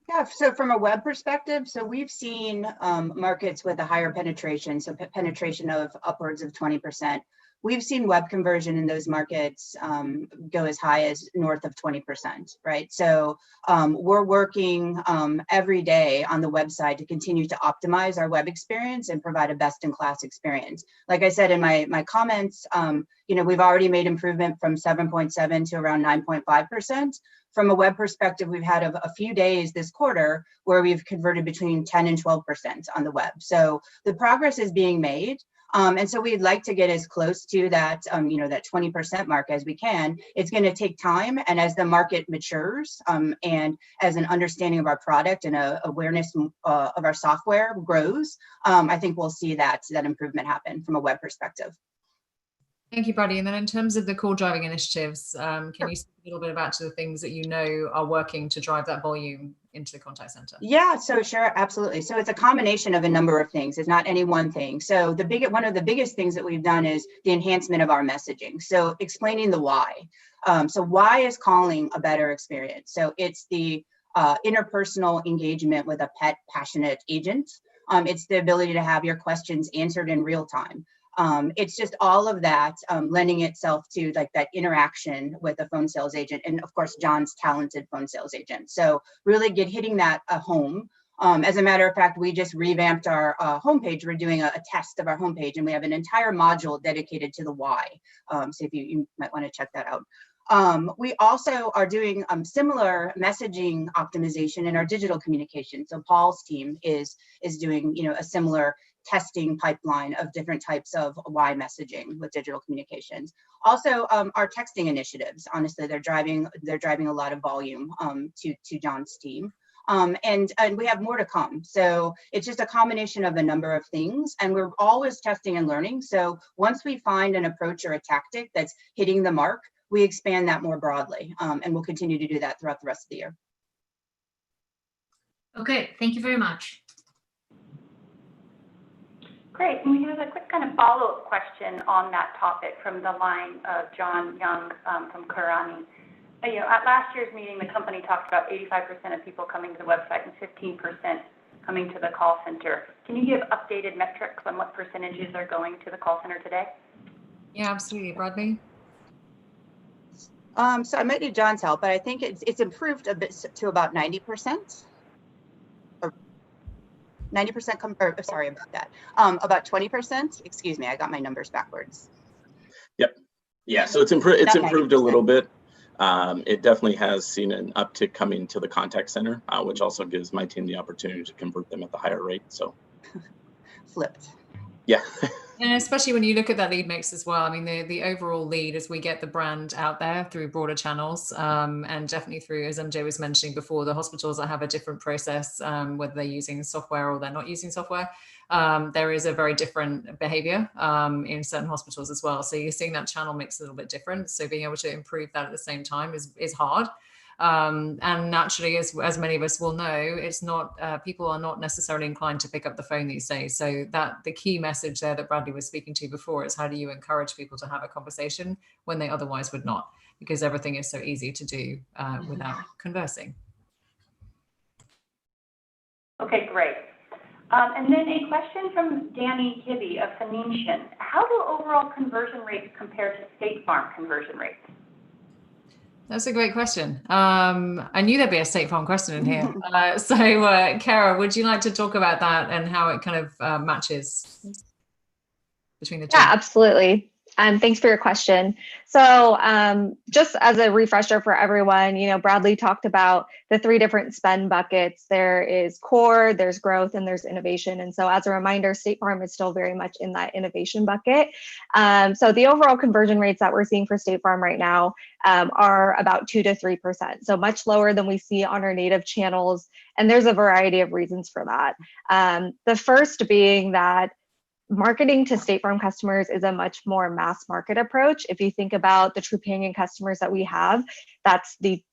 Yeah, so from a web perspective, so we've seen markets with a higher penetration, so penetration of upwards of 20%. We've seen web conversion in those markets go as high as north of 20%, right? So we're working every day on the website to continue to optimize our web experience and provide a best-in-class experience. Like I said in my comments, we've already made improvement from 7.7 to around 9.5%. From a web perspective, we've had a few days this quarter where we've converted between 10 and 12% on the web. So the progress is being made. And so we'd like to get as close to that, that 20% mark as we can. It's going to take time. And as the market matures and as an understanding of our product and awareness of our software grows, I think we'll see that improvement happen from a web perspective. Thank you, Bradley. And then in terms of the call driving initiatives, can you speak a little bit about the things that you know are working to drive that volume into the contact center? Yeah, so sure, absolutely. So it's a combination of a number of things. It's not any one thing. So one of the biggest things that we've done is the enhancement of our messaging. So explaining the why. So why is calling a better experience? So it's the interpersonal engagement with a pet passionate agent. It's the ability to have your questions answered in real time. It's just all of that lending itself to like that interaction with a phone sales agent, and of course John's talented phone sales agent. So really hitting that home. As a matter of fact, we just revamped our homepage. We're doing a test of our homepage, and we have an entire module dedicated to the why. So if you might want to check that out. We also are doing similar messaging optimization in our digital communication. So Paul's team is doing a similar testing pipeline of different types of why messaging with digital communications. Also, our texting initiatives. Honestly, they're driving a lot of volume to John's team. And we have more to come. So it's just a combination of a number of things, and we're always testing and learning. So once we find an approach or a tactic that's hitting the mark, we expand that more broadly, and we'll continue to do that throughout the rest of the year. Okay, thank you very much. Great, and we have a quick kind of follow-up question on that topic from the line of John Young from Karani. At last year's meeting, the company talked about 85% of people coming to the website and 15% coming to the call center. Can you give updated metrics on what percentages are going to the call center today? Yeah, absolutely. Bradley? So I might need John's help, but I think it's improved a bit to about 90%. 90% sorry about that. About 20%. Excuse me, I got my numbers backwards. Yep. Yeah, so it's improved a little bit. It definitely has seen an uptick coming to the contact center, which also gives my team the opportunity to convert them at the higher rate. So flipped. Yeah. And especially when you look at that lead mix as well, I mean, the overall lead as we get the brand out there through broader channels, and definitely through, as MJ was mentioning before, the hospitals that have a different process, whether they're using software or they're not using software, there is a very different behavior in certain hospitals as well. So you're seeing that channel mix a little bit different. So being able to improve that at the same time is hard. And naturally, as many of us will know, it's not people are not necessarily inclined to pick up the phone these days. So that the key message there that Bradley was speaking to before is how do you encourage people to have a conversation when they otherwise would not, because everything is so easy to do without conversing. Okay, great. And then a question from Danny Hibby of Phoenician. How do overall conversion rates compare to State Farm conversion rates? That's a great question. I knew there'd be a State Farm question in here. So Kara, would you like to talk about that and how it kind of matches between the two? Yeah, absolutely. Thanks for your question. So just as a refresher for everyone, Bradley talked about the 3 different spend buckets. There is core, there's growth, and there's innovation. And so as a reminder, State Farm is still very much in that innovation bucket. So the overall conversion rates that we're seeing for State Farm right now are about 2 to 3%. So much lower than we see on our native channels. And there's a variety of reasons for that. The first being that marketing to State Farm customers is a much more mass market approach. If you think about the Trupanion customers that we have, that's the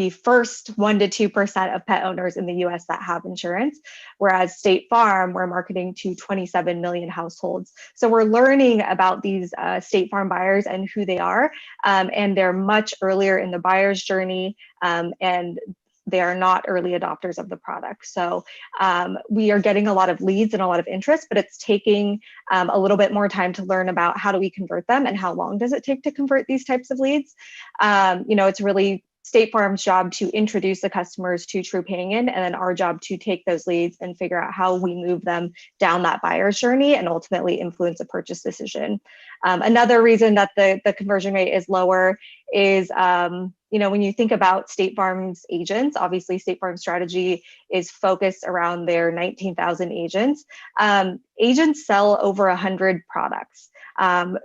first 1 to 2% of pet owners in the US that have insurance, whereas State Farm, we're marketing to 27 million households. So we're learning about these State Farm buyers and who they are, and they're much earlier in the buyer's journey, and they are not early adopters of the product. So we are getting a lot of leads and a lot of interest, but it's taking a little bit more time to learn about how do we convert them and how long does it take to convert these types of leads. It's really State Farm's job to introduce the customers to Trupanion, and then our job to take those leads and figure out how we move them down that buyer's journey and ultimately influence a purchase decision. Another reason that the conversion rate is lower is, when you think about State Farm's agents, obviously State Farm's strategy is focused around their 19,000 agents. Agents sell over 100 products.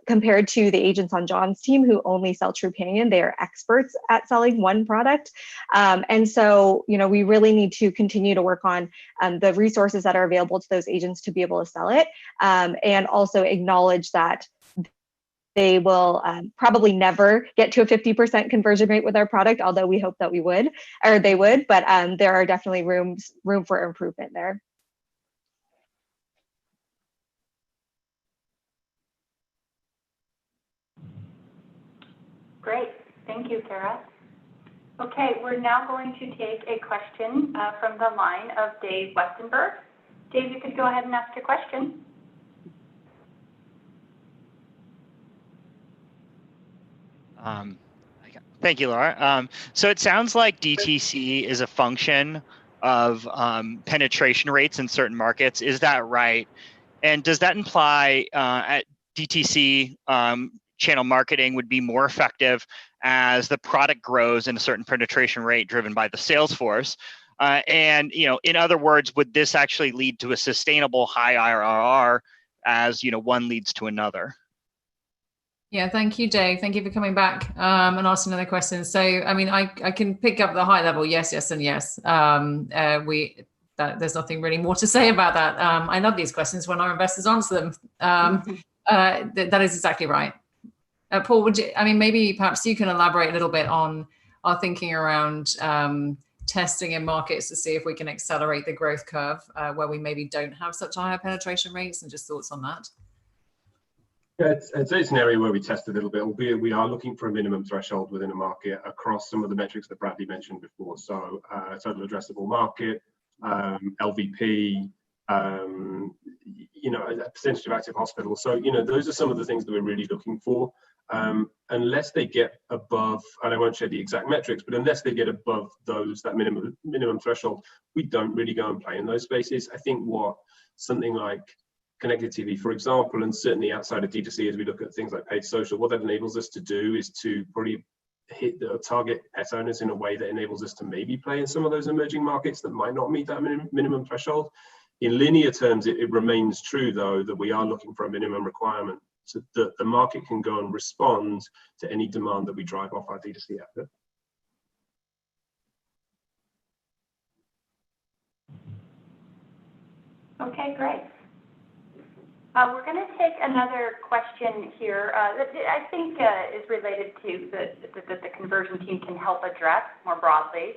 Compared to the agents on John's team who only sell Trupanion. They are experts at selling one product. And so, we really need to continue to work on the resources that are available to those agents to be able to sell it, and also acknowledge that they will probably never get to a 50% conversion rate with our product, although we hope that we would, or they would, but there are definitely room for improvement there. Great, thank you, Kara. Okay, we're now going to take a question from the line of Dave Westenberg Dave, you could go ahead and ask your question. Thank you, Laura. So it sounds like DTC is a function of penetration rates in certain markets. Is that right? And does that imply at DTC channel marketing would be more effective as the product grows in a certain penetration rate driven by the sales force? And in other words, would this actually lead to a sustainable high IRR as one leads to another? Yeah, thank you, Dave. Thank you for coming back and asking another question. So, I mean, I can pick up the high level, yes, yes, and yes. There's nothing really more to say about that. I love these questions when our investors answer them. That is exactly right. Paul, maybe perhaps you can elaborate a little bit on our thinking around testing in markets to see if we can accelerate the growth curve where we maybe don't have such higher penetration rates, and just thoughts on that. Yeah, it's an area where we test a little bit, albeit we are looking for a minimum threshold within a market across some of the metrics that Bradley mentioned before. So total addressable market, LVP, percentage of active hospitals. So, those are some of the things that we're really looking for. Unless they get above, and I won't share the exact metrics, but unless they get above that minimum threshold, we don't really go and play in those spaces. I think what something like connected TV, for example, and certainly outside of D2C, as we look at things like paid social, what that enables us to do is to probably hit the target pet owners in a way that enables us to maybe play in some of those emerging markets that might not meet that minimum threshold. In linear terms, it remains true, though, that we are looking for a minimum requirement so that the market can go and respond to any demand that we drive off our D2C effort. Okay, great. We're going to take another question here that I think is related to that the conversion team can help address more broadly.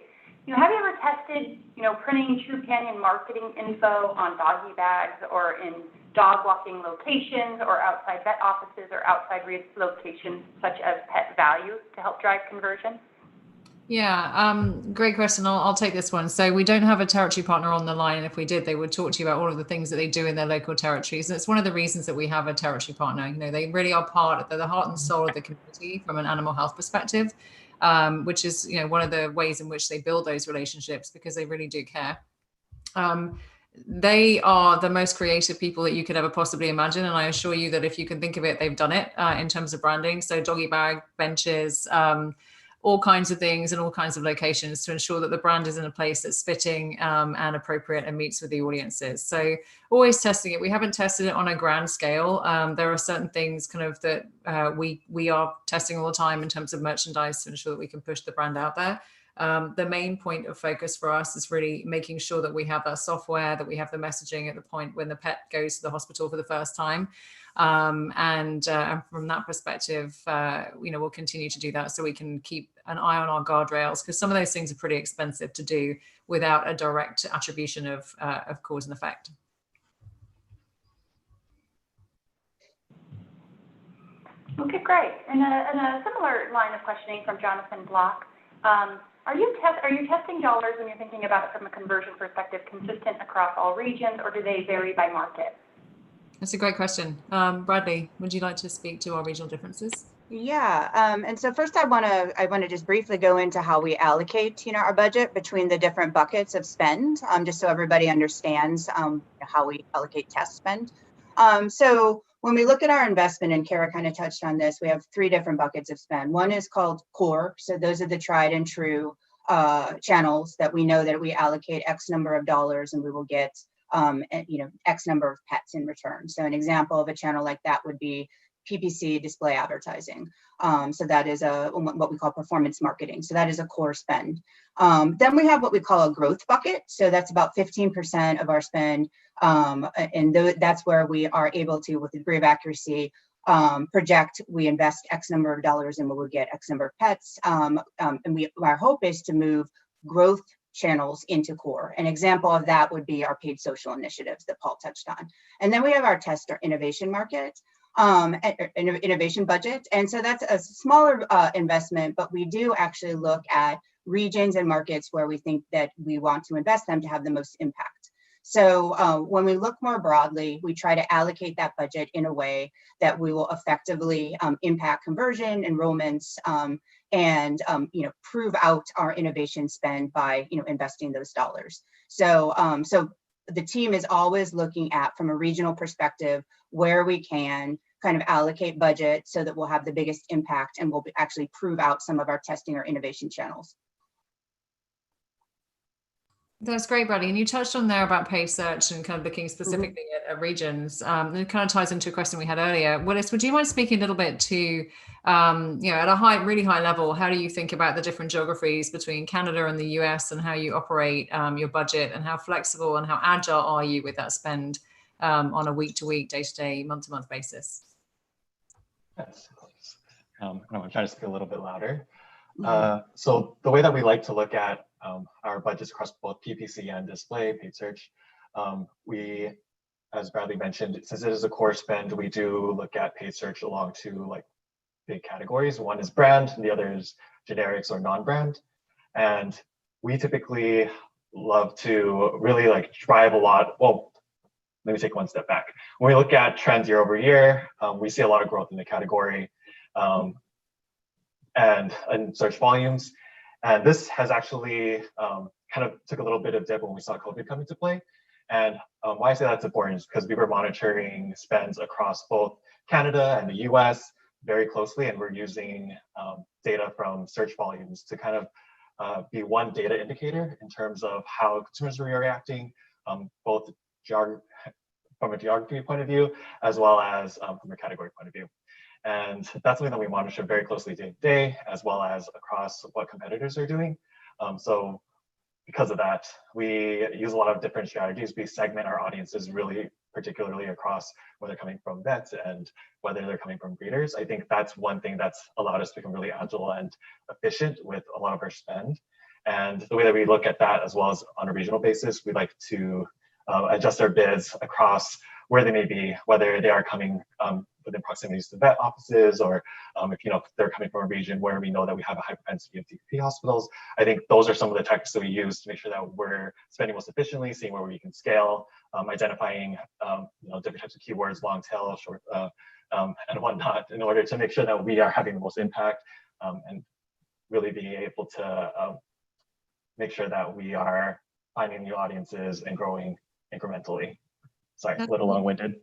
Have you ever tested, printing Trupanion marketing info on doggy bags or in dog walking locations or outside vet offices or outside locations such as Pet Value to help drive conversion? Yeah, great question. I'll take this one. So we don't have a territory partner on the line. And if we did, they would talk to you about all of the things that they do in their local territories. And it's one of the reasons that we have a territory partner. They really are they're the heart and soul of the community from an animal health perspective, which is, one of the ways in which they build those relationships because they really do care. They are the most creative people that you could ever possibly imagine. And I assure you that if you can think of it, they've done it in terms of branding. So doggy bag, benches, all kinds of things and all kinds of locations to ensure that the brand is in a place that's fitting and appropriate and meets with the audiences. So always testing it. We haven't tested it on a grand scale. There are certain things kind of that we are testing all the time in terms of merchandise to ensure that we can push the brand out there. The main point of focus for us is really making sure that we have that software, that we have the messaging at the point when the pet goes to the hospital for the first time. And from that perspective, we'll continue to do that so we can keep an eye on our guardrails, because some of those things are pretty expensive to do without a direct attribution of cause and effect. Okay, great. And a similar line of questioning from Jonathan Block. Are you testing dollars when you're thinking about it from a conversion perspective consistent across all regions, or do they vary by market? That's a great question. Bradley, would you like to speak to our regional differences? Yeah, and so first I want to just briefly go into how we allocate, our budget between the different buckets of spend, just so everybody understands how we allocate test spend. So when we look at our investment, and Kara kind of touched on this, we have 3 different buckets of spend. One is called core. So those are the tried and true channels that we know that we allocate X number of dollars and we will get X number of pets in return. So an example of a channel like that would be PPC display advertising. So that is what we call performance marketing. So that is a core spend. Then we have what we call a growth bucket. So that's about 15% of our spend. And that's where we are able to, with a degree of accuracy, project we invest X number of dollars and we will get X number of pets. And our hope is to move growth channels into core. An example of that would be our paid social initiatives that Paul touched on. And then we have our test or innovation market, innovation budget. And so that's a smaller investment, but we do actually look at regions and markets where we think that we want to invest them to have the most impact. So when we look more broadly, we try to allocate that budget in a way that we will effectively impact conversion, enrollments, and prove out our innovation spend by investing those dollars. So the team is always looking at, from a regional perspective, where we can kind of allocate budget so that we'll have the biggest impact and we'll actually prove out some of our testing or innovation channels. That's great, Bradley. And you touched on there about paid search and kind of looking specifically at regions. And it kind of ties into a question we had earlier. Willis, would you mind speaking a little bit to, at a really high level, how do you think about the different geographies between Canada and the US and how you operate your budget, and how flexible and how agile are you with that spend on a week-to-week, day-to-day, month-to-month basis? Yes, of course. I'm trying to speak a little bit louder. So the way that we like to look at our budgets across both PPC and display, paid search, we, as Bradley mentioned, since it is a core spend, we do look at paid search along two like big categories. One is brand, and the other is generics or non-brand. And we typically love to really like drive a lot. Well, let me take one step back. When we look at trends year over year, we see a lot of growth in the category and search volumes. And this has actually kind of took a little bit of dip when we saw COVID come into play. And why I say that's important is because we were monitoring spends across both Canada and the US very closely, and we're using data from search volumes to kind of be one data indicator in terms of how consumers are reacting, both from a geography point of view, as well as from a category point of view. And that's something that we monitor very closely day to day, as well as across what competitors are doing. So because of that, we use a lot of different strategies. We segment our audiences really particularly across whether they're coming from vets and whether they're coming from breeders. I think that's one thing that's allowed us to become really agile and efficient with a lot of our spend. And the way that we look at that, as well as on a regional basis, we like to adjust our bids across where they may be, whether they are coming within proximities to vet offices, or if they're coming from a region where we know that we have a high propensity of DPP hospitals. I think those are some of the tactics that we use to make sure that we're spending most efficiently, seeing where we can scale, identifying different types of keywords, long tail, short, and whatnot, in order to make sure that we are having the most impact and really being able to make sure that we are finding new audiences and growing incrementally. Sorry, a little long-winded.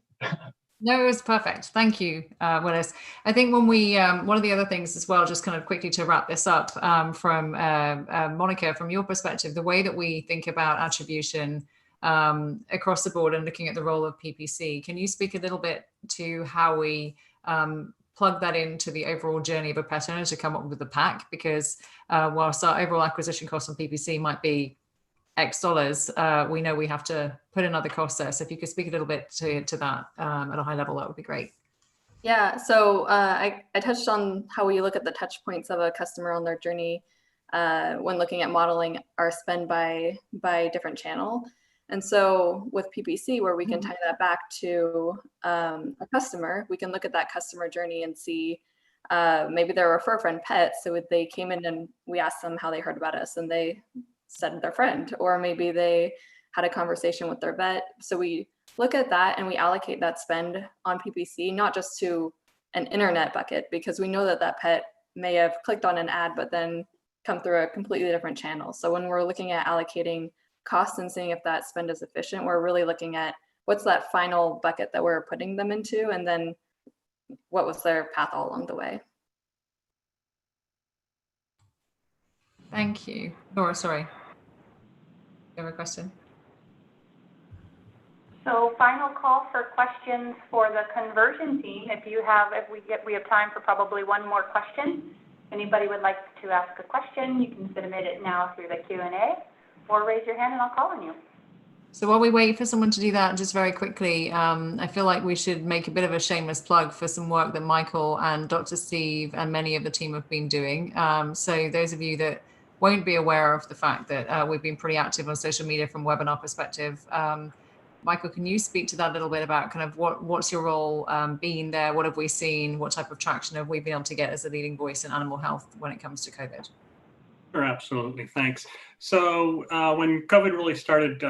No, it was perfect. Thank you, Willis. I think when we, one of the other things as well, just kind of quickly to wrap this up from Monica, from your perspective, the way that we think about attribution across the board and looking at the role of PPC, can you speak a little bit to how we plug that into the overall journey of a pet owner to come up with the pack? Because whilst our overall acquisition cost on PPC might be X dollars, we know we have to put another cost there. So if you could speak a little bit to that at a high level, that would be great. Yeah, so I touched on how we look at the touch points of a customer on their journey when looking at modeling our spend by different channel. And so with PPC, where we can tie that back to a customer, we can look at that customer journey and see maybe they're a refer friend pet. So they came in and we asked them how they heard about us, and they said their friend, or maybe they had a conversation with their vet. So we look at that and we allocate that spend on PPC, not just to an internet bucket, because we know that that pet may have clicked on an ad, but then come through a completely different channel. So when we're looking at allocating costs and seeing if that spend is efficient, we're really looking at what's that final bucket that we're putting them into, and then what was their path all along the way. Thank you. Laura, sorry. You have a question? So final call for questions for the conversion team. If we have time for probably one more question. If anybody would like to ask a question, you can submit it now through the Q&A, or raise your hand and I'll call on you. So while we wait for someone to do that, just very quickly, I feel like we should make a bit of a shameless plug for some work that Michael and Dr. Steve and many of the team have been doing. So those of you that won't be aware of the fact that we've been pretty active on social media from a webinar perspective. Michael, can you speak to that a little bit about kind of what's your role being there? What have we seen? What type of traction have we been able to get as a leading voice in animal health when it comes to COVID? Sure, absolutely. Thanks. So when COVID really started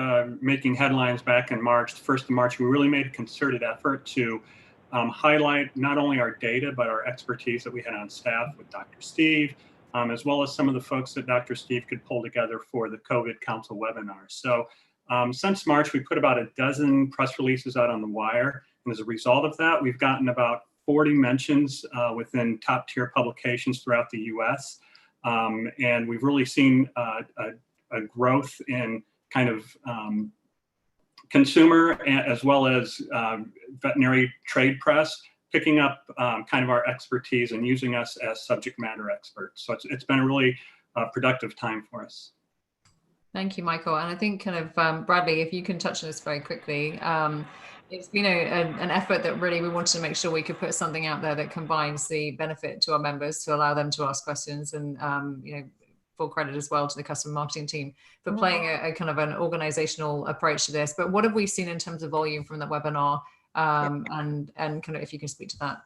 making headlines back in March, the 1st of March, we really made a concerted effort to highlight not only our data, but our expertise that we had on staff with Dr. Steve, as well as some of the folks that Dr. Steve could pull together for the COVID Council webinars. So since March, we put about a dozen press releases out on the wire. And as a result of that, we've gotten about 40 mentions within top tier publications throughout the US. And we've really seen a growth in kind of consumer as well as veterinary trade press picking up kind of our expertise and using us as subject matter experts. So it's been a really productive time for us. Thank you, Michael. And I think kind of Bradley, if you can touch on this very quickly, it's been an effort that really we wanted to make sure we could put something out there that combines the benefit to our members to allow them to ask questions and, full credit as well to the customer marketing team for playing a kind of an organizational approach to this. But what have we seen in terms of volume from that webinar and kind of if you can speak to that?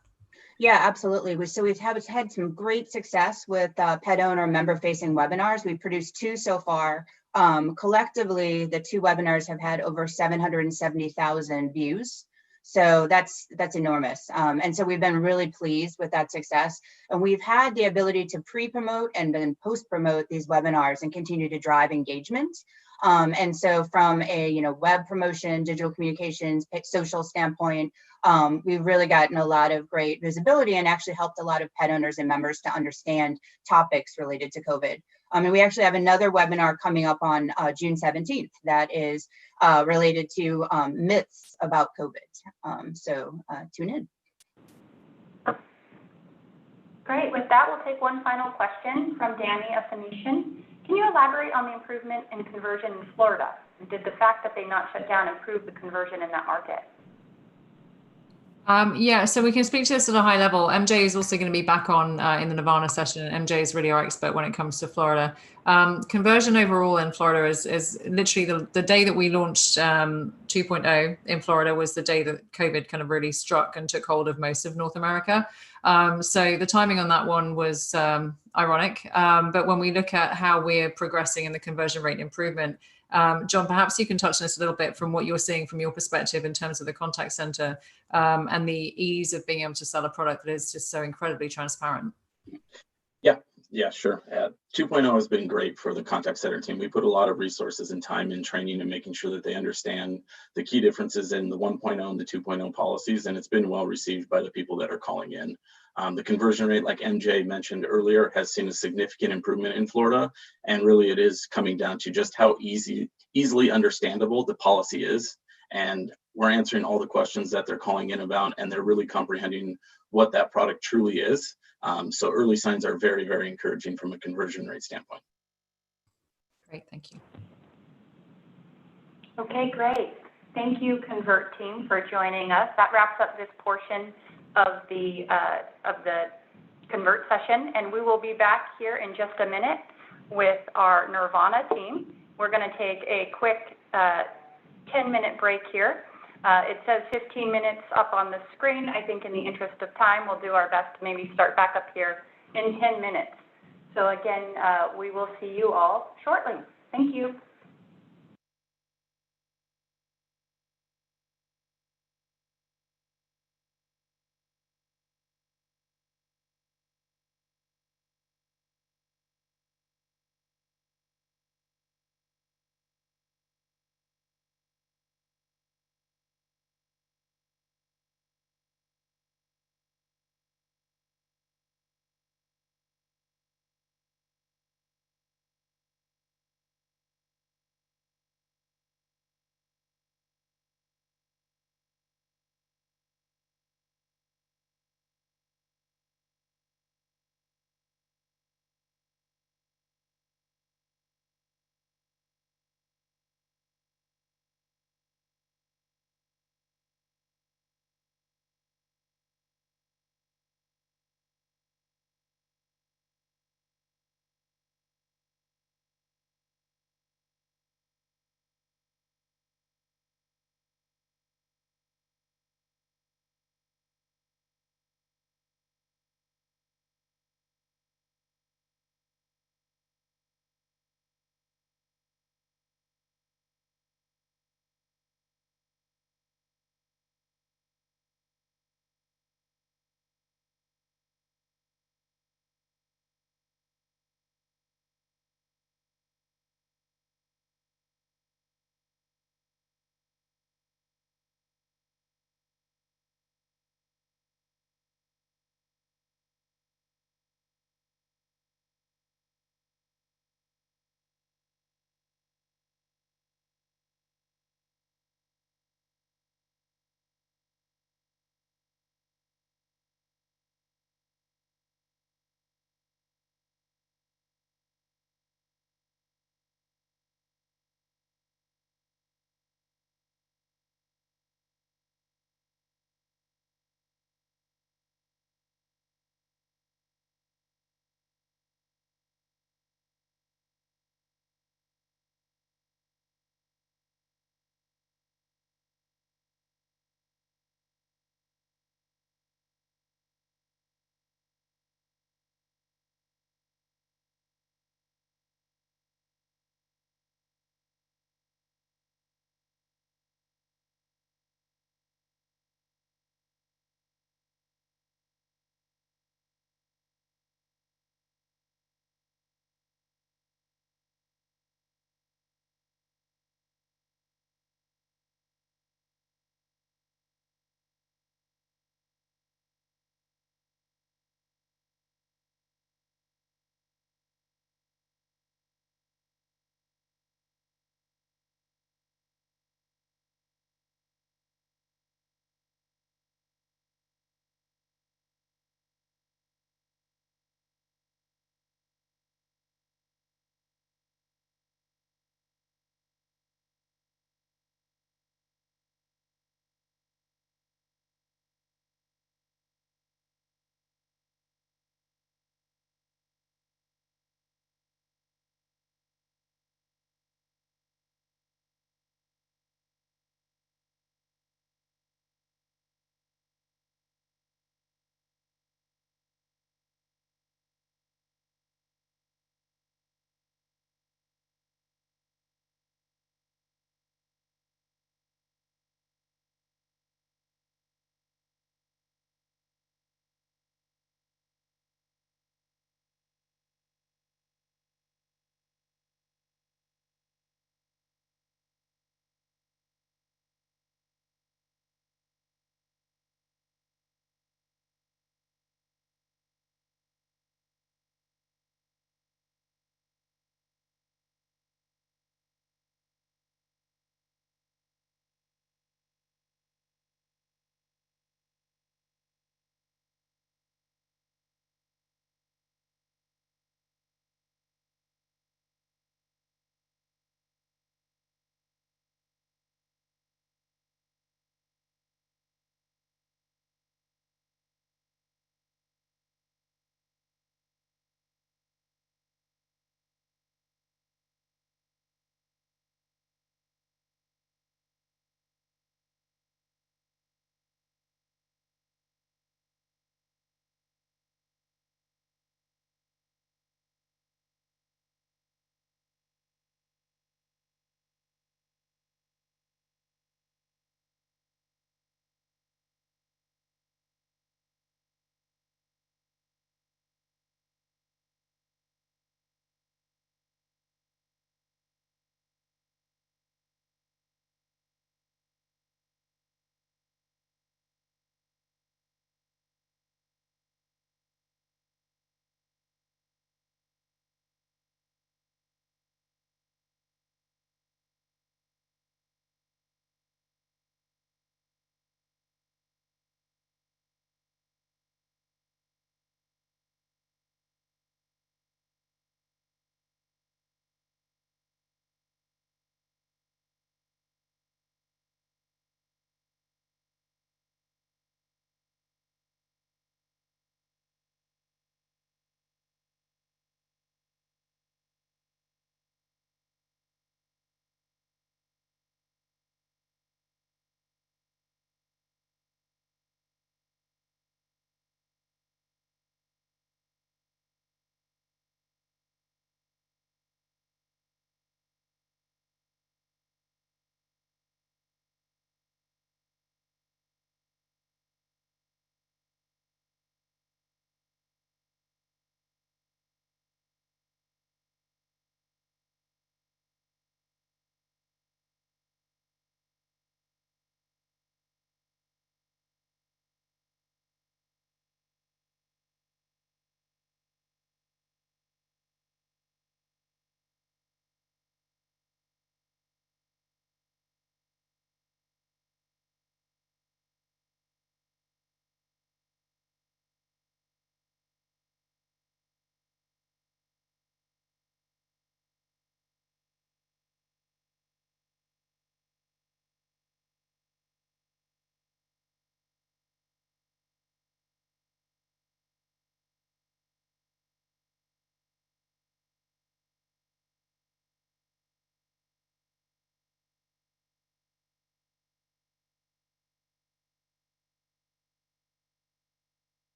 Yeah, absolutely. So we've had some great success with pet owner member facing webinars. We've produced 2 so far. Collectively, the 2 webinars have had over 770,000 views. So that's enormous. And so we've been really pleased with that success. And we've had the ability to pre-promote and then post-promote these webinars and continue to drive engagement. And so from a web promotion, digital communications, social standpoint, we've really gotten a lot of great visibility and actually helped a lot of pet owners and members to understand topics related to COVID. And we actually have another webinar coming up on June 17th that is related to myths about COVID. So tune in. Great. With that, we'll take one final question from Danny of Phoenician. Can you elaborate on the improvement in conversion in Florida? Did the fact that they not shut down improve the conversion in that market? Yeah, so we can speak to this at a high level. MJ is also going to be back on in the Nirvana session. MJ is really our expert when it comes to Florida. Conversion overall in Florida is literally the day that we launched 2.0 in Florida was the day that COVID kind of really struck and took hold of most of North America. So the timing on that one was ironic. But when we look at how we're progressing in the conversion rate improvement, John, perhaps you can touch on this a little bit from what you're seeing from your perspective in terms of the contact center and the ease of being able to sell a product that is just so incredibly transparent. Yeah, sure. 2.0 has been great for the contact center team. We put a lot of resources and time in training and making sure that they understand the key differences in the 1.0 and the 2.0 policies, and it's been well received by the people that are calling in. The conversion rate, like MJ mentioned earlier, has seen a significant improvement in Florida, and really it is coming down to just how easily understandable the policy is. And we're answering all the questions that they're calling in about, and they're really comprehending what that product truly is. So early signs are very, very encouraging from a conversion rate standpoint. Great, thank you. Okay, great. Thank you, Convert team, for joining us. That wraps up this portion of the Convert session, and we will be back here in just a minute with our Nirvana team. We're going to take a quick 10-minute break here. It says 15 minutes up on the screen. I think in the interest of time, we'll do our best to maybe start back up here in 10 minutes. So again, we will see you all shortly. Thank you.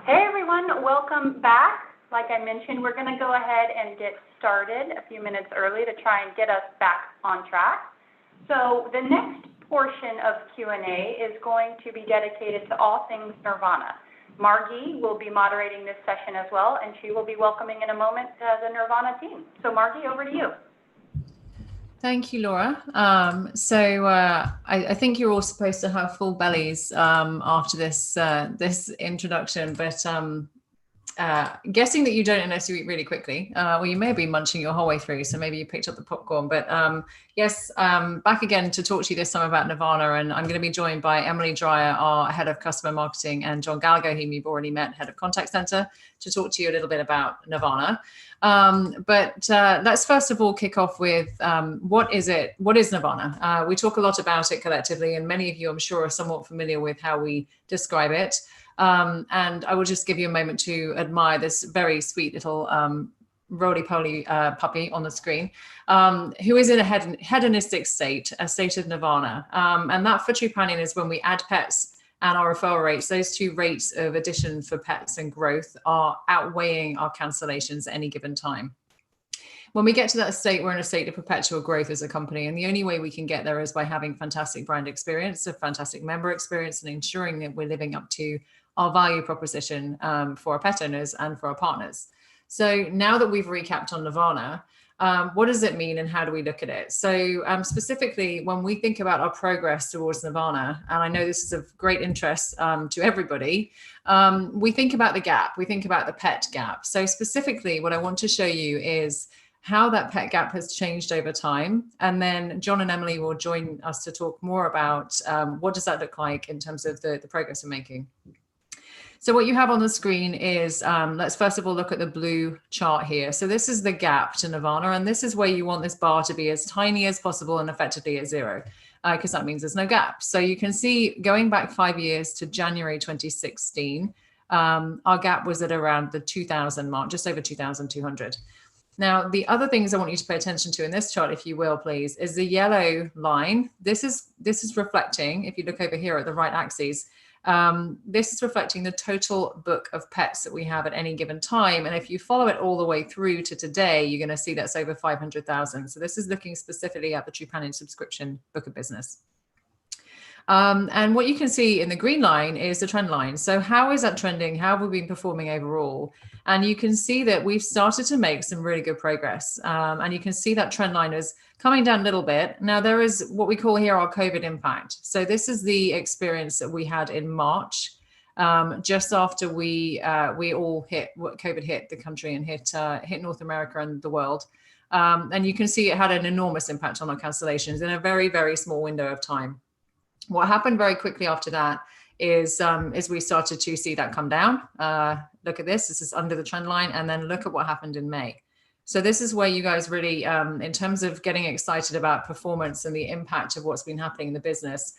Hey everyone, welcome back. Like I mentioned, we're going to go ahead and get started a few minutes early to try and get us back on track. So the next portion of Q&A is going to be dedicated to all things Nirvana. Margie will be moderating this session as well, and she will be welcoming in a moment the Nirvana team. So Margie, over to you. Thank you, Laura. I think you're all supposed to have full bellies after this this introduction, but guessing that you don't unless you eat really quickly. Well, you may be munching your whole way through, so maybe you picked up the popcorn. But yes, back again to talk to you this time about Nirvana, and I'm going to be joined by Emily Dreyer, our head of customer marketing, and John Gallagher, whom you've already met, head of contact center, to talk to you a little bit about Nirvana. But let's first of all kick off with what is it? What is Nirvana? We talk a lot about it collectively, and many of you, I'm sure, are somewhat familiar with how we describe it. And I will just give you a moment to admire this very sweet little roly-poly puppy on the screen, who is in a hedonistic state, a state of nirvana. And that for Trupanion is when we add pets and our referral rates, those two rates of addition for pets and growth are outweighing our cancellations at any given time. When we get to that state, we're in a state of perpetual growth as a company. And the only way we can get there is by having fantastic brand experience, a fantastic member experience, and ensuring that we're living up to our value proposition for our pet owners and for our partners. So now that we've recapped on Nirvana, what does it mean and how do we look at it? So specifically, when we think about our progress towards Nirvana, and I know this is of great interest to everybody, we think about the gap, we think about the pet gap. So specifically, what I want to show you is how that pet gap has changed over time. And then John and Emily will join us to talk more about what does that look like in terms of the progress we're making. So what you have on the screen is, let's first of all look at the blue chart here. So this is the gap to Nirvana, and this is where you want this bar to be as tiny as possible and effectively at zero, because that means there's no gap. So you can see going back 5 years to January 2016, our gap was at around the 2,000 mark, just over 2,200. Now, the other things I want you to pay attention to in this chart, if you will, please, is the yellow line. This is reflecting, if you look over here at the right axis, this is reflecting the total book of pets that we have at any given time. And if you follow it all the way through to today, you're going to see that's over 500,000. So this is looking specifically at the Trupanion subscription book of business. And what you can see in the green line is the trend line. So how is that trending? How have we been performing overall? And you can see that we've started to make some really good progress. And you can see that trend line is coming down a little bit. Now there is what we call here our COVID impact. So this is the experience that we had in March, just after we all COVID hit the country and hit North America and the world. And you can see it had an enormous impact on our cancellations in a very, very small window of time. What happened very quickly after that is we started to see that come down. Look at this. This is under the trend line. And then look at what happened in May. So this is where you guys really, in terms of getting excited about performance and the impact of what's been happening in the business,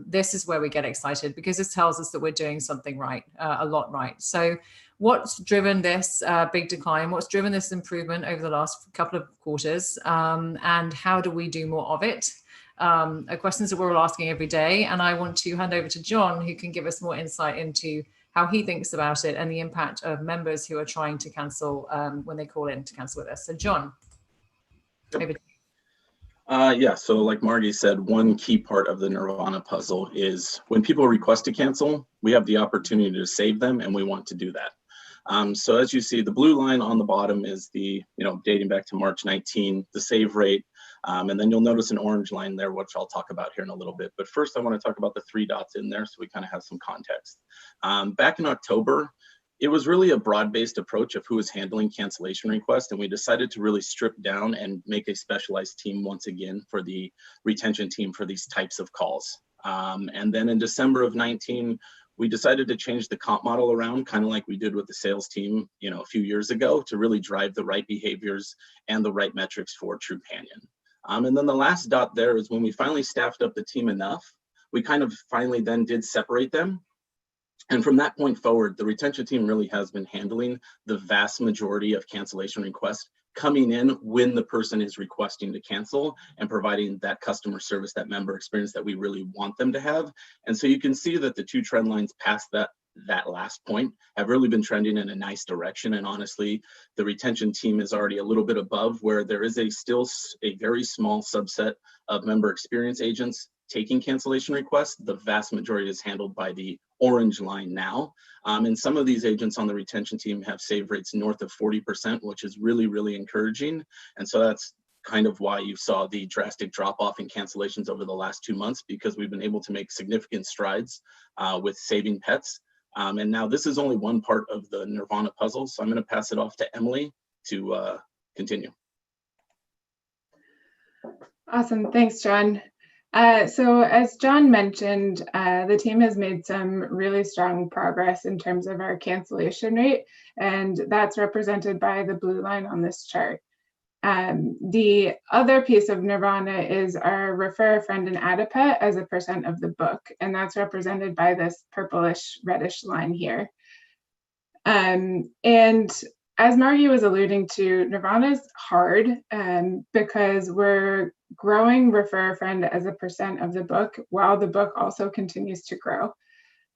this is where we get excited because this tells us that we're doing something right, a lot right. So what's driven this big decline? What's driven this improvement over the last couple of quarters? And how do we do more of it? Are questions that we're all asking every day. And I want to hand over to John, who can give us more insight into how he thinks about it and the impact of members who are trying to cancel when they call in to cancel with us. So John, over to you. Yeah, so like Margie said, one key part of the Nirvana puzzle is when people request to cancel, we have the opportunity to save them, and we want to do that. So as you see, the blue line on the bottom is the, dating back to March 19, the save rate. And then you'll notice an orange line there, which I'll talk about here in a little bit. But first, I want to talk about the 3 dots in there so we kind of have some context. Back in October, it was really a broad-based approach of who was handling cancellation requests. And we decided to really strip down and make a specialized team once again for the retention team for these types of calls. And then in December of 19, we decided to change the comp model around, kind of like we did with the sales team, a few years ago, to really drive the right behaviors and the right metrics for Trupanion. And then the last dot there is when we finally staffed up the team enough, we kind of finally then did separate them. And from that point forward, the retention team really has been handling the vast majority of cancellation requests coming in when the person is requesting to cancel and providing that customer service, that member experience that we really want them to have. And so you can see that the 2 trend lines past that that last point have really been trending in a nice direction. And honestly, the retention team is already a little bit above where there is still a very small subset of member experience agents taking cancellation requests. The vast majority is handled by the orange line now. And some of these agents on the retention team have save rates north of 40%, which is really, really encouraging. And so that's kind of why you saw the drastic drop off in cancellations over the last 2 months, because we've been able to make significant strides with saving pets. And now this is only one part of the Nirvana puzzle. So I'm going to pass it off to Emily to continue. Awesome. Thanks, John. So as John mentioned, the team has made some really strong progress in terms of our cancellation rate, and that's represented by the blue line on this chart. The other piece of Nirvana is our refer a friend and add a pet as a percent of the book, and that's represented by this purplish reddish line here. And as Margie was alluding to, Nirvana is hard because we're growing refer a friend as a percent of the book while the book also continues to grow.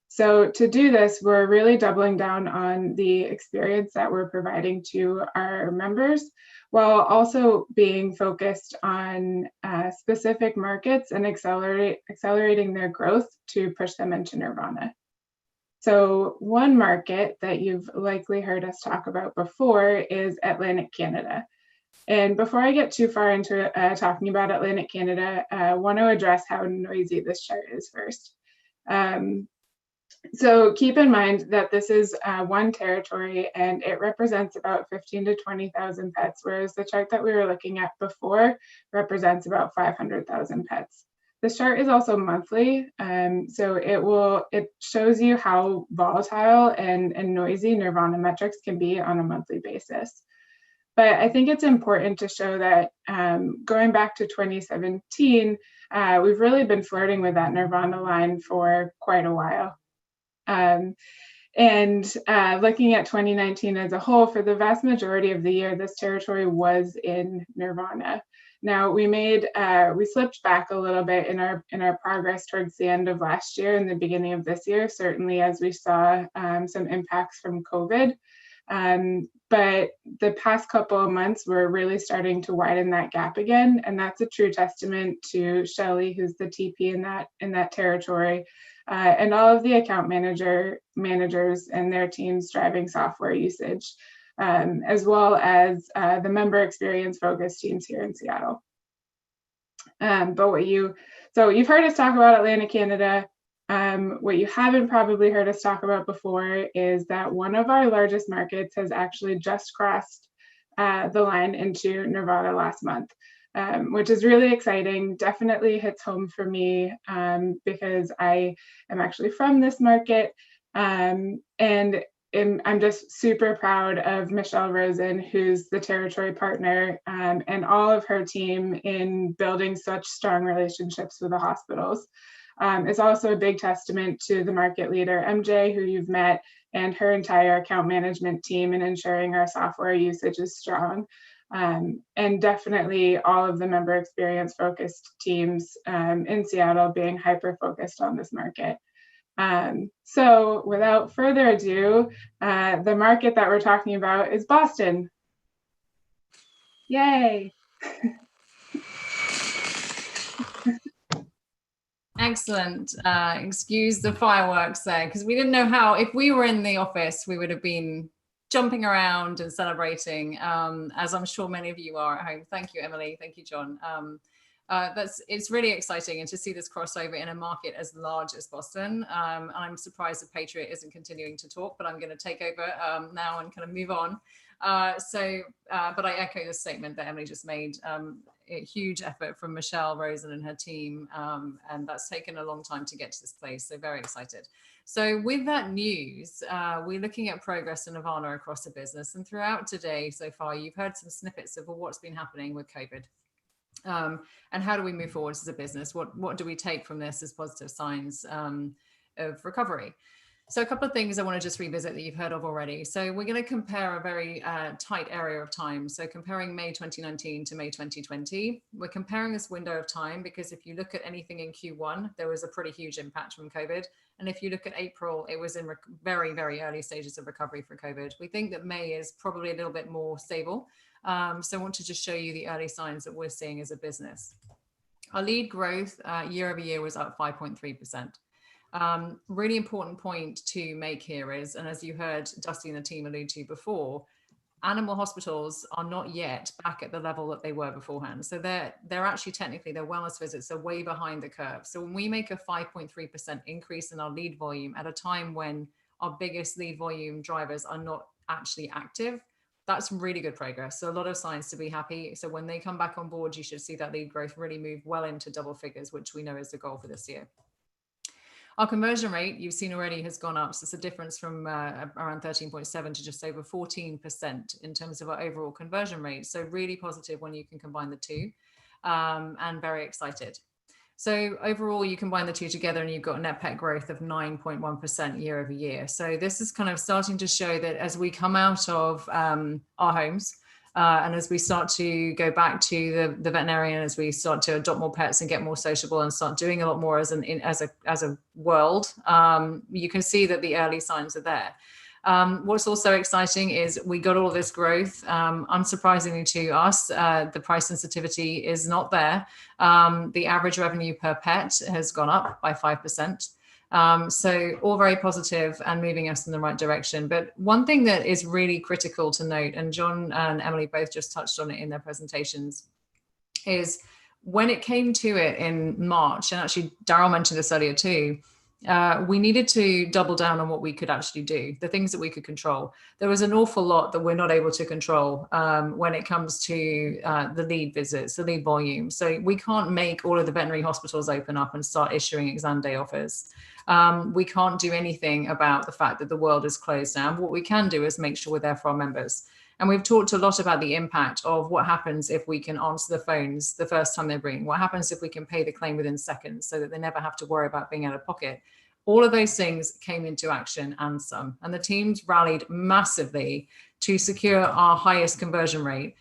So to do this, we're really doubling down on the experience that we're providing to our members, while also being focused on specific markets and accelerating their growth to push them into Nirvana. So one market that you've likely heard us talk about before is Atlantic Canada. And before I get too far into talking about Atlantic Canada, I want to address how noisy this chart is first. So keep in mind that this is one territory and it represents about 15 to 20,000 pets, whereas the chart that we were looking at before represents about 500,000 pets. This chart is also monthly, so it shows you how volatile and noisy Nirvana metrics can be on a monthly basis. But I think it's important to show that going back to 2017, we've really been flirting with that Nirvana line for quite a while. Looking at 2019 as a whole, for the vast majority of the year, this territory was in Nirvana. Now we slipped back a little bit in our progress towards the end of last year and the beginning of this year, certainly as we saw some impacts from COVID. But the past couple of months, we're really starting to widen that gap again, and that's a true testament to Shelley, who's the TP in that territory, and all of the account managers and their teams driving software usage, as well as the member experience focused teams here in Seattle. So you've heard us talk about Atlantic Canada. What you haven't probably heard us talk about before is that one of our largest markets has actually just crossed the line into Nirvana last month, which is really exciting. Definitely hits home for me because I am actually from this market, and I'm just super proud of Michelle Rosen, who's the territory partner, and all of her team in building such strong relationships with the hospitals. It's also a big testament to the market leader, MJ, who you've met, and her entire account management team in ensuring our software usage is strong. And definitely all of the member experience focused teams in Seattle being hyper-focused on this market. So without further ado, the market that we're talking about is Boston. Yay. Excellent. Excuse the fireworks there, because we didn't know how, if we were in the office, we would have been jumping around and celebrating, as I'm sure many of you are at home. Thank you, Emily. Thank you, John. It's really exciting, and to see this crossover in a market as large as Boston. And I'm surprised that Patriot isn't continuing to talk, but I'm going to take over now and kind of move on. But I echo the statement that Emily just made. A huge effort from Michelle Rosen and her team, and that's taken a long time to get to this place. So very excited. So with that news, we're looking at progress in Nirvana across the business, and throughout today so far, you've heard some snippets of what's been happening with COVID. And how do we move forward as a business? What do we take from this as positive signs of recovery? So a couple of things I want to just revisit that you've heard of already. So we're going to compare a very tight area of time. So comparing May 2019 to May 2020, we're comparing this window of time because if you look at anything in Q1, there was a pretty huge impact from COVID. And if you look at April, it was in very, very early stages of recovery for COVID. We think that May is probably a little bit more stable. So I want to just show you the early signs that we're seeing as a business. Our lead growth year over year was up 5.3%. Really important point to make here is, and as you heard Dusty and the team allude to before, animal hospitals are not yet back at the level that they were beforehand. So they're actually technically, their wellness visits are way behind the curve. So when we make a 5.3% increase in our lead volume at a time when our biggest lead volume drivers are not actually active, that's really good progress. So a lot of signs to be happy. So when they come back on board, you should see that lead growth really move well into double figures, which we know is the goal for this year. Our conversion rate, you've seen already, has gone up. So it's a difference from around 13.7 to just over 14% in terms of our overall conversion rate. So really positive when you can combine the two, and very excited. So overall, you combine the two together and you've got net pet growth of 9.1% year over year. So this is kind of starting to show that as we come out of our homes, and as we start to go back to the veterinarian, as we start to adopt more pets and get more sociable and start doing a lot more as a world, you can see that the early signs are there. What's also exciting is we got all this growth. Unsurprisingly to us, the price sensitivity is not there. The average revenue per pet has gone up by 5%. So all very positive and moving us in the right direction. But one thing that is really critical to note, and John and Emily both just touched on it in their presentations, is when it came to it in March, and actually Daryl mentioned this earlier too, we needed to double down on what we could actually do, the things that we could control. There was an awful lot that we're not able to control when it comes to the lead visits, the lead volume. So we can't make all of the veterinary hospitals open up and start issuing exam day offers. We can't do anything about the fact that the world is closed down. What we can do is make sure we're there for our members. And we've talked a lot about the impact of what happens if we can answer the phones the first time they're ringing. What happens if we can pay the claim within seconds so that they never have to worry about being out of pocket? All of those things came into action and some. And the teams rallied massively to secure our highest conversion rate,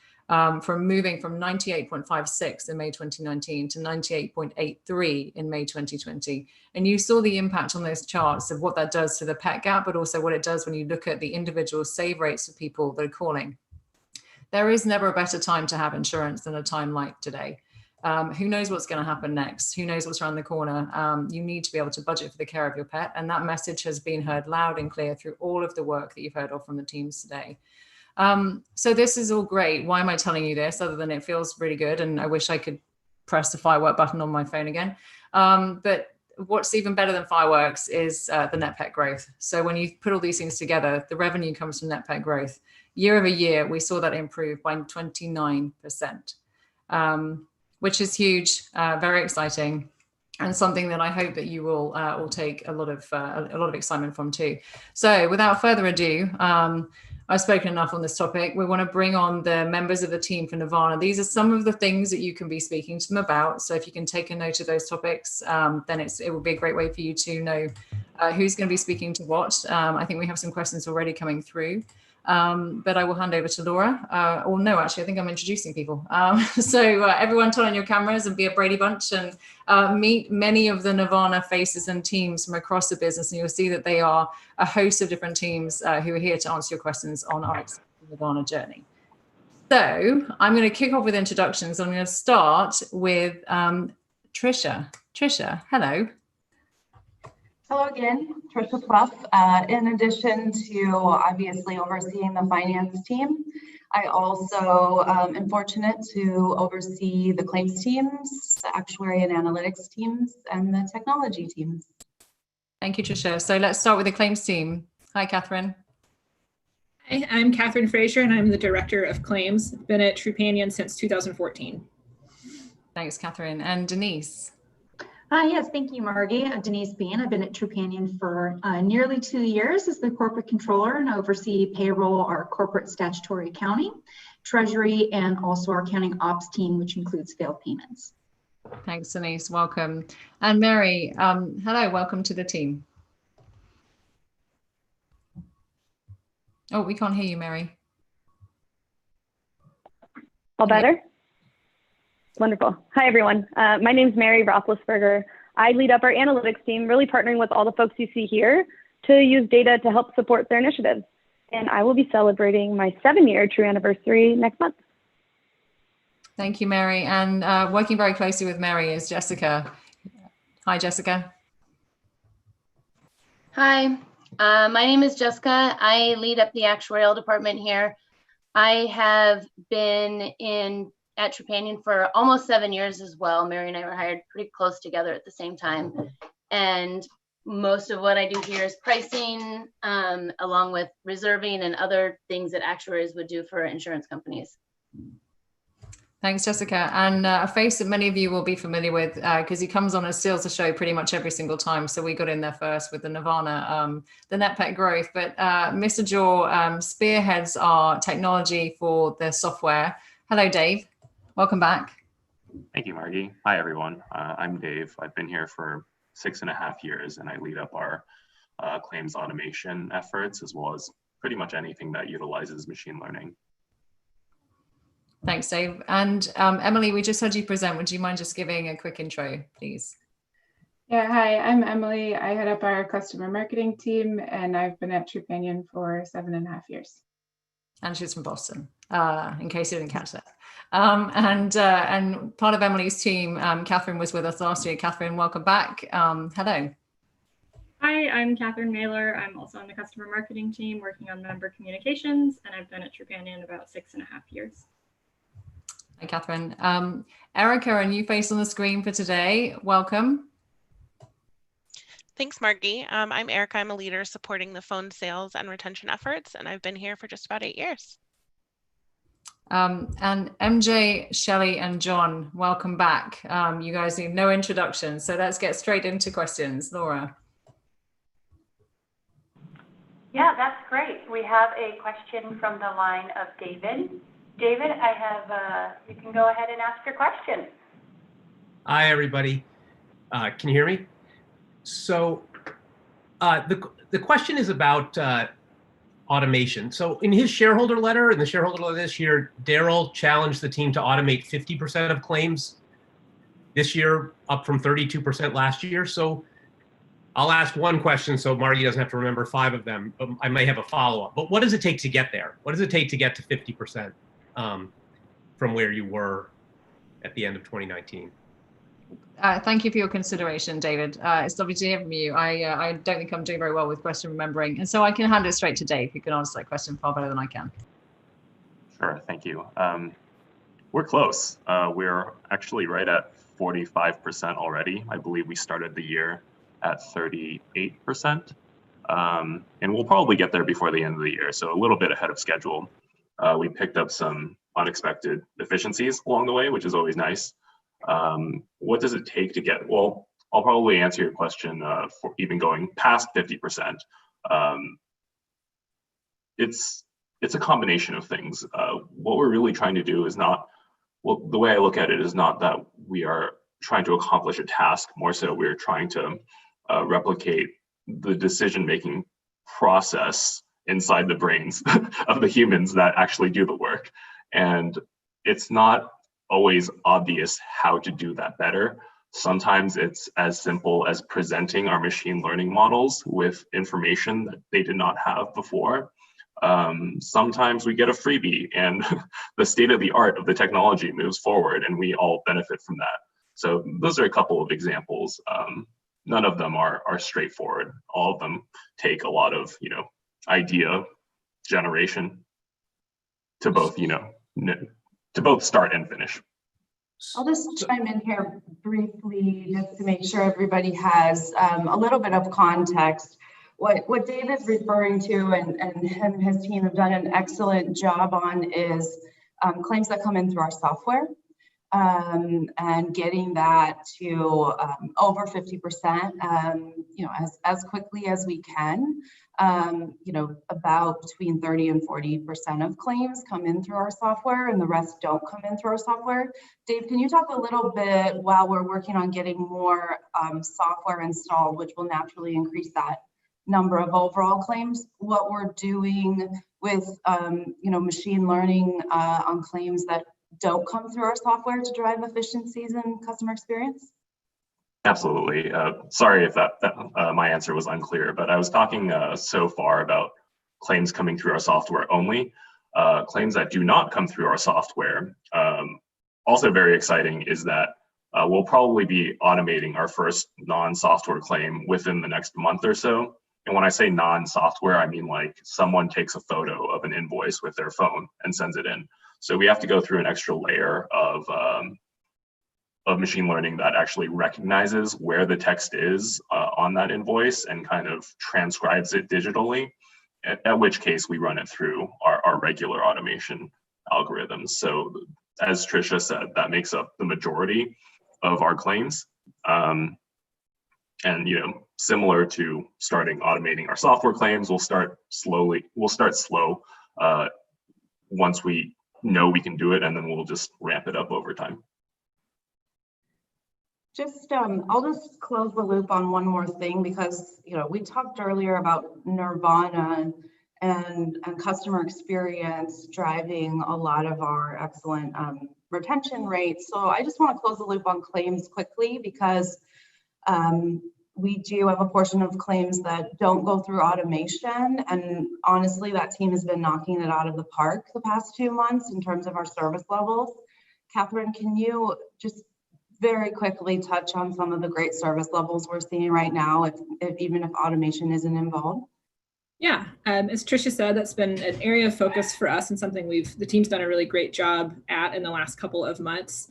from moving from 98.56 in May 2019 to 98.83 in May 2020. And you saw the impact on those charts of what that does to the pet gap, but also what it does when you look at the individual save rates of people that are calling. There is never a better time to have insurance than a time like today. Who knows what's going to happen next? Who knows what's around the corner? You need to be able to budget for the care of your pet. And that message has been heard loud and clear through all of the work that you've heard of from the teams today. So this is all great. Why am I telling you this other than it feels really good? And I wish I could press the firework button on my phone again. But what's even better than fireworks is the net pet growth. So when you put all these things together, the revenue comes from net pet growth. Year over year, we saw that improve by 29%, which is huge, very exciting, and something that I hope that you will all take a lot of excitement from too. So without further ado, I've spoken enough on this topic. We want to bring on the members of the team for Nirvana. These are some of the things that you can be speaking to them about. So if you can take a note of those topics, then it will be a great way for you to know who's going to be speaking to what. I think we have some questions already coming through. But I will hand over to Laura. Or no, actually, I think I'm introducing people. So everyone turn on your cameras and be a Brady Bunch and meet many of the Nirvana faces and teams from across the business. And you'll see that they are a host of different teams who are here to answer your questions on our Nirvana journey. So I'm going to kick off with introductions. I'm going to start with Trisha. Trisha, hello. Hello again, Trisha Pluff. In addition to obviously overseeing the finance team, I also am fortunate to oversee the claims teams, the actuary and analytics teams, and the technology teams. Thank you, Trisha. So let's start with the claims team. Hi, Catherine. Hi, I'm Catherine Frazier, and I'm the Director of Claims. Been at Trupanion since 2014. Thanks, Catherine. And Denise. Yes, thank you, Margie. I'm Denise Bean. I've been at Trupanion for nearly 2 years as the corporate controller, and I oversee payroll, our corporate statutory accounting, treasury, and also our accounting ops team, which includes failed payments. Thanks, Denise. Welcome. And Mary, hello, welcome to the team. Oh, we can't hear you, Mary. All better? Wonderful. Hi, everyone. My name is Mary Roethlisberger. I lead up our analytics team, really partnering with all the folks you see here to use data to help support their initiatives. And I will be celebrating my 7-year true anniversary next month. Thank you, Mary. And working very closely with Mary is Jessica. Hi, Jessica. Hi, my name is Jessica. I lead up the actuarial department here. I have been at Trupanion for almost 7 years as well. Mary and I were hired pretty close together at the same time. And most of what I do here is pricing, along with reserving and other things that actuaries would do for insurance companies. Thanks, Jessica. And a face that many of you will be familiar with because he comes on and steals the show pretty much every single time. So we got in there first with the Nirvana, the net pet growth. But Mr. Jaw spearheads our technology for the software. Hello, Dave. Welcome back. Thank you, Margie. Hi, everyone. I'm Dave. I've been here for 6.5 years, and I lead up our claims automation efforts, as well as pretty much anything that utilizes machine learning. Thanks, Dave. And Emily, we just heard you present. Would you mind just giving a quick intro, please? Yeah, hi, I'm Emily. I head up our customer marketing team, and I've been at Trupanion for 7.5 years. And she's from Boston, in case you didn't catch that. And part of Emily's team, Catherine was with us last year. Catherine, welcome back. Hello. Hi, I'm Catherine Mailer. I'm also on the customer marketing team working on member communications, and I've been at Trupanion about 6.5 years. Hi, Catherine. Erica, a new face on the screen for today. Welcome. Thanks, Margie. I'm Erica. I'm a leader supporting the phone sales and retention efforts, and I've been here for just about 8 years. And MJ, Shelley, and John, welcome back. You guys need no introduction, so let's get straight into questions. Laura. Yeah, that's great. We have a question from the line of David. David, you can go ahead and ask your question. Hi, everybody. Can you hear me? So the question is about automation. So in his shareholder letter, in the shareholder letter this year, Daryl challenged the team to automate 50% of claims this year, up from 32% last year. So I'll ask one question so Margie doesn't have to remember 5 of them. I may have a follow-up, but what does it take to get there? What does it take to get to 50% from where you were at the end of 2019? Thank you for your consideration, David. It's lovely to hear from you. I don't think I'm doing very well with question remembering, and so I can hand it straight to Dave, who can answer that question far better than I can. Sure, thank you. We're close. We're actually right at 45% already. I believe we started the year at 38%, and we'll probably get there before the end of the year, so a little bit ahead of schedule. We picked up some unexpected efficiencies along the way, which is always nice. What does it take to get, well, I'll probably answer your question for even going past 50%. It's a combination of things. What we're really trying to do is not, well, the way I look at it is not that we are trying to accomplish a task, more so we're trying to replicate the decision-making process inside the brains of the humans that actually do the work. And it's not always obvious how to do that better. Sometimes it's as simple as presenting our machine learning models with information that they did not have before. Sometimes we get a freebie and the state of the art of the technology moves forward and we all benefit from that. So those are a couple of examples. None of them are straightforward. All of them take a lot of, idea generation to both, to both start and finish. I'll just chime in here briefly just to make sure everybody has a little bit of context. What David's referring to and him and his team have done an excellent job on is claims that come in through our software and getting that to over 50%, as quickly as we can. About between 30 and 40% of claims come in through our software and the rest don't come in through our software. Dave, can you talk a little bit while we're working on getting more software installed, which will naturally increase that number of overall claims, what we're doing with machine learning on claims that don't come through our software to drive efficiencies in customer experience? Absolutely. Sorry if that my answer was unclear, but I was talking so far about claims coming through our software only. Claims that do not come through our software. Also very exciting is that we'll probably be automating our first non-software claim within the next month or so. And when I say non-software, I mean like someone takes a photo of an invoice with their phone and sends it in. So we have to go through an extra layer of machine learning that actually recognizes where the text is on that invoice and kind of transcribes it digitally, at which case we run it through our regular automation algorithms. So as Tricia said, that makes up the majority of our claims. And similar to starting automating our software claims, we'll start slow once we know we can do it, and then we'll just ramp it up over time. I'll just close the loop on one more thing, because we talked earlier about Nirvana and customer experience driving a lot of our excellent retention rates. So I just want to close the loop on claims quickly, because we do have a portion of claims that don't go through automation, and honestly, that team has been knocking it out of the park the past 2 months in terms of our service levels. Catherine, can you just very quickly touch on some of the great service levels we're seeing right now, even if automation isn't involved? Yeah, as Tricia said, that's been an area of focus for us and something the team's done a really great job at in the last couple of months.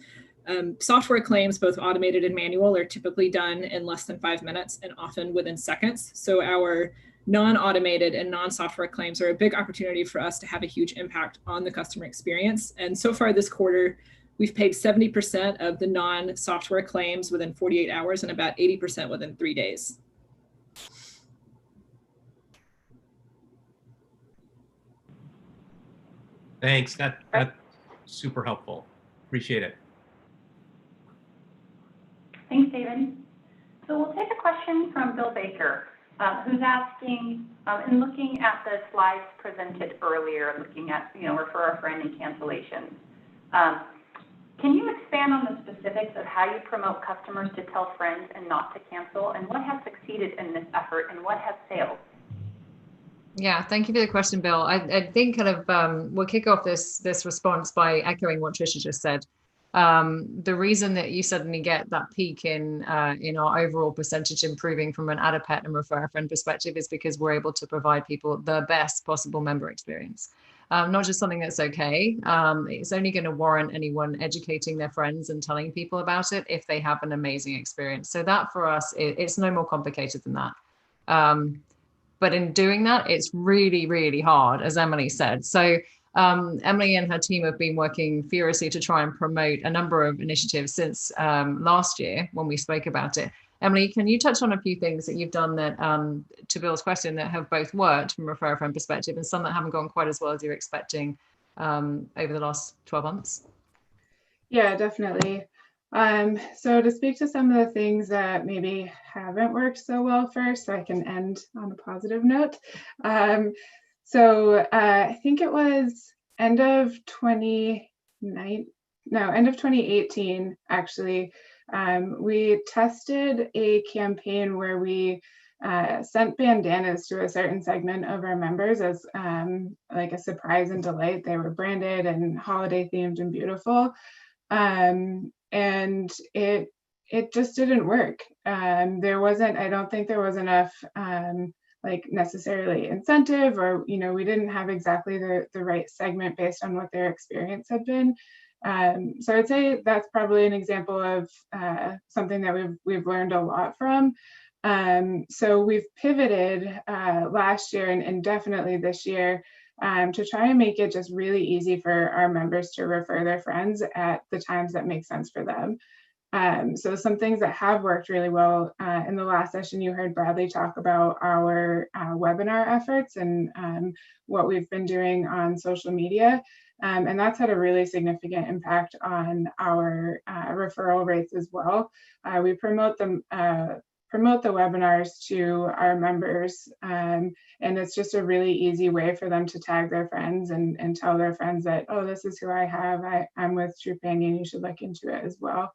Software claims, both automated and manual, are typically done in less than 5 minutes and often within seconds. So our non-automated and non-software claims are a big opportunity for us to have a huge impact on the customer experience. And so far this quarter, we've paid 70% of the non-software claims within 48 hours and about 80% within 3 days. Thanks, that's super helpful. Appreciate it. Thanks, David. So we'll take a question from Bill Baker, who's asking, in looking at the slides presented earlier, looking at, refer a friend and cancellations. Can you expand on the specifics of how you promote customers to tell friends and not to cancel, and what has succeeded in this effort and what has failed? Yeah, thank you for the question, Bill. I think kind of we'll kick off this response by echoing what Tricia just said. The reason that you suddenly get that peak in our overall percentage improving from an add a pet and refer a friend perspective is because we're able to provide people the best possible member experience. Not just something that's okay. It's only going to warrant anyone educating their friends and telling people about it if they have an amazing experience. So that for us, it's no more complicated than that. But in doing that, it's really, really hard, as Emily said. So Emily and her team have been working furiously to try and promote a number of initiatives since last year when we spoke about it. Emily, can you touch on a few things that you've done that, to Bill's question, that have both worked from a refer a friend perspective and some that haven't gone quite as well as you're expecting over the last 12 months? Yeah, definitely. So to speak to some of the things that maybe haven't worked so well first, so I can end on a positive note. I think it was end of 2018, actually. We tested a campaign where we sent bandanas to a certain segment of our members as like a surprise and delight. They were branded and holiday themed and beautiful. And it just didn't work. I don't think there was enough like necessarily incentive, or we didn't have exactly the right segment based on what their experience had been. So I'd say that's probably an example of something that we've learned a lot from. So we've pivoted last year and definitely this year to try and make it just really easy for our members to refer their friends at the times that make sense for them. So some things that have worked really well, in the last session, you heard Bradley talk about our webinar efforts and what we've been doing on social media. And that's had a really significant impact on our referral rates as well. We promote them promote the webinars to our members. And it's just a really easy way for them to tag their friends and tell their friends that, oh, this is who I have. I'm with Trupanion, you should look into it as well.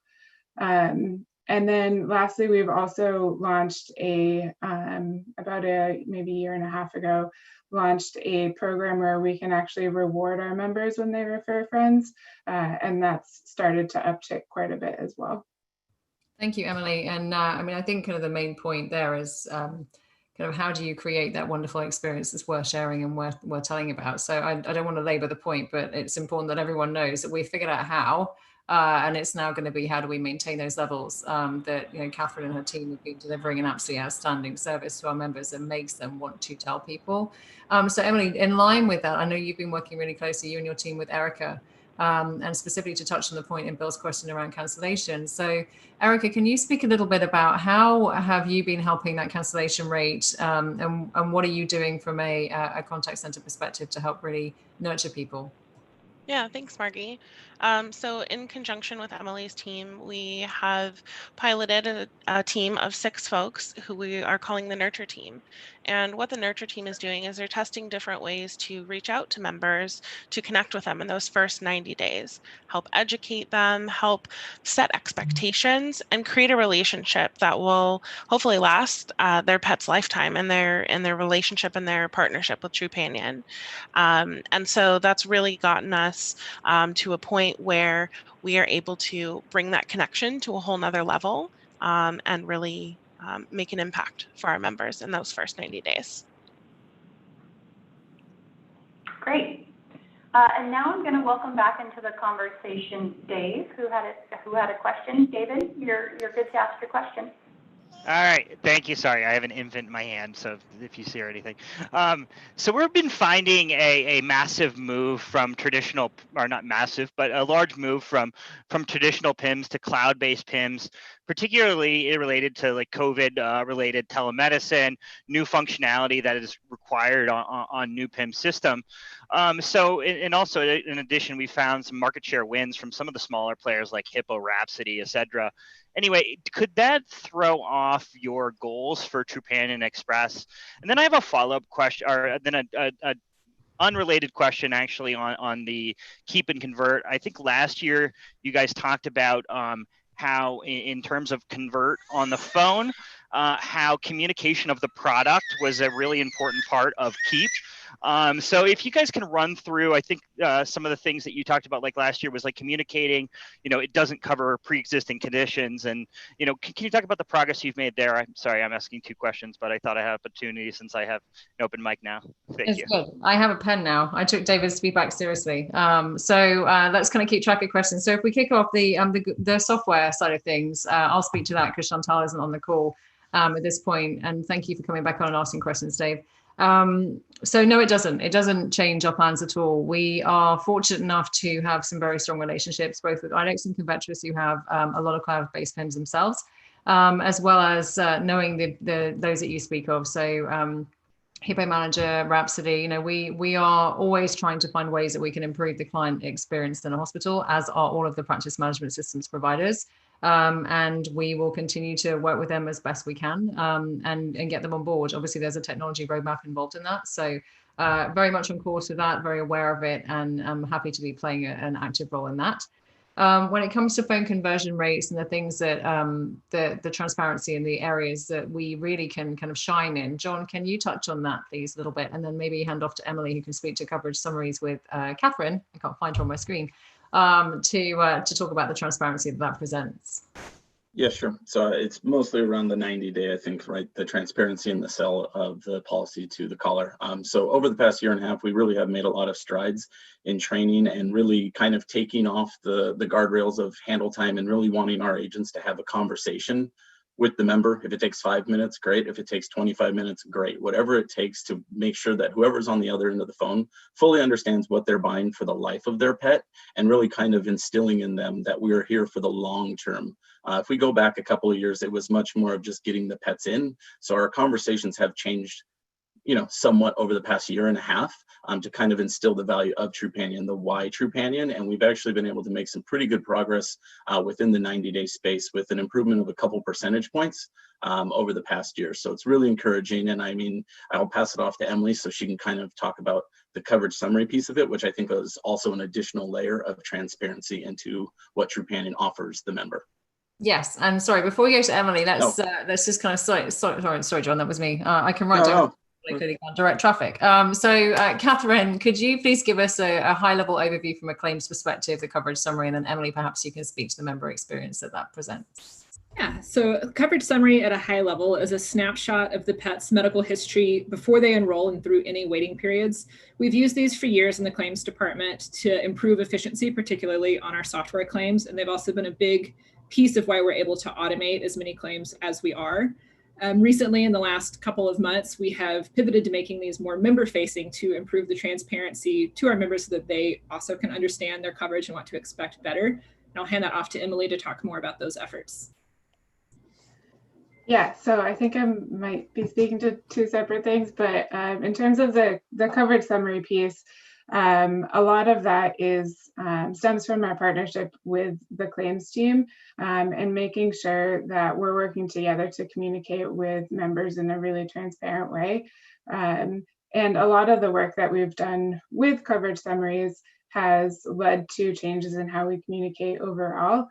And then lastly, we've also launched about maybe a year and a half ago, launched a program where we can actually reward our members when they refer friends. And that's started to uptick quite a bit as well. Thank you, Emily. And I mean, I think kind of the main point there is kind of how do you create that wonderful experience that's worth sharing and worth telling about. So I don't want to labor the point, but it's important that everyone knows that we figured out how. And it's now going to be how do we maintain those levels that, you know, Catherine and her team have been delivering an absolutely outstanding service to our members that makes them want to tell people. So Emily, in line with that, I know you've been working really closely, you and your team, with Erica, and specifically to touch on the point in Bill's question around cancellation. So Erica, can you speak a little bit about how have you been helping that cancellation rate, and what are you doing from a contact center perspective to help really nurture people? Yeah, thanks, Margie. So in conjunction with Emily's team, we have piloted a team of 6 folks who we are calling the Nurture Team. And what the Nurture Team is doing is they're testing different ways to reach out to members, to connect with them in those first 90 days, help educate them, help set expectations, and create a relationship that will hopefully last their pet's lifetime and their relationship and their partnership with Trupanion. And so that's really gotten us to a point where we are able to bring that connection to a whole nother level and really make an impact for our members in those first 90 days. Great. And now I'm going to welcome back into the conversation Dave, who had a question. David, you're good to ask your question. All right, thank you. Sorry, I have an infant in my hand, so if you see or anything. So we've been finding a massive move from traditional, or not massive, but a large move from traditional PIMS to cloud-based PIMS, particularly related to like COVID-related telemedicine, new functionality that is required on new PIM system. And also in addition, we found some market share wins from some of the smaller players like Hippo, Rhapsody, etc. Anyway, could that throw off your goals for Trupanion Express? And then I have a follow-up question, or then a unrelated question actually on the keep and convert. I think last year you guys talked about how in terms of convert on the phone, how communication of the product was a really important part of keep. So if you guys can run through, I think some of the things that you talked about like last year was like communicating, it doesn't cover pre-existing conditions. And, can you talk about the progress you've made there? I'm sorry, I'm asking 2 questions, but I thought I had opportunity since I have an open mic now. Thank you. Good. I have a pen now. I took David's feedback seriously. So let's kind of keep track of questions. So if we kick off the software side of things, I'll speak to that because Chantal isn't on the call at this point. And thank you for coming back on and asking questions, Dave. So no, it doesn't change our plans at all. We are fortunate enough to have some very strong relationships, both with IDEX and Convetris, who have a lot of cloud-based PIMs themselves, as well as knowing those that you speak of. So Hippo Manager, Rhapsody, we are always trying to find ways that we can improve the client experience in a hospital, as are all of the practice management systems providers. And we will continue to work with them as best we can and get them on board. Obviously, there's a technology roadmap involved in that. So very much on course with that, very aware of it, and I'm happy to be playing an active role in that. When it comes to phone conversion rates and the things that the transparency in the areas that we really can kind of shine in, John, can you touch on that, please, a little bit? And then maybe hand off to Emily, who can speak to coverage summaries with Catherine. I can't find her on my screen. To talk about the transparency that presents. Yeah, sure. So it's mostly around the 90-day, I think, right? The transparency and the sell of the policy to the caller. So over the past year and a half, we really have made a lot of strides in training and really kind of taking off the guardrails of handle time and really wanting our agents to have a conversation with the member. If it takes 5 minutes, great. If it takes 25 minutes, great. Whatever it takes to make sure that whoever's on the other end of the phone fully understands what they're buying for the life of their pet, and really kind of instilling in them that we are here for the long term. If we go back a couple of years, it was much more of just getting the pets in. So our conversations have changed somewhat over the past year and a half to kind of instill the value of Trupanion, the why Trupanion. And we've actually been able to make some pretty good progress within the 90-day space with an improvement of a couple percentage points over the past year. So it's really encouraging. And I mean, I'll pass it off to Emily so she can kind of talk about the coverage summary piece of it, which I think is also an additional layer of transparency into what Trupanion offers the member. Yes, and sorry, before we go to Emily, let's just kind of sorry, John, that was me. I can write down. I clearly can't direct traffic. So Catherine, could you please give us a high-level overview from a claims perspective, the coverage summary, and then Emily, perhaps you can speak to the member experience that presents. Yeah, so coverage summary at a high level is a snapshot of the pet's medical history before they enroll and through any waiting periods. We've used these for years in the claims department to improve efficiency, particularly on our software claims, and they've also been a big piece of why we're able to automate as many claims as we are. Recently, in the last couple of months, we have pivoted to making these more member-facing to improve the transparency to our members so that they also can understand their coverage and what to expect better. And I'll hand that off to Emily to talk more about those efforts. Yeah, so I think I might be speaking to two separate things, but in terms of the coverage summary piece, a lot of that stems from our partnership with the claims team and making sure that we're working together to communicate with members in a really transparent way. And a lot of the work that we've done with coverage summaries has led to changes in how we communicate overall.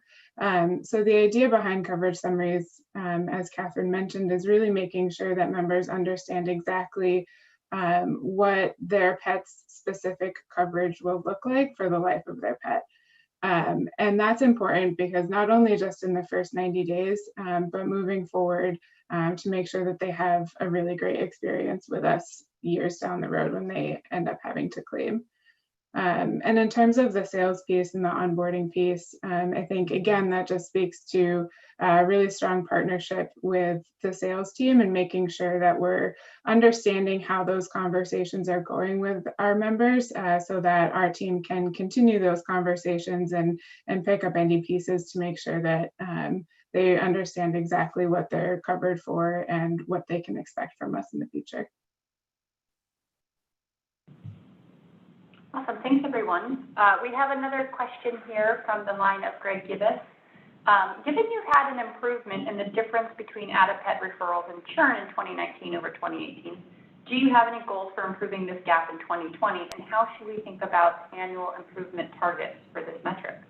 So the idea behind coverage summaries, as Catherine mentioned, is really making sure that members understand exactly what their pet's specific coverage will look like for the life of their pet. And that's important because not only just in the first 90 days, but moving forward to make sure that they have a really great experience with us years down the road when they end up having to claim. And in terms of the sales piece and the onboarding piece, I think, again, that just speaks to a really strong partnership with the sales team and making sure that we're understanding how those conversations are going with our members so that our team can continue those conversations and pick up any pieces to make sure that they understand exactly what they're covered for and what they can expect from us in the future. Awesome, thanks everyone. We have another question here from the line of Greg Gibbous. Given you've had an improvement in the difference between add-a-pet referrals and churn in 2019 over 2018, do you have any goals for improving this gap in 2020? And how should we think about annual improvement targets for this metric?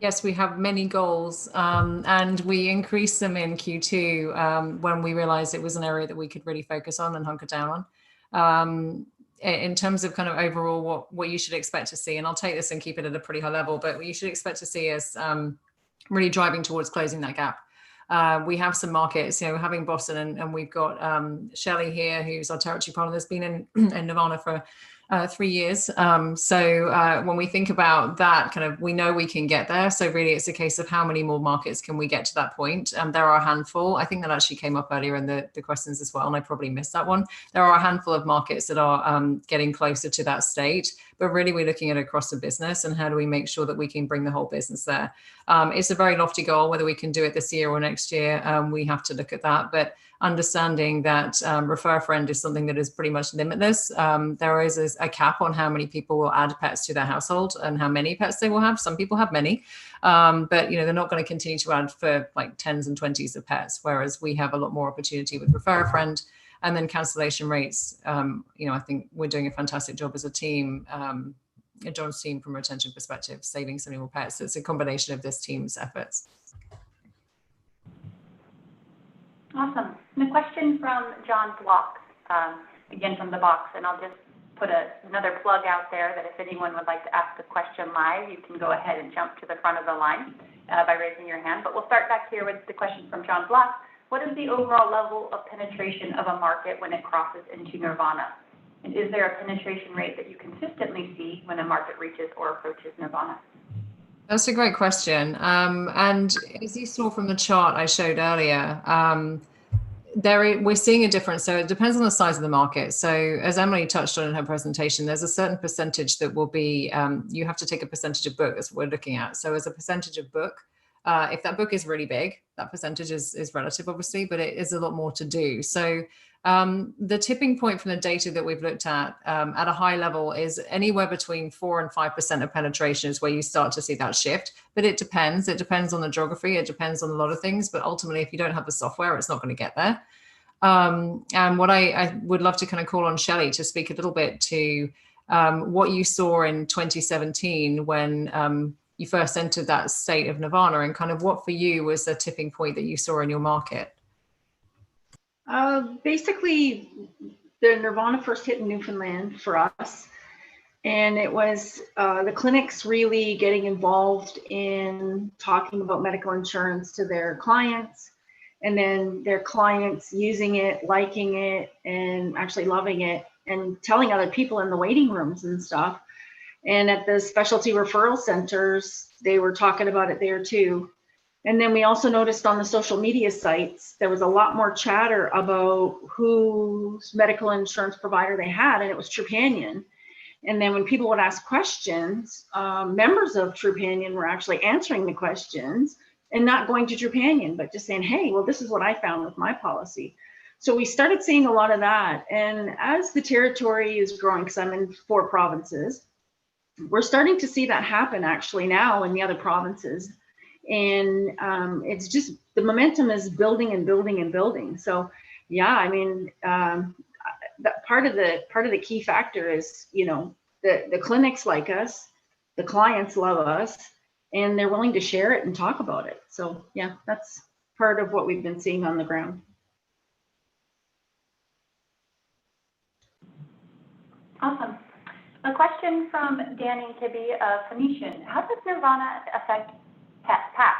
Yes, we have many goals and we increased them in Q2 when we realized it was an area that we could really focus on and hunker down on. In terms of kind of overall what you should expect to see, and I'll take this and keep it at a pretty high level, but what you should expect to see is really driving towards closing that gap. We have some markets, having Boston and we've got Shelley here, who's our territory partner that's been in Nirvana for 3 years. So when we think about that, kind of, we know we can get there. So really it's a case of how many more markets can we get to that point? There are a handful. I think that actually came up earlier in the questions as well, and I probably missed that one. There are a handful of markets that are getting closer to that state, but really we're looking at across the business and how do we make sure that we can bring the whole business there. It's a very lofty goal, whether we can do it this year or next year, we have to look at that. But understanding that refer a friend is something that is pretty much limitless. There is a cap on how many people will add pets to their household and how many pets they will have. Some people have many, but they're not going to continue to add for like 10s and 20s of pets, whereas we have a lot more opportunity with refer a friend. And then cancellation rates, I think we're doing a fantastic job as a team, John's team from a retention perspective, saving so many more pets. It's a combination of this team's efforts. Awesome. And a question from John Block, again from the box, and I'll just put another plug out there that if anyone would like to ask a question live, you can go ahead and jump to the front of the line by raising your hand. But we'll start back here with the question from John Block. What is the overall level of penetration of a market when it crosses into Nirvana? And is there a penetration rate that you consistently see when a market reaches or approaches Nirvana? That's a great question. And as you saw from the chart I showed earlier, we're seeing a difference. So it depends on the size of the market. So as Emily touched on in her presentation, there's a certain percentage that will be, you have to take a percentage of book. That's what we're looking at. So as a percentage of book, If that book is really big, that percentage is relative, obviously, but it is a lot more to do. So the tipping point from the data that we've looked at a high level is anywhere between 4 and 5% of penetration is where you start to see that shift. But it depends. It depends on the geography. It depends on a lot of things. But ultimately, if you don't have the software, it's not going to get there. And what I would love to kind of call on Shelley to speak a little bit to what you saw in 2017 when you first entered that state of nirvana, and kind of what for you was the tipping point that you saw in your market. Basically, the nirvana first hit in Newfoundland for us. And it was the clinics really getting involved in talking about medical insurance to their clients, and then their clients using it, liking it, and actually loving it, and telling other people in the waiting rooms and stuff. And at the specialty referral centers, they were talking about it there too. And then we also noticed on the social media sites, there was a lot more chatter about whose medical insurance provider they had, and it was Trupanion. And then when people would ask questions, members of Trupanion were actually answering the questions and not going to Trupanion, but just saying, hey, well, this is what I found with my policy. So we started seeing a lot of that. And as the territory is growing, because I'm in 4 provinces, we're starting to see that happen actually now in the other provinces. And it's just, the momentum is building and building and building. So yeah, I mean, that part of the key factor is, you know, the clinics like us, the clients love us, and they're willing to share it and talk about it. So yeah, that's part of what we've been seeing on the ground. Awesome. A question from Danny Tibby of Phoenician. How does Nirvana affect PAC?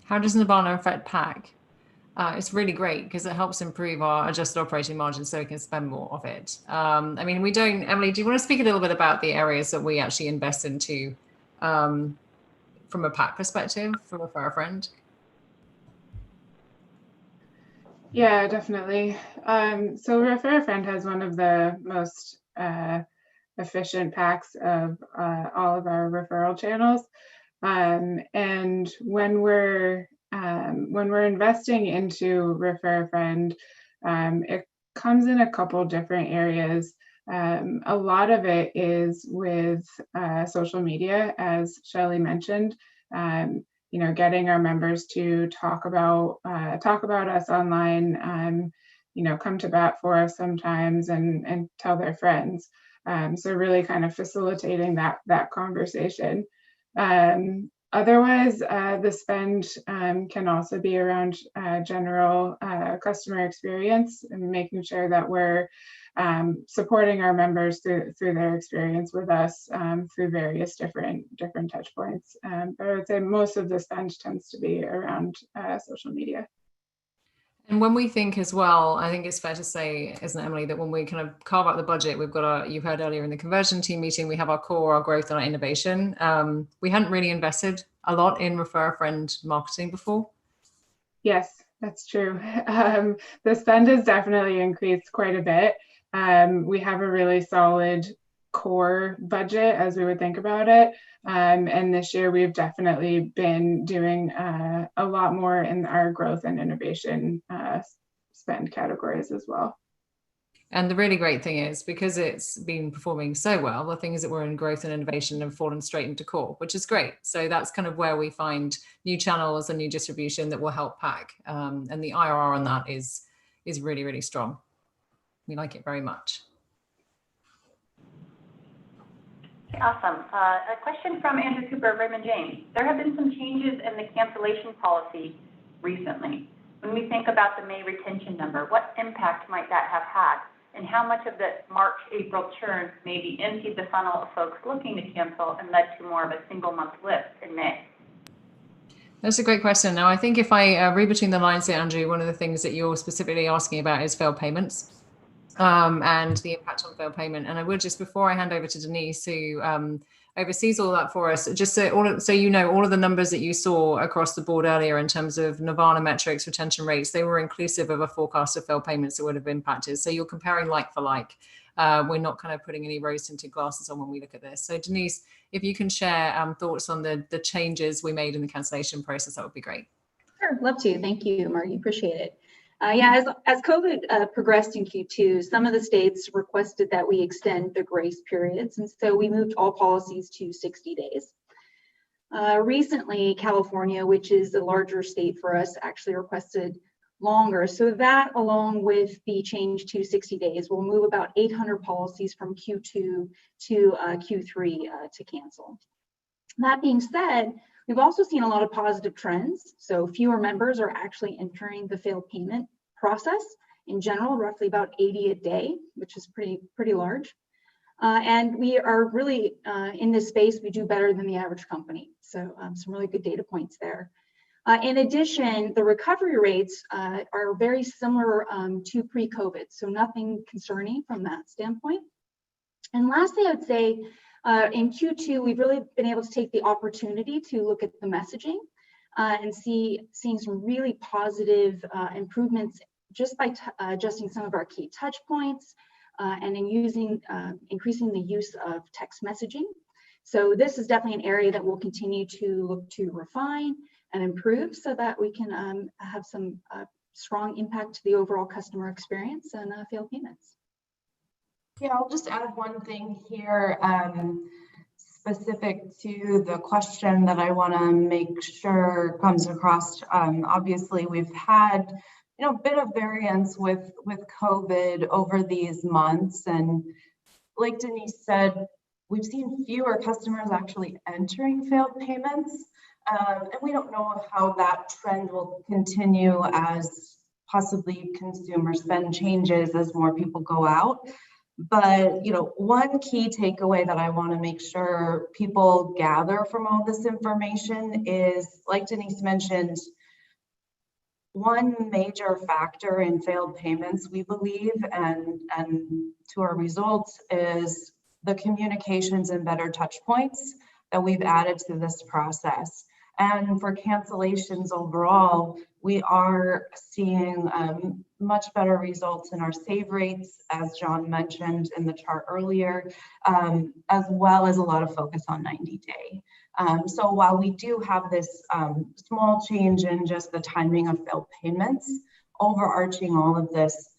How does Nirvana affect PAC? It's really great because it helps improve our adjusted operating margin so we can spend more of it. I mean, we don't, Emily, do you want to speak a little bit about the areas that we actually invest into from a PAC perspective, from a Refer a Friend? Yeah, definitely. So Refer a Friend has one of the most efficient PACs of all of our referral channels. And when we're investing into Refer a Friend, it comes in a couple different areas. A lot of it is with social media, as Shelley mentioned. You know, getting our members to talk about us online. You know, come to bat for us sometimes and tell their friends. So really kind of facilitating that conversation. Otherwise, the spend can also be around general customer experience and making sure that we're supporting our members through their experience with us through various different touch points. But I would say most of the spend tends to be around social media. And when we think as well, I think it's fair to say, isn't it, Emily, that when we kind of carve out the budget, we've got you heard earlier in the conversion team meeting, we have our core, our growth, and our innovation. We hadn't really invested a lot in Refer a Friend marketing before. Yes, that's true. The spend has definitely increased quite a bit. We have a really solid core budget as we would think about it. And this year we've definitely been doing a lot more in our growth and innovation spend categories as well. And the really great thing is, because it's been performing so well, the thing is that we're in growth and innovation and fallen straight into core, which is great. So that's kind of where we find new channels and new distribution that will help PAC. And the IRR on that is really, really strong. We like it very much. Awesome. A question from Andrew Cooper of Raymond James. There have been some changes in the cancellation policy recently. When we think about the May retention number, what impact might that have had? And how much of the March, April churn maybe emptied the funnel of folks looking to cancel and led to more of a single month lift in May? That's a great question. Now, I think if I read between the lines here, Andrew, one of the things that you're specifically asking about is failed payments. And the impact on failed payment. And I would just, before I hand over to Denise, who oversees all that for us. Just so you know, all of the numbers that you saw across the board earlier in terms of Nirvana metrics, retention rates, they were inclusive of a forecast of failed payments that would have impacted. So you're comparing like for like. We're not kind of putting any rose-tinted glasses on when we look at this. So Denise, if you can share thoughts on the changes we made in the cancellation process, that would be great. Sure, love to. Thank you, Margie. Appreciate it. Yeah, as COVID progressed in Q2, some of the states requested that we extend the grace periods, and so we moved all policies to 60 days. Recently, California, which is a larger state for us, actually requested longer. So that, along with the change to 60 days, will move about 800 policies from Q2 to Q3 to cancel. That being said, we've also seen a lot of positive trends. So fewer members are actually entering the failed payment process. In general, roughly about 80 a day, which is pretty large. And we are really, in this space, we do better than the average company. So some really good data points there. In addition, the recovery rates are very similar to pre-COVID, so nothing concerning from that standpoint. And lastly, I would say in Q2, we've really been able to take the opportunity to look at the messaging and seeing some really positive improvements just by adjusting some of our key touch points and in increasing the use of text messaging. So this is definitely an area that we'll continue to look to refine and improve so that we can have some strong impact to the overall customer experience and failed payments. Yeah, I'll just add one thing here specific to the question that I want to make sure comes across. Obviously, we've had a bit of variance with COVID over these months, and like Denise said, we've seen fewer customers actually entering failed payments, and we don't know how that trend will continue as possibly consumer spend changes as more people go out. But one key takeaway that I want to make sure people gather from all this information is, like Denise mentioned, one major factor in failed payments, we believe, and to our results, is the communications and better touch points that we've added to this process. And for cancellations overall, we are seeing much better results in our save rates, as John mentioned in the chart earlier, as well as a lot of focus on 90-day. So while we do have this small change in just the timing of failed payments, overarching all of this,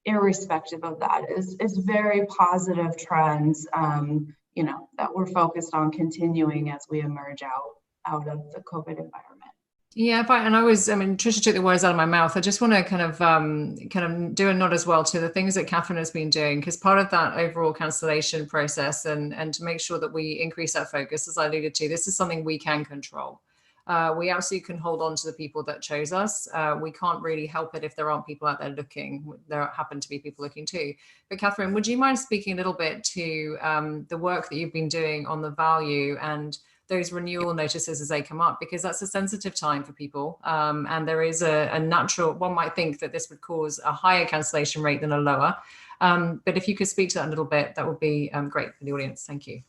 irrespective of that, is very positive trends, that we're focused on continuing as we emerge out of the COVID environment. Yeah, Tricia took the words out of my mouth. I just want to kind of do a nod as well to the things that Catherine has been doing, because part of that overall cancellation process and to make sure that we increase that focus, as I alluded to, this is something we can control. We absolutely can hold on to the people that chose us. We can't really help it if there aren't people out there looking. There happen to be people looking too. But Catherine, would you mind speaking a little bit to the work that you've been doing on the value and those renewal notices as they come up, because that's a sensitive time for people. And there is a natural, one might think that this would cause a higher cancellation rate than a lower. But if you could speak to that a little bit, that would be great for the audience. Thank you.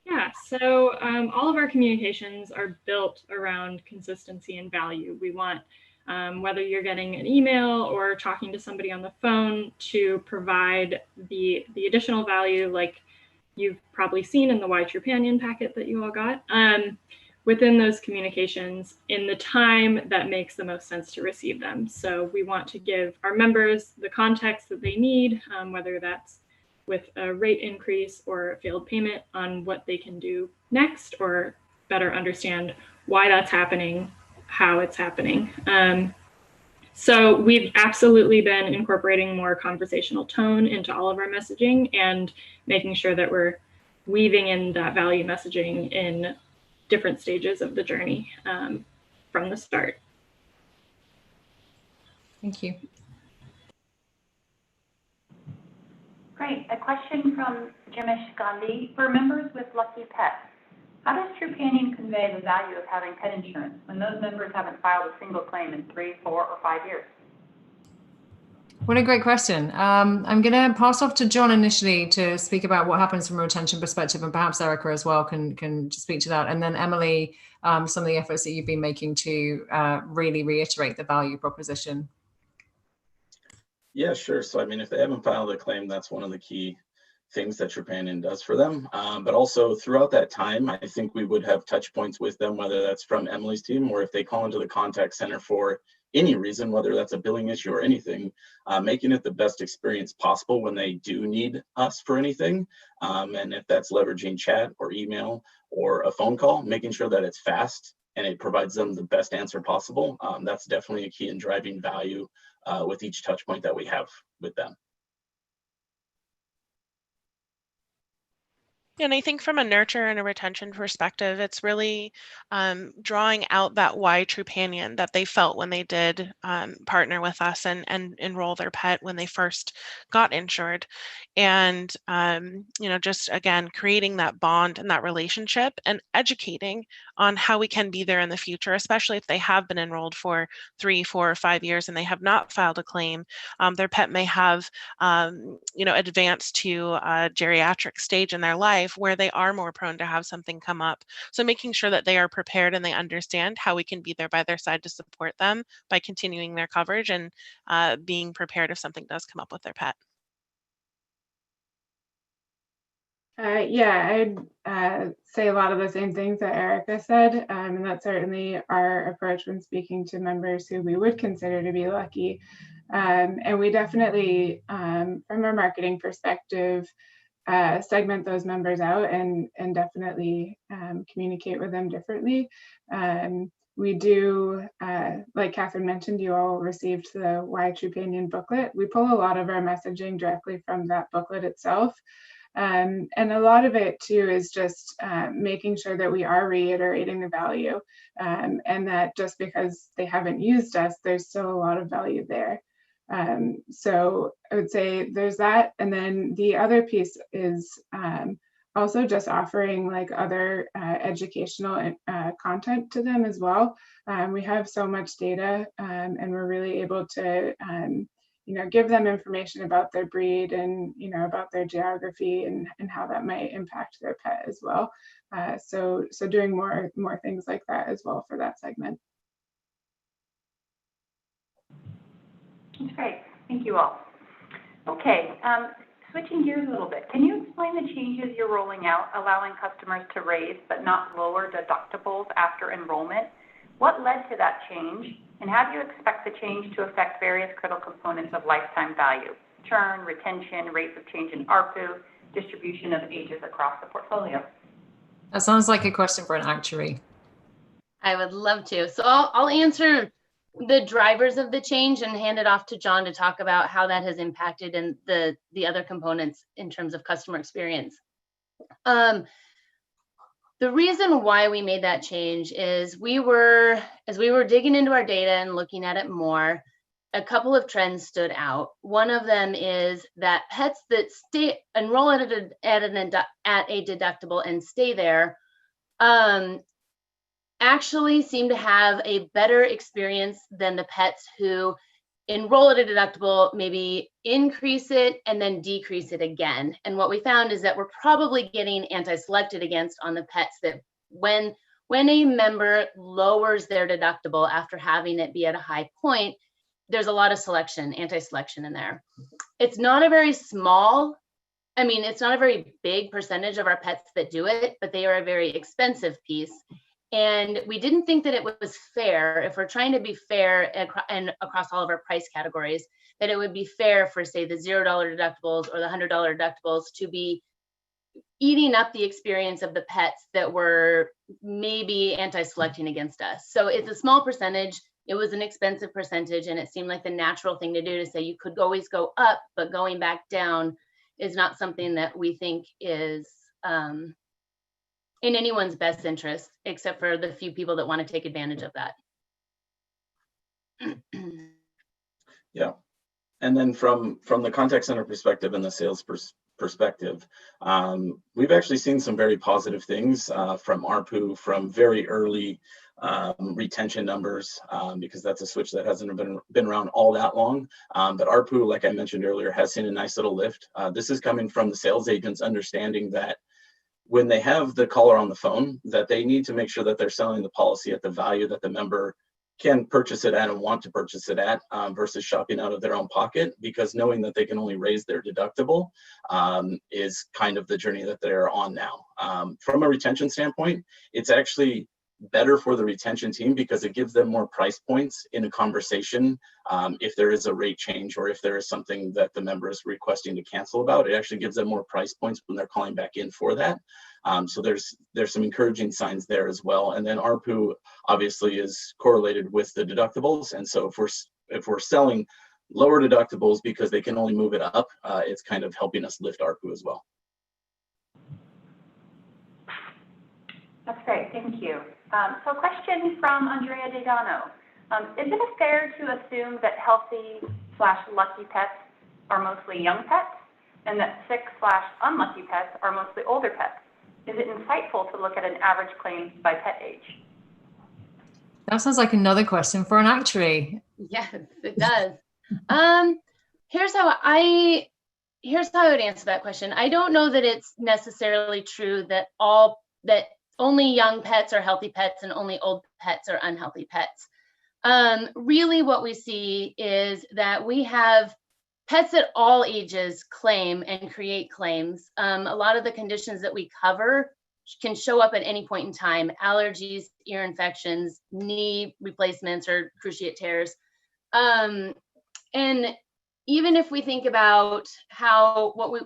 Yeah, so all of our communications are built around consistency and value. We want, whether you're getting an email or talking to somebody on the phone, to provide the additional value, like you've probably seen in the Why Trupanion packet that you all got, within those communications in the time that makes the most sense to receive them. So we want to give our members the context that they need, whether that's with a rate increase or a failed payment, on what they can do next, or better understand why that's happening, how it's happening. So we've absolutely been incorporating more conversational tone into all of our messaging and making sure that we're weaving in that value messaging in different stages of the journey from the start. Thank you. Great. A question from Jimish Gandhi. For members with Lucky Pets, how does Trupanion convey the value of having pet insurance when those members haven't filed a single claim in 3, 4, or 5 years? What a great question. I'm going to pass off to John initially to speak about what happens from a retention perspective, and perhaps Erica as well can speak to that. And then Emily, some of the efforts that you've been making to really reiterate the value proposition. Yeah, sure. So, I mean, if they haven't filed a claim, that's one of the key things that Trupanion does for them. But also throughout that time, I think we would have touch points with them, whether that's from Emily's team or if they call into the contact center for any reason, whether that's a billing issue or anything, making it the best experience possible when they do need us for anything. And if that's leveraging chat or email or a phone call, making sure that it's fast and it provides them the best answer possible. That's definitely a key in driving value with each touch point that we have with them. And I think from a nurture and a retention perspective, it's really drawing out that why Trupanion that they felt when they did partner with us and enroll their pet when they first got insured. And, just again, creating that bond and that relationship and educating on how we can be there in the future, especially if they have been enrolled for 3, 4, or 5 years and they have not filed a claim. Their pet may have, advanced to a geriatric stage in their life where they are more prone to have something come up. So making sure that they are prepared and they understand how we can be there by their side to support them by continuing their coverage and being prepared if something does come up with their pet. Yeah, I'd say a lot of the same things that Erica said, and that's certainly our approach when speaking to members who we would consider to be lucky. And we definitely, from a marketing perspective, segment those members out and definitely communicate with them differently. We do, like Catherine mentioned, you all received the Why Trupanion booklet. We pull a lot of our messaging directly from that booklet itself. And a lot of it too is just making sure that we are reiterating the value and that just because they haven't used us, there's still a lot of value there. So I would say there's that. And then the other piece is also just offering like other educational content to them as well. We have so much data and we're really able to give them information about their breed and, about their geography and how that might impact their pet as well. So doing more things like that as well for that segment. That's great. Thank you all. Okay, switching gears a little bit. Can you explain the changes you're rolling out, allowing customers to raise but not lower deductibles after enrollment? What led to that change? And how do you expect the change to affect various critical components of lifetime value? Churn, retention, rates of change in ARPU, distribution of ages across the portfolio? That sounds like a question for an actuary. I would love to. So I'll answer the drivers of the change and hand it off to John to talk about how that has impacted in the other components in terms of customer experience. The reason why we made that change is as we were digging into our data and looking at it more, a couple of trends stood out. One of them is that pets that enroll at a deductible and stay there actually seem to have a better experience than the pets who enroll at a deductible, maybe increase it and then decrease it again. And what we found is that we're probably getting anti-selected against on the pets that when a member lowers their deductible after having it be at a high point, there's a lot of anti-selection in there. It's not a very it's not a very big percentage of our pets that do it, but they are a very expensive piece. And we didn't think that it was fair, if we're trying to be fair and across all of our price categories, that it would be fair for, say, the $0 deductibles or the $100 deductibles to be eating up the experience of the pets that were maybe anti-selecting against us. So it's a small percentage. It was an expensive percentage, and it seemed like the natural thing to do to say you could always go up, but going back down is not something that we think is in anyone's best interest, except for the few people that want to take advantage of that. Yeah. And then from the contact center perspective and the sales perspective, we've actually seen some very positive things from ARPU from very early retention numbers, because that's a switch that hasn't been around all that long. But ARPU, like I mentioned earlier, has seen a nice little lift. This is coming from the sales agents understanding that when they have the caller on the phone, that they need to make sure that they're selling the policy at the value that the member can purchase it at and want to purchase it at, versus shopping out of their own pocket, because knowing that they can only raise their deductible is kind of the journey that they're on now. From a retention standpoint, it's actually better for the retention team because it gives them more price points in a conversation. If there is a rate change or if there is something that the member is requesting to cancel about, it actually gives them more price points when they're calling back in for that. So there's some encouraging signs there as well. And then ARPU obviously is correlated with the deductibles. And so if we're selling lower deductibles because they can only move it up, it's kind of helping us lift ARPU as well. That's great, thank you. So a question from Andrea Dedano. Is it fair to assume that healthy/lucky pets are mostly young pets and that sick/unlucky pets are mostly older pets? Is it insightful to look at an average claim by pet age? That sounds like another question for an actuary. Yes, it does. Here's how I would answer that question. I don't know that it's necessarily true that only young pets are healthy pets and only old pets are unhealthy pets. Really what we see is that we have pets at all ages claim and create claims. A lot of the conditions that we cover can show up at any point in time: allergies, ear infections, knee replacements, or cruciate tears. And even if we think about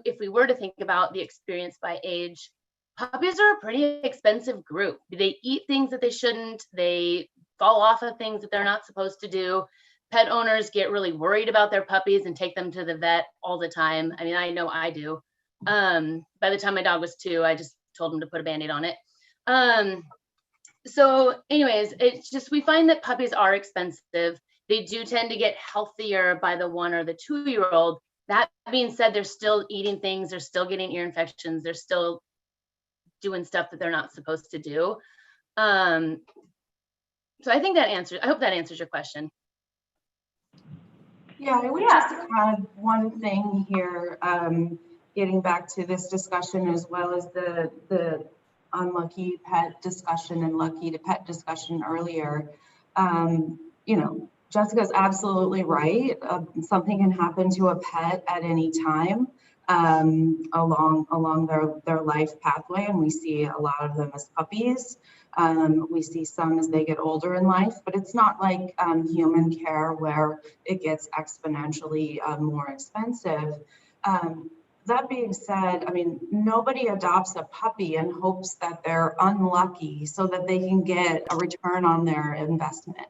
if we were to think about the experience by age, puppies are a pretty expensive group. They eat things that they shouldn't. They fall off of things that they're not supposed to do. Pet owners get really worried about their puppies and take them to the vet all the time. I mean, I know I do. By the time my dog was 2, I just told him to put a Band-Aid on it. So anyways, it's just, we find that puppies are expensive. They do tend to get healthier by the 1 or the 2-year-old. That being said, they're still eating things. They're still getting ear infections. They're still doing stuff that they're not supposed to do. So I hope that answers your question. Yeah, I would just add one thing here, getting back to this discussion as well as the unlucky pet discussion and lucky to pet discussion earlier. You know, Jessica's absolutely right. Something can happen to a pet at any time along their life pathway, and we see a lot of them as puppies. We see some as they get older in life, but it's not like human care where it gets exponentially more expensive. That being said, I mean, nobody adopts a puppy and hopes that they're unlucky so that they can get a return on their investment.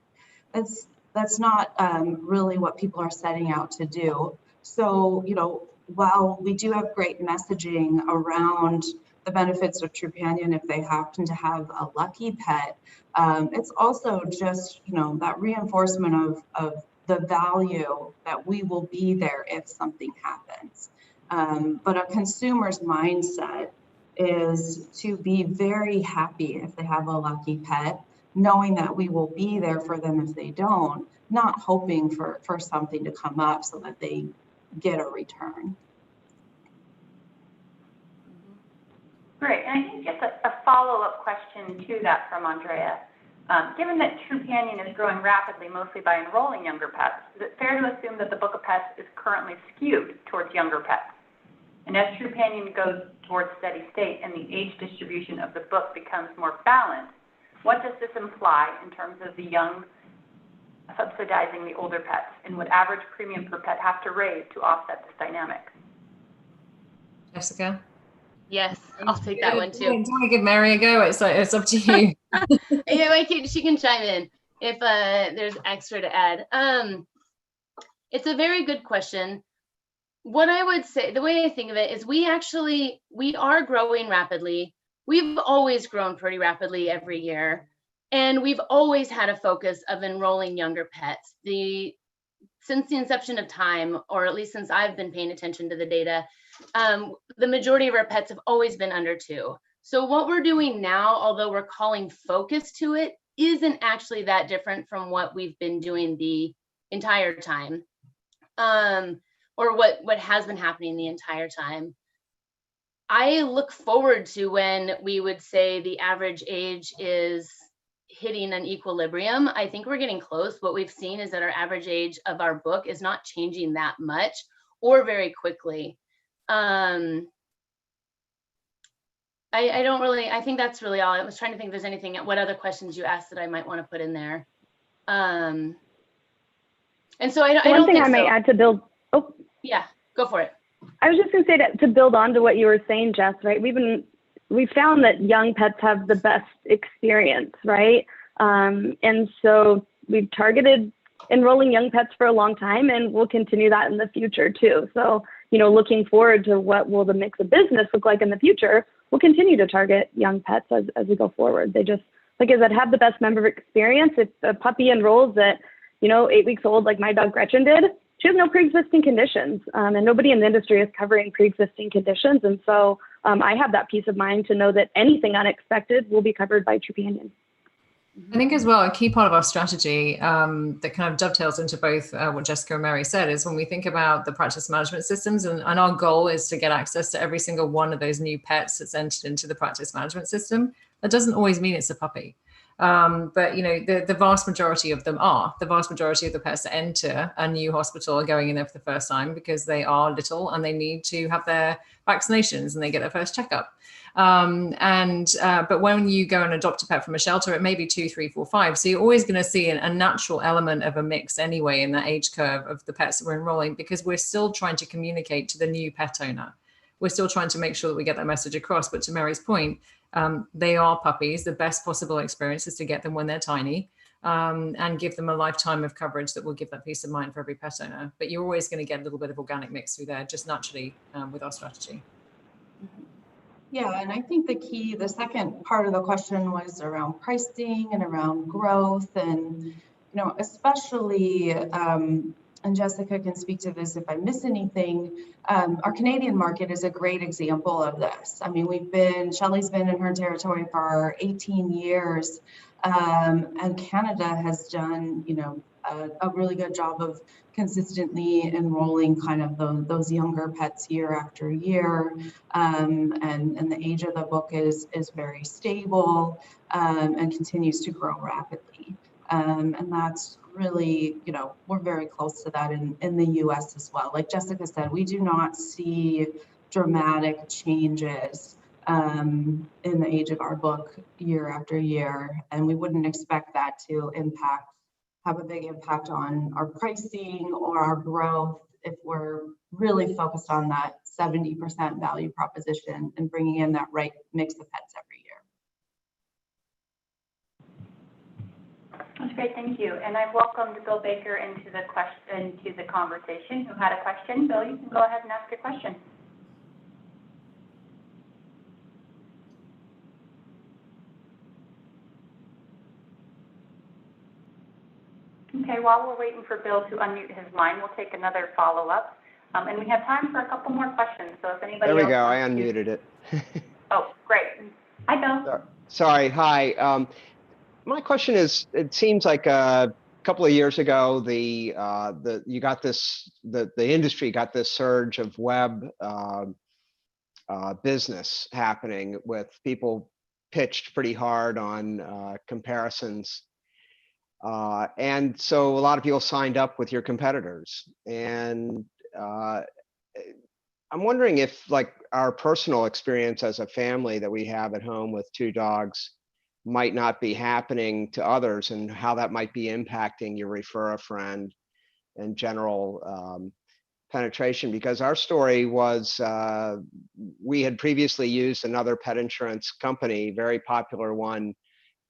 That's not really what people are setting out to do. So, you know, while we do have great messaging around the benefits of Trupanion if they happen to have a lucky pet, it's also just, you know, that reinforcement of the value that we will be there if something happens. But a consumer's mindset is to be very happy if they have a lucky pet, knowing that we will be there for them if they don't, not hoping for something to come up so that they get a return. Great, and I think just a follow-up question to that from Andrea. Given that Trupanion is growing rapidly, mostly by enrolling younger pets, is it fair to assume that the book of pets is currently skewed towards younger pets? And as Trupanion goes towards steady state and the age distribution of the book becomes more balanced, what does this imply in terms of the young subsidizing the older pets? And would average premium per pet have to raise to offset this dynamic? Jessica? Yes, I'll take that one too. Do you want to give Mary a go? It's up to you. Yeah, she can chime in if there's extra to add. It's a very good question. What I would say, the way I think of it is we are growing rapidly. We've always grown pretty rapidly every year. And we've always had a focus of enrolling younger pets. Since the inception of time, or at least since I've been paying attention to the data, the majority of our pets have always been under 2. So what we're doing now, although we're calling focus to it, isn't actually that different from what we've been doing the entire time, or what has been happening the entire time. I look forward to when we would say the average age is hitting an equilibrium. I think we're getting close. What we've seen is that our average age of our book is not changing that much or very quickly. I think that's really all. I was trying to think if there's anything, what other questions you asked that I might want to put in there. And so I don't think so. One thing I might add to build, yeah, go for it. I was just going to say that to build on to what you were saying, Jess, right? We found that young pets have the best experience, right? And so we've targeted enrolling young pets for a long time, and we'll continue that in the future too. So, looking forward to what will the mix of business look like in the future, we'll continue to target young pets as we go forward. They just, like I said, have the best member experience. If a puppy enrolls at, 8 weeks old, like my dog Gretchen did, she has no pre-existing conditions, and nobody in the industry is covering pre-existing conditions. And so I have that peace of mind to know that anything unexpected will be covered by Trupanion. I think as well, a key part of our strategy that kind of dovetails into both what Jessica and Mary said is when we think about the practice management systems, and our goal is to get access to every single one of those new pets that's entered into the practice management system. That doesn't always mean it's a puppy. But the vast majority of them are. The vast majority of the pets that enter a new hospital are going in there for the first time because they are little and they need to have their vaccinations and they get their first checkup. But when you go and adopt a pet from a shelter, it may be 2, 3, 4, 5. So you're always going to see a natural element of a mix anyway in that age curve of the pets that we're enrolling, because we're still trying to communicate to the new pet owner. We're still trying to make sure that we get that message across. But to Mary's point, they are puppies. The best possible experience is to get them when they're tiny and give them a lifetime of coverage that will give that peace of mind for every pet owner. But you're always going to get a little bit of organic mix through there, just naturally with our strategy. Yeah, and I think the second part of the question was around pricing and around growth, and especially, and Jessica can speak to this if I miss anything, our Canadian market is a great example of this. I mean, Shelley's been in her territory for 18 years, and Canada has done, a really good job of consistently enrolling kind of those younger pets year after year, and the age of the book is very stable and continues to grow rapidly. And that's really, we're very close to that in the US as well. Like Jessica said, we do not see dramatic changes in the age of our book year after year, and we wouldn't expect that to have a big impact on our pricing or our growth if we're really focused on that 70% value proposition and bringing in that right mix of pets every year. That's great, thank you. And I've welcomed Bill Baker into the conversation, who had a question. Bill, you can go ahead and ask your question. Okay, while we're waiting for Bill to unmute his line, we'll take another follow-up. And we have time for a couple more questions. So if anybody There we else go, I unmuted it. Oh, great. Hi, Bill. Sorry, hi. My question is, it seems like a couple of years ago, the industry got this surge of web business happening with people pitched pretty hard on comparisons. And so a lot of people signed up with your competitors. And I'm wondering if like our personal experience as a family that we have at home with 2 dogs might not be happening to others, and how that might be impacting your refer a friend and general penetration. Because our story was, we had previously used another pet insurance company, very popular one,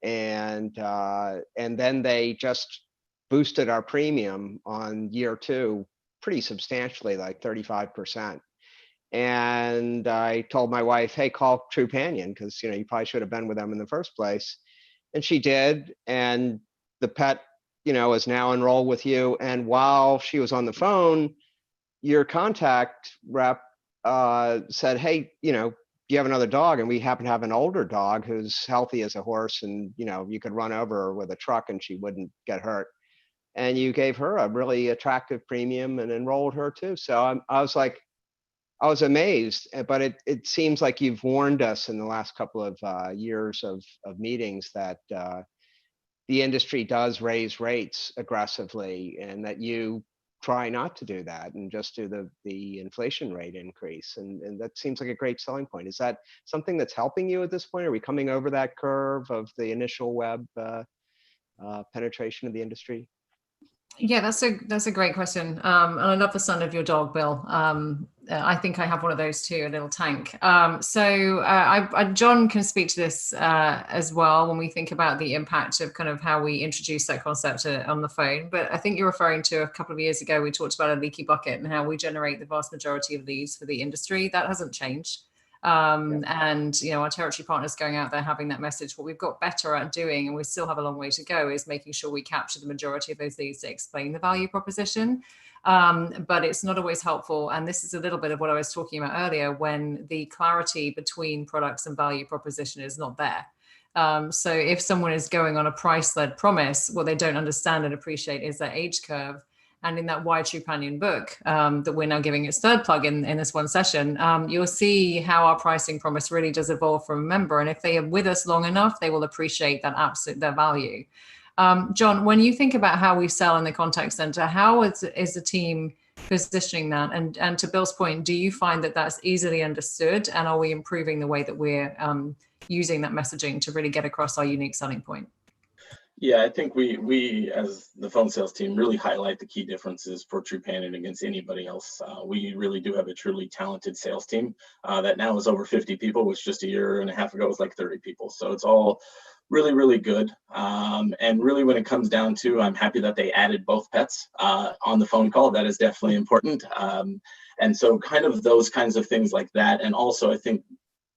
and then they just boosted our premium on year 2 pretty substantially, like 35%. And I told my wife, hey, call Trupanion, because you probably should have been with them in the first place. And she did, and the pet is now enrolled with you. And while she was on the phone, your contact rep said, hey, do you have another dog, and we happen to have an older dog who's healthy as a horse, and you could run over her with a truck and she wouldn't get hurt. And you gave her a really attractive premium and enrolled her too. So I was amazed, but it seems like you've warned us in the last couple of years of meetings that the industry does raise rates aggressively, and that you try not to do that and just do the inflation rate increase. And that seems like a great selling point. Is that something that's helping you at this point? Are we coming over that curve of the initial web penetration of the industry? Yeah, that's a great question. And I love the sound of your dog, Bill. I think I have one of those too, a little tank. John can speak to this as well when we think about the impact of kind of how we introduce that concept on the phone. But I think you're referring to a couple of years ago, we talked about a leaky bucket and how we generate the vast majority of leads for the industry. That hasn't changed. And our territory partners going out there having that message. What we've got better at doing, and we still have a long way to go, is making sure we capture the majority of those leads to explain the value proposition. But it's not always helpful, and this is a little bit of what I was talking about earlier, when the clarity between products and value proposition is not there. So if someone is going on a price-led promise, what they don't understand and appreciate is their age curve. And in that Why Trupanion book that we're now giving its third plug in this one session, you'll see how our pricing promise really does evolve from a member. And if they are with us long enough, they will appreciate their value. John, when you think about how we sell in the contact center, how is the team positioning that? And to Bill's point, do you find that that's easily understood? And are we improving the way that we're using that messaging to really get across our unique selling point? Yeah, I think we as the phone sales team really highlight the key differences for Trupanion against anybody else. We really do have a truly talented sales team that now is over 50 people, which just a year and a half ago was like 30 people. So it's all really, really good. And really when it comes down to, I'm happy that they added both pets on the phone call. That is definitely important. And so kind of those kinds of things like that. And also I think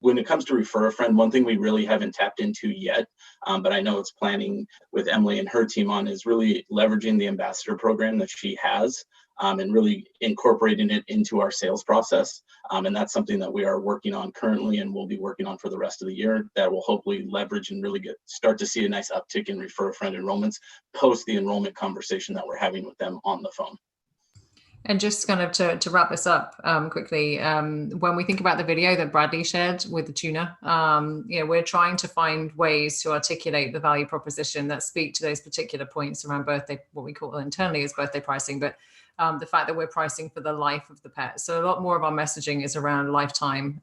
when it comes to refer a friend, one thing we really haven't tapped into yet, but I know it's planning with Emily and her team on, is really leveraging the ambassador program that she has and really incorporating it into our sales process. And that's something that we are working on currently and we'll be working on for the rest of the year, that will hopefully leverage and really start to see a nice uptick in refer a friend enrollments post the enrollment conversation that we're having with them on the phone. And just kind of to wrap this up quickly, when we think about the video that Bradley shared with the tuner, we're trying to find ways to articulate the value proposition that speak to those particular points around birthday, what we call internally as birthday pricing, but the fact that we're pricing for the life of the pet. So a lot more of our messaging is around lifetime.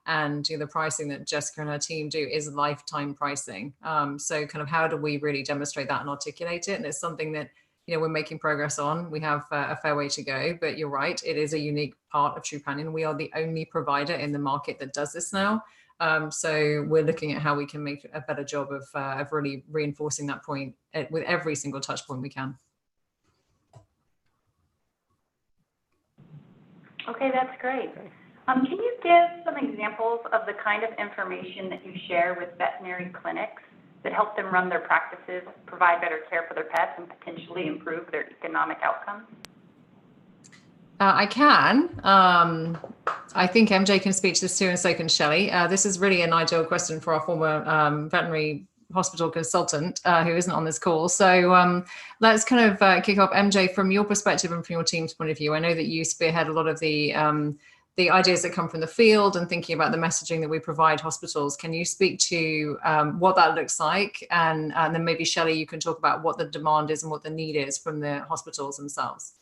And the pricing that Jessica and her team do is lifetime pricing. So kind of how do we really demonstrate that and articulate it? And it's something that we're making progress on. We have a fair way to go, but you're right. It is a unique part of Trupanion. We are the only provider in the market that does this now. So we're looking at how we can make a better job of really reinforcing that point with every single touch point we can. Okay, that's great. Can you give some examples of the kind of information that you share with veterinary clinics that help them run their practices, provide better care for their pets, and potentially improve their economic outcomes? I can. I think MJ can speak to this too, and so can Shelley. This is really an ideal question for our former veterinary hospital consultant who isn't on this call. So let's kind of kick off. MJ, from your perspective and from your team's point of view, I know that you spearhead a lot of the ideas that come from the field and thinking about the messaging that we provide hospitals. Can you speak to what that looks like? And then maybe Shelley, you can talk about what the demand is and what the need is from the hospitals themselves.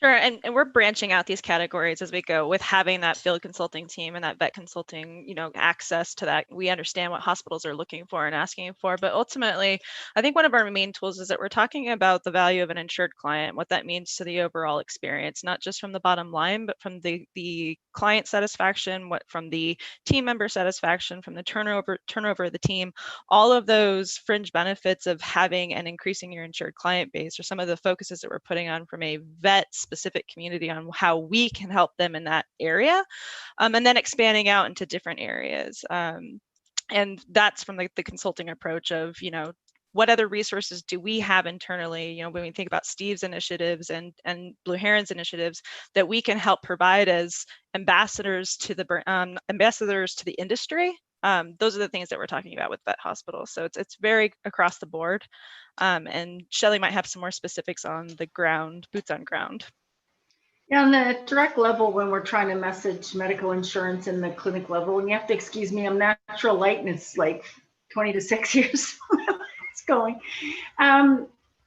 Sure, and we're branching out these categories as we go with having that field consulting team and that vet consulting, access to that. We understand what hospitals are looking for and asking for, but ultimately, I think one of our main tools is that we're talking about the value of an insured client, what that means to the overall experience, not just from the bottom line, but from the client satisfaction, from the team member satisfaction, from the turnover of the team. All of those fringe benefits of having and increasing your insured client base are some of the focuses that we're putting on from a vet specific community on how we can help them in that area, and then expanding out into different areas. And that's from the consulting approach of, what other resources do we have internally, you know, when we think about Steve's initiatives and Blue Heron's initiatives, that we can help provide as ambassadors to the industry. Those are the things that we're talking about with vet hospitals. So it's very across the board. And Shelley might have some more specifics on the ground, boots on ground. Yeah, on the direct level, when we're trying to message medical insurance in the clinic level, and you have to excuse me, I'm natural light and it's like 20 to 6 years. It's going.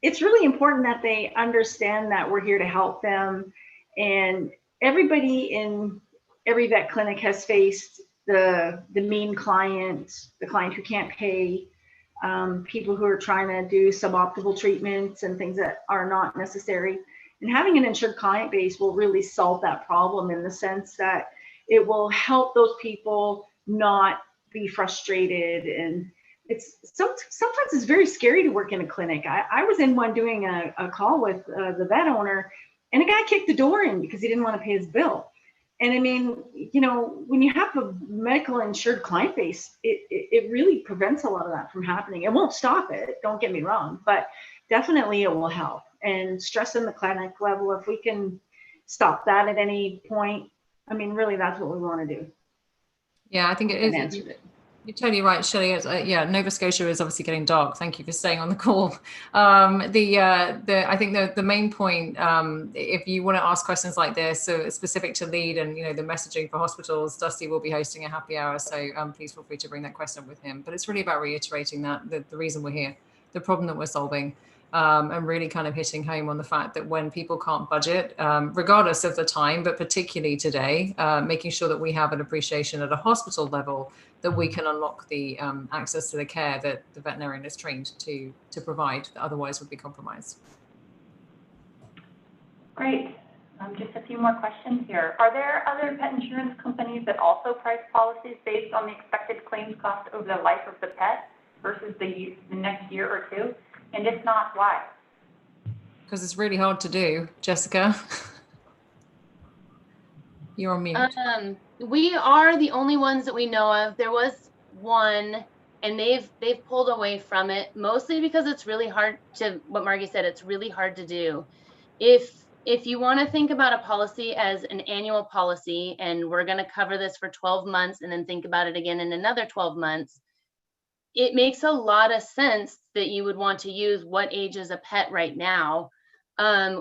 It's really important that they understand that we're here to help them. And everybody in every vet clinic has faced the mean client, the client who can't pay, people who are trying to do suboptimal treatments and things that are not necessary. And having an insured client base will really solve that problem in the sense that it will help those people not be frustrated. And it's sometimes it's very scary to work in a clinic. I was in one doing a call with the vet owner, and a guy kicked the door in because he didn't want to pay his bill. And I mean, you know, when you have a medical insured client base, it really prevents a lot of that from happening. It won't stop it, don't get me wrong, but definitely it will help. And stress in the clinic level, if we can stop that at any point, I mean, really, that's what we want to do. Yeah, I think it is. You're totally right, Shelley. Yeah, Nova Scotia is obviously getting dark. Thank you for staying on the call. I think the main point, if you want to ask questions like this, so specific to LEAD and, you know, the messaging for hospitals, Dusty will be hosting a happy hour. So please feel free to bring that question up with him. But it's really about reiterating that the reason we're here, the problem that we're solving. And really kind of hitting home on the fact that when people can't budget, regardless of the time, but particularly today, making sure that we have an appreciation at a hospital level that we can unlock the access to the care that the veterinarian is trained to provide, that otherwise would be compromised. Great. Just a few more questions here. Are there other pet insurance companies that also price policies based on the expected claims cost over the life of the pet versus the next year or two? And if not, why? Because it's really hard to do, Jessica. You're on mute. We are the only ones that we know of. There was one, and they've pulled away from it, mostly because it's really hard to, what Margie said, it's really hard to do. If you want to think about a policy as an annual policy, and we're going to cover this for 12 months and then think about it again in another 12 months, it makes a lot of sense that you would want to use what age is a pet right now.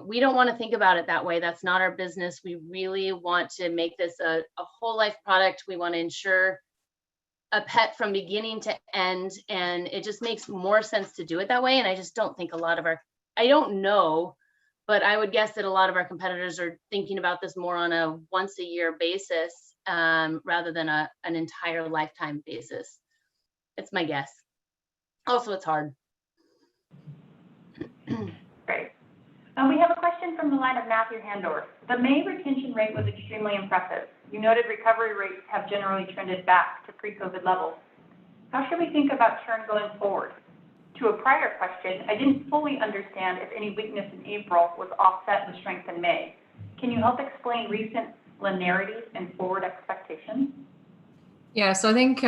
We don't want to think about it that way. That's not our business. We really want to make this a whole life product. We want to insure a pet from beginning to end, and it just makes more sense to do it that way. And I just don't think a lot of I don't know, but I would guess that a lot of our competitors are thinking about this more on a once a year basis rather than an entire lifetime basis. It's my guess. Also, it's hard. Great. We have a question from the line of Matthew Handorf. The May retention rate was extremely impressive. You noted recovery rates have generally trended back to pre-COVID levels. How should we think about churn going forward? To a prior question, I didn't fully understand if any weakness in April was offset with strength in May. Can you help explain recent linearity and forward expectations? Yeah, so I think you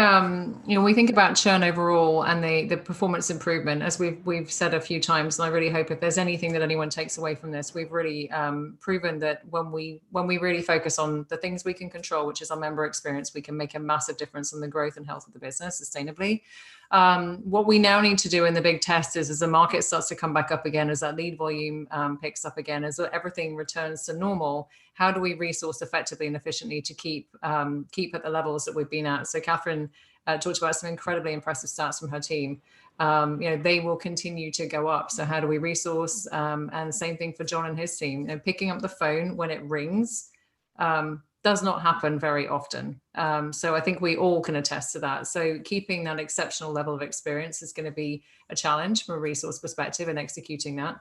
know, we think about churn overall and the performance improvement, as we've said a few times, and I really hope if there's anything that anyone takes away from this, we've really proven that when we really focus on the things we can control, which is our member experience, we can make a massive difference in the growth and health of the business sustainably. What we now need to do in the big test is, as the market starts to come back up again, as that lead volume picks up again, as everything returns to normal, how do we resource effectively and efficiently to keep at the levels that we've been at? So Catherine talked about some incredibly impressive stats from her team. You know, they will continue to go up. So how do we resource? And same thing for John and his team. You know, picking up the phone when it rings does not happen very often. So I think we all can attest to that. So keeping that exceptional level of experience is going to be a challenge from a resource perspective and executing that.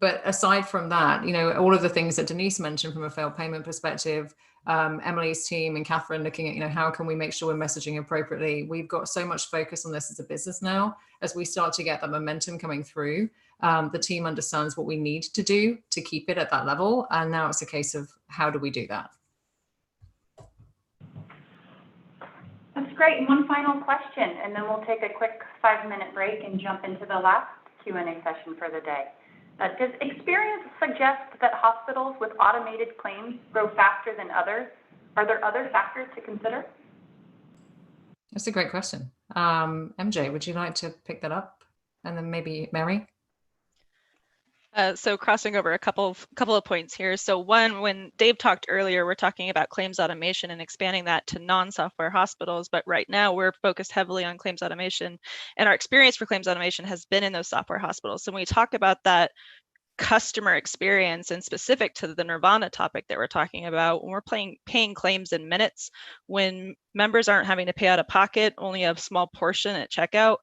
But aside from that, you know, all of the things that Denise mentioned from a failed payment perspective, Emily's team and Catherine looking at, you know, how can we make sure we're messaging appropriately? We've got so much focus on this as a business now. As we start to get that momentum coming through, the team understands what we need to do to keep it at that level. And now it's a case of how do we do that? That's Great. And one final question, and then we'll take a quick 5-minute break and jump into the last Q&A session for the day. Does experience suggest that hospitals with automated claims grow faster than others? Are there other factors to consider? That's a great question. MJ, would you like to pick that up? And then maybe Mary? So crossing over a couple of points here. So one, when Dave talked earlier, we're talking about claims automation and expanding that to non-software hospitals. But right now we're focused heavily on claims automation, and our experience for claims automation has been in those software hospitals. So when we talk about that customer experience and specific to the Nirvana topic that we're talking about, when we're paying claims in minutes, when members aren't having to pay out of pocket, only a small portion at checkout,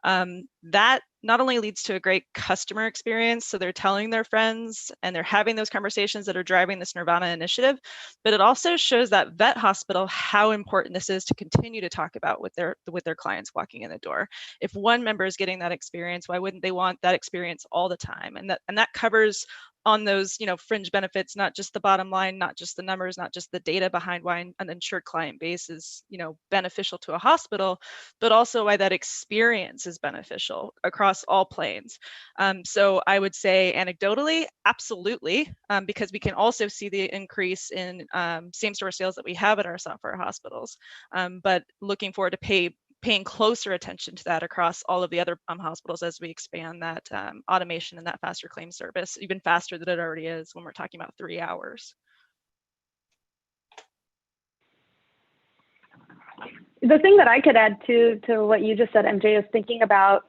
that not only leads to a great customer experience, so they're telling their friends and they're having those conversations that are driving this Nirvana initiative, but it also shows that vet hospital how important this is to continue to talk about with their clients walking in the door. If one member is getting that experience, why wouldn't they want that experience all the time? And that covers on those, fringe benefits, not just the bottom line, not just the numbers, not just the data behind why an insured client base is, beneficial to a hospital, but also why that experience is beneficial across all planes. So I would say anecdotally, absolutely, because we can also see the increase in same-store sales that we have at our software hospitals. But looking forward to paying closer attention to that across all of the other hospitals as we expand that automation and that faster claim service, even faster than it already is when we're talking about 3 hours. The thing that I could add to what you just said, MJ, is thinking about,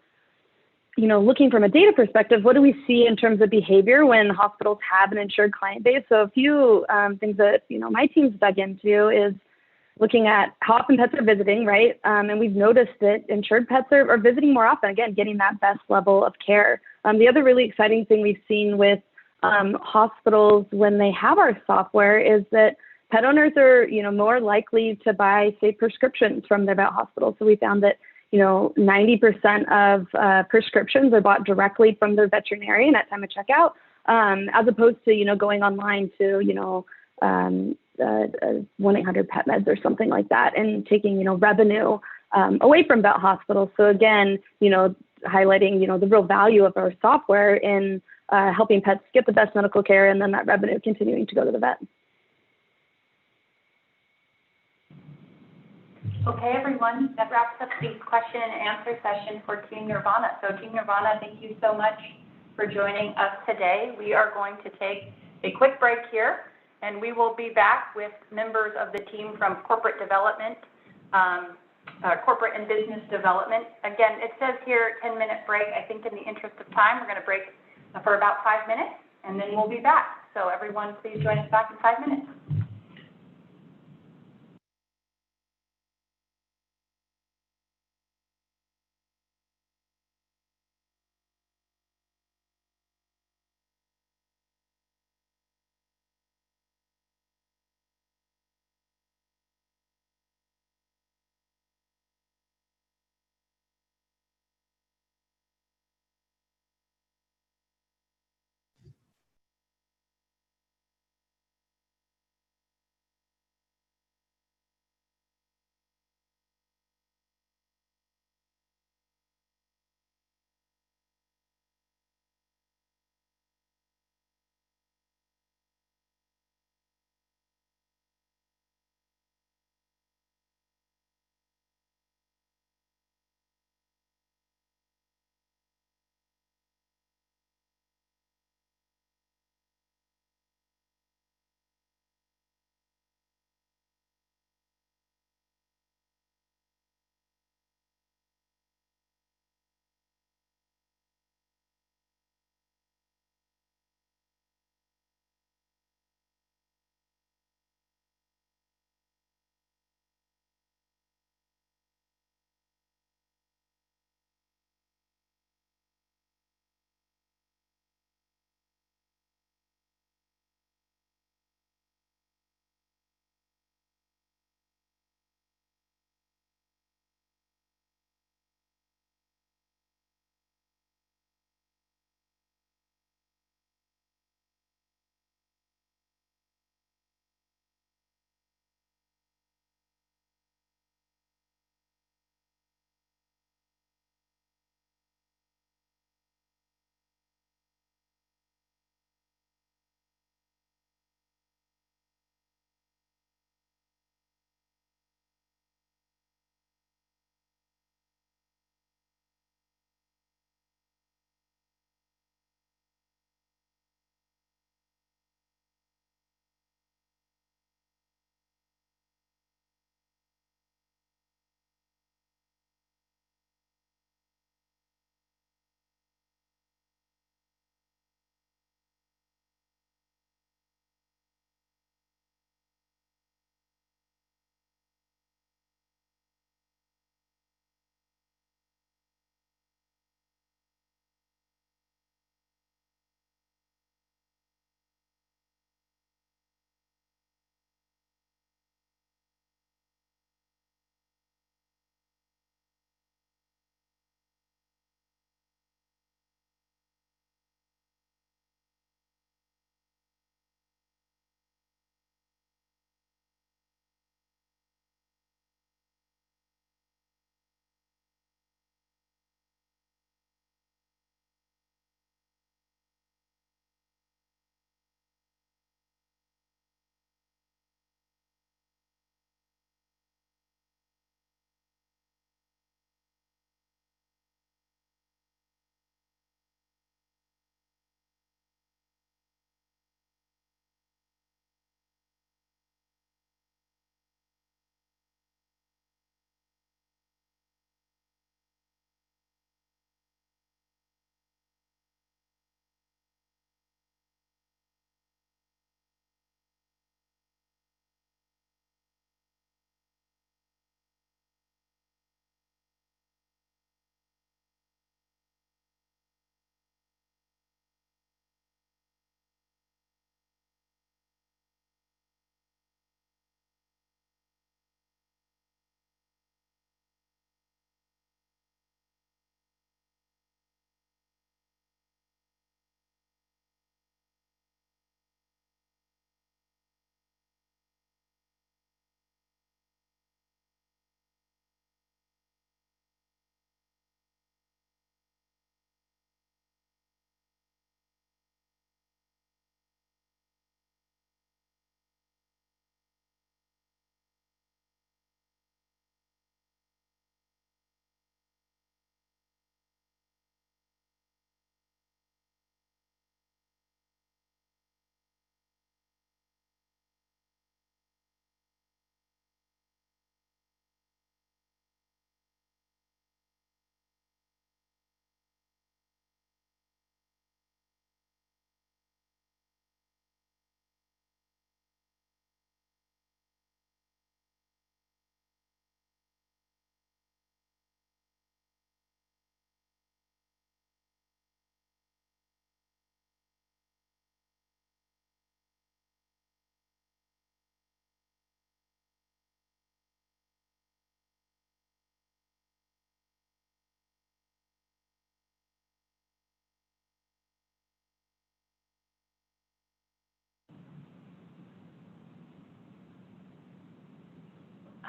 looking from a data perspective, what do we see in terms of behavior when hospitals have an insured client base? So a few things that, my team's dug into is looking at how often pets are visiting, right? And we've noticed that insured pets are visiting more often, again, getting that best level of care. The other really exciting thing we've seen with hospitals when they have our software is that pet owners are, more likely to buy, say, prescriptions from their vet hospital. So we found that, 90% of prescriptions are bought directly from their veterinarian at time of checkout, as opposed to, going online to, 1-800-PET-MEDS or something like that, and taking, revenue away from vet hospitals. So again, highlighting, the real value of our software in helping pets get the best medical care, and then that revenue continuing to go to the vet. Okay, everyone, that wraps up the question and answer session for Team Nirvana. So Team Nirvana, thank you so much for joining us today. We are going to take a quick break here, and we will be back with members of the team from corporate development, corporate and business development. Again, it says here 10-minute break. I think in the interest of time, we're going to break for about 5 minutes, and then we'll be back. So everyone, please join us back in 5 minutes.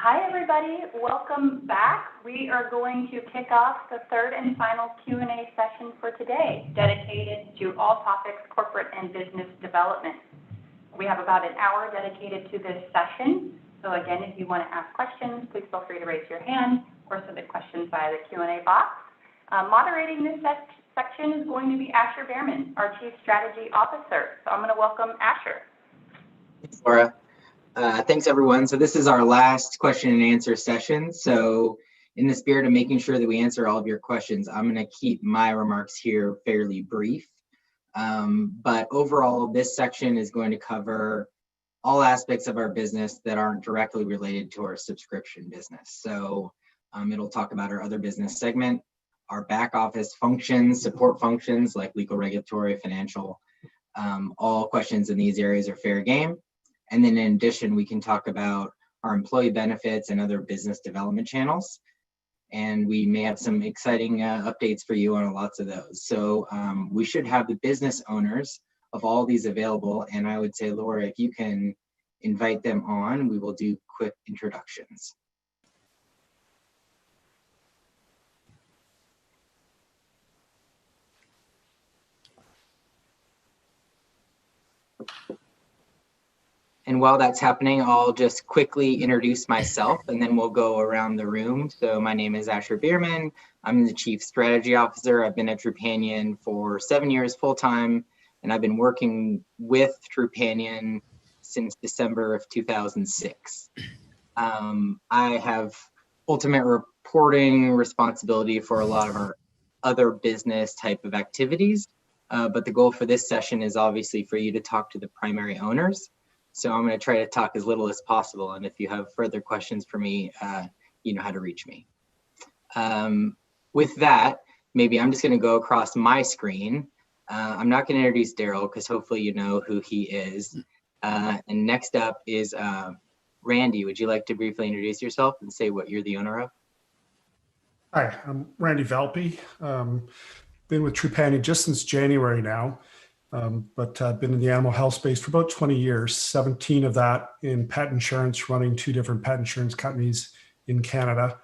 Hi, everybody. Welcome back. We are going to kick off the third and final Q&A session for today, dedicated to all topics corporate and business development. We have about an hour dedicated to this session. So again, if you want to ask questions, please feel free to raise your hand or submit questions via the Q&A box. Moderating this section is going to be Asher Behrman, our Chief Strategy Officer. So I'm going to welcome Asher. Thanks, Laura. Thanks, everyone. So this is our last question and answer session. So in the spirit of making sure that we answer all of your questions, I'm going to keep my remarks here fairly brief. But overall, this section is going to cover all aspects of our business that aren't directly related to our subscription business. So it'll talk about our other business segment, our back office functions, support functions like legal, regulatory, financial. All questions in these areas are fair game. And then in addition, we can talk about our employee benefits and other business development channels. And we may have some exciting updates for you on lots of those. So we should have the business owners of all these available. And I would say, Laura, if you can invite them on, we will do quick introductions. And while that's happening, I'll just quickly introduce myself and then we'll go around the room. So my name is Asher Behrman. I'm the Chief Strategy Officer. I've been at Trupanion for 7 years full-time, and I've been working with Trupanion since December of 2006. I have ultimate reporting responsibility for a lot of our other business type of activities. But the goal for this session is obviously for you to talk to the primary owners. So I'm going to try to talk as little as possible. And if you have further questions for me, you know how to reach me. With that, maybe I'm just going to go across my screen. I'm not going to introduce Daryl because hopefully you know who he is. And next up is Randy. Would you like to briefly introduce yourself and say what you're the owner of? Hi, I'm Randy Valpy. Been with Trupanion just since January now. But I've been in the animal health space for about 20 years, 17 of that in pet insurance, running 2 different pet insurance companies in Canada.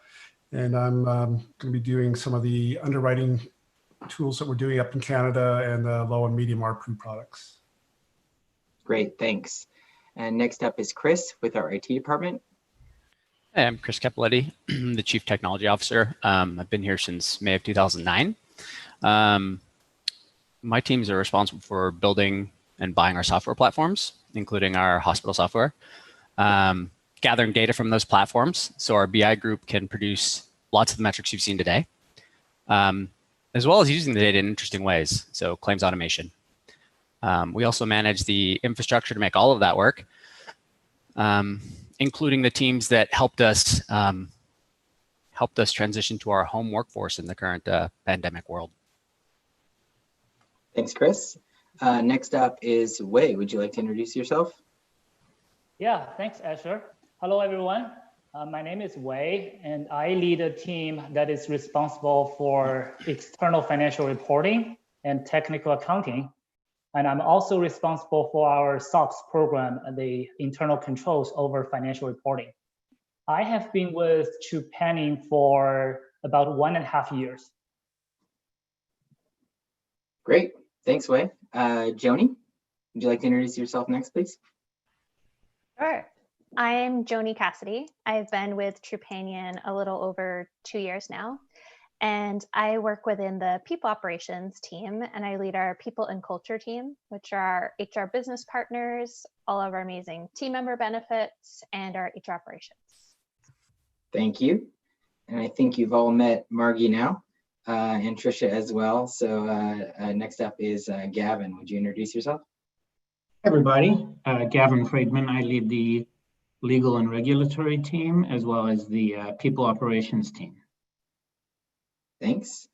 And I'm going to be doing some of the underwriting tools that we're doing up in Canada and the low and medium ARPU products. Great, thanks. And next up is Chris with our IT department. Hey, I'm Chris Capoletti, the Chief Technology Officer. I've been here since May of 2009. My teams are responsible for building and buying our software platforms, including our hospital software, gathering data from those platforms so our BI group can produce lots of the metrics you've seen today, as well as using the data in interesting ways, so claims automation. We also manage the infrastructure to make all of that work, including the teams that helped us transition to our home workforce in the current pandemic world. Thanks, Chris. Next up is Wei. Would you like to introduce yourself? Yeah, thanks, Asher. Hello, everyone. My name is Wei, and I lead a team that is responsible for external financial reporting and technical accounting. And I'm also responsible for our SOX program and the internal controls over financial reporting. I have been with Trupanion for about 1.5 years. Great. Thanks, Wei. Joni, would you like to introduce yourself next, please? Sure. I'm Joni Cassidy. I've been with Trupanion a little over 2 years now, and I work within the people operations team, and I lead our people and culture team, which are our HR business partners, all of our amazing team member benefits, and our HR operations. Thank you. And I think you've all met Margie now. And Trisha as well. So next up is Gavin. Would you introduce yourself? Hi, everybody. Gavin Friedman. I lead the legal and regulatory team as well as the people operations team. Thanks.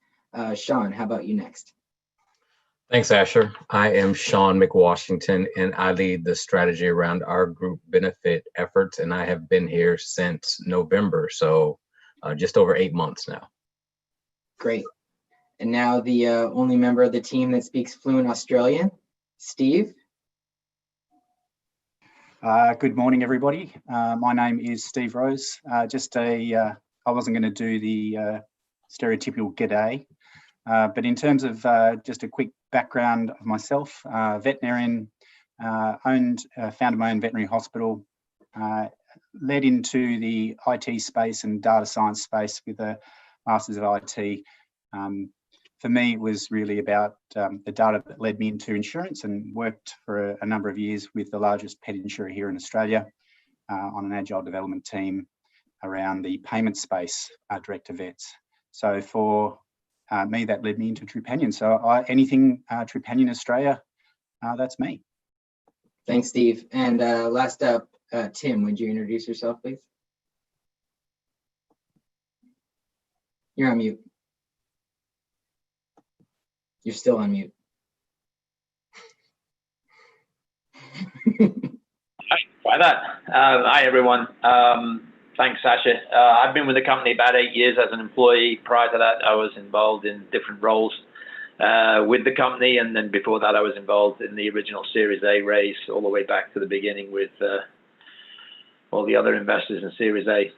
Sean, how about you next? Thanks, Asher. I am Sean McWashington, and I lead the strategy around our group benefit efforts, and I have been here since November, so just over 8 months now. Great. And now the only member of the team that speaks fluent Australian, Steve. Good morning, everybody. My name is Steve Rose. I wasn't going to do the stereotypical g'day, but in terms of just a quick background of myself, veterinarian, founded my own veterinary hospital, led into the IT space and data science space with a Masters of IT. For me, it was really about the data that led me into insurance, and worked for a number of years with the largest pet insurer here in Australia on an agile development team around the payment space, direct to vets. So for me, that led me into Trupanion. So anything Trupanion Australia, that's me. Thanks, Steve. And last up, Tim, would you introduce yourself, please? You're on mute. You're still on mute. Try that. Hi, everyone. Thanks, Sasha. I've been with the company about 8 years as an employee. Prior to that, I was involved in different roles with the company. And then before that, I was involved in the original Series A raise all the way back to the beginning with all the other investors in Series A.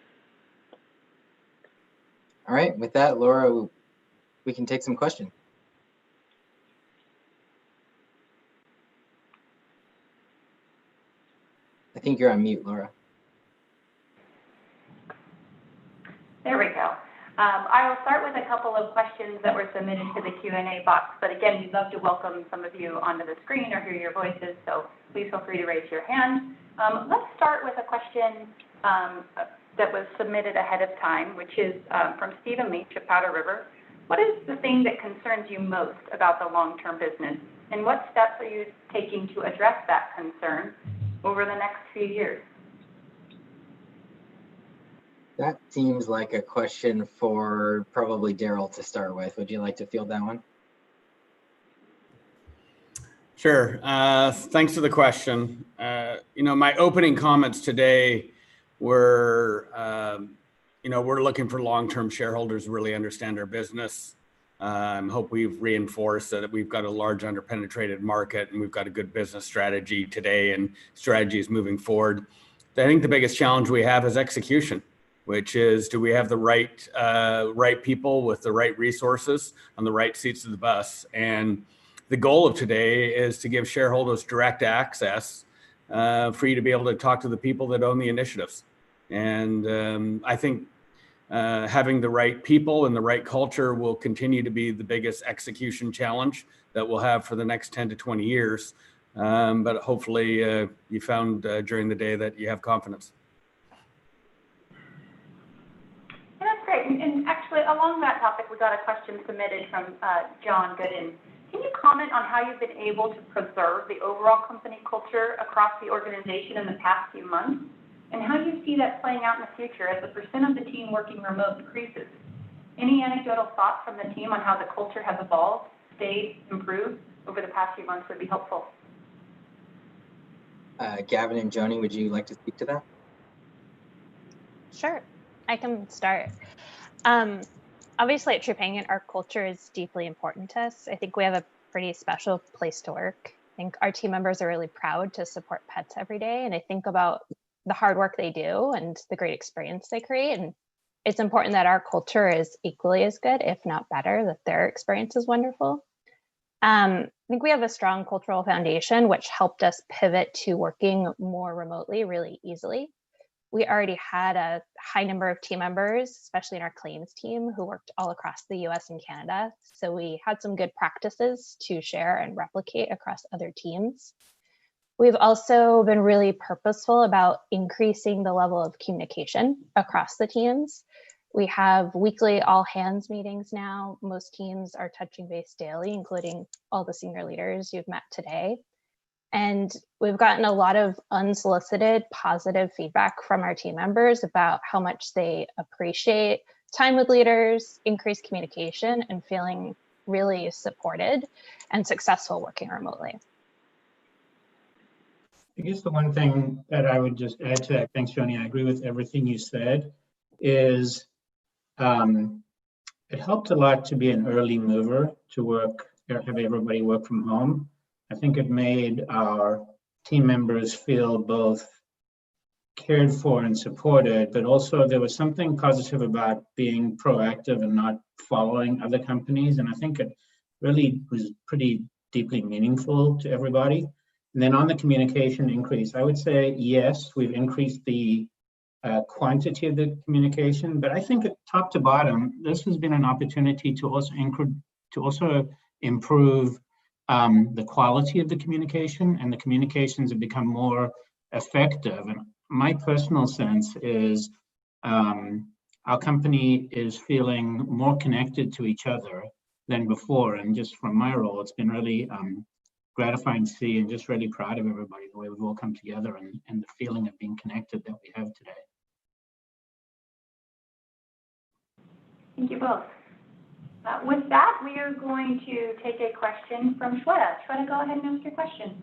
All right. With that, Laura, we can take some questions. I think you're on mute, Laura. There we go. I will start with a couple of questions that were submitted to the Q&A box, but again, we'd love to welcome some of you onto the screen or hear your voices, so please feel free to raise your hand. Let's start with a question that was submitted ahead of time, which is from Stephen Leach of Powder River. What is the thing that concerns you most about the long-term business, and what steps are you taking to address that concern over the next few years? That seems like a question for probably Daryl to start with. Would you like to field that one? Sure. Thanks for the question. My opening comments today were, we're looking for long-term shareholders who really understand our business. Hope we've reinforced that we've got a large underpenetrated market and we've got a good business strategy today and strategies moving forward. I think the biggest challenge we have is execution, which is, do we have the right people with the right resources on the right seats of the bus? And the goal of today is to give shareholders direct access for you to be able to talk to the people that own the initiatives. And I think having the right people and the right culture will continue to be the biggest execution challenge that we'll have for the next 10 to 20 years. But hopefully you found during the day that you have confidence. Yeah, that's great. And actually, along that topic, we got a question submitted from John Gooden. Can you comment on how you've been able to preserve the overall company culture across the organization in the past few months, and how you see that playing out in the future as the percent of the team working remote increases? Any anecdotal thoughts from the team on how the culture has evolved, stayed, improved over the past few months would be helpful. Gavin and Joni, would you like to speak to that? Sure, I can start. Obviously at Trupanion, our culture is deeply important to us. I think we have a pretty special place to work. I think our team members are really proud to support pets every day. And I think about the hard work they do and the great experience they create. And it's important that our culture is equally as good, if not better, that their experience is wonderful. I think we have a strong cultural foundation, which helped us pivot to working more remotely really easily. We already had a high number of team members, especially in our claims team, who worked all across the US and Canada. So we had some good practices to share and replicate across other teams. We've also been really purposeful about increasing the level of communication across the teams. We have weekly all hands meetings now. Most teams are touching base daily, including all the senior leaders you've met today. And we've gotten a lot of unsolicited positive feedback from our team members about how much they appreciate time with leaders, increased communication, and feeling really supported and successful working remotely. I guess the one thing that I would just add to that, thanks, Joni, I agree with everything you said, is it helped a lot to be an early mover to work, have everybody work from home. I think it made our team members feel both cared for and supported, but also there was something positive about being proactive and not following other companies. And I think it really was pretty deeply meaningful to everybody. And then on the communication increase, I would say, yes, we've increased the quantity of the communication, but I think at top to bottom, this has been an opportunity to also improve the quality of the communication, and the communications have become more effective. And my personal sense is our company is feeling more connected to each other than before. And just from my role, it's been really gratifying to see, and just really proud of everybody, the way we've all come together and the feeling of being connected that we have today. Thank you both. With that, we are going to take a question from Shweta. Shweta, go ahead and ask your question.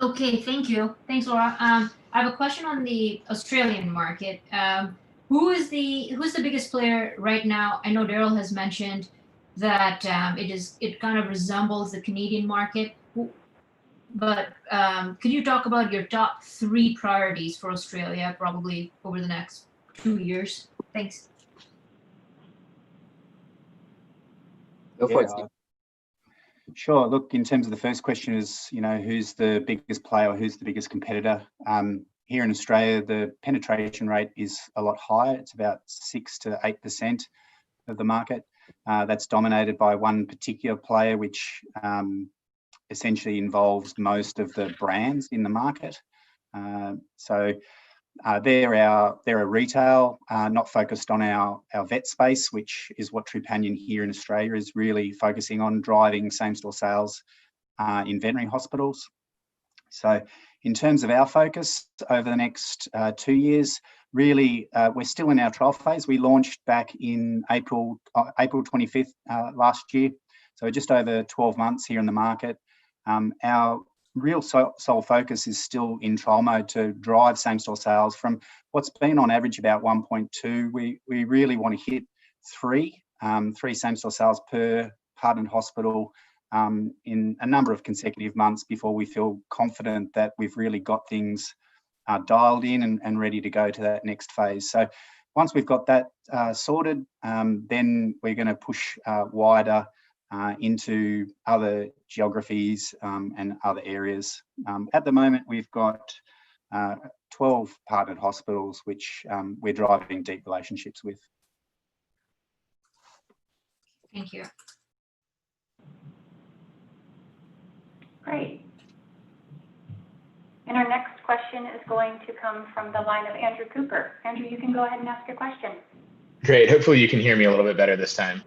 Okay, thank you. Thanks, Laura. I have a question on the Australian market. Who's the biggest player right now? I know Daryl has mentioned that it kind of resembles the Canadian market, but could you talk about your top 3 priorities for Australia, probably over the next 2 years? Thanks. Go for it, Yeah, sure. Look, in terms of the first question is, who's the biggest player, who's the biggest competitor? Here in Australia, the penetration rate is a lot higher. It's about 6 to 8% of the market. That's dominated by one particular player, which essentially involves most of the brands in the market. They're a retail, not focused on our vet space, which is what Trupanion here in Australia is really focusing on, driving same-store sales in veterinary hospitals. So in terms of our focus over the next 2 years, really, we're still in our trial phase. We launched back in April 25th last year, so just over 12 months here in the market. Our real sole focus is still in trial mode to drive same-store sales from what's been on average about 1.2. We really want to hit 3 same-store sales per partnered hospital in a number of consecutive months before we feel confident that we've really got things dialed in and ready to go to that next phase. So once we've got that sorted, then we're going to push wider into other geographies and other areas. At the moment, we've got 12 partnered hospitals, which we're driving deep relationships with. Thank you. Great. And our next question is going to come from the line of Andrew Cooper. Andrew, you can go ahead and ask your question. Great. Hopefully you can hear me a little bit better this time.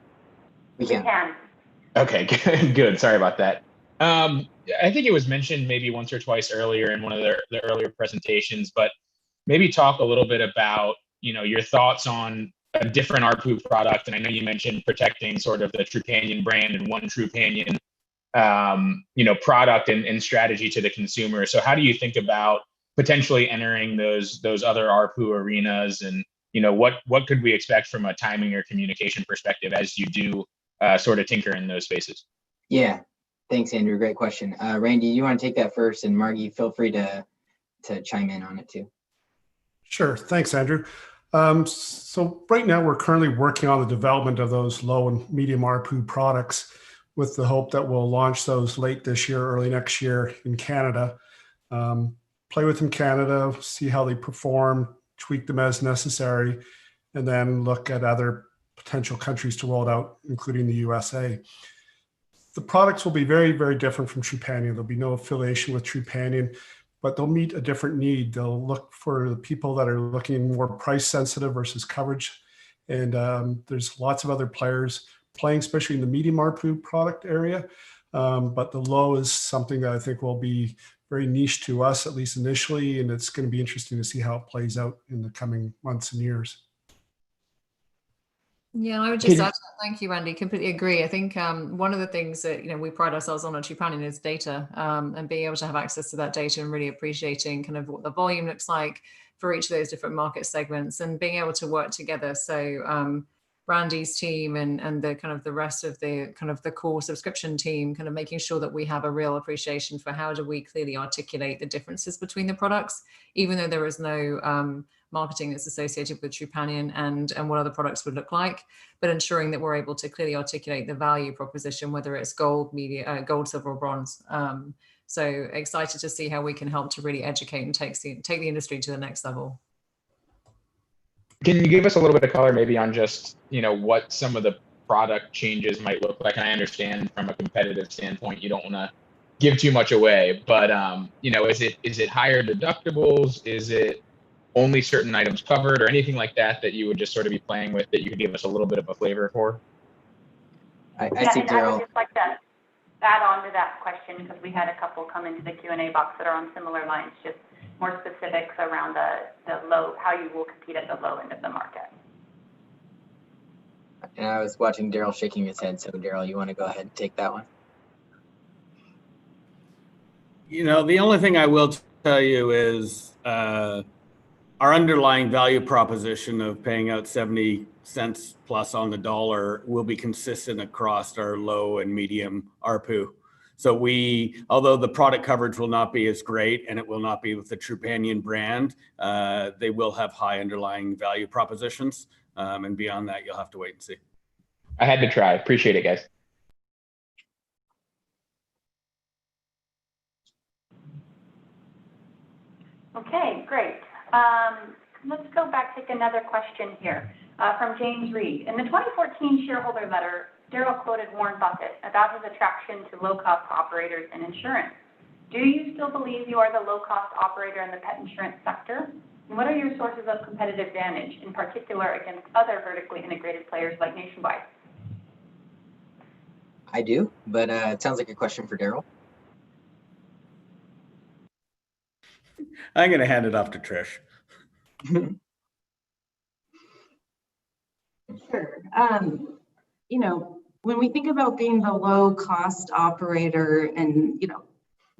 We can. Okay, good. Sorry about that. I think it was mentioned maybe once or twice earlier in one of the earlier presentations, but maybe talk a little bit about, your thoughts on a different ARPU product. And I know you mentioned protecting sort of the Trupanion brand and one Trupanion, product and strategy to the consumer. So how do you think about potentially entering those other ARPU arenas, and what could we expect from a timing or communication perspective as you do sort of tinker in those spaces? Yeah, thanks, Andrew. Great question. Randy, you want to take that first, and Margie, feel free to chime in on it too. Sure. Thanks, Andrew. So right now we're currently working on the development of those low and medium ARPU products, with the hope that we'll launch those late this year, early next year in Canada. Play with them in Canada, see how they perform, tweak them as necessary, and then look at other potential countries to roll it out, including the USA. The products will be very, very different from Trupanion. There'll be no affiliation with Trupanion, but they'll meet a different need. They'll look for the people that are looking more price sensitive versus coverage. And there's lots of other players playing, especially in the medium ARPU product area. But the low is something that I think will be very niche to us, at least initially. And it's going to be interesting to see how it plays out in the coming months and years. Yeah, I would just add to that. Thank you, Randy. Completely agree. I think one of the things that we pride ourselves on at Trupanion is data, and being able to have access to that data and really appreciating kind of what the volume looks like for each of those different market segments, and being able to work together. So Randy's team and the kind of the rest of the kind of the core subscription team, kind of making sure that we have a real appreciation for how do we clearly articulate the differences between the products, even though there is no marketing that's associated with Trupanion and what other products would look like, but ensuring that we're able to clearly articulate the value proposition, whether it's gold, gold, silver, or bronze. So excited to see how we can help to really educate and take the industry to the next level. Can you give us a little bit of color maybe on just, what some of the product changes might look like? And I understand from a competitive standpoint, you don't want to give too much away, but is it higher deductibles? Is it only certain items covered or anything like that you would just sort of be playing with that you could give us a little bit of a flavor for? I see I Daryl. would just like to add on to that question because we had a couple come into the Q&A box that are on similar lines, just more specifics around the low, how you will compete at the low end of the market. And I was watching Daryl shaking his head. So Daryl, you want to go ahead and take that one? The only thing I will tell you is our underlying value proposition of paying out 70 cents plus on the dollar will be consistent across our low and medium ARPU. So although the product coverage will not be as great and it will not be with the Trupanion brand, they will have high underlying value propositions. And beyond that, you'll have to wait and see. I had to try. Appreciate it, guys. Okay, great. Let's go back, take another question here from James Reed. In the 2014 shareholder letter, Daryl quoted Warren Buffett about his attraction to low-cost operators in insurance. Do you still believe you are the low-cost operator in the pet insurance sector? And what are your sources of competitive advantage, in particular against other vertically integrated players like Nationwide? I do, but it sounds like a question for Daryl. I'm going to hand it off to Trish. Sure. When we think about being the low cost operator and,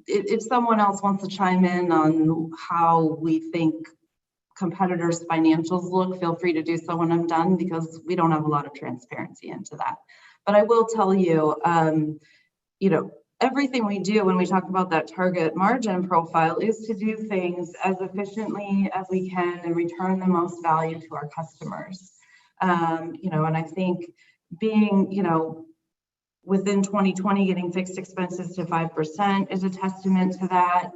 if someone else wants to chime in on how we think competitors' financials look, feel free to do so when I'm done, because we don't have a lot of transparency into that. But I will tell you, everything we do when we talk about that target margin profile is to do things as efficiently as we can and return the most value to our customers. And I think being, within 2020, getting fixed expenses to 5% is a testament to that.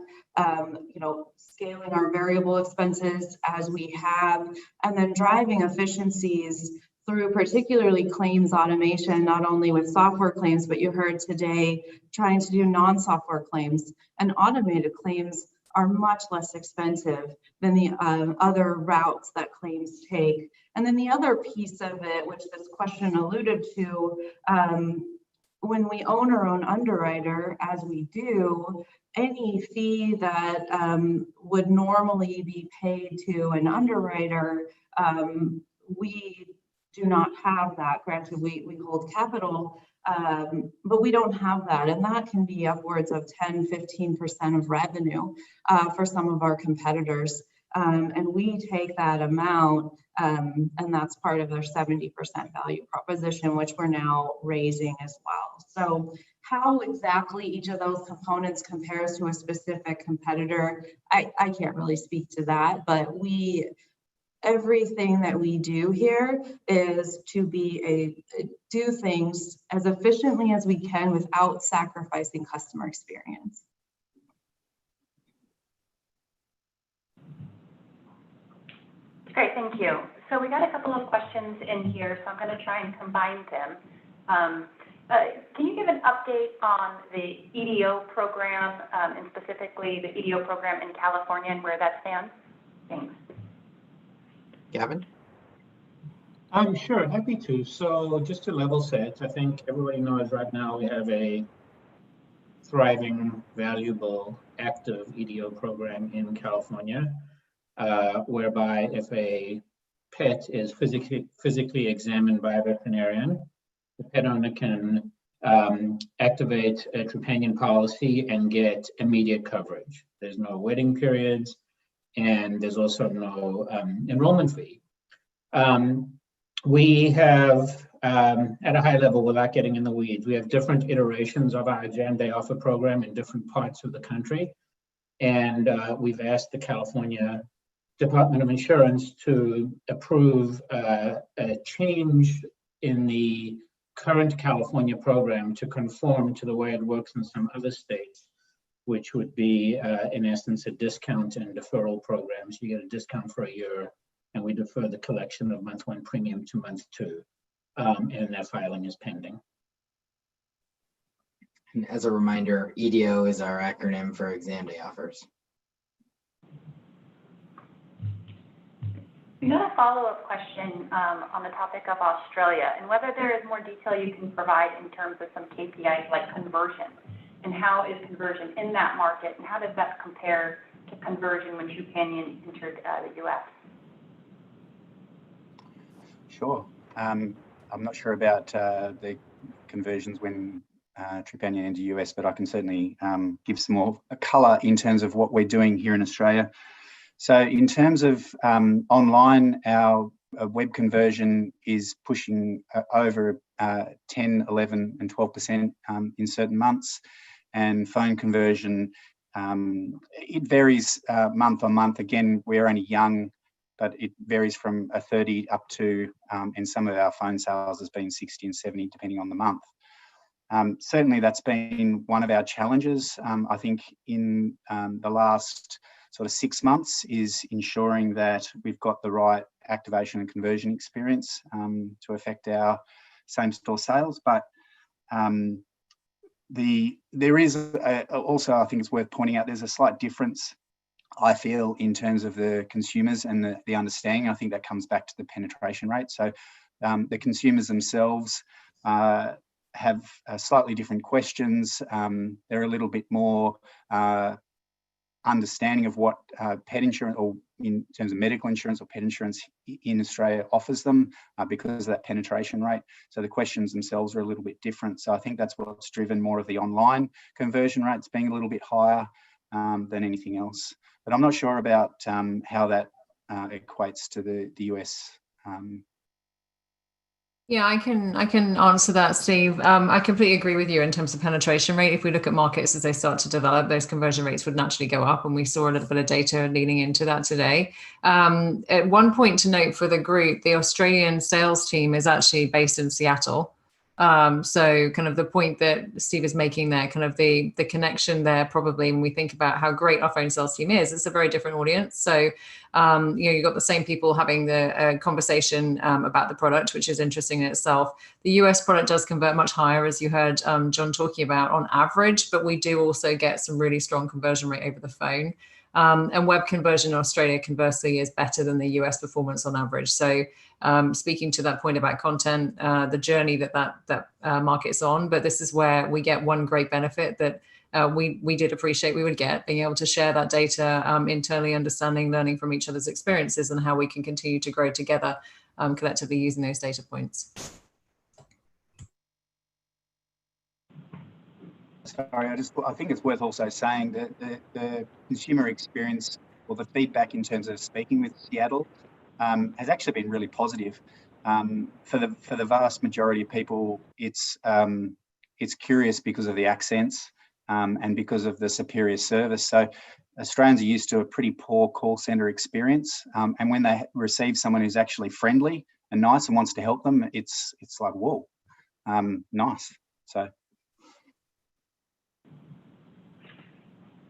Scaling our variable expenses as we have, and then driving efficiencies through particularly claims automation, not only with software claims, but you heard today trying to do non-software claims, and automated claims are much less expensive than the other routes that claims take. And then the other piece of it, which this question alluded to, when we own our own underwriter, as we do, any fee that would normally be paid to an underwriter, we do not have that. Granted, we hold capital, but we don't have that. And that can be upwards of 10-15% of revenue for some of our competitors. And we take that amount, and that's part of their 70% value proposition, which we're now raising as well. So how exactly each of those components compares to a specific competitor, I can't really speak to that, but everything that we do here is to do things as efficiently as we can without sacrificing customer experience. Great, thank you. So we got a couple of questions in here, so I'm going to try and combine them. Can you give an update on the EDO program, and specifically the EDO program in California and where that stands? Thanks. Gavin? Sure, happy to. So just to level set, I think everybody knows right now we have a thriving, valuable, active EDO program in California, whereby if a pet is physically examined by a veterinarian, the pet owner can activate a Trupanion policy and get immediate coverage. There's no waiting periods, and there's also no enrollment fee. We have, at a high level, without getting in the weeds, we have different iterations of our Agenda Offer program in different parts of the country. And we've asked the California Department of Insurance to approve a change in the current California program to conform to the way it works in some other states, which would be, in essence, a discount and deferral programs. You get a discount for a year, and we defer the collection of month one premium to month two, and that filing is pending. And as a reminder, EDO is our acronym for exam day offers. We got a follow-up question on the topic of Australia and whether there is more detail you can provide in terms of some KPIs like conversion, and how is conversion in that market, and how does that compare to conversion when Trupanion entered the US? Sure. I'm not sure about the conversions when Trupanion entered the US, but I can certainly give some more colour in terms of what we're doing here in Australia. So in terms of online, our web conversion is pushing over 10, 11 and 12% in certain months. And phone conversion, it varies month on month. Again, we're only young, but it varies from a 30 up to, and some of our phone sales has been 60 and 70 depending on the month. Certainly that's been one of our challenges, I think, in the last sort of 6 months, is ensuring that we've got the right activation and conversion experience to affect our same-store sales. But there is also, I think it's worth pointing out, there's a slight difference, I feel, in terms of the consumers and the understanding. I think that comes back to the penetration rate. So the consumers themselves have slightly different questions. They're a little bit more understanding of what pet insurance, or in terms of medical insurance or pet insurance in Australia, offers them because of that penetration rate. So the questions themselves are a little bit different. So I think that's what's driven more of the online conversion rates being a little bit higher than anything else. But I'm not sure about how that equates to the US. Yeah, I can answer that, Steve. I completely agree with you in terms of penetration rate. If we look at markets as they start to develop, those conversion rates would naturally go up, and we saw a little bit of data leading into that today. At one point to note for the group, the Australian sales team is actually based in Seattle. So kind of the point that Steve is making there, kind of the connection there, probably when we think about how great our phone sales team is, it's a very different audience. So, you've got the same people having the conversation about the product, which is interesting in itself. The US product does convert much higher, as you heard John talking about, on average, but we do also get some really strong conversion rate over the phone. And web conversion in Australia, conversely, is better than the US performance on average. So speaking to that point about content, the journey that market is on, but this is where we get one great benefit that we did appreciate we would get, being able to share that data internally, understanding, learning from each other's experiences, and how we can continue to grow together collectively using those data points. Sorry, I think it's worth also saying that the consumer experience, or the feedback in terms of speaking with Seattle, has actually been really positive. For the vast majority of people, it's curious because of the accents and because of the superior service. So Australians are used to a pretty poor call center experience, and when they receive someone who's actually friendly and nice and wants to help them, it's like, whoa, nice. So.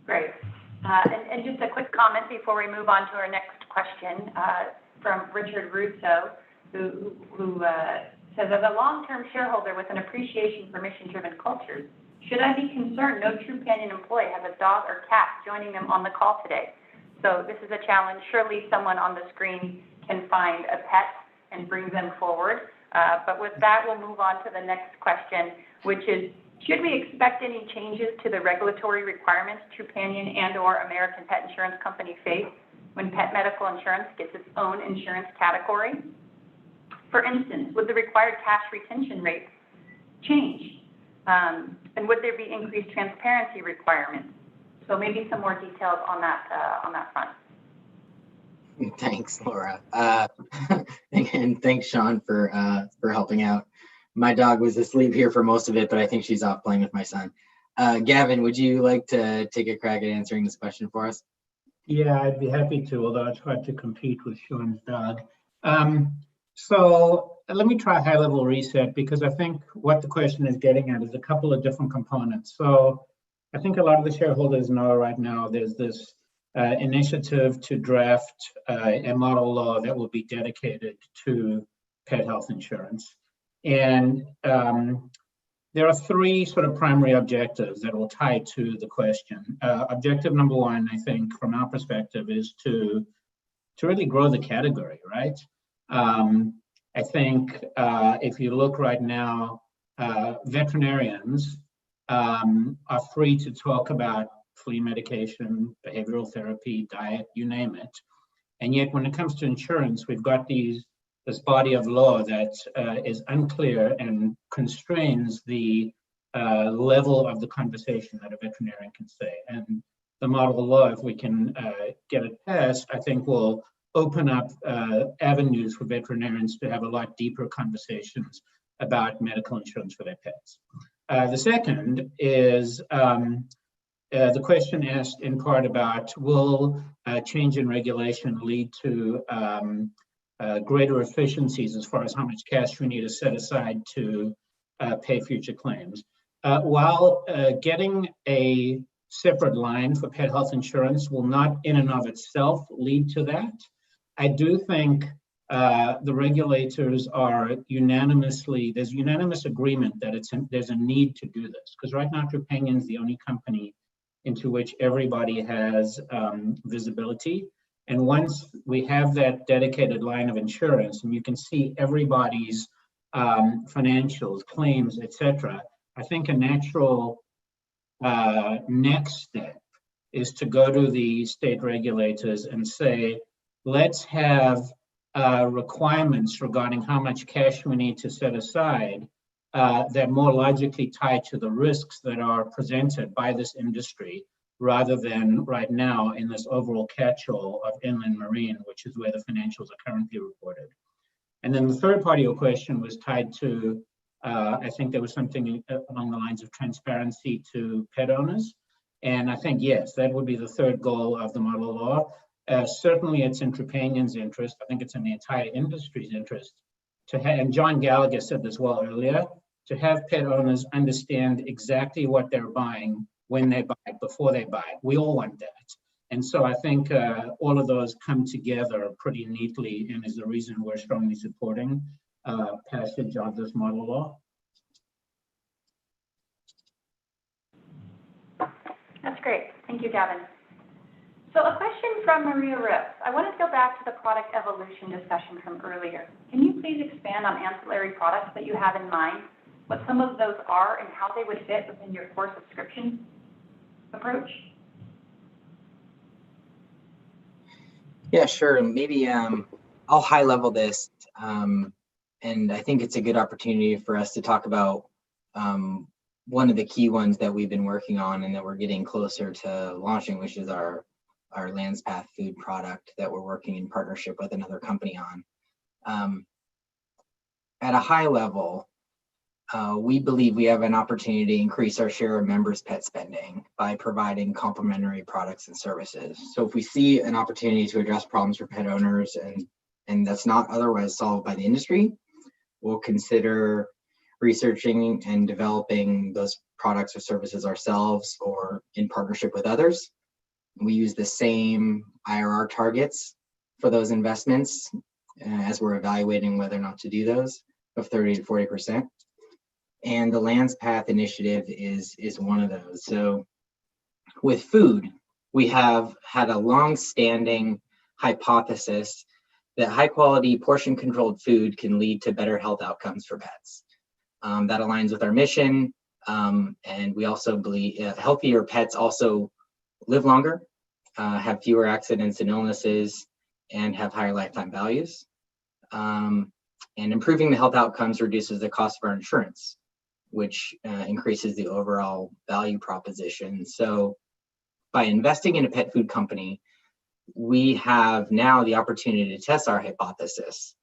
Great. And just a quick comment before we move on to our next question from Richard Russo, who says, as a long-term shareholder with an appreciation for mission-driven cultures, should I be concerned no Trupanion employee has a dog or cat joining them on the call today? So this is a challenge. Surely someone on the screen can find a pet and bring them forward. But with that, we'll move on to the next question, which is, should we expect any changes to the regulatory requirements Trupanion and/or American Pet Insurance Company face when pet medical insurance gets its own insurance category? For instance, would the required cash retention rates change? And would there be increased transparency requirements? So maybe some more details on that front. Thanks, Laura. And thanks, Sean, for helping out. My dog was asleep here for most of it, but I think she's off playing with my son. Gavin, would you like to take a crack at answering this question for us? Yeah, I'd be happy to, although it's hard to compete with Sean's dog. So let me try a high-level reset, because I think what the question is getting at is a couple of different components. So I think a lot of the shareholders know right now there's this initiative to draft a model law that will be dedicated to pet health insurance. And there are three sort of primary objectives that will tie to the question. Objective number one, I think, from our perspective, is to really grow the category, right? I think if you look right now, veterinarians are free to talk about flea medication, behavioral therapy, diet, you name it. And yet when it comes to insurance, we've got this body of law that is unclear and constrains the level of the conversation that a veterinarian can say. And the model law, if we can get it passed, I think will open up avenues for veterinarians to have a lot deeper conversations about medical insurance for their pets. The second is the question asked in part about, will change in regulation lead to greater efficiencies as far as how much cash we need to set aside to pay future claims? While getting a separate line for pet health insurance will not in and of itself lead to that, I do think the regulators are there's unanimous agreement that there's a need to do this, because right now Trupanion is the only company into which everybody has visibility. And once we have that dedicated line of insurance and you can see everybody's financials, claims, etc., I think a natural next step is to go to the state regulators and say, let's have requirements regarding how much cash we need to set aside that more logically tie to the risks that are presented by this industry, rather than right now in this overall catch-all of inland marine, which is where the financials are currently reported. And then the third part of your question was tied to, I think there was something along the lines of transparency to pet owners. And I think, yes, that would be the third goal of the model law. Certainly it's in Trupanion's interest. I think it's in the entire industry's interest to have, and John Gallagher said this well earlier, to have pet owners understand exactly what they're buying when they buy it, before they buy it. We all want that. And so I think all of those come together pretty neatly, and is the reason we're strongly supporting passage of this model law. That's great. Thank you, Gavin. So a question from Maria Riff. I wanted to go back to the product evolution discussion from earlier. Can you please expand on ancillary products that you have in mind, what some of those are and how they would fit within your core subscription approach? Yeah, sure. Maybe I'll high level this. And I think it's a good opportunity for us to talk about one of the key ones that we've been working on and that we're getting closer to launching, which is our LandsPath food product that we're working in partnership with another company on. At a high level, we believe we have an opportunity to increase our share of members' pet spending by providing complementary products and services. So if we see an opportunity to address problems for pet owners and that's not otherwise solved by the industry, we'll consider researching and developing those products or services ourselves or in partnership with others. We use the same IRR targets for those investments as we're evaluating whether or not to do those, of 30 to 40%. And the LandsPath initiative is one of those. So with food, we have had a long-standing hypothesis that high-quality portion-controlled food can lead to better health outcomes for pets. That aligns with our mission, and we also believe healthier pets also live longer, have fewer accidents and illnesses, and have higher lifetime values. And improving the health outcomes reduces the cost of our insurance, which increases the overall value proposition. So by investing in a pet food company, we have now the opportunity to test our hypothesis.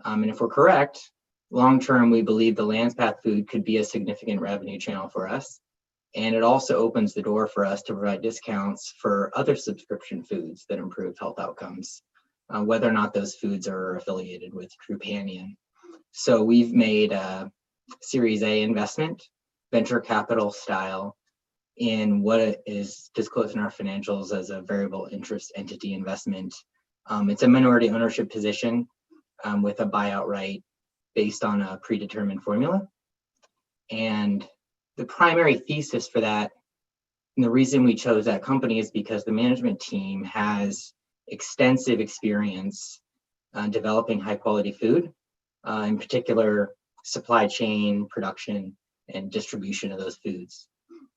And if we're correct, long-term, we believe the Landspath food could be a significant revenue channel for us. And it also opens the door for us to provide discounts for other subscription foods that improve health outcomes, whether or not those foods are affiliated with Trupanion. So we've made a Series A investment, venture capital style, in what is disclosed in our financials as a variable interest entity investment. It's a minority ownership position with a buyout right based on a predetermined formula. And the primary thesis for that, and the reason we chose that company, is because the management team has extensive experience developing high quality food, in particular supply chain, production, and distribution of those foods.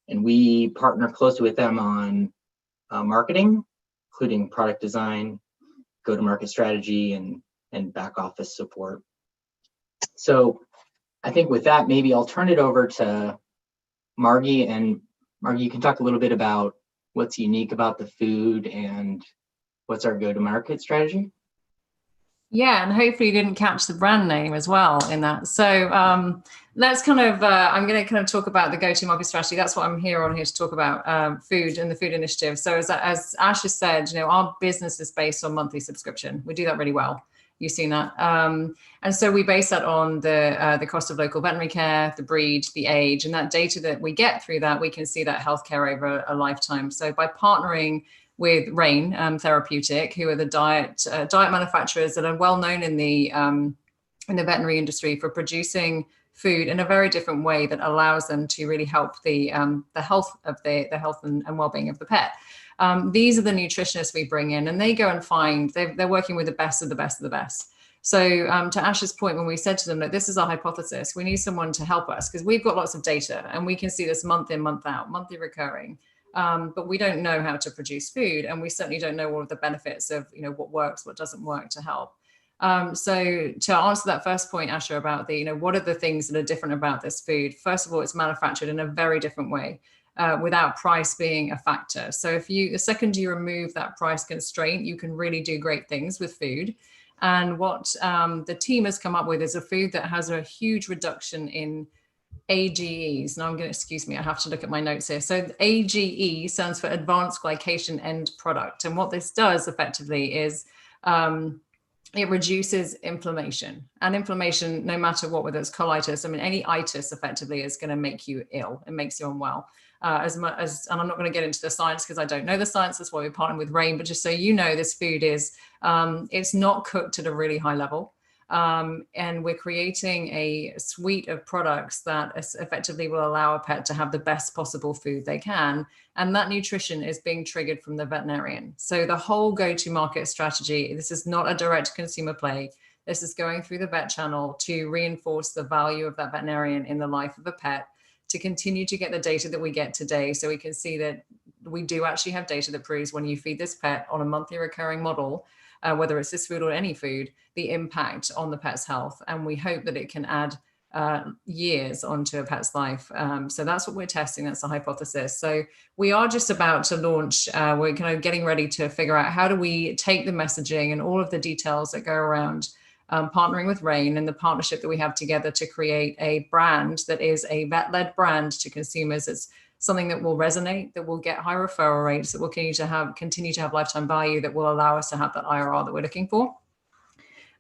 And we partner closely with them on marketing, including product design, go-to-market strategy, and back office support. So I think with that, maybe I'll turn it over to Margie. And Margie, you can talk a little bit about what's unique about the food and what's our go-to-market strategy. Yeah, and hopefully you didn't catch the brand name as well in that. So let's kind of, I'm going to kind of talk about the go-to-market strategy. That's what I'm here to talk about, food and the food initiative. So as Ash has said, our business is based on monthly subscription. We do that really well. You've seen that. And so we base that on the cost of local veterinary care, the breed, the age, and that data that we get through that, we can see that healthcare over a lifetime. So by partnering with Rain Therapeutic, who are the diet manufacturers that are well known in the veterinary industry for producing food in a very different way that allows them to really help the health of the health and well-being of the pet. These are the nutritionists we bring in, and they go and find, they're working with the best of the best of the best. So to Ash's point, when we said to them that this is our hypothesis, we need someone to help us because we've got lots of data and we can see this month in, month out, monthly recurring. But we don't know how to produce food, and we certainly don't know all of the benefits of what works, what doesn't work to help. So to answer that first point, Asher, about what are the things that are different about this food? First of all, it's manufactured in a very different way, without price being a factor. So the second you remove that price constraint, you can really do great things with food. And what the team has come up with is a food that has a huge reduction in AGEs. Now excuse me, I have to look at my notes here. So AGE stands for Advanced Glycation End Product. And what this does effectively is it reduces inflammation. And inflammation, no matter what, whether it's colitis, any itis effectively is going to make you ill. It makes you unwell. And I'm not going to get into the science because I don't know the science. That's why we partner with Rain. But just so you know, this food is, it's not cooked at a really high level. And we're creating a suite of products that effectively will allow a pet to have the best possible food they can. And that nutrition is being triggered from the veterinarian. So the whole go-to-market strategy, this is not a direct consumer play. This is going through the vet channel to reinforce the value of that veterinarian in the life of a pet, to continue to get the data that we get today. So we can see that we do actually have data that proves when you feed this pet on a monthly recurring model, whether it's this food or any food, the impact on the pet's health. And we hope that it can add years onto a pet's life. So that's what we're testing. That's the hypothesis. So we are just about to launch. We're kind of getting ready to figure out how do we take the messaging and all of the details that go around partnering with Rain and the partnership that we have together to create a brand that is a vet-led brand to consumers. It's something that will resonate, that will get high referral rates, that will continue to have lifetime value, that will allow us to have that IRR that we're looking for.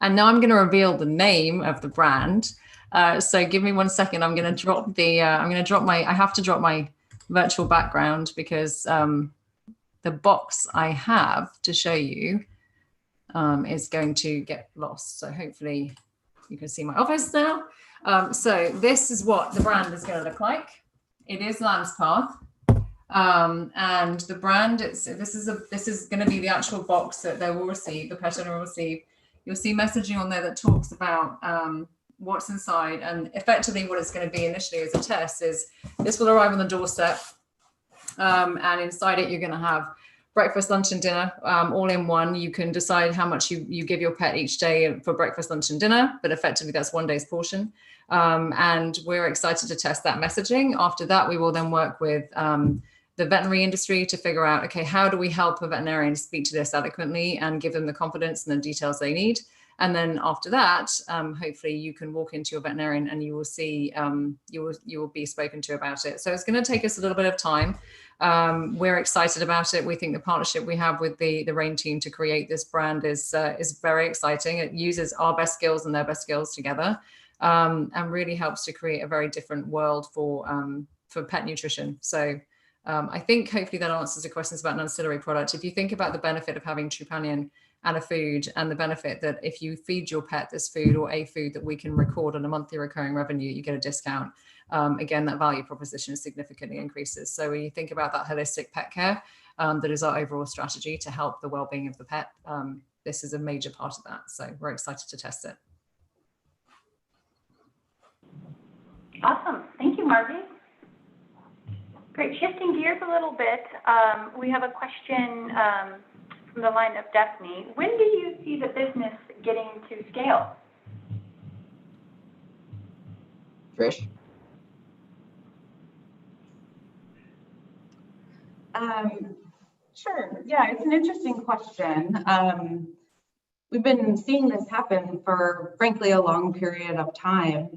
And now I'm going to reveal the name of the brand. So give me 1 second. I'm going to drop I have to drop my virtual background because the box I have to show you is going to get lost. So hopefully you can see my office now. So this is what the brand is going to look like. It is Landspath, and the brand. This is going to be the actual box that they will receive. The pet owner will receive. You'll see messaging on there that talks about what's inside, and effectively what it's going to be initially as a test is this will arrive on the doorstep, and inside it you're going to have breakfast, lunch, and dinner, all in one. You can decide how much you give your pet each day for breakfast, lunch, and dinner, but effectively that's one day's portion. And we're excited to test that messaging. After that, we will then work with the the veterinary industry to figure out, okay, how do we help a veterinarian speak to this eloquently and give them the confidence and the details they need? And then after that, hopefully you can walk into your veterinarian and you will see, you will be spoken to about it. So it's going to take us a little bit of time. We're excited about it. We think the partnership we have with the RAIN team to create this brand is very exciting. It uses our best skills and their best skills together, and really helps to create a very different world for pet nutrition. So I think hopefully that answers the questions about an ancillary product. If you think about the benefit of having Trupanion and a food, and the benefit that if you feed your pet this food or a food that we can record on a monthly recurring revenue, you get a discount. Again, that value proposition significantly increases. So when you think about that holistic pet care, that is our overall strategy to help the well-being of the pet. This is a major part of that. So we're excited to test it. Awesome. Thank you, Margie. Great. Shifting gears a little bit, we have a question from the line of Daphne. When do you see the business getting to scale? Trish? Sure. Yeah, it's an interesting question. We've been seeing this happen for, frankly, a long period of time.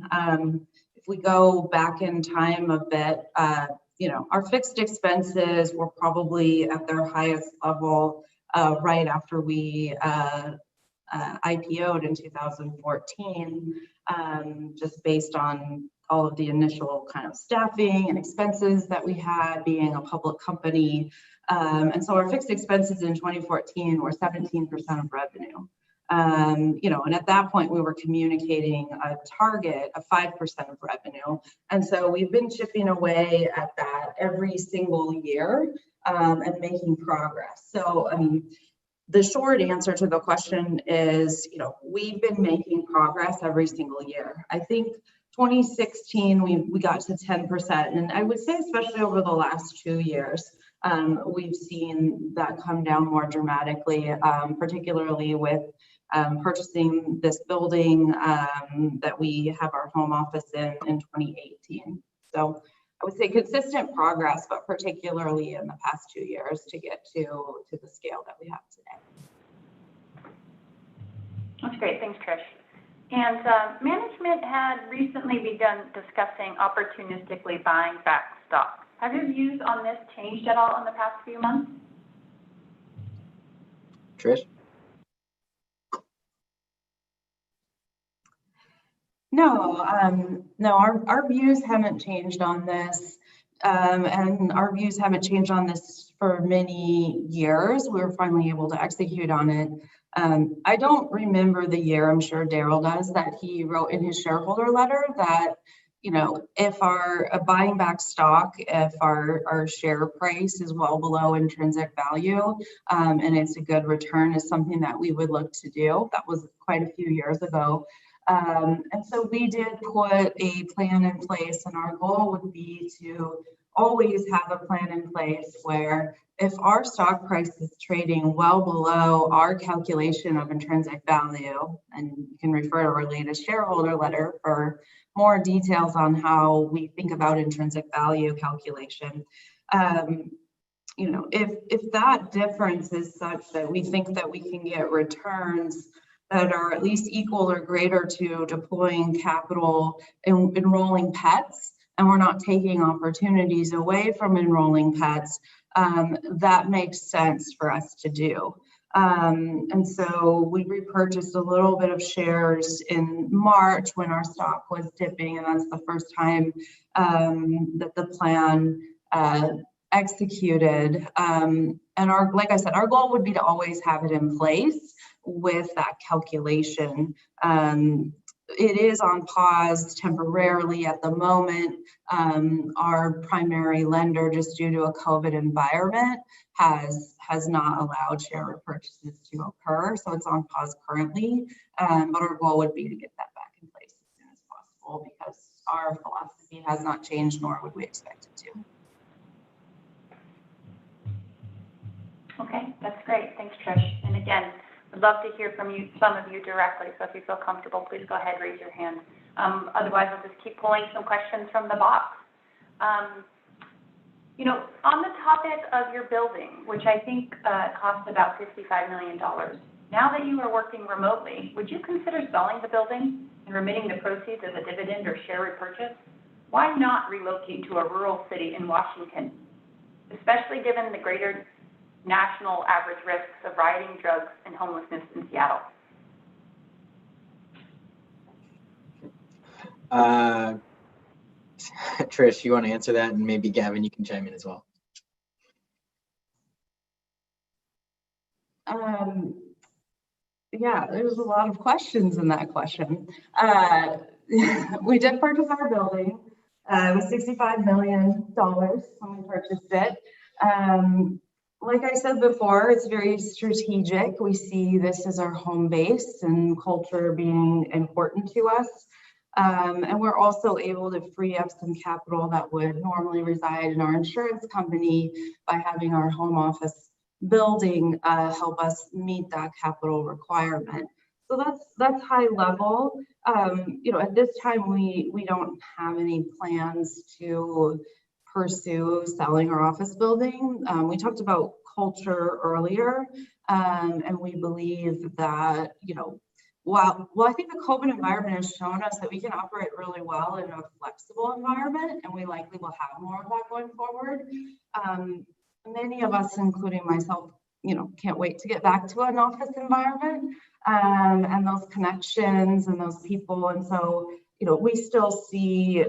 If we go back in time a bit, our fixed expenses were probably at their highest level right after we IPO'd in 2014, just based on all of the initial kind of staffing and expenses that we had being a public company. And so our fixed expenses in 2014 were 17% of revenue. And at that point we were communicating a target of 5% of revenue. And so we've been chipping away at that every single year and making progress. So, the short answer to the question is, we've been making progress every single year. I think 2016, we got to 10%. And I would say, especially over the last 2 years, we've seen that come down more dramatically, particularly with purchasing this building that we have our home office in 2018. So I would say consistent progress, but particularly in the past 2 years to get to the scale that we have today. That's great. Thanks, Trish. And management had recently begun discussing opportunistically buying back stock. Have your views on this changed at all in the past few months? Trish? No, our views haven't changed on this. And our views haven't changed on this for many years. We were finally able to execute on it. I don't remember the year, I'm sure Daryl does, that he wrote in his shareholder letter that, if buying back stock, if our share price is well below intrinsic value, and it's a good return, is something that we would look to do. That was quite a few years ago. And so we did put a plan in place, and our goal would be to always have a plan in place where if our stock price is trading well below our calculation of intrinsic value, and you can refer to our latest shareholder letter for more details on how we think about intrinsic value calculation. If that difference is such that we think that we can get returns that are at least equal or greater to deploying capital and enrolling pets, and we're not taking opportunities away from enrolling pets, that makes sense for us to do. And so we repurchased a little bit of shares in March when our stock was dipping, and that's the first time that the plan executed. And like I said, our goal would be to always have it in place with that calculation. It is on pause temporarily at the moment. Our primary lender, just due to a COVID environment, has not allowed share repurchases to occur. So it's on pause currently. But our goal would be to get that back in place as soon as possible, because our philosophy has not changed, nor would we expect it to. Okay, that's great. Thanks, Trish. And again, I'd love to hear from you, some of you directly. So if you feel comfortable, please go ahead, raise your hand. Otherwise, I'll just keep pulling some questions from the box. You know, on the topic of your building, which I think cost about $55 million, now that you are working remotely, would you consider selling the building and remitting the proceeds as a dividend or share repurchase? Why not relocate to a rural city in Washington, especially given the greater national average risks of rioting, drugs, and homelessness in Seattle? Trish, you want to answer that? And maybe Gavin, you can chime in as well. Yeah, there's a lot of questions in that question. We did purchase our building. It was $65 million when we purchased it. Like I said before, it's very strategic. We see this as our home base and culture being important to us. And we're also able to free up some capital that would normally reside in our insurance company by having our home office building help us meet that capital requirement. So that's high level. You know, at this time, we don't have any plans to pursue selling our office building. We talked about culture earlier, and we believe that, you know, well, I think the COVID environment has shown us that we can operate really well in a flexible environment, and we likely will have more of that going forward. Many of us, including myself, you know, can't wait to get back to an office environment and those connections and those people. And so, you know, we still see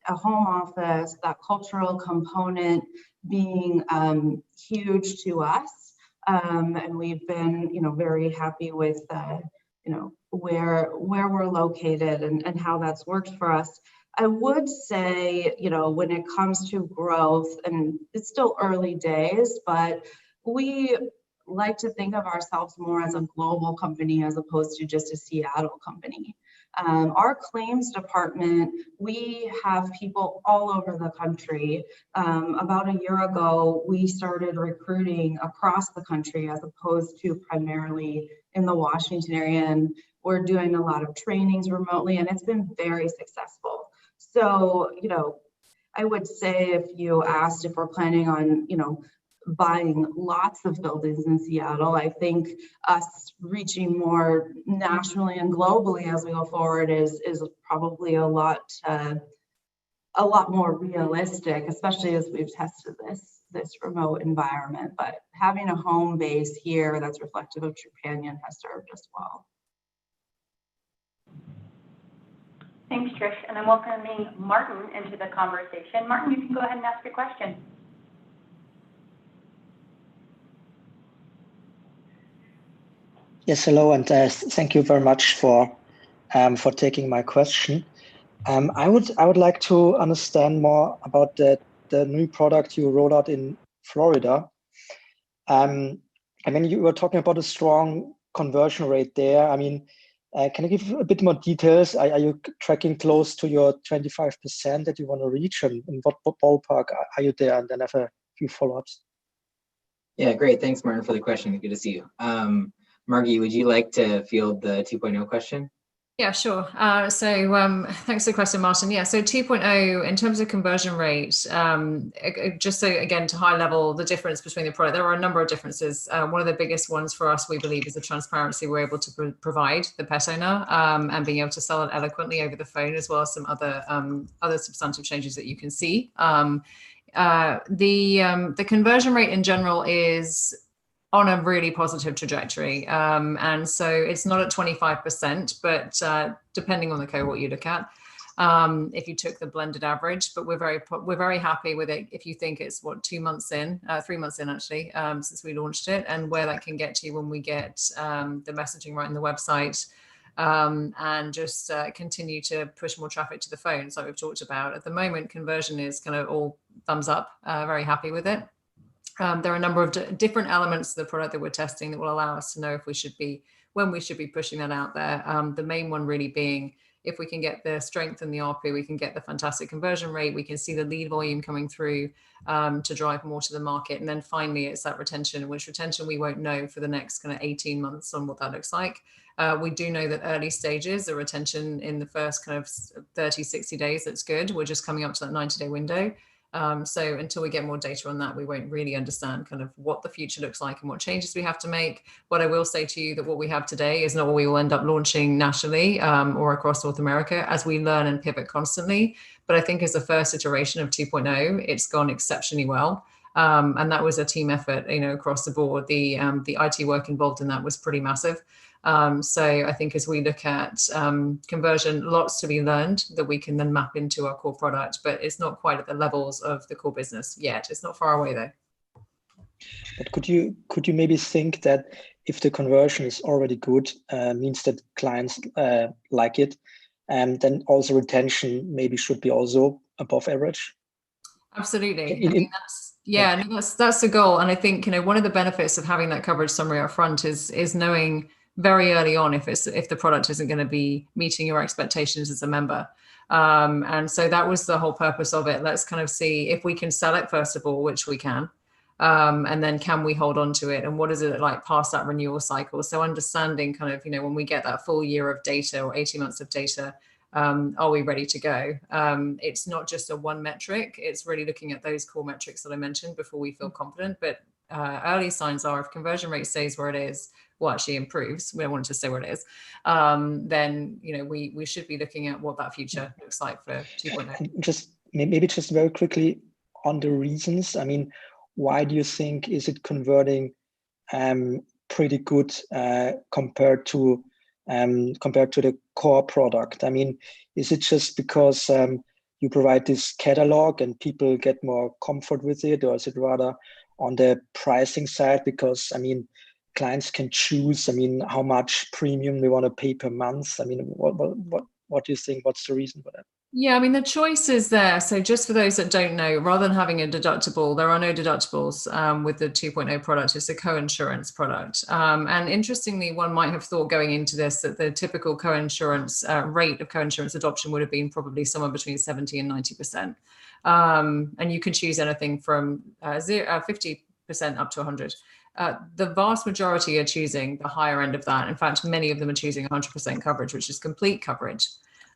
a home office, that cultural component being huge to us. And we've been, you know, very happy with, you know, where we're located and how that's worked for us. I would say, you know, when it comes to growth, and it's still early days, but we like to think of ourselves more as a global company as opposed to just a Seattle company. Our claims department, we have people all over the country. About a year ago, we started recruiting across the country as opposed to primarily in the Washington area. And we're doing a lot of trainings remotely, and it's been very successful. So, you know, I would say if you asked if we're planning on, you know, buying lots of buildings in Seattle, I think us reaching more nationally and globally as we go forward is probably a lot more realistic, especially as we've tested this remote environment. But having a home base here that's reflective of Trupanion has served us well. Thanks, Trish. And I'm welcoming Martin into the conversation. Martin, you can go ahead and ask your question. Yes, hello, and thank you very much for taking my question. I would like to understand more about the new product you rolled out in Florida. I mean, you were talking about a strong conversion rate there. I mean, can you give a bit more details? Are you tracking close to your 25% that you want to reach, and in what ballpark are you there? And then I have a few follow-ups. Yeah, great. Thanks, Martin, for the question. Good to see you. Margie, would you like to field the 2.0 question? Yeah, sure. So thanks for the question, Martin. Yeah, so 2.0 in terms of conversion rate, just so again, to high level, the difference between the product, there are a number of differences. One of the biggest ones for us, we believe, is the transparency we're able to provide the pet owner and being able to sell it eloquently over the phone, as well as some other substantive changes that you can see. The conversion rate in general is on a really positive trajectory. And so it's not at 25%, but depending on the cohort you look at, if you took the blended average, but we're very happy with it. If you think it's 3 months in actually, since we launched it, and where that can get to when we get the messaging right in the website, and just continue to push more traffic to the phones like we've talked about. At the moment, conversion is kind of all thumbs up, very happy with it. There are a number of different elements of the product that we're testing that will allow us to know when we should be pushing that out there. The main one really being, if we can get the strength in the ARPU, we can get the fantastic conversion rate, we can see the lead volume coming through to drive more to the market. And then finally, it's that retention, which retention we won't know for the next kind of 18 months on what that looks like. We do know that early stages, the retention in the first kind of 30, 60 days, that's good. We're just coming up to that 90-day window. So until we get more data on that, we won't really understand kind of what the future looks like and what changes we have to make. What I will say to you that what we have today is not what we will end up launching nationally or across North America as we learn and pivot constantly. But I think as the first iteration of 2.0, it's gone exceptionally well. And that was a team effort, across the board. The IT work involved in that was pretty massive. So I think as we look at conversion, lots to be learned that we can then map into our core product, but it's not quite at the levels of the core business yet. It's not far away though. But could you maybe think that if the conversion is already good, means that clients like it, and then also retention maybe should be also above average? Absolutely. That's the goal. And I think, one of the benefits of having that coverage summary up front is knowing very early on if the product isn't going to be meeting your expectations as a member. And so that was the whole purpose of it. Let's kind of see if we can sell it, first of all, which we can. And then can we hold on to it? And what is it like past that renewal cycle? So understanding kind of, when we get that full year of data or 18 months of data, are we ready to go? It's not just a one metric. It's really looking at those core metrics that I mentioned before we feel confident. But early signs are if conversion rate stays where it is, well, actually improves, we don't want it to stay where it is, then, we should be looking at what that future looks like for 2.0. Maybe just very quickly on the reasons. I mean, why do you think is it converting pretty good compared to the core product? I mean, is it just because you provide this catalog and people get more comfort with it, or is it rather on the pricing side? Because clients can choose, how much premium they want to pay per month. What do you think? What's the reason for that? Yeah, the choice is there. So just for those that don't know, rather than having a deductible, there are no deductibles with the 2.0 product. It's a co-insurance product. And interestingly, one might have thought going into this that the typical co-insurance rate of co-insurance adoption would have been probably somewhere between 70 and 90%. And you can choose anything from 50% up to 100. The vast majority are choosing the higher end of that. In fact, many of them are choosing 100% coverage, which is complete coverage.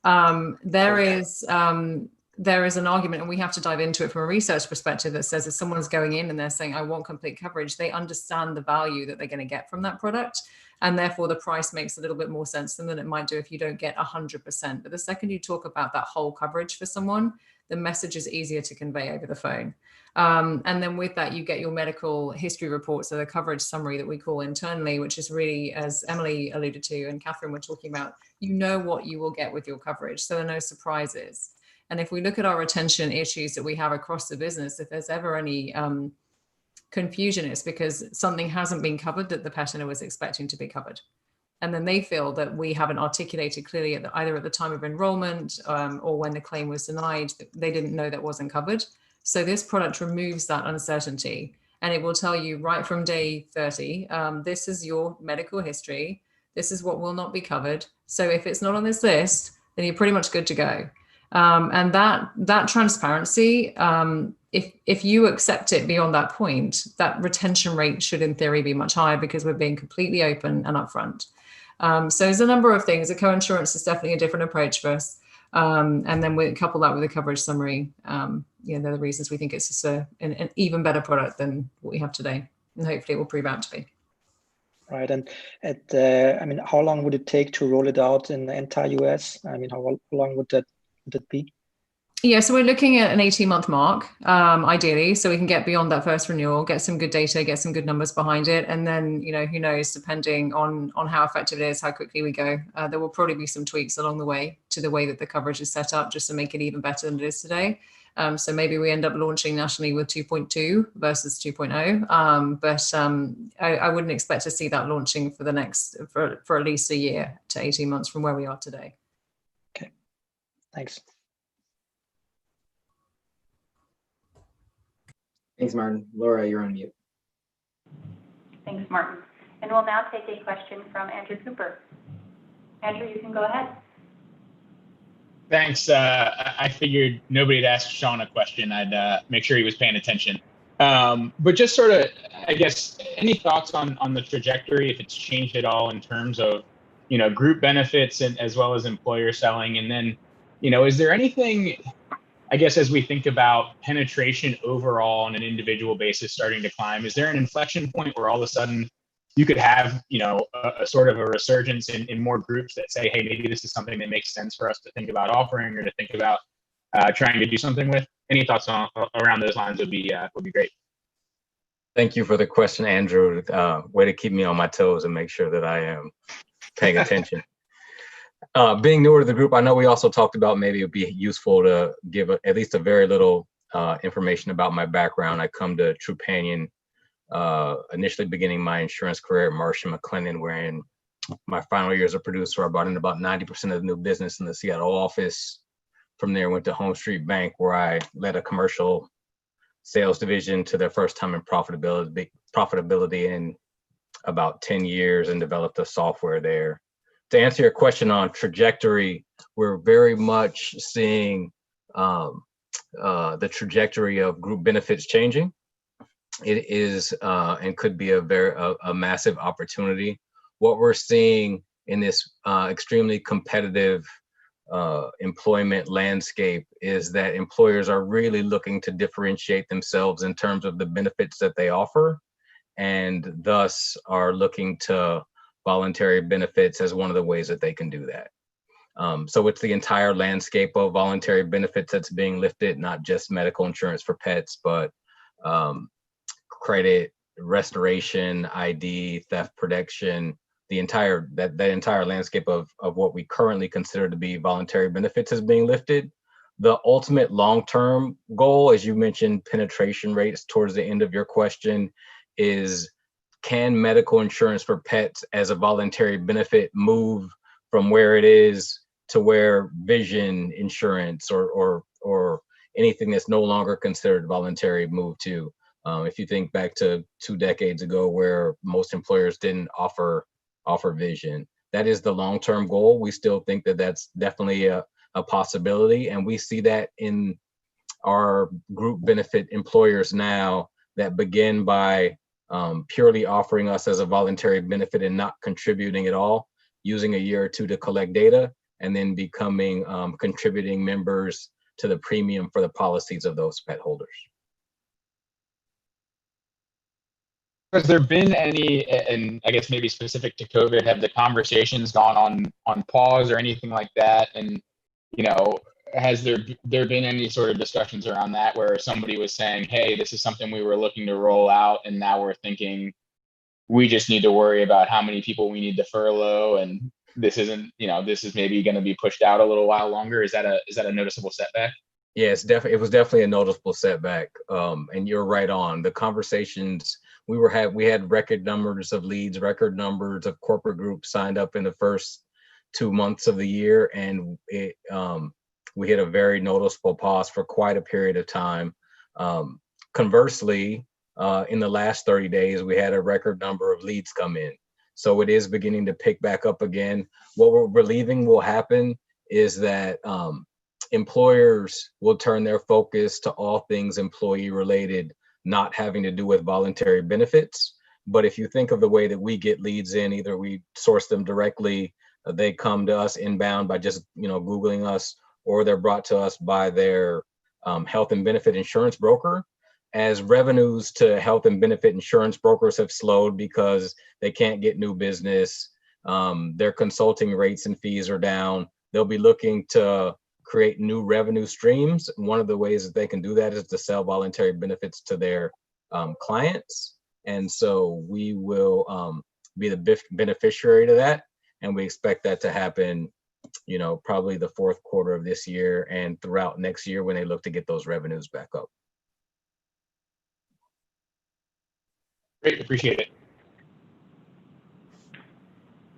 There is an argument, and we have to dive into it from a research perspective, that says if someone's going in and they're saying, I want complete coverage, they understand the value that they're going to get from that product. And therefore the price makes a little bit more sense than it might do if you don't get 100%. But the second you talk about that whole coverage for someone, the message is easier to convey over the phone. And then with that, you get your medical history report, so the coverage summary that we call internally, which is really, as Emily alluded to and Catherine were talking about, what you will get with your coverage. So there are no surprises. And if we look at our retention issues that we have across the business, if there's ever any confusion, it's because something hasn't been covered that the pet owner was expecting to be covered. And then they feel that we haven't articulated clearly either at the time of enrollment or when the claim was denied, they didn't know that wasn't covered. So this product removes that uncertainty, and it will tell you right from day 30, this is your medical history. This is what will not be covered. So if it's not on this list, then you're pretty much good to go. And that transparency, if you accept it beyond that point, that retention rate should in theory be much higher because we're being completely open and upfront. So there's a number of things. The co-insurance is definitely a different approach for us. And then we couple that with a coverage summary. They're the reasons we think it's just an even better product than what we have today. And hopefully it will prove out to be. Right. And how long would it take to roll it out in the entire US? How long would that be? Yeah, so we're looking at an 18-month mark, ideally, so we can get beyond that first renewal, get some good data, get some good numbers behind it. And then, who knows, depending on how effective it is, how quickly we go, there will probably be some tweaks along the way to the way that the coverage is set up just to make it even better than it is today. So maybe we end up launching nationally with 2.2 versus 2.0. But I wouldn't expect to see that launching for at least a year to 18 months from where we are today. Okay, thanks. Thanks, Martin. Laura, you're on mute. Thanks, Martin. And we'll now take a question from Andrew Cooper. Andrew, you can go ahead. Thanks. I figured nobody had asked Sean a question. I'd make sure he was paying attention. But just sort of, I guess, any thoughts on the trajectory, if it's changed at all in terms of, group benefits and as well as employer selling? And then, is there anything I guess as we think about penetration overall on an individual basis starting to climb, is there an inflection point where all of a sudden you could have, a sort of a resurgence in more groups that say, hey, maybe this is something that makes sense for us to think about offering or to think about trying to do something with? Any thoughts around those lines would be great. Thank you for the question, Andrew. Way to keep me on my toes and make sure that I am paying attention. Being newer to the group, I know we also talked about maybe it'd be useful to give at least a very little information about my background. I come to Trupanion initially beginning my insurance career at Marsh & McLennan, wherein my final year as a producer, I brought in about 90% of the new business in the Seattle office. From there, went to Home Street Bank, where I led a commercial sales division to their first time in profitability in about 10 years and developed a software there. To answer your question on trajectory, we're very much seeing the trajectory of group benefits changing. It is and could be a massive opportunity. What we're seeing in this extremely competitive employment landscape is that employers are really looking to differentiate themselves in terms of the benefits that they offer, and thus are looking to voluntary benefits as one of the ways that they can do that. So it's the entire landscape of voluntary benefits that's being lifted, not just medical insurance for pets, but credit, restoration, ID, theft protection. The entire that entire landscape of what we currently consider to be voluntary benefits is being lifted. The ultimate long-term goal, as you mentioned, penetration rates towards the end of your question, is can medical insurance for pets as a voluntary benefit move from where it is to where vision insurance or anything that's no longer considered voluntary move to? If you think back to 2 decades ago, where most employers didn't offer vision, that is the long-term goal. We still think that that's definitely a possibility, and we see that in our group benefit employers now that begin by purely offering us as a voluntary benefit and not contributing at all, using a year or two to collect data, and then becoming contributing members to the premium for the policies of those pet holders. Has there been any, and I guess maybe specific to COVID, have the conversations gone on pause or anything like that? And, has there been any sort of discussions around that where somebody was saying, hey, this is something we were looking to roll out, and now we're thinking we just need to worry about how many people we need to furlough, and this isn't, this is maybe going to be pushed out a little while longer? Is that a noticeable setback? Yeah, it was definitely a noticeable setback. And you're right on. The conversations we had record numbers of leads, record numbers of corporate groups signed up in the first 2 months of the year, and we hit a very noticeable pause for quite a period of time. Conversely, in the last 30 days, we had a record number of leads come in. So it is beginning to pick back up again. What we're believing will happen is that employers will turn their focus to all things employee related, not having to do with voluntary benefits. But if you think of the way that we get leads in, either we source them directly, they come to us inbound by just Googling us, or they're brought to us by their health and benefit insurance broker. As revenues to health and benefit insurance brokers have slowed because they can't get new business, their consulting rates and fees are down, they'll be looking to create new revenue streams. One of the ways that they can do that is to sell voluntary benefits to their clients. And so we will be the beneficiary to that. And we expect that to happen, probably the fourth quarter of this year and throughout next year when they look to get those revenues back up. Great, appreciate it.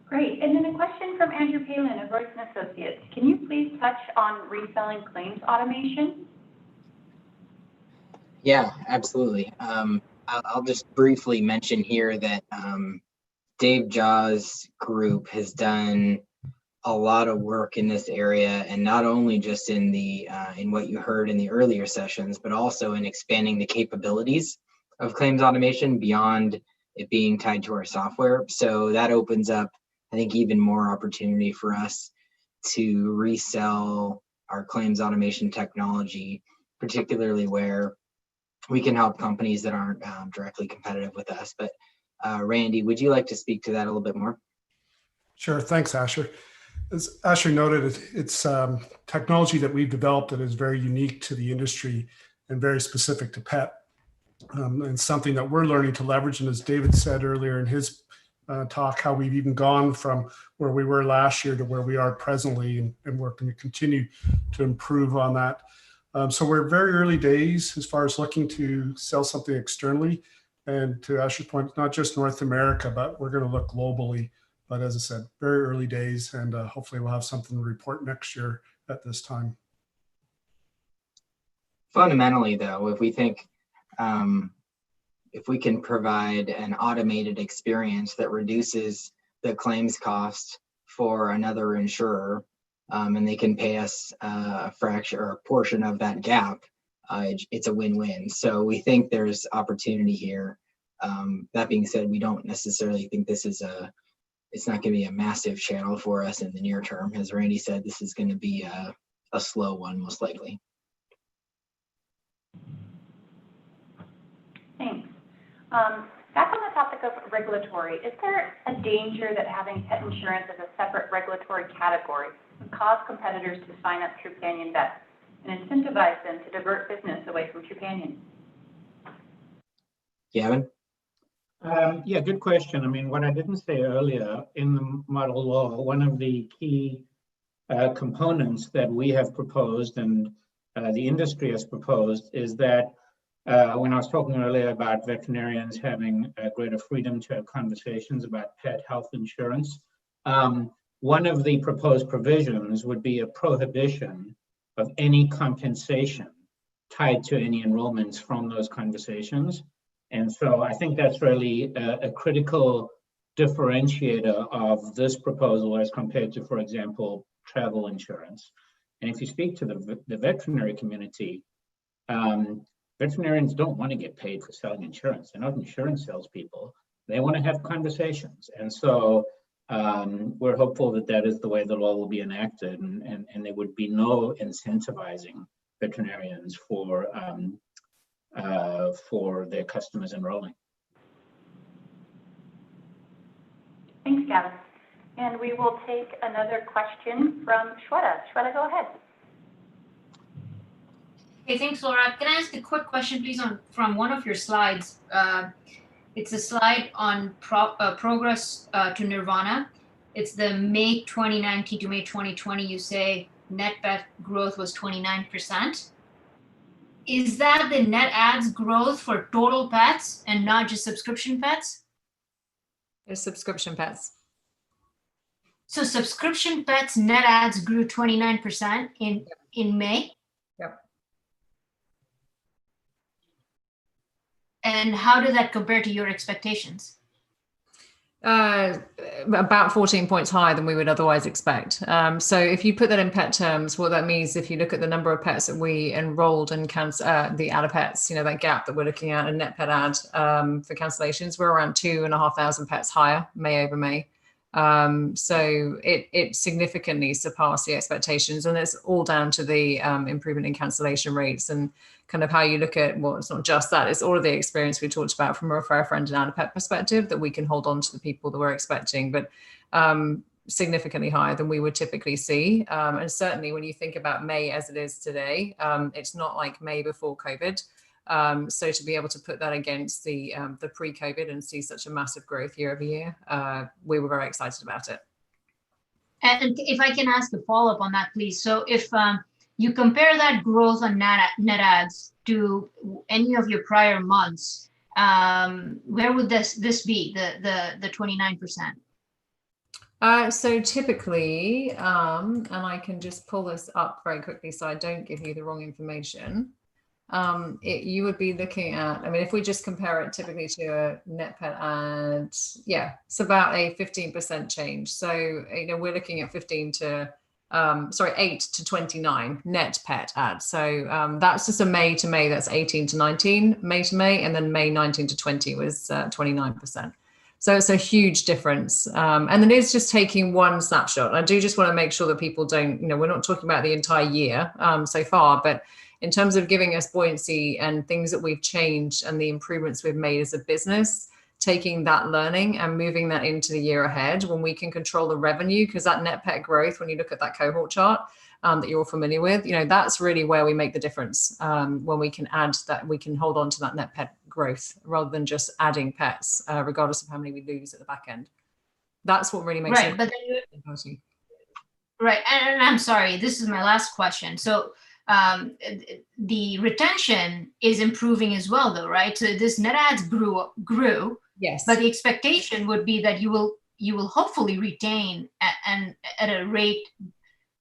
Great, and then a question from Andrew Palin of Royce & Associates. Can you please touch on reselling claims automation? Yeah, absolutely. I'll just briefly mention here that Dave Jaw's group has done a lot of work in this area, and not only just in what you heard in the earlier sessions, but also in expanding the capabilities of claims automation beyond it being tied to our software. So that opens up, I think, even more opportunity for us to resell our claims automation technology, particularly where we can help companies that aren't directly competitive with us. But Randy, would you like to speak to that a little bit more? Sure. Thanks, Asher. As Asher noted, it's technology that we've developed that is very unique to the industry and very specific to pet, and something that we're learning to leverage. And as David said earlier in his talk, how we've even gone from where we were last year to where we are presently, and we're going to continue to improve on that. So we're very early days as far as looking to sell something externally. And to Asher's point, not just North America, but we're going to look globally. But as I said, very early days, and hopefully we'll have something to report next year at this time. Fundamentally, though, if we think if we can provide an automated experience that reduces the claims cost for another insurer, and they can pay us a fraction or a portion of that gap, it's a win-win. So we think there's opportunity here. That being said, we don't necessarily think this is it's not going to be a massive channel for us in the near term. As Randy said, this is going to be a slow one, most likely. Thanks. Back on the topic of regulatory, is there a danger that having pet insurance as a separate regulatory category would cause competitors to sign up Trupanion vets and incentivize them to divert business away from Trupanion? Gavin? Yeah, good question. I mean, what I didn't say earlier, in the model law, one of the key components that we have proposed and the industry has proposed is that when I was talking earlier about veterinarians having greater freedom to have conversations about pet health insurance, one of the proposed provisions would be a prohibition of any compensation tied to any enrollments from those conversations. And so I think that's really a critical differentiator of this proposal as compared to, for example, travel insurance. And if you speak to the veterinary community, veterinarians don't want to get paid for selling insurance. They're not insurance salespeople. They want to have conversations. And so we're hopeful that that is the way the law will be enacted, and there would be no incentivizing veterinarians for their customers enrolling. Thanks, Gavin. And we will take another question from Shweta. Shweta, go ahead. Hey, thanks, Laura. Can I ask a quick question, please, from one of your slides? It's a slide on progress to Nirvana. It's the May 2019 to May 2020. You say net pet growth was 29%. Is that the net adds growth for total pets and not just subscription pets? It's subscription pets. So subscription pets net adds grew 29% in May? Yep. And how did that compare to your expectations? About 14 points higher than we would otherwise expect. So if you put that in pet terms, what that means, if you look at the number of pets that we enrolled in the add of pets, that gap that we're looking at, a net pet add for cancellations, we're around 2,500 pets higher May over May. So it significantly surpassed the expectations, and it's all down to the improvement in cancellation rates and kind of how you look at, well, it's not just that, it's all of the experience we talked about from a refer a friend and add a pet perspective, that we can hold on to the people that we're expecting, but significantly higher than we would typically see. And certainly when you think about May as it is today, it's not like May before COVID. So to be able to put that against the pre-COVID and see such a massive growth year over year, we were very excited about it. And if I can ask a follow-up on that, please. So if you compare that growth on net adds to any of your prior months, where would this be, the 29%? So typically, and I can just pull this up very quickly so I don't give you the wrong information. You would be looking at, I mean, if we just compare it typically to a net pet ad, yeah, it's about a 15% change. So, we're looking at 8 to 29 net pet ads. So that's just a May to May, that's 18 to 19, May to May, and then May 19 to 20 was 29%. So it's a huge difference. And then it's just taking one snapshot. I do just want to make sure that people don't, we're not talking about the entire year so far, but in terms of giving us buoyancy and things that we've changed and the improvements we've made as a business, taking that learning and moving that into the year ahead when we can control the revenue, because that net pet growth, when you look at that cohort chart that you're all familiar with, that's really where we make the difference, when we can add that, we can hold on to that net pet growth rather than just adding pets, regardless of how many we lose at the back end. That's what really makes right, it. but then right, and I'm sorry, this is my last question. So the retention is improving as well, though, right? So this net adds grew. Yes. But the expectation would be that you will hopefully retain at a rate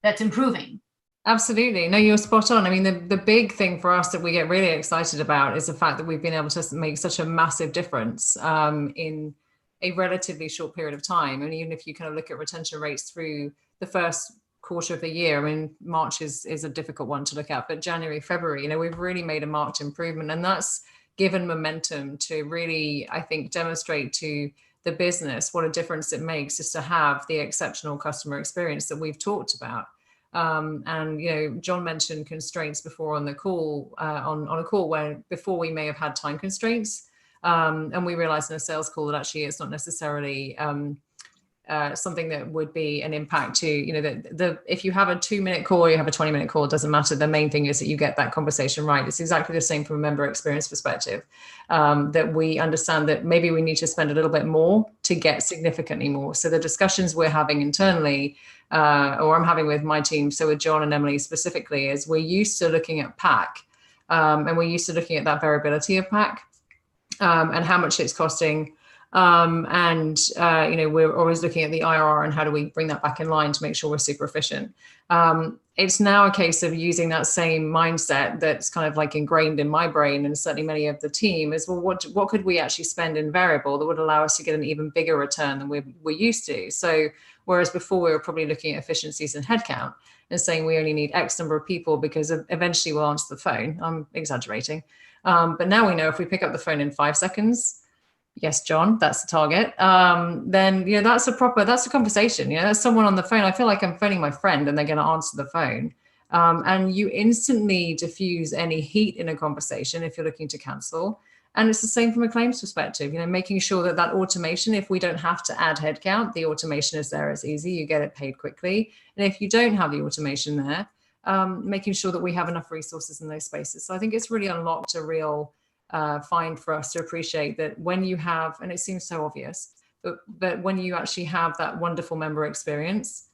that's improving. Absolutely. No, you're spot on. I mean, the big thing for us that we get really excited about is the fact that we've been able to make such a massive difference in a relatively short period of time. And even if you kind of look at retention rates through the first quarter of the year, I mean, March is a difficult one to look at, but January, February, we've really made a marked improvement, and that's given momentum to really, I think, demonstrate to the business what a difference it makes just to have the exceptional customer experience that we've talked about. And John mentioned constraints before on the call, on a call where before we may have had time constraints, and we realized in a sales call that actually it's not necessarily something that would be an impact to, if you have a 2-minute call or you have a 20-minute call, it doesn't matter. The main thing is that you get that conversation right. It's exactly the same from a member experience perspective, that we understand that maybe we need to spend a little bit more to get significantly more. So the discussions we're having internally, or I'm having with my team, so with John and Emily specifically, is we're used to looking at PAC, and we're used to looking at that variability of PAC, and how much it's costing. We're always looking at the IRR and how do we bring that back in line to make sure we're super efficient. It's now a case of using that same mindset that's kind of like ingrained in my brain, and certainly many of the team, is, well, what could we actually spend in variable that would allow us to get an even bigger return than we're used to? So whereas before we were probably looking at efficiencies in headcount and saying we only need X number of people because eventually we'll answer the phone. I'm exaggerating. But now we know if we pick up the phone in 5 seconds, yes, John, that's the target. Then, that's a conversation. That's someone on the phone. I feel like I'm phoning my friend and they're going to answer the phone. And you instantly diffuse any heat in a conversation if you're looking to cancel. And it's the same from a claims perspective, making sure that automation, if we don't have to add headcount, the automation is there, it's easy, you get it paid quickly. And if you don't have the automation there, making sure that we have enough resources in those spaces. So I think it's really unlocked a real find for us to appreciate that when you have, and it seems so obvious, but when you actually have that wonderful member experience,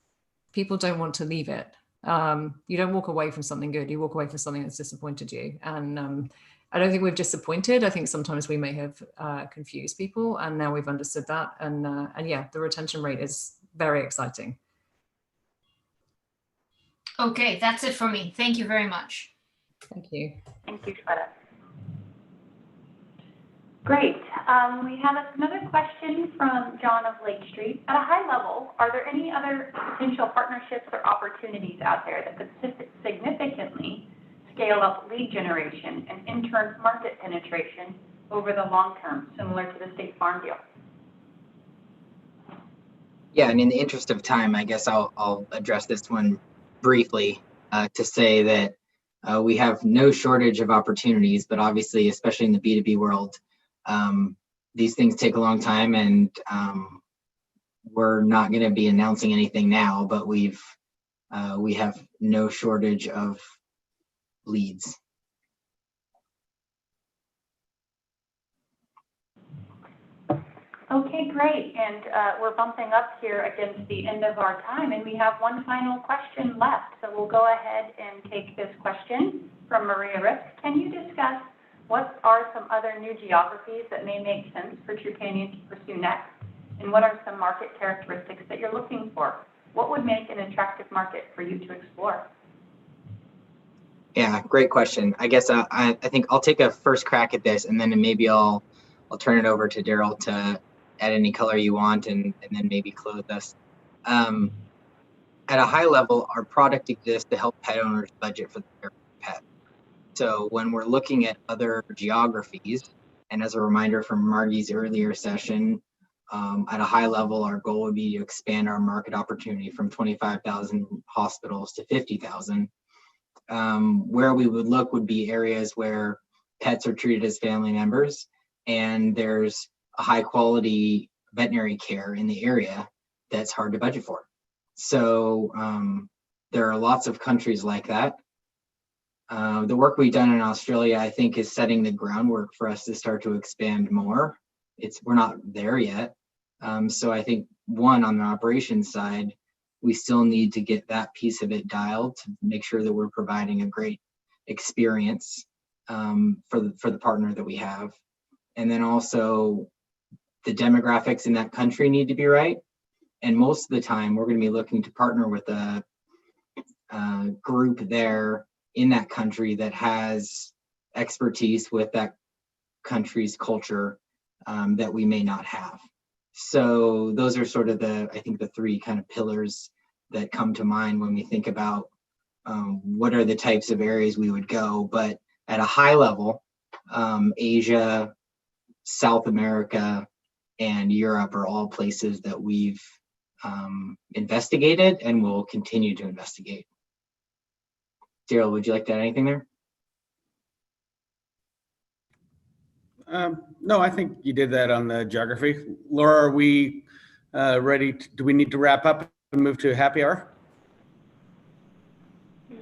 people don't want to leave it. You don't walk away from something good, you walk away from something that's disappointed you. And I don't think we've disappointed. I think sometimes we may have confused people, and now we've understood that. And yeah, the retention rate is very exciting. Okay, that's it for me. Thank you very much. Thank you. Thank you, Shweta. Great. We have another question from John of Lake Street. At a high level, are there any other potential partnerships or opportunities out there that could significantly scale up lead generation and in turn market penetration over the long term, similar to the State Farm deal? Yeah, and in the interest of time, I guess I'll address this one briefly to say that we have no shortage of opportunities, but obviously, especially in the B2B world, these things take a long time, and we're not going to be announcing anything now, but we have no shortage of leads. Okay, great. And we're bumping up here against the end of our time, and we have one final question left. So we'll go ahead and take this question from Maria Risk. Can you discuss what are some other new geographies that may make sense for Trupanion to pursue next? And what are some market characteristics that you're looking for? What would make an attractive market for you to explore? Yeah, great question. I guess I think I'll take a first crack at this, and then maybe I'll turn it over to Daryl to add any color you want, and then maybe close us. At a high level, our product exists to help pet owners budget for their pet. So when we're looking at other geographies, and as a reminder from Margie's earlier session, At a high level, our goal would be to expand our market opportunity from 25,000 hospitals to 50,000. Where we would look would be areas where pets are treated as family members and there's a high quality veterinary care in the area that's hard to budget for. So there are lots of countries like that. The work we've done in Australia, I think, is setting the groundwork for us to start to expand more. We're not there yet. So I think, one, on the operations side, we still need to get that piece of it dialed to make sure that we're providing a great experience for the partner that we have. And then also the demographics in that country need to be right. And most of the time we're going to be looking to partner with a group there in that country that has expertise with that country's culture that we may not have. So those are sort of I think the three kind of pillars that come to mind when we think about what are the types of areas we would go. But at a high level, Asia, South America, and Europe are all places that we've investigated and will continue to investigate. Daryl, would you like to add anything there? No, I think you did that on the geography. Laura, are we ready? Do we need to wrap up and move to happy hour?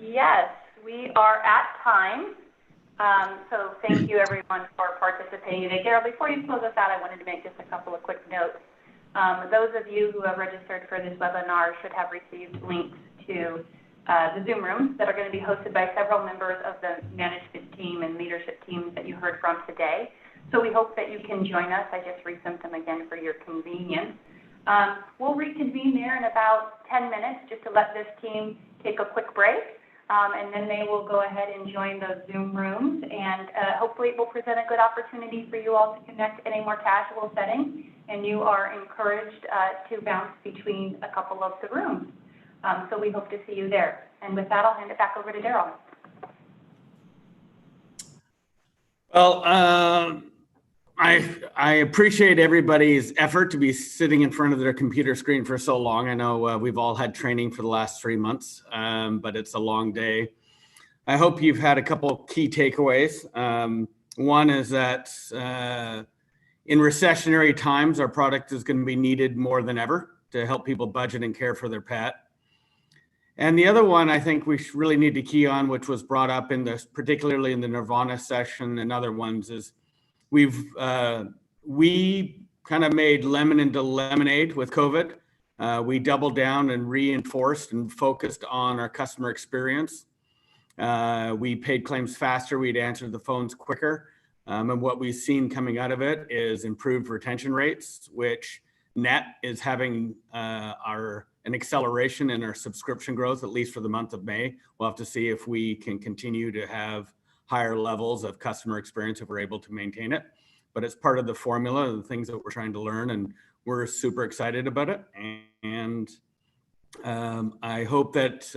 Yes, we are at time. So thank you everyone for participating today. Daryl, before you close us out, I wanted to make just a couple of quick notes. Those of you who have registered for this webinar should have received links to the Zoom rooms that are going to be hosted by several members of the management team and leadership teams that you heard from today. So we hope that you can join us. I just resent them again for your convenience. We'll reconvene there in about 10 minutes just to let this team take a quick break. And then they will go ahead and join the Zoom rooms, and hopefully it will present a good opportunity for you all to connect in a more casual setting, and you are encouraged to bounce between a couple of the rooms. So we hope to see you there. And with that, I'll hand it back over to Daryl. Well, I appreciate everybody's effort to be sitting in front of their computer screen for so long. I know we've all had training for the last 3 months, but it's a long day. I hope you've had a couple key takeaways. One is that in recessionary times, our product is going to be needed more than ever to help people budget and care for their pet. And the other one I think we really need to key on, which was brought up in this, particularly in the Nirvana session and other ones, is we kind of made lemon into lemonade with COVID. We doubled down and reinforced and focused on our customer experience. We paid claims faster. We'd answered the phones quicker. And what we've seen coming out of it is improved retention rates, which net is having an acceleration in our subscription growth, at least for the month of May. We'll have to see if we can continue to have higher levels of customer experience if we're able to maintain it. But it's part of the formula, the things that we're trying to learn, and we're super excited about it. And I hope that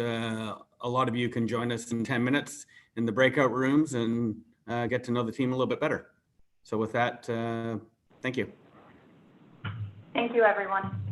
a lot of you can join us in 10 minutes in the breakout rooms and get to know the team a little bit better. So with that, thank you. Thank you, everyone.